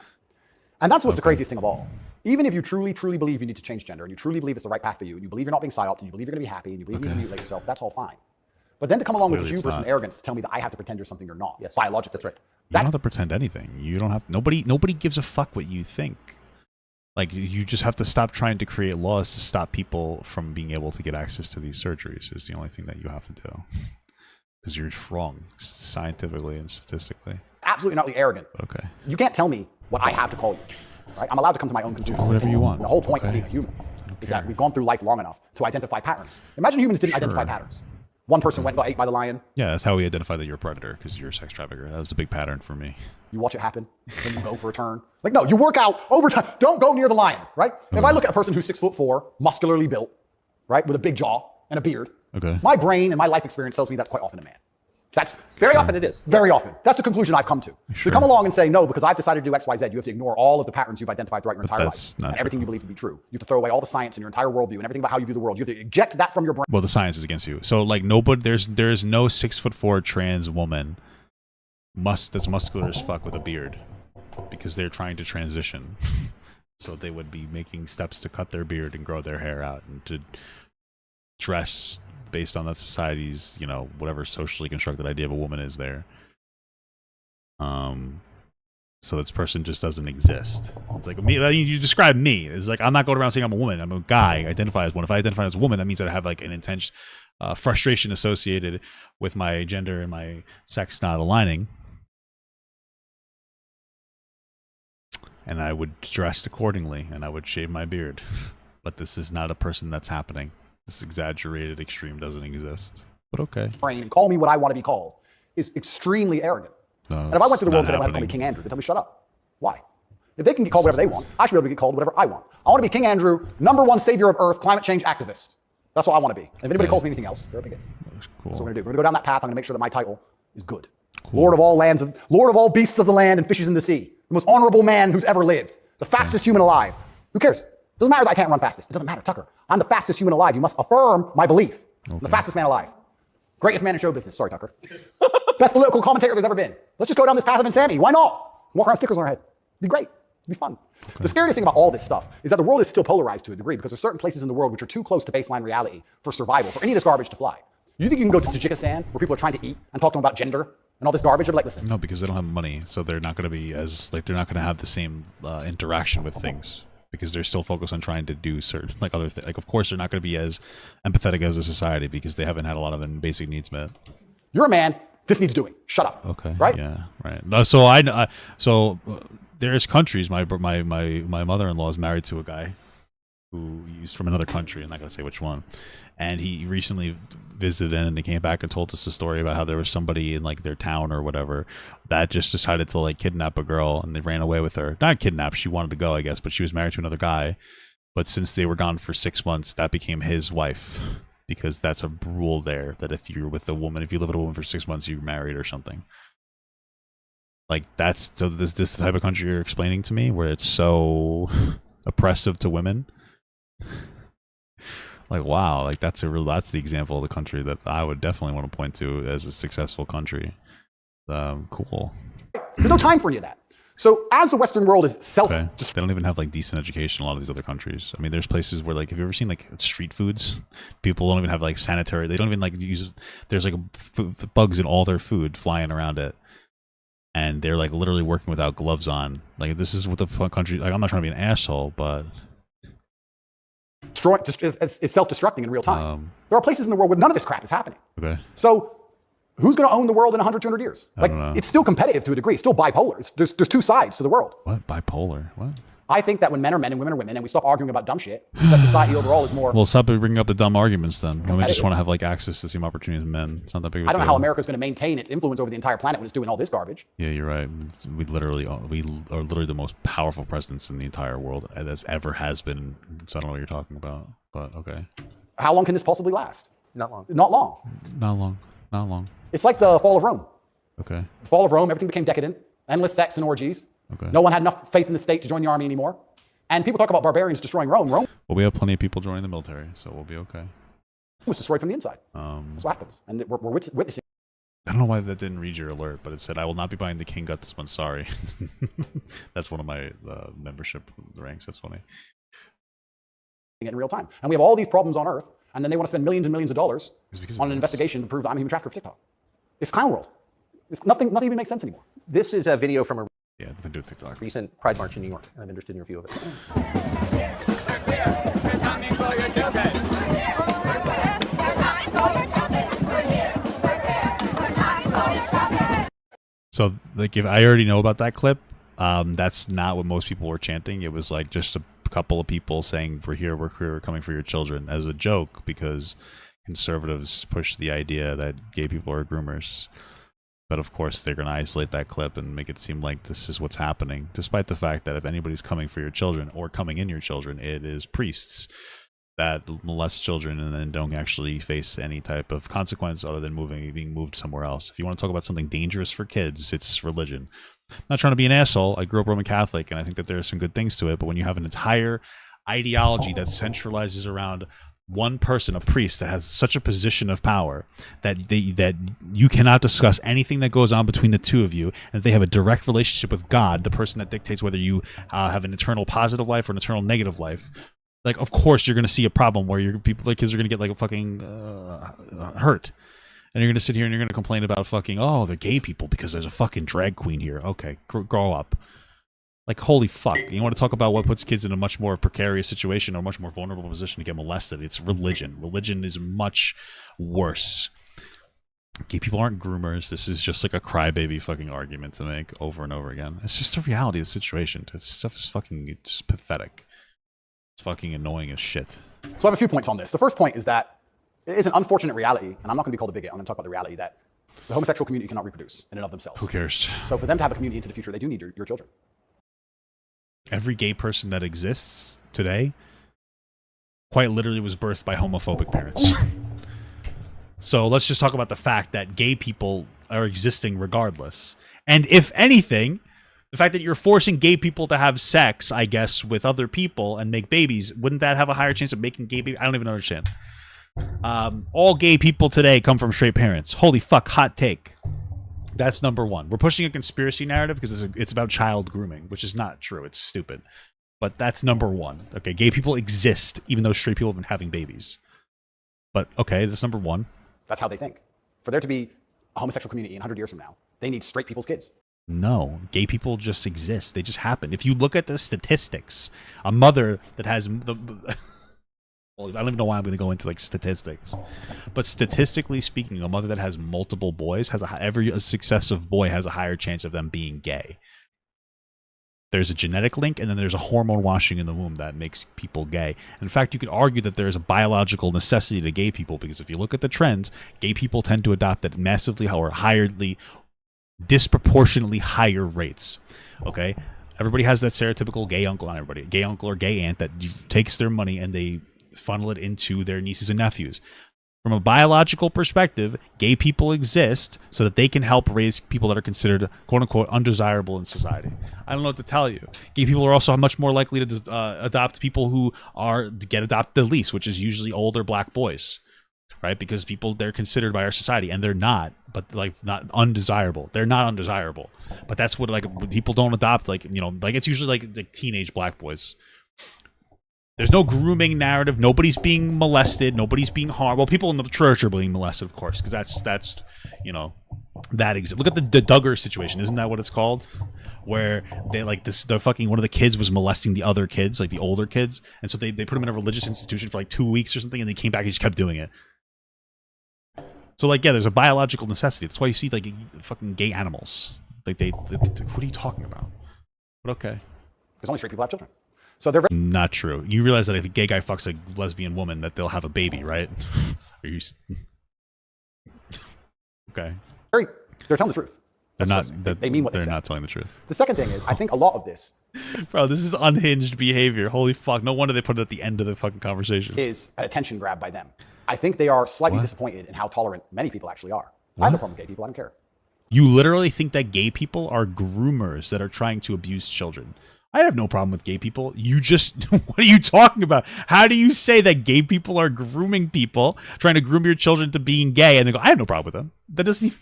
And that's what's the craziest thing of all. Even if you truly, truly believe you need to change gender, and you truly believe it's the right path for you, and you believe you're not being psyoped, and you believe you're going to be happy, and you believe you can mutilate yourself, that's all fine. But then to come along with the hubris and arrogance to tell me that I have to pretend you're something you're not, yes, biologically. That's right. You don't have to pretend anything. You don't have. Nobody gives a fuck what you think. Like you just have to stop trying to create laws to stop people from being able to get access to these surgeries. Is the only thing that you have to do. Because you're wrong scientifically and statistically. Absolutely not arrogant. Okay. You can't tell me what I have to call you. Right? I'm allowed to come to my own conclusions. Whatever you want. And the whole point of being a human is that we've gone through life long enough to identify patterns. Imagine humans didn't identify patterns. One person went and got ate by the lion. Yeah, that's how we identify that you're a predator, because you're a sex trafficker. That was a big pattern for me. You watch it happen, then you go for a turn. Like, no, you work out overtime. Don't go near the lion, right? If I look at a person who's 6'4", muscularly built, right, with a big jaw and a beard, my brain and my life experience tells me that's quite often a man. That's Very often it is. very often. That's the conclusion I've come to. Sure. To come along and say, no, because I've decided to do X, Y, Z, you have to ignore all of the patterns you've identified throughout your entire that's life. not And everything true. you believe to be true. You have to throw away all the science in your entire worldview and everything about how you view the world. You have to eject that from your brain. Well, the science is against you. So like nobody, there's no 6'4" trans woman that's muscular as fuck with a beard because they're trying to transition. So they would be making steps to cut their beard and grow their hair out and to dress based on that society's, you know, whatever socially constructed idea of a woman is there. So this person just doesn't exist. It's like me. You describe me. It's like I'm not going around saying I'm a woman. I'm a guy. I identify as one. If I identify as a woman, that means that I have like an intense frustration associated with my gender and my sex not aligning. And I would dress accordingly, and I would shave my beard. But this is not a person that's happening. This exaggerated extreme doesn't exist. But okay. Brain and call me what I want to be called is extremely arrogant. No, and if I went through the world and it's said, I not want to call me happening. King Andrew, they tell me, shut up. Why? If they can get called whatever they want, I should be able to get called whatever I want. I want to be King Andrew, #1 savior of Earth, climate change activist. That's what I want to be. And if anybody calls me anything else, they're a bigot. Cool. That's what we're going to do. We're going to go down that path. I'm going to make sure that my title is good. Cool. Lord of all beasts of the land and fishes in the sea. The most honorable man who's ever lived. The fastest human alive. Who cares? Doesn't matter that I can't run fastest. It doesn't matter, Tucker. I'm the fastest human alive. You must affirm my belief. I'm the fastest man alive. Greatest man in show business. Sorry, Tucker. Best political commentator there's ever been. Let's just go down this path of insanity. Why not? Walk around with stickers on our head. It'd be great. It'd be fun. The scariest thing about all this stuff is that the world is still polarized to a degree because there's certain places in the world which are too close to baseline reality for survival, for any of this garbage to fly. You think you can go to Tajikistan where people are trying to eat and talk to them about gender and all this garbage? They're like, listen. No, because they don't have money, so they're not going to be as like they're not going to have the same interaction with things because they're still focused on trying to do certain like other things. Like, of course, they're not going to be as empathetic as a society because they haven't had a lot of their basic needs met. You're a man. This needs doing. Shut up. Okay. Right? Yeah. Right. So there's countries. My mother-in-law is married to a guy who he's from another country. I'm not gonna say which one. And he recently visited and he came back and told us a story about how there was somebody in like their town or whatever that just decided to like kidnap a girl and they ran away with her. Not kidnap. She wanted to go, I guess, but she was married to another guy. But since they were gone for 6 months, that became his wife. Because that's a rule there that if you're with a woman, if you live with a woman for 6 months, you're married or something. Like that's so this the type of country you're explaining to me where it's so oppressive to women. Like wow, like that's the example of the country that I would definitely want to point to as a successful country. Cool. There's no time for any of that. So as the Western world is They don't even have like decent education in a lot of these other countries. I mean, there's places where like, have you ever seen like street foods? People don't even have like sanitary. They don't even like use. There's like bugs in all their food flying around it, and they're like literally working without gloves on. Like this is what the country. Like I'm not trying to be an asshole, but it's self-destructing in real time. There are places in the world where none of this crap is happening. Okay. So who's going to own the world in 100, 200 years? Like, it's still competitive to a degree. It's still bipolar. There's two sides to the world. What? Bipolar? What? I think that when men are men and women are women and we stop arguing about dumb shit, that society overall is more... Well, stop bringing up the dumb arguments then. Women just want to have like access to the same opportunities as men. It's not that big of a I don't know deal. how America's going to maintain its influence over the entire planet when it's doing all this garbage. Yeah, you're right. We are literally the most powerful presidents in the entire world as ever has been. So I don't know what you're talking about, but okay. How long can this possibly last? Not long. Not long. Not long. Not long. It's like the fall of Rome. Okay. The fall of Rome, everything became decadent, endless sex and orgies. Okay. No one had enough faith in the state to join the army anymore. And people talk about barbarians destroying Rome. Rome Well, we have plenty of people joining the military, so we'll be okay. was destroyed from the inside. That's what happens. And we're witnessing. I don't know why that didn't read your alert, but it said, I will not be buying the King Gut this month, sorry. That's one of my membership ranks. That's funny. It in real time. And we have all these problems on Earth, and then they want to spend millions and millions of dollars on an investigation to prove that I'm a human trafficker for TikTok. It's clown world. Nothing even makes sense anymore. This is a video from a nothing to do with TikTok. recent Pride March in New York, and I'm interested in your view of it. So, like, if I already know about that clip, that's not what most people were chanting. It was like just a couple of people saying, "We're here, we're coming for your children," as a joke because conservatives push the idea that gay people are groomers. But of course, they're going to isolate that clip and make it seem like this is what's happening, despite the fact that if anybody's coming for your children or coming in your children, it is priests that molest children and then don't actually face any type of consequence other than being moved somewhere else. If you want to talk about something dangerous for kids, it's religion. I'm not trying to be an asshole. I grew up Roman Catholic, and I think that there are some good things to it. But when you have an entire ideology that centralizes around one person, a priest, that has such a position of power that that you cannot discuss anything that goes on between the two of you, and they have a direct relationship with God, the person that dictates whether you have an eternal positive life or an eternal negative life. Like, of course, you're going to see a problem where your kids are going to get like a fucking hurt, and you're going to sit here and you're going to complain about fucking, oh, they're gay people because there's a fucking drag queen here. Okay, grow up. Like, holy fuck. You want to talk about what puts kids in a much more precarious situation or a much more vulnerable position to get molested? It's religion. Religion is much worse. Gay people aren't groomers. This is just like a crybaby fucking argument to make over and over again. It's just the reality of the situation. This stuff is fucking, it's pathetic. It's fucking annoying as shit. So I have a few points on this. The first point is that it is an unfortunate reality, and I'm not going to be called a bigot. I'm going to talk about the reality that the homosexual community cannot reproduce in and of themselves. Who cares? So for them to have a community into the future, they do need your children. Every gay person that exists today quite literally was birthed by homophobic parents. So let's just talk about the fact that gay people are existing regardless. And if anything, the fact that you're forcing gay people to have sex, I guess, with other people and make babies, wouldn't that have a higher chance of making gay babies? I don't even understand. All gay people today come from straight parents. Holy fuck, hot take. That's number one. We're pushing a conspiracy narrative because it's about child grooming, which is not true. It's stupid. But that's number one. Okay, gay people exist, even though straight people have been having babies. But, okay, that's number one. That's how they think. For there to be a homosexual community 100 years from now, they need straight people's kids. No, gay people just exist. They just happen. If you look at the statistics, a mother that has well, I don't even know why I'm going to go into like statistics, but statistically speaking, a mother that has multiple boys has every successive boy has a higher chance of them being gay. There's a genetic link, and then there's a hormone washing in the womb that makes people gay. In fact, you could argue that there's a biological necessity to gay people, because if you look at the trends, gay people tend to adopt at massively or disproportionately higher rates. Okay, everybody has that stereotypical gay uncle, not everybody, gay uncle or gay aunt that takes their money and they funnel it into their nieces and nephews. From a biological perspective, gay people exist so that they can help raise people that are considered quote-unquote undesirable in society. I don't know what to tell you. Gay people are also much more likely to adopt people who get adopted the least, which is usually older black boys, right? Because they're considered by our society, and they're not, but like not undesirable. They're not undesirable, but that's what like people don't adopt. Like, you know, like it's usually like teenage black boys. There's no grooming narrative. Nobody's being molested. Nobody's being harmed. Well, people in the church are being molested, of course, because that's you know, that exists. Look at the Duggar situation. Isn't that what it's called? Where they like this, the fucking one of the kids was molesting the other kids, like the older kids, and so they put him in a religious institution for like 2 weeks or something, and they came back and he just kept doing it. So like, yeah, there's a biological necessity. That's why you see like fucking gay animals. Like what are you talking about? But okay, because only straight people have children. So they're not true. You realize that if a gay guy fucks a lesbian woman, that they'll have a baby, right? Are you? Okay. They're telling the truth. They're not. They mean what they say. They're not telling the truth. The second thing is, I think a lot of this, bro, this is unhinged behavior. Holy fuck! No wonder they put it at the end of the fucking conversation. Is an attention grab by them. I think they are slightly disappointed in how tolerant many people actually are. I have no problem with gay people. I don't care. You literally think that gay people are groomers that are trying to abuse children. I have no problem with gay people. You just, what are you talking about? How do you say that gay people are grooming people, trying to groom your children to being gay, and they go, I have no problem with them? That doesn't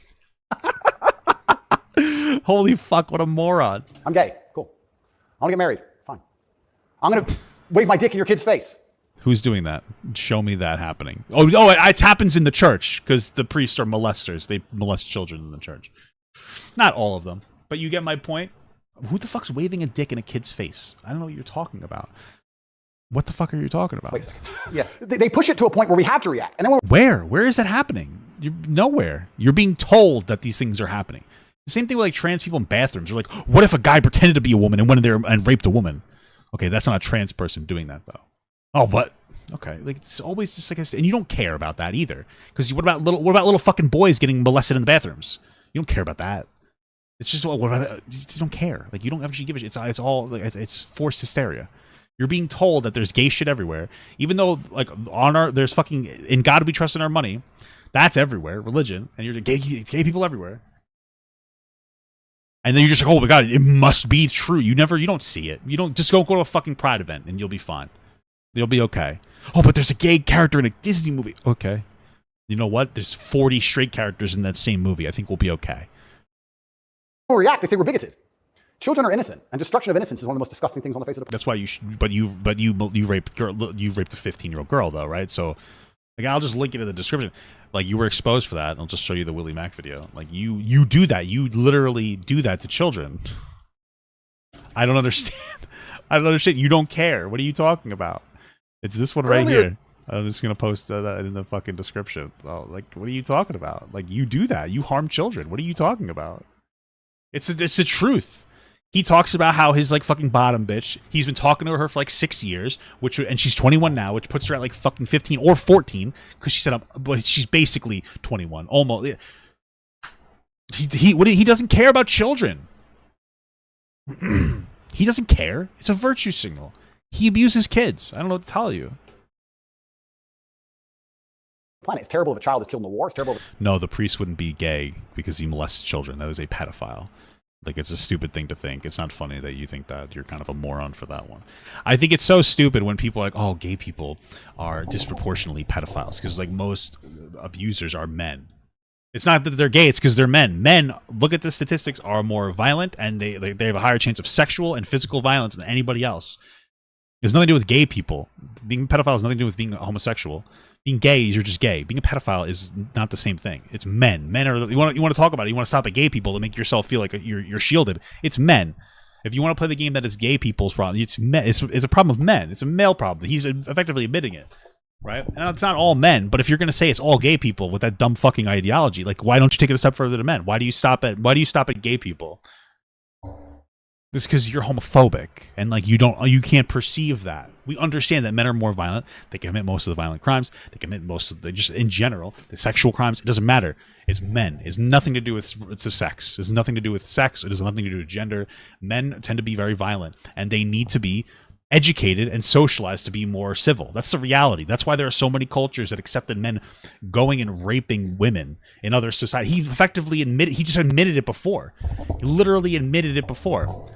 even... Holy fuck, what a moron. I'm gay. Cool. I want to get married. Fine. I'm going to wave my dick in your kid's face. Who's doing that? Show me that happening. Oh, it happens in the church, because the priests are molesters. They molest children in the church. Not all of them, but you get my point. Who the fuck's waving a dick in a kid's face? I don't know what you're talking about. What the fuck are you talking about? Wait a second. Yeah, they push it to a point where we have to react. And then where is that happening? Nowhere. You're being told that these things are happening. The same thing with like trans people in bathrooms. They're like, what if a guy pretended to be a woman and went in there and raped a woman? Okay, that's not a trans person doing that though. Oh, but okay, like it's always just like, and you don't care about that either. Because what about little fucking boys getting molested in the bathrooms? You don't care about that. It's just what about that? You don't care. Like you don't actually give a shit. It's all like it's forced hysteria. You're being told that there's gay shit everywhere, even though like there's fucking in God we trust in our money. That's everywhere, religion, and you're like, it's gay people everywhere. And then you're just like, oh my God, it must be true. You don't see it. You don't just go to a fucking Pride event and you'll be fine. You'll be okay. Oh, but there's a gay character in a Disney movie. Okay. You know what? There's 40 straight characters in that same movie. I think we'll be okay. React, they say we're bigoted. Children are innocent, and destruction of innocence is one of the most disgusting things on the face of the planet. That's why you raped a 15-year-old girl though, right? So like I'll just link it in the description. Like you were exposed for that. I'll just show you the Willie Mack video. Like you do that. You literally do that to children. I don't understand. I don't understand. You don't care. What are you talking about? It's this one right here. I'm just gonna post that in the fucking description. Oh, like what are you talking about? Like you do that. You harm children. What are you talking about? It's the truth. He talks about how his like fucking bottom bitch. He's been talking to her for like 6 years, and she's 21 now, which puts her at like fucking 15 or 14 because she said, but she's basically 21, almost. He doesn't care about children. He doesn't care. It's a virtue signal. He abuses kids. I don't know what to tell you. Planet. It's terrible if a child is killed in the war. It's terrible. No, the priest wouldn't be gay because he molests children. That is a pedophile. Like, it's a stupid thing to think. It's not funny that you think that. You're kind of a moron for that one. I think it's so stupid when people are like, oh, gay people are disproportionately pedophiles because, like, most abusers are men. It's not that they're gay. It's because they're men. Men, look at the statistics, are more violent, and they have a higher chance of sexual and physical violence than anybody else. It has nothing to do with gay people. Being a pedophile has nothing to do with being homosexual. Being gay is you're just gay. Being a pedophile is not the same thing. It's men. Men are you want to talk about it. You want to stop at gay people to make yourself feel like you're shielded. It's men. If you want to play the game that is gay people's problem, it's men. It's a problem of men. It's a male problem. He's effectively admitting it, right? And it's not all men. But if you're going to say it's all gay people with that dumb fucking ideology, like why don't you take it a step further to men? Why do you stop at gay people? This is because you're homophobic and like you can't perceive that. We understand that men are more violent. They commit most of the violent crimes. They commit most of just in general the sexual crimes. It doesn't matter. It's men. It's nothing to do with sex. It's nothing to do with sex. It has nothing to do with gender. Men tend to be very violent, and they need to be educated and socialized to be more civil. That's the reality. That's why there are so many cultures that accepted men going and raping women in other society. He effectively he just admitted it before. He literally admitted it before.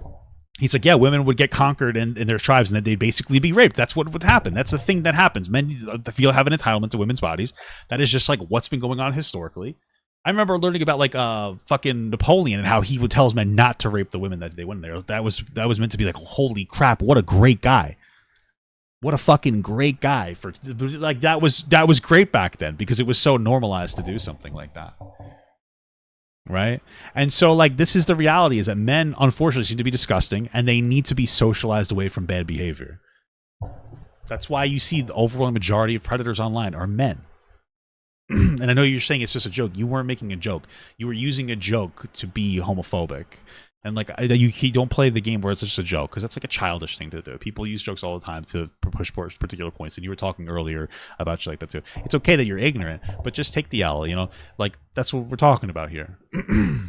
He's like, yeah, women would get conquered in their tribes and then they'd basically be raped. That's what would happen. That's the thing that happens. Men have an entitlement to women's bodies. That is just like what's been going on historically. I remember learning about like fucking Napoleon and how he would tell his men not to rape the women that they went there. That was meant to be like, holy crap, what a great guy. What a fucking great guy. For like that was great back then because it was so normalized to do something like that. Right? And so like this is the reality, is that men unfortunately seem to be disgusting and they need to be socialized away from bad behavior. That's why you see the overwhelming majority of predators online are men. And I know you're saying it's just a joke. You weren't making a joke. You were using a joke to be homophobic. And like you don't play the game where it's just a joke, because that's like a childish thing to do. People use jokes all the time to push particular points. And you were talking earlier about shit like that too. It's okay that you're ignorant, but just take the L. You know, like that's what we're talking about here.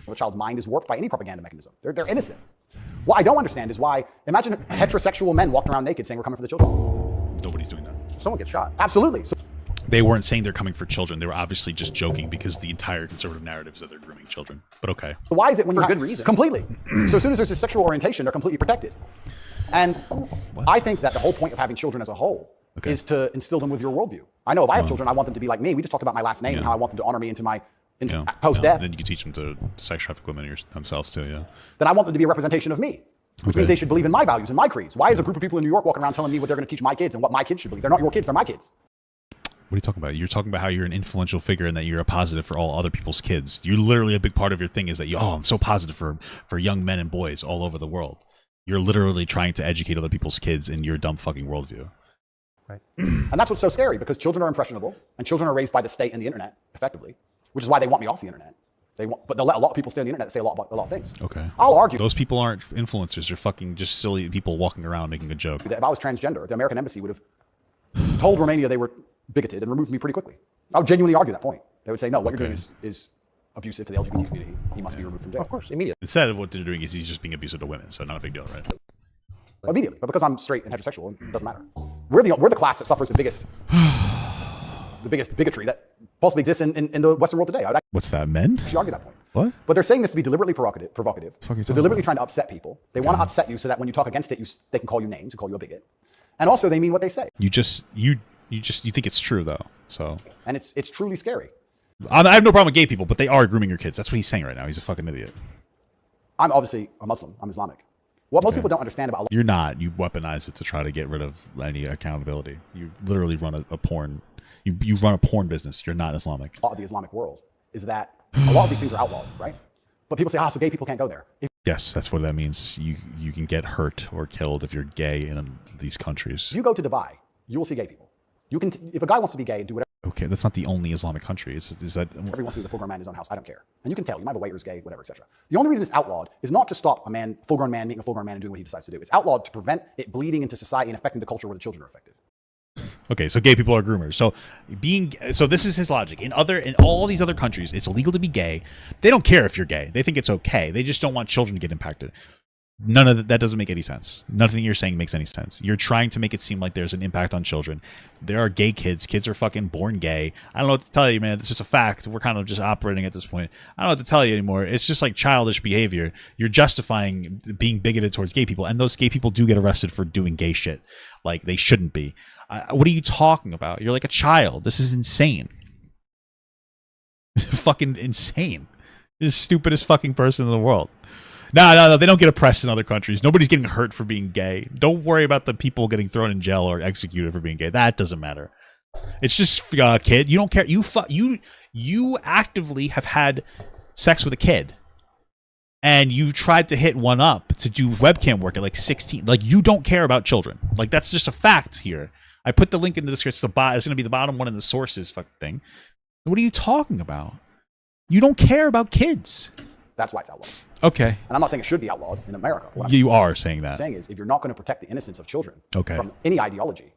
A child's mind is warped by any propaganda mechanism. They're innocent. What I don't understand is why. Imagine heterosexual men walking around naked saying we're coming for the children. Nobody's doing that. Someone gets shot. Absolutely. So they weren't saying they're coming for children. They were obviously just joking because the entire conservative narrative is that they're grooming children. But okay. Why is it when for good reason? Completely. So as soon as there's a sexual orientation, they're completely protected. And I think that the whole point of having children as a whole is to instill them with your worldview. I know if I have children, I want them to be like me. We just talked about my last name and how I want them to honor me into my post-death. Then you can teach them to sex traffic women themselves too, yeah. Then I want them to be a representation of me. Which means they should believe in my values and my creeds. Why is a group of people in New York walking around telling me what they're going to teach my kids and what my kids should believe? They're not your kids, they're my kids. What are you talking about? You're talking about how you're an influential figure and that you're a positive for all other people's kids. You're literally a big part of your thing is that I'm so positive for young men and boys all over the world. You're literally trying to educate other people's kids in your dumb fucking worldview. Right. And that's what's so scary, because children are impressionable and children are raised by the state and the internet, effectively, which is why they want me off the internet. But they'll let a lot of people stay on the internet that say a lot of things. Okay. I'll argue. Those people aren't influencers. They're fucking just silly people walking around making a joke. If I was transgender, the American embassy would have told Romania they were bigoted and removed me pretty quickly. I would genuinely argue that point. They would say, no, what you're doing is abusive to the LGBT community. He must be removed from jail. Of course, immediately. Instead of what they're doing is he's just being abusive to women, so not a big deal, right? immediately. But because I'm straight and heterosexual, it doesn't matter. We're the class that suffers the biggest bigotry that possibly exists in the Western world today. I would What's that, men? actually argue that point. What? But they're saying this to be deliberately provocative. Fuck you So talking deliberately about? trying to upset people. They want to upset you so that when you talk against it, they can call you names and call you a bigot. And also, they mean what they say. You think it's true though. So. And it's truly scary. I have no problem with gay people, but they are grooming your kids. That's what he's saying right now. He's a fucking idiot. I'm obviously a Muslim. I'm Islamic. What most people don't understand about You're not. You weaponize it to try to get rid of any accountability. You literally run a porn. You run a porn business. You're not Islamic. a lot of the Islamic world is that a lot of these things are outlawed, right? But people say, so gay people can't go there. Yes, that's what that means. You can get hurt or killed if you're gay in these countries. If you go to Dubai, you will see gay people. You can, if a guy wants to be gay and do whatever Okay, that's not the only Islamic country. Is that he wants to do with a full-grown man in his own house, I don't care. And you can tell, you might have a waiter who's gay, whatever, etc. The only reason it's outlawed is not to stop a full-grown man meeting a full-grown man and doing what he decides to do. It's outlawed to prevent it bleeding into society and affecting the culture where the children are affected. Okay, so gay people are groomers. So this is his logic. In all these other countries, it's illegal to be gay. They don't care if you're gay. They think it's okay. They just don't want children to get impacted. None of that doesn't make any sense. Nothing you're saying makes any sense. You're trying to make it seem like there's an impact on children. There are gay kids. Kids are fucking born gay. I don't know what to tell you, man. It's just a fact. We're kind of just operating at this point. I don't know what to tell you anymore. It's just like childish behavior. You're justifying being bigoted towards gay people, and those gay people do get arrested for doing gay shit. Like, they shouldn't be. What are you talking about? You're like a child. This is insane. This is fucking insane. You're the stupidest fucking person in the world. No, they don't get oppressed in other countries. Nobody's getting hurt for being gay. Don't worry about the people getting thrown in jail or executed for being gay. That doesn't matter. It's just kid. You don't care. You actively have had sex with a kid, and you tried to hit one up to do webcam work at like 16. Like, you don't care about children. Like, that's just a fact here. I put the link in the description. It's going to be the bottom one in the sources fucking thing. What are you talking about? You don't care about kids. That's why it's outlawed. Okay. And I'm not saying it should be outlawed in America. What You are saying that. I'm saying is, if you're not going to protect the innocence of children Okay. from any ideology,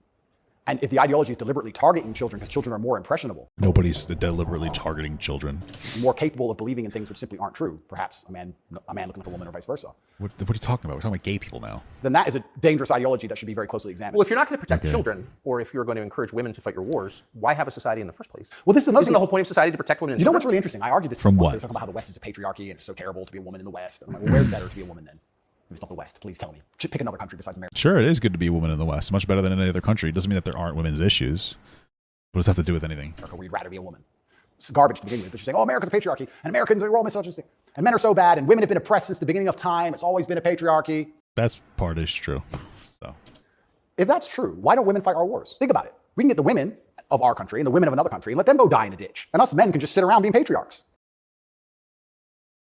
and if the ideology is deliberately targeting children because children are more impressionable, Nobody's deliberately targeting children. more capable of believing in things which simply aren't true, perhaps a man looking like a woman or vice versa, What are you talking about? We're talking about gay people now. then that is a dangerous ideology that should be very closely examined. Well, if you're not going to protect children, or if you're going to encourage women to fight your wars, why have a society in the first place? Well, this is another Isn't the whole point of society to protect women and You know children? what's really interesting? I argued this From once. what? They were talking about how the West is a patriarchy and it's so terrible to be a woman in the West. And I'm like, well, where's better to be a woman then? If it's not the West, please tell me. Pick another country besides America. Sure, it is good to be a woman in the West. Much better than any other country. It doesn't mean that there aren't women's issues. What does that have to do with anything? Where you'd rather be a woman. It's garbage to begin with. But you're saying, America's a patriarchy, and Americans are all misogynistic, and men are so bad, and women have been oppressed since the beginning of time. It's always been a patriarchy. That part is true. So If that's true, why don't women fight our wars? Think about it. We can get the women of our country and the women of another country and let them go die in a ditch. And us men can just sit around being patriarchs.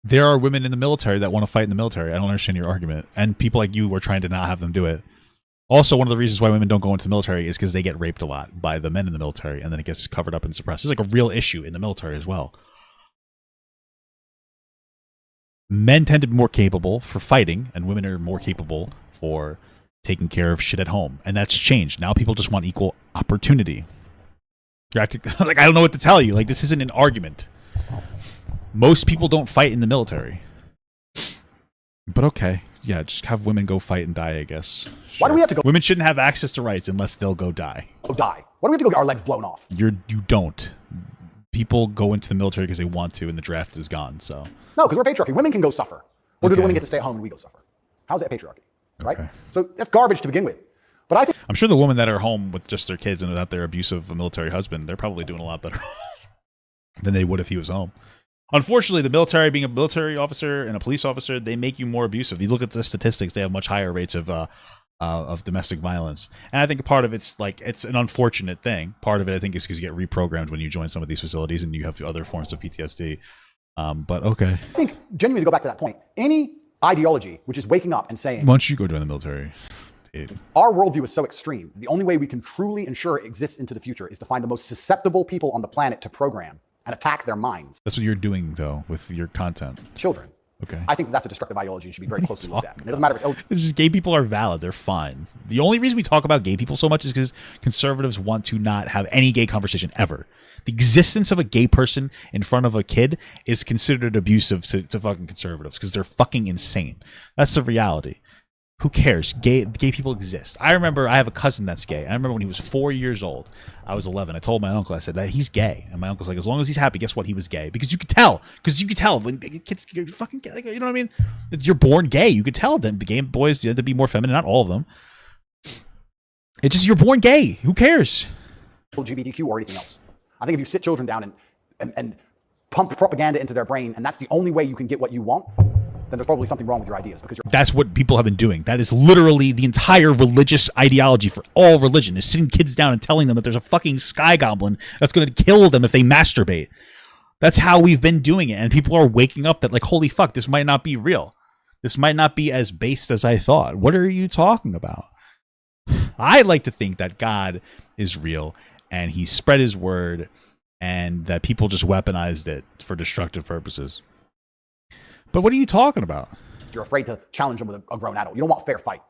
there are women in the military that want to fight in the military. I don't understand your argument. And people like you are trying to not have them do it. Also, one of the reasons why women don't go into the military is because they get raped a lot by the men in the military, and then it gets covered up and suppressed. It's like a real issue in the military as well. Men tend to be more capable for fighting, and women are more capable for taking care of shit at home. And that's changed. Now people just want equal opportunity. You're acting like, I don't know what to tell you. Like, this isn't an argument. Most people don't fight in the military. But okay. Yeah, just have women go fight and die, I guess. Why do we have to go Women shouldn't have access to rights unless they'll go die. die? Why do we have to go get our legs blown off? You don't. People go into the military because they want to, and the draft is gone, so. No, because we're patriarchy. Women can go suffer. Or do Okay. the women get to stay at home and we go suffer? How's that patriarchy? Right? Okay. So that's garbage to begin with. But I think I'm sure the women that are home with just their kids and without their abusive military husband, they're probably doing a lot better than they would if he was home. Unfortunately, the military, being a military officer and a police officer, they make you more abusive. You look at the statistics; they have much higher rates of domestic violence. And I think part of it's an unfortunate thing. Part of it, I think, is because you get reprogrammed when you join some of these facilities and you have other forms of PTSD. But okay, I think genuinely to go back to that point, any ideology which is waking up and saying, why don't you go join the military? Tate? our worldview is so extreme, the only way we can truly ensure it exists into the future is to find the most susceptible people on the planet to program and attack their minds. That's what you're doing, though, with your content. Children. Okay. I think that's a destructive ideology and should be very closely looked at. And it doesn't matter if it's It's just gay people are valid. They're fine. The only reason we talk about gay people so much is because conservatives want to not have any gay conversation ever. The existence of a gay person in front of a kid is considered abusive to fucking conservatives because they're fucking insane. That's the reality. Who cares? Gay people exist. I remember I have a cousin that's gay. I remember when he was 4 years old. I was 11. I told my uncle, I said, he's gay. And my uncle's like, as long as he's happy, guess what? He was gay. Because you could tell. Because you could tell when kids are fucking gay. Like, you know what I mean? You're born gay. You could tell them. The gay boys to be more feminine. Not all of them. It's just you're born gay. Who cares? LGBTQ or anything else. I think if you sit children down and pump propaganda into their brain, and that's the only way you can get what you want, then there's probably something wrong with your ideas. Because that's what people have been doing. That is literally the entire religious ideology for all religion, is sitting kids down and telling them that there's a fucking sky goblin that's going to kill them if they masturbate. That's how we've been doing it. And people are waking up that, like, holy fuck, this might not be real. This might not be as based as I thought. What are you talking about? I like to think that God is real and he spread his word and that people just weaponized it for destructive purposes. But what are you talking about? You're afraid to challenge them with a grown adult. You don't want a fair fight.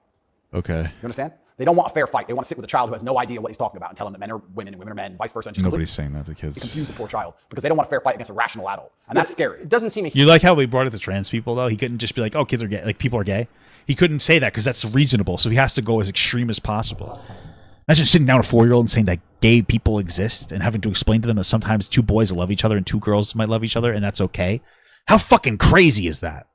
Okay. You understand? They don't want a fair fight. They want to sit with a child who has no idea what he's talking about and tell them that men are women and women are men, vice versa. And nobody's saying that to kids. Confuse the poor child because they don't want a fair fight against a rational adult. And that's scary. It doesn't seem... You like how we brought it to trans people, though? He couldn't just be like, oh, kids are gay. Like, people are gay. He couldn't say that because that's reasonable. So he has to go as extreme as possible. Not just sitting down with a 4-year-old and saying that gay people exist and having to explain to them that sometimes two boys love each other and two girls might love each other and that's okay. How fucking crazy is that?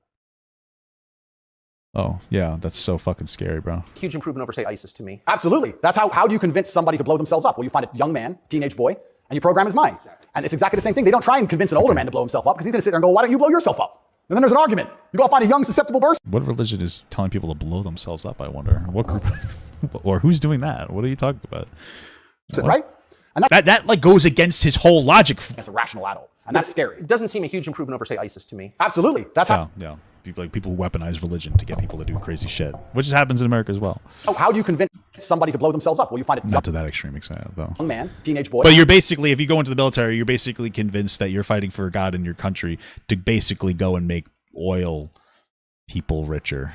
Oh, yeah, that's so fucking scary, bro. Huge improvement over, say, ISIS to me. Absolutely. That's how do you convince somebody to blow themselves up? Well, you find a young man, teenage boy, and you program his mind. Exactly. And it's exactly the same thing. They don't try and convince an older man to blow himself up because he's going to sit there and go, why don't you blow yourself up? And then there's an argument. You go find a young, susceptible person. What religion is telling people to blow themselves up, I wonder? What group? Or who's doing that? What are you talking about? Right? And that like goes against his whole logic. It's a rational adult. And that's scary. It doesn't seem a huge improvement over, say, ISIS to me. Absolutely. That's how... Yeah. People weaponize religion to get people to do crazy shit, which happens in America as well. How do you convince somebody to blow themselves up? Well, you find it... Not to that extreme extent, though. Young man, teenage boy. But you're basically, if you go into the military, you're basically convinced that you're fighting for God in your country to basically go and make oil people richer.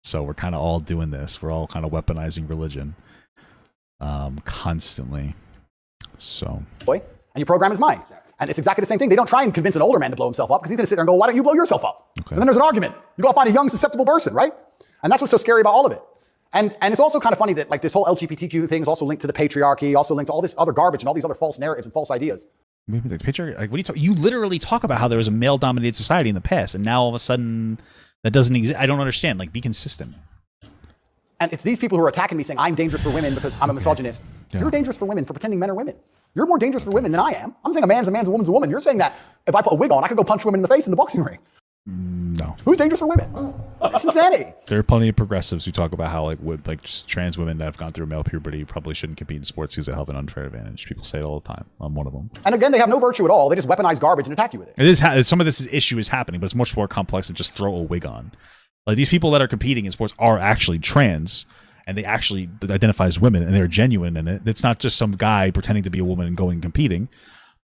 So we're kind of all doing this. We're all kind of weaponizing religion constantly. So... Boy, and you program his mind. And it's exactly the same thing. They don't try and convince an older man to blow himself up because he's going to sit there and go, why don't you blow yourself up? Okay. And then there's an argument. You go find a young, susceptible person, right? And that's what's so scary about all of it. And it's also kind of funny that like this whole LGBTQ thing is also linked to the patriarchy, also linked to all this other garbage and all these other false narratives and false ideas. Maybe the patriarchy, like, what do you literally talk about how there was a male-dominated society in the past, and now all of a sudden that doesn't exist. I don't understand. Like, be consistent. And it's these people who are attacking me saying I'm dangerous for women because I'm a misogynist. Yeah. You're dangerous for women for pretending men are women. You're more dangerous for women than I am. I'm saying a man's a man's, a woman's a woman. You're saying that if I put a wig on, I could go punch women in the face in the boxing ring. No. Who's dangerous for women? It's insanity. There are plenty of progressives who talk about how like just trans women that have gone through male puberty probably shouldn't compete in sports because they have an unfair advantage. People say it all the time. I'm one of them. And again, they have no virtue at all. They just weaponize garbage and attack you with it. It is some of this issue is happening, but it's much more complex than just throw a wig on. Like, these people that are competing in sports are actually trans. And they actually identify as women, and they're genuine in it. It's not just some guy pretending to be a woman and going and competing.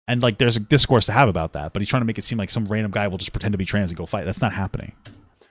And like, there's a discourse to have about that, but he's trying to make it seem like some random guy will just pretend to be trans and go fight. That's not happening.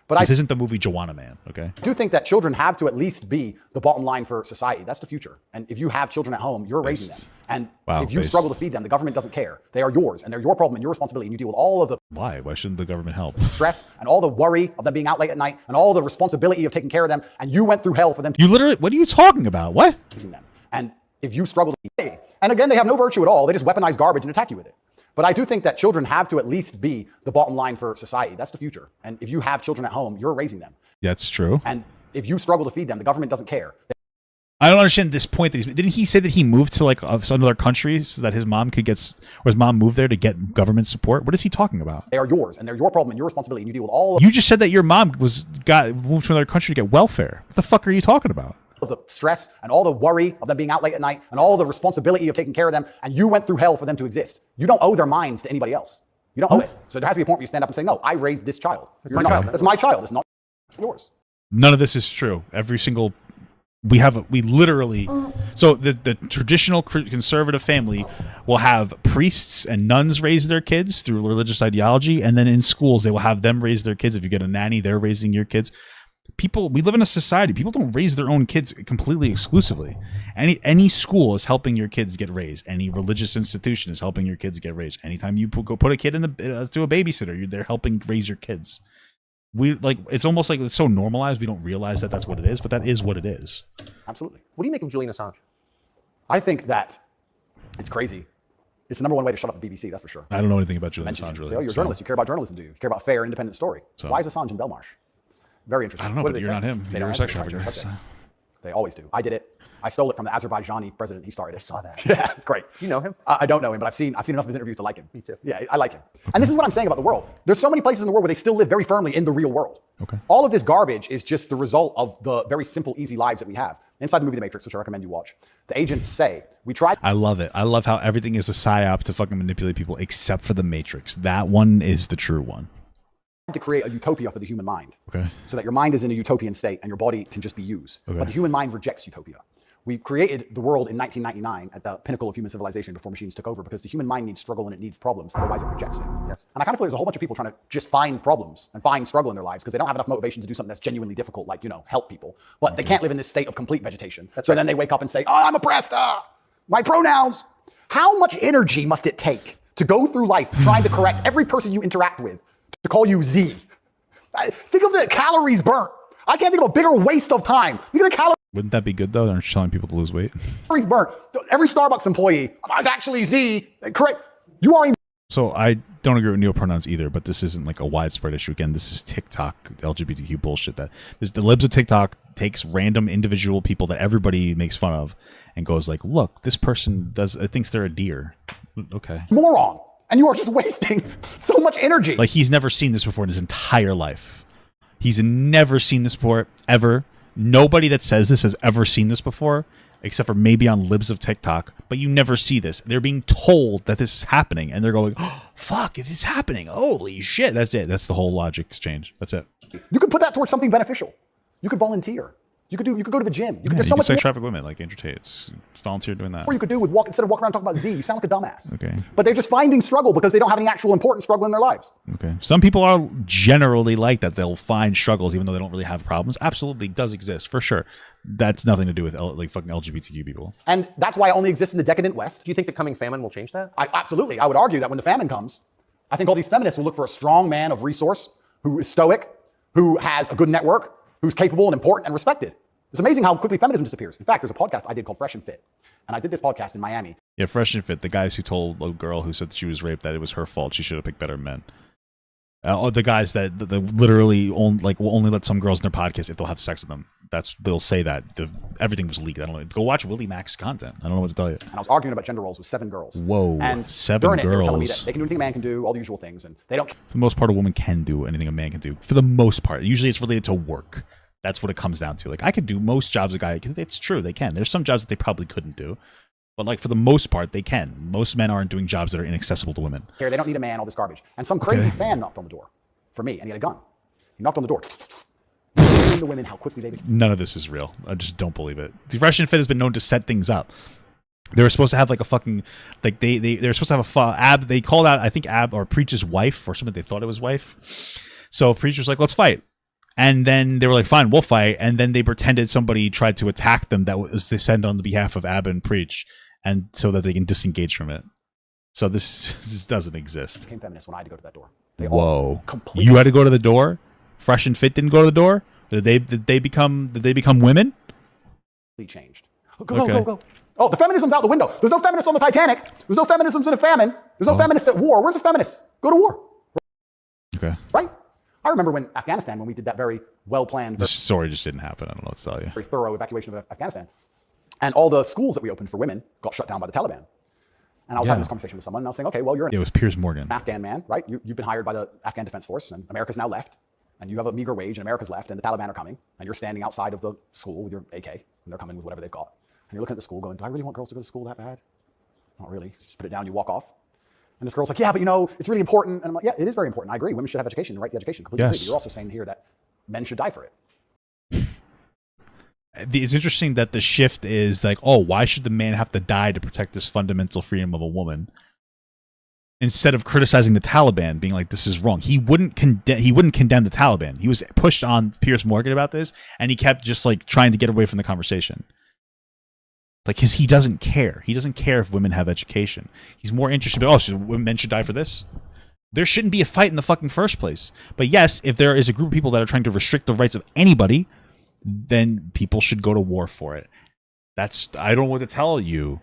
But this isn't the movie Joanna Man, okay? I do think that children have to at least be the bottom line for society. That's the future. And if you have children at home, you're raising them. And if you struggle to feed them, the government doesn't care. They are yours, and they're your problem and your responsibility, and you deal with all of the... Why? Why shouldn't the government help? Stress and all the worry of them being out late at night and all the responsibility of taking care of them, and you went through hell for them to... You literally... What are you talking about? What? Them. And if you struggle to... And again, they have no virtue at all. They just weaponize garbage and attack you with it. But I do think that children have to at least be the bottom line for society. That's the future. And if you have children at home, you're raising them. That's true. And if you struggle to feed them, the government doesn't care. I don't understand this point that didn't he say that he moved to like some other countries so that his mom could get, or his mom moved there to get government support? What is he talking about? They are yours, and they're your problem and your responsibility, and you deal with all of... You just said that your mom moved to another country to get welfare. What the fuck are you talking about? Of the stress and all the worry of them being out late at night and all the responsibility of taking care of them, and you went through hell for them to exist. You don't owe their minds to anybody else. You don't owe it. So there has to be a point where you stand up and say, no, I raised this child. It's my child. It's my child. It's not yours. None of this is true. Every single... We literally... So the traditional conservative family will have priests and nuns raise their kids through religious ideology, and then in schools they will have them raise their kids. If you get a nanny, they're raising your kids. We live in a society. People don't raise their own kids completely exclusively. Any school is helping your kids get raised. Any religious institution is helping your kids get raised. Anytime you go put a kid to a babysitter, they're helping raise your kids. We like it's almost like it's so normalized we don't realize that that's what it is, but that is what it is. Absolutely. What do you make of Julian Assange? I think that it's crazy. It's the number one way to shut up the BBC, that's for sure. I don't know anything about Julian Assange really. You're a journalist. You care about journalism, do you? You care about fair, independent story. So. Why is Assange in Belmarsh? Very interesting. I don't know, What but do you're they not say? him. They You're don't a answer, sex it's not your trafficker. subject. They always do. I did it. I stole it from the Azerbaijani president. He started it. I saw that. Yeah, it's great. Do you know him? I don't know him, but I've seen enough of his interviews to like him. Me too. Yeah, I like him. And this is what I'm saying about the world. There's so many places in the world where they still live very firmly in the real world. Okay. All of this garbage is just the result of the very simple, easy lives that we have. Inside the movie The Matrix, which I recommend you watch, the agents say, we tried. I love it. I love how everything is a psyop to fucking manipulate people except for the Matrix. That one is the true one. To create a utopia for the human mind. Okay. So that your mind is in a utopian state and your body can just be used. Okay. But the human mind rejects utopia. We created the world in 1999 at the pinnacle of human civilization before machines took over because the human mind needs struggle and it needs problems, otherwise it rejects it. Yes. And I kind of feel there's a whole bunch of people trying to just find problems and find struggle in their lives because they don't have enough motivation to do something that's genuinely difficult, like, help people. But they can't live in this state of complete vegetation. So then they wake up and say, oh, I'm oppressed, my pronouns. How much energy must it take to go through life trying to correct every person you interact with to call you Z? Think of the calories burnt. I can't think of a bigger waste of time. Think of the calories. Wouldn't that be good though? They're telling people to lose weight. Burnt. Every Starbucks employee, I was actually Z. Correct. You are. So I don't agree with neopronouns either, but this isn't like a widespread issue. Again, this is TikTok LGBTQ bullshit. That this the libs of TikTok takes random individual people that everybody makes fun of and goes like, look, this person thinks they're a deer. Okay. Moron. And you are just wasting so much energy. Like he's never seen this before in his entire life. He's never seen this before, ever. Nobody that says this has ever seen this before, except for maybe on libs of TikTok, but you never see this. They're being told that this is happening, and they're going, oh, fuck, it is happening. Holy shit. That's it. That's the whole logic exchange. That's it. You could put that towards something beneficial. You could volunteer. You could go to the gym. You there's so can much sex traffic women like Andrew Tate. It's volunteer doing that. Or you could do with instead of walking around talking about Z, you sound like a dumbass. Okay. But they're just finding struggle because they don't have any actual important struggle in their lives. Okay. Some people are generally like that. They'll find struggles even though they don't really have problems. Absolutely does exist, for sure. That's nothing to do with like fucking LGBTQ people. And that's why it only exists in the decadent West. Do you think the coming famine will change that? Absolutely. I would argue that when the famine comes, I think all these feminists will look for a strong man of resource, who is stoic, who has a good network, who's capable and important and respected. It's amazing how quickly feminism disappears. In fact, there's a podcast I did called Fresh and Fit. And I did this podcast in Miami. Yeah, Fresh and Fit. The guys who told a girl who said that she was raped that it was her fault. She should have picked better men. The guys that literally will only let some girls in their podcast if they'll have sex with them. They'll say that. Everything was leaked. I don't know. Go watch Willie Mack's content. I don't know what to tell you. And I was arguing about gender roles with 7 girls. Whoa, and 7 during girls. It, they were telling me that they can do anything a man can do, all the usual things, and they don't. For the most part, a woman can do anything a man can do. For the most part. Usually it's related to work. That's what it comes down to. Like, I could do most jobs a guy can. It's true, they can. There's some jobs that they probably couldn't do. But, like, for the most part, they can. Most men aren't doing jobs that are inaccessible to women. They don't need a man, all this garbage. And some crazy fan knocked on the door for me, and he had a gun. He knocked on the door. The women, how quickly they... None of this is real. I just don't believe it. The Fresh and Fit has been known to set things up. They were supposed to have, like, a fucking... Like, they're supposed to have Ab... They called out, I think, Ab or Preach's wife or something. They thought it was wife. So Preach was like, let's fight. And then they were like, fine, we'll fight. And then they pretended somebody tried to attack them that was they sent on the behalf of Ab and Preach, and so that they can disengage from it. So this just doesn't exist. I became feminist when I had to go to that door. Whoa! You had to go to the door. Fresh and Fit didn't go to the door. Did they become women? Changed. Go. Oh, the feminism's out the window. There's no feminists on the Titanic. There's no feminisms in a famine. There's no feminists at war. Where's the feminists? Go to war. Okay. Right? I remember when Afghanistan, when we did that very well-planned... This story just didn't happen. I don't know what to tell you. Very thorough evacuation of Afghanistan. And all the schools that we opened for women got shut down by the Taliban. And I was having this conversation with someone, and I was saying, okay, well, you're it was Piers Morgan. An Afghan man, right? You've been hired by the Afghan Defense Force, and America's now left. And you have a meager wage, and America's left, and the Taliban are coming. And you're standing outside of the school with your AK, and they're coming with whatever they've got. And you're looking at the school going, do I really want girls to go to school that bad? Not really. Just put it down, you walk off. And this girl's like, yeah, but it's really important. And I'm like, yeah, it is very important. I agree. Women should have education, the right to education. Completely agree. But you're also saying here that men should die for it. It's interesting that the shift is like, oh, why should the man have to die to protect this fundamental freedom of a woman? Instead of criticizing the Taliban, being like, this is wrong. He wouldn't condemn the Taliban. He was pushed on Piers Morgan about this, and he kept just like trying to get away from the conversation. Like, because he doesn't care. He doesn't care if women have education. He's more interested in, men should die for this. there shouldn't be a fight in the fucking first place. But yes, if there is a group of people that are trying to restrict the rights of anybody, then people should go to war for it. I don't know what to tell you.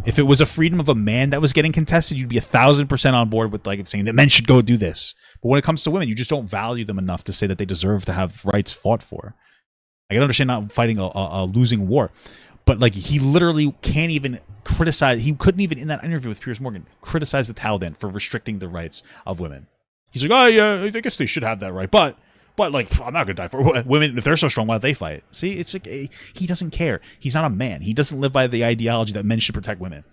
If it was a freedom of a man that was getting contested, you'd be 1,000% on board with like saying that men should go do this. But when it comes to women, you just don't value them enough to say that they deserve to have rights fought for. I can understand not fighting a losing war, but like he literally can't even criticize. He couldn't even in that interview with Piers Morgan criticize the Taliban for restricting the rights of women. He's like, oh yeah, I guess they should have that right, but like I'm not gonna die for women if they're so strong. Why don't they fight? See, it's like he doesn't care. He's not a man. He doesn't live by the ideology that men should protect women,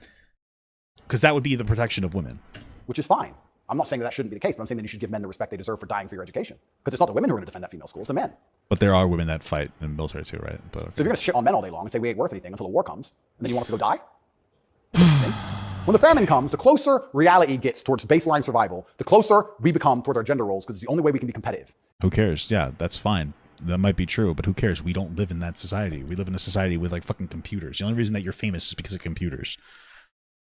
because that would be the protection of women. Which is fine. I'm not saying that shouldn't be the case, but I'm saying that you should give men the respect they deserve for dying for your education. Because it's not the women who are going to defend that female school, it's the men. But there are women that fight in the military too, right? But, okay. So if you're going to shit on men all day long and say we ain't worth anything until the war comes, and then you want us to go die? That's interesting. When the famine comes, the closer reality gets towards baseline survival, the closer we become towards our gender roles, because it's the only way we can be competitive. Who cares? Yeah, that's fine. That might be true, but who cares? We don't live in that society. We live in a society with like fucking computers. The only reason that you're famous is because of computers.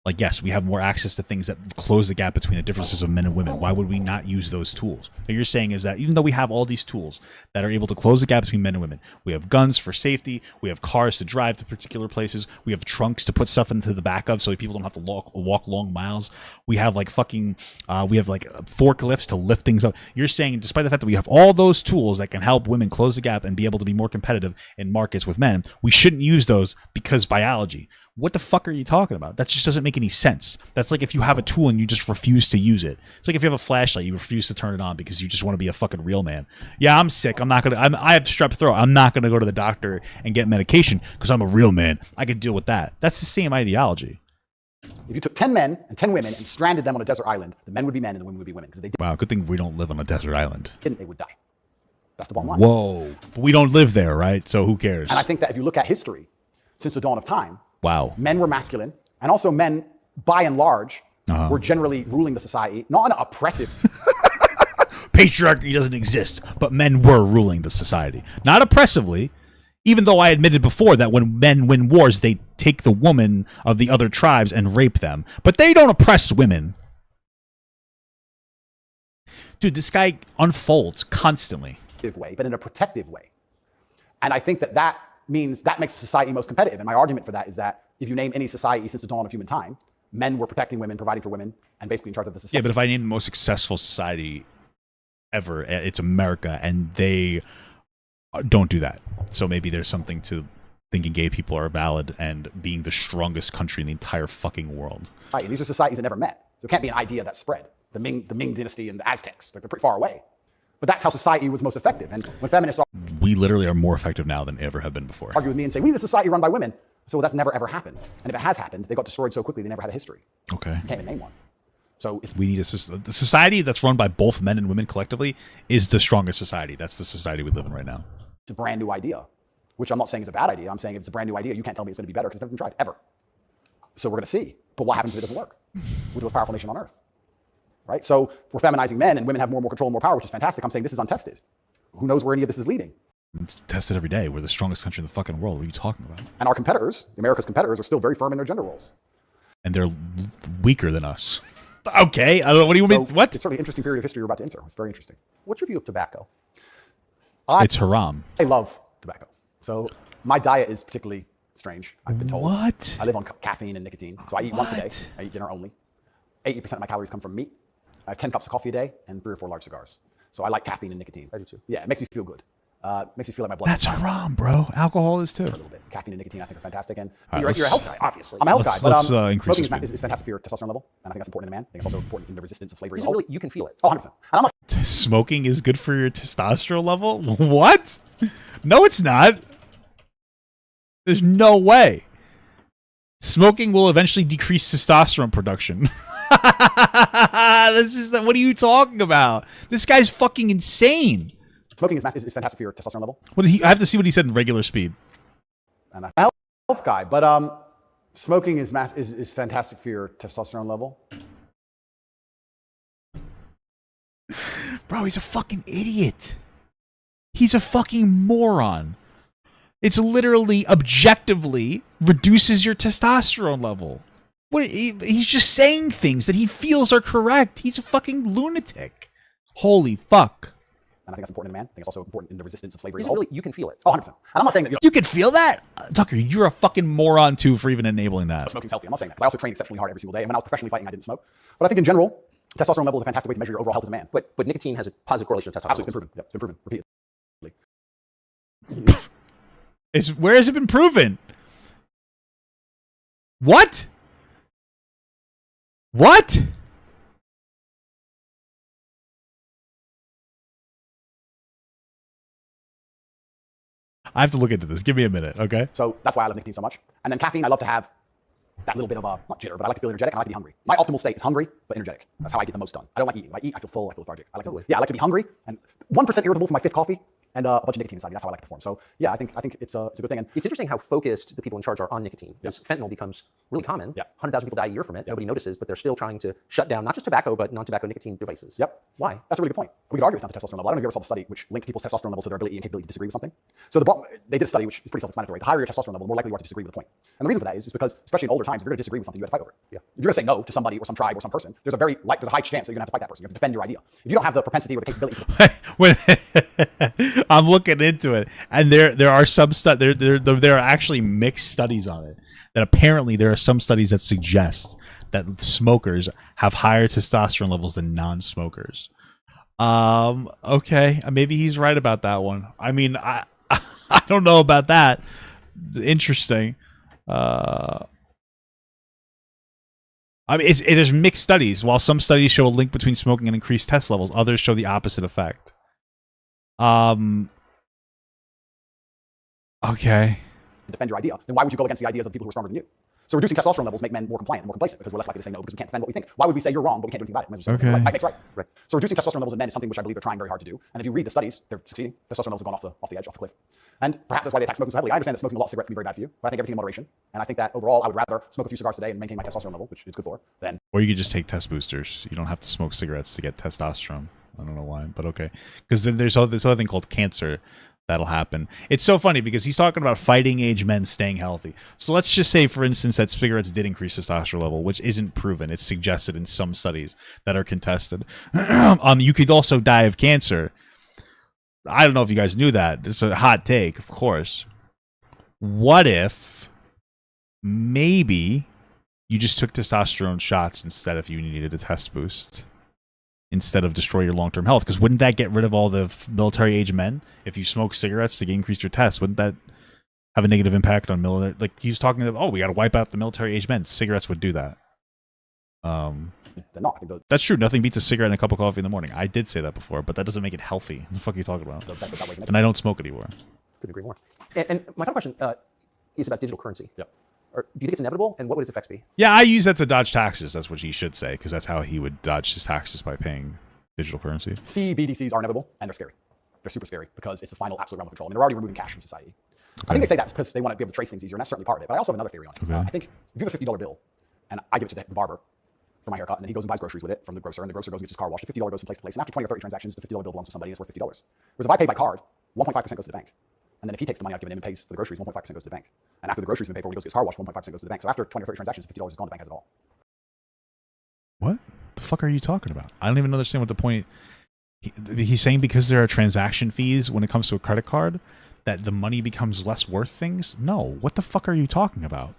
Like, yes, we have more access to things that close the gap between the differences of men and women. Why would we not use those tools? What you're saying is that even though we have all these tools that are able to close the gap between men and women, we have guns for safety, we have cars to drive to particular places, we have trunks to put stuff into the back of so people don't have to walk long miles. We have like we have like forklifts to lift things up. You're saying despite the fact that we have all those tools that can help women close the gap and be able to be more competitive in markets with men, we shouldn't use those because biology. What the fuck are you talking about? That just doesn't make any sense. That's like if you have a tool and you just refuse to use it. It's like if you have a flashlight, you refuse to turn it on because you just want to be a fucking real man. Yeah, I'm sick. I have strep throat. I'm not going to go to the doctor and get medication because I'm a real man. I can deal with that. That's the same ideology. If you took 10 men and 10 women and stranded them on a desert island, the men would be men and the women would be women. Because they didn't. Wow, good thing we don't live on a desert island. They would die. That's the bottom line. Whoa. But we don't live there, right? So who cares? And I think that if you look at history, since the dawn of time, wow, men were masculine, and also men, by and large, were generally ruling the society, not in an oppressive. Patriarchy doesn't exist, but men were ruling the society, not oppressively. Even though I admitted before that when men win wars, they take the woman of the other tribes and rape them, but they don't oppress women. Dude, this guy unfolds constantly. Way, but in a protective way, and I think that means that makes society most competitive. And my argument for that is that if you name any society since the dawn of human time, men were protecting women, providing for women, and basically in charge of the society. Yeah, but if I name the most successful society ever, it's America, and they don't do that. So maybe there's something to thinking gay people are valid and being the strongest country in the entire fucking world. These are societies that never met. So it can't be an idea that spread. The Ming dynasty and the Aztecs, they're pretty far away. But that's how society was most effective. And when feminists we literally are more effective now than ever have been before. Argue with me and say, we need a society run by women. So that's never ever happened. And if it has happened, they got destroyed so quickly they never had a history. Okay. You can't even name one. So we need the society that's run by both men and women collectively is the strongest society. That's the society we live in right now. It's a brand new idea, which I'm not saying is a bad idea. I'm saying if it's a brand new idea, you can't tell me it's going to be better because it's never been tried, ever. So we're going to see. But what happens if it doesn't work? We're the most powerful nation on earth. Right? So we're feminizing men and women have more control and more power, which is fantastic. I'm saying this is untested. Who knows where any of this is leading? It's tested every day. We're the strongest country in the fucking world. What are you talking about? And our competitors, America's competitors, are still very firm in their gender roles. And they're weaker than us. Okay. I don't know. What do you mean? What? It's sort of an interesting period of history you're about to enter. It's very interesting. What's your view of tobacco? It's haram. I love tobacco. So my diet is particularly strange, I've been told. What? I live on caffeine and nicotine. So I eat once a day. I eat dinner only. 80% of my calories come from meat. I have 10 cups of coffee a day and 3 or 4 large cigars. So I like caffeine and nicotine. I do too. Yeah, it makes me feel good. Makes me feel like my blood. That's haram, bro. Alcohol is too. A little bit. Caffeine and nicotine, I think, are fantastic. And right, you're a health guy, obviously. I'm a health guy, but smoking is fantastic for your testosterone level, and I think that's important in a man. I think it's also important in the resistance of slavery. Really, you can feel it. Oh, 100%. And I'm not Smoking is good for your testosterone level? What? No, it's not. There's no way. Smoking will eventually decrease testosterone production. What are you talking about? This guy's fucking insane. Smoking is fantastic for your testosterone level. I have to see what he said in regular speed. And I'm a health guy, but smoking is fantastic for your testosterone level. Bro, he's a fucking idiot. He's a fucking moron. It's literally objectively reduces your testosterone level. He's just saying things that he feels are correct. He's a fucking lunatic. Holy fuck. And I think that's important in a man. I think it's also important in the resistance of slavery. You can feel it. Oh, 100%. And I'm not saying that you can feel that? Tucker, you're a fucking moron too for even enabling that. smoking's healthy. I'm not saying that because I also train exceptionally hard every single day. And when I was professionally fighting, I didn't smoke. But I think in general, testosterone level is a fantastic way to measure your overall health as a man. But nicotine has a positive correlation with testosterone. Absolutely, it's been proven. Yep, it's been proven repeatedly. Where has it been proven? What? What? I have to look into this. Give me a minute, okay? So that's why I love nicotine so much. And then caffeine, I love to have that little bit of a, not jitter, but I like to feel energetic and I like to be hungry. My optimal state is hungry, but energetic. That's how I get the most done. I don't like eating. If I eat, I feel full, I feel lethargic. I like to be hungry and 1% irritable from my 5th coffee and a bunch of nicotine inside me. That's how I like to perform. So yeah, I think it's a good thing. And it's interesting how focused the people in charge are on nicotine. Because fentanyl becomes really common. 100,000 people die a year from it. Nobody notices, but they're still trying to shut down not just tobacco, but non-tobacco nicotine devices. Yep. Why? That's a really good point. We could argue it's not the testosterone level. I don't know if you ever saw the study which linked people's testosterone level to their ability and capability to disagree with something. So they did a study which is pretty self-explanatory. The higher your testosterone level, the more likely you are to disagree with a point. And the reason for that is because, especially in older times, if you're going to disagree with something, you have to fight over it. If you're going to say no to somebody or some tribe or some person, there's a high chance that you're going to have to fight that person. You have to defend your idea. If you don't have the propensity or the capability, I'm looking into it, and there are some there are actually mixed studies on it. That apparently there are some studies that suggest that smokers have higher testosterone levels than non-smokers. Okay, maybe he's right about that one. I mean, I don't know about that. Interesting. I mean, there's mixed studies. While some studies show a link between smoking and increased test levels, others show the opposite effect. Okay. Defend your idea, then why would you go against the ideas of the people who are stronger than you? So reducing testosterone levels make men more compliant and more complacent because we're less likely to say no because we can't defend what we think. Why would we say you're wrong but we can't do anything about it? Okay. Right makes right. So reducing testosterone levels in men is something which I believe they're trying very hard to do. And if you read the studies, they're succeeding. Testosterone levels have gone off the edge, off the cliff. And perhaps that's why they attack smoking so heavily. I understand that smoking a lot of cigarettes can be very bad for you, but I think everything in moderation. And I think that overall, I would rather smoke a few cigars today and maintain my testosterone level, which it's good for, than. Or you could just take test boosters. You don't have to smoke cigarettes to get testosterone. I don't know why, but okay. Because then there's this other thing called cancer that'll happen. It's so funny because he's talking about fighting age men staying healthy. So let's just say, for instance, that cigarettes did increase testosterone level, which isn't proven. It's suggested in some studies that are contested. You could also die of cancer. I don't know if you guys knew that. It's a hot take, of course. What if maybe you just took testosterone shots instead if you needed a test boost? Instead of destroy your long-term health, because wouldn't that get rid of all the military-age men? If you smoke cigarettes to increase your tests, wouldn't that have a negative impact on military? Like he's talking about, oh, we got to wipe out the military-age men. Cigarettes would do that. They're not. I think that's true. Nothing beats a cigarette and a cup of coffee in the morning. I did say that before, but that doesn't make it healthy. What the fuck are you talking about? And I don't smoke anymore. Couldn't agree more. And my final question is about digital currency. Yep. Or do you think it's inevitable, and what would its effects be? Yeah, I use that to dodge taxes. That's what he should say, because that's how he would dodge his taxes, by paying digital currency. CBDCs are inevitable, and they're scary. They're super scary because it's the final absolute realm of control. I mean, they're already removing cash from society. Okay. I think they say that because they want to be able to trace things easier, and that's certainly part of it. But I also have another theory on it. Okay. I think if you have a $50 bill, and I give it to the barber for my haircut, and then he goes and buys groceries with it from the grocer, and the grocer goes and gets his car washed, the $50 goes from place to place, and after 20 or 30 transactions, the $50 bill belongs to somebody, and it's worth $50. Whereas if I pay by card, 1.5% goes to the bank. And then if he takes the money I've given him and pays for the groceries, 1.5% goes to the bank. And after the groceries have been paid for, when he goes to get his car washed, 1.5% goes to the bank. So after 20 or 30 transactions, $50 is gone, the bank has it all. What the fuck are you talking about? I don't even understand what the point. He's saying because there are transaction fees when it comes to a credit card, that the money becomes less worth things? No. What the fuck are you talking about?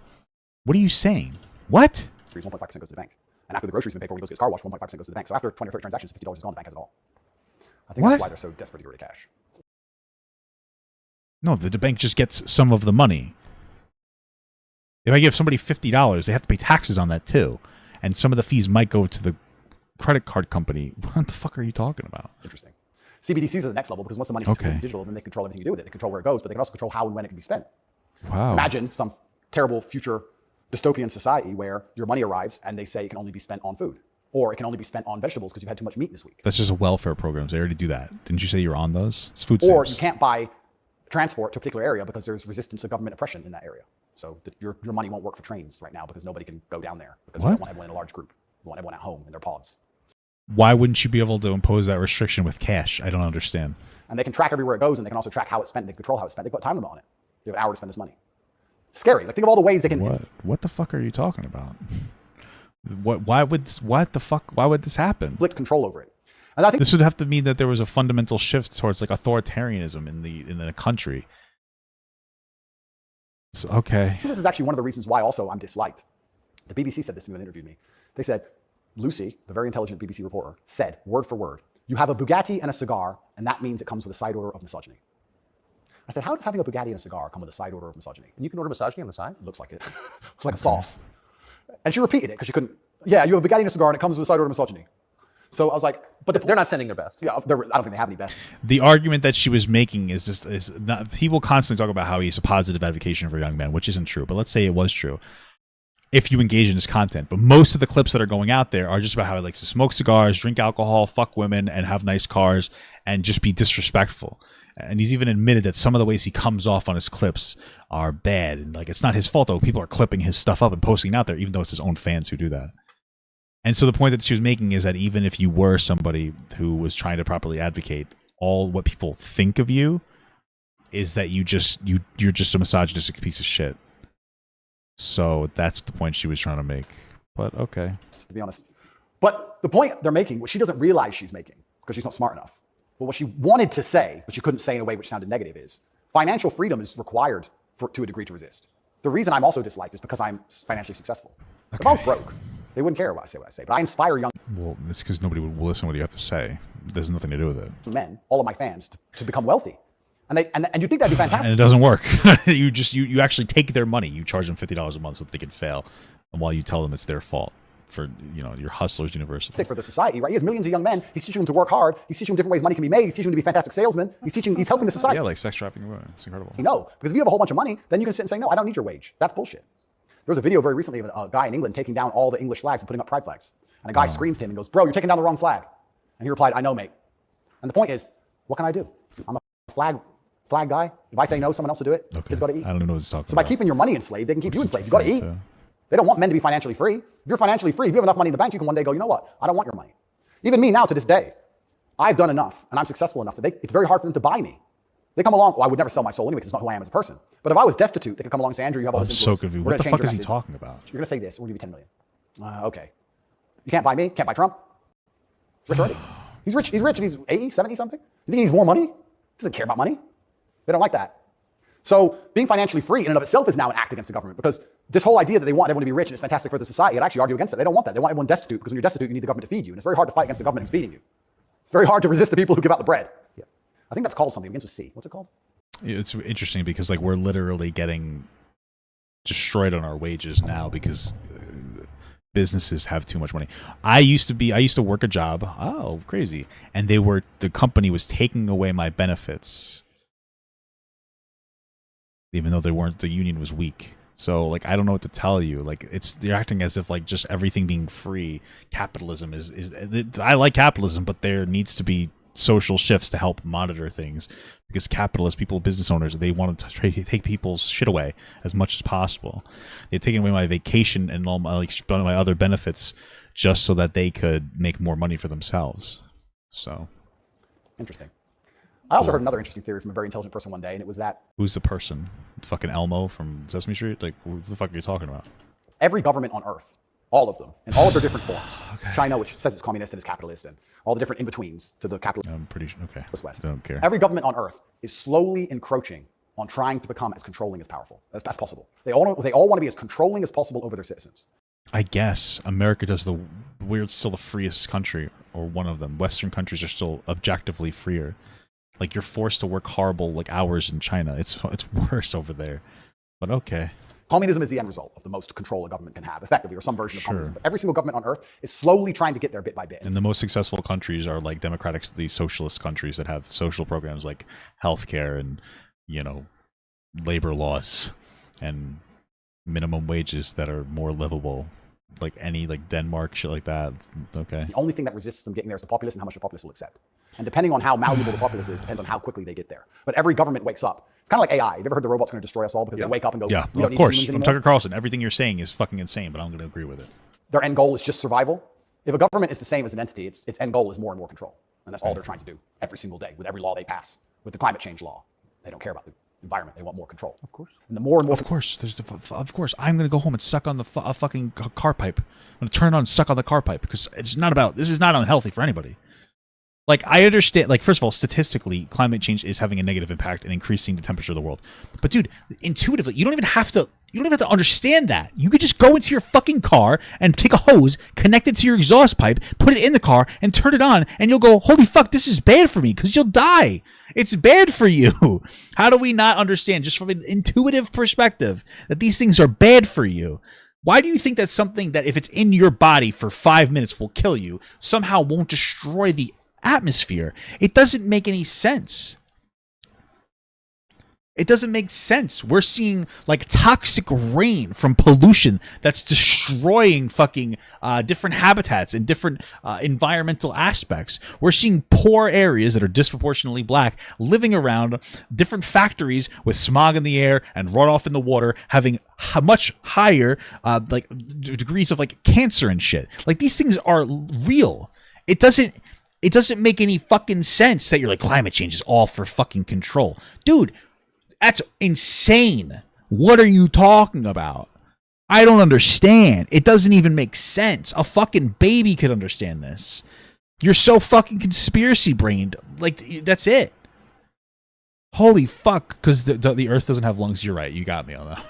What are you saying? What? 1.5% goes to the bank. And after the groceries have been paid for, when he goes to get his car washed, 1.5% goes to the bank. So after 20 or 30 transactions, $50 is gone, the bank has it all. I think that's why they're so desperate to get rid of cash. No, the bank just gets some of the money. If I give somebody $50, they have to pay taxes on that too. And some of the fees might go to the credit card company. What the fuck are you talking about? Interesting. CBDCs are the next level because once the money's digital, then they control everything you do with it. They control where it goes, but they can also control how and when it can be spent. Wow. Imagine some terrible future dystopian society where your money arrives and they say it can only be spent on food. Or it can only be spent on vegetables because you've had too much meat this week. That's just a welfare program. They already do that. Didn't you say you're on those? It's food Or stamps. you can't buy transport to a particular area because there's resistance to government oppression in that area. So your money won't work for trains right now because nobody can go down there because we don't want everyone in a large group. We want everyone at home in their pods. Why wouldn't you be able to impose that restriction with cash? I don't understand. And they can track everywhere it goes, and they can also track how it's spent. They control how it's spent. They put a time limit on it. You have an hour to spend this money. Scary. Like, think of all the ways they can. What the fuck are you talking about? What the fuck? Why would this happen? Inflict control over it. And I think This would have to mean that there was a fundamental shift towards like authoritarianism in the country. So, okay. this is actually one of the reasons why also I'm disliked. The BBC said this to me when they interviewed me. They said, Lucy, the very intelligent BBC reporter, said, word for word, you have a Bugatti and a cigar, and that means it comes with a side order of misogyny. I said, how does having a Bugatti and a cigar come with a side order of misogyny? And you can order misogyny on the side? It looks like it. It's like a sauce. And she repeated it because she couldn't. Yeah, you have a Bugatti and a cigar, and it comes with a side order of misogyny. So I was like, but they're not sending their best. Yeah, I don't think they have any best. The argument that she was making is not, people constantly talk about how he's a positive advocation for young men, which isn't true. But let's say it was true if you engage in his content. But most of the clips that are going out there are just about how he likes to smoke cigars, drink alcohol, fuck women, and have nice cars, and just be disrespectful. And he's even admitted that some of the ways he comes off on his clips are bad. And like, it's not his fault, though. People are clipping his stuff up and posting it out there, even though it's his own fans who do that. And so the point that she was making is that even if you were somebody who was trying to properly advocate, all what people think of you is that you're just a misogynistic piece of shit. So that's the point she was trying to make. But okay. To be honest. But the point they're making, what she doesn't realize she's making, because she's not smart enough, but what she wanted to say, but she couldn't say in a way which sounded negative, is financial freedom is required to a degree to resist. The reason I'm also disliked is because I'm financially successful. Okay. If I was broke, they wouldn't care what I say. But I inspire young Well, it's because nobody would listen to what you have to say. There's nothing to do with it. Men, all of my fans, to become wealthy. And you think that'd be fantastic. And it doesn't work. you actually take their money. You charge them $50 a month so that they can fail, and while you tell them it's their fault for your Hustlers University. For the society, right? He has millions of young men. He's teaching them to work hard. He's teaching them different ways money can be made. He's teaching them to be fantastic salesmen. He's helping the society. Yeah, like sex trafficking. It's incredible. No, because if you have a whole bunch of money, then you can sit and say, no, I don't need your wage. That's bullshit. There was a video very recently of a guy in England taking down all the English flags and putting up pride flags. And a guy screams to him and goes, bro, you're taking down the wrong flag. And he replied, I know, mate. And the point is, what can I do? I'm a flag guy. If I say no, someone else will do it. Okay. Kids got to eat. I don't know what he's talking about. So by keeping your money enslaved, they can keep you enslaved. You got to eat. They don't want men to be financially free. If you're financially free, if you have enough money in the bank, you can one day go, you know what? I don't want your money. Even me now to this day, I've done enough and I'm successful enough that it's very hard for them to buy me. They come along, well, I would never sell my soul anyway because it's not who I am as a person. But if I was destitute, they could come along and say, Andrew, you have all this influence. I'm so confused. What the fuck is he talking about? You're going to say this. We're going to give you 10 million. Okay. You can't buy me. Can't buy Trump. He's rich already. He's rich. He's rich and he's 80, 70 something. You think he needs more money? He doesn't care about money. They don't like that. So being financially free in and of itself is now an act against the government, because this whole idea that they want everyone to be rich and it's fantastic for the society, it actually argue against it. They don't want that. They want everyone destitute, because when you're destitute, you need the government to feed you. And it's very hard to fight against the government who's feeding you. It's very hard to resist the people who give out the bread. Yeah. I think that's called something. It begins with C. What's it called? It's interesting because like we're literally getting destroyed on our wages now because businesses have too much money. I used to work a job. Oh, crazy. And the company was taking away my benefits, even though the union was weak. So like, I don't know what to tell you. Like they're acting as if like just everything being free. Capitalism is I like capitalism, but there needs to be social shifts to help monitor things, because capitalists, business owners, they want to take people's shit away as much as possible. They're taking away my vacation and all my my other benefits just so that they could make more money for themselves. So interesting. I also heard another interesting theory from a very intelligent person one day, and it was that... Who's the person? Fucking Elmo from Sesame Street? Like, what the fuck are you talking about? Every government on Earth, all of them, in all of their different forms. Okay. China, which says it's communist and it's capitalist, and all the different in-betweens to the capitalist. I'm pretty sure. Okay. West. I don't care. Every government on Earth is slowly encroaching on trying to become as controlling as powerful as possible. They all want to be as controlling as possible over their citizens. I guess America does we're still the freest country, or one of them. Western countries are still objectively freer. Like, you're forced to work horrible hours in China. It's worse over there. But okay. Communism is the end result of the most control a government can have, effectively, or some version of communism. But every single government on Earth is slowly trying to get there bit by bit. And the most successful countries are like these socialist countries that have social programs like healthcare and, labor laws and minimum wages that are more livable. Like Denmark, shit like that. Okay. The only thing that resists them getting there is the populace and how much the populace will accept. And depending on how malleable the populace is, depends on how quickly they get there. But every government wakes up. It's kind of like AI. Have you ever heard the robot's going to destroy us all because they wake up and go, yeah, we don't of course. need humans I'm anymore? Tucker Carlson. Everything you're saying is fucking insane, but I'm going to agree with it. Their end goal is just survival. If a government is the same as an entity, its end goal is more and more control. And that's all they're trying to do every single day with every law they pass. With the climate change law, they don't care about environment. They want more control. Of course. And the more and more. Of course, of course, I'm gonna go home and suck on the fucking car pipe. I'm gonna turn it on and suck on the car pipe because this is not unhealthy for anybody. Like, I understand, like, first of all, statistically, climate change is having a negative impact and increasing the temperature of the world. But dude, intuitively, you don't even have to understand that. You could just go into your fucking car and take a hose, connect it to your exhaust pipe, put it in the car, and turn it on, and you'll go, holy fuck, this is bad for me, because you'll die. It's bad for you. How do we not understand, just from an intuitive perspective, that these things are bad for you? Why do you think that something that, if it's in your body for 5 minutes, will kill you, somehow won't destroy the atmosphere? It doesn't make any sense. It doesn't make sense. We're seeing like toxic rain from pollution that's destroying fucking different habitats and different environmental aspects. We're seeing poor areas that are disproportionately black living around different factories with smog in the air and runoff in the water, having much higher like degrees of like cancer and shit. Like, these things are real. It doesn't make any fucking sense that you're like, climate change is all for fucking control. Dude, that's insane. What are you talking about? I don't understand. It doesn't even make sense. A fucking baby could understand this. You're so fucking conspiracy brained. Like, that's it. Holy fuck. Because the earth doesn't have lungs. You're right. You got me on that.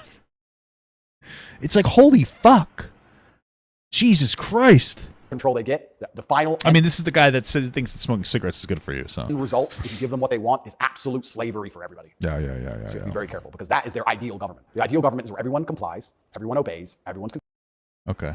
It's like, holy fuck. Jesus Christ. Control they get, the final. I mean, this is the guy that thinks that smoking cigarettes is good for you. So end result, if you give them what they want, is absolute slavery for everybody. Yeah. So you have to be very careful, because that is their ideal government. The ideal government is where everyone complies, everyone obeys, everyone's. Okay.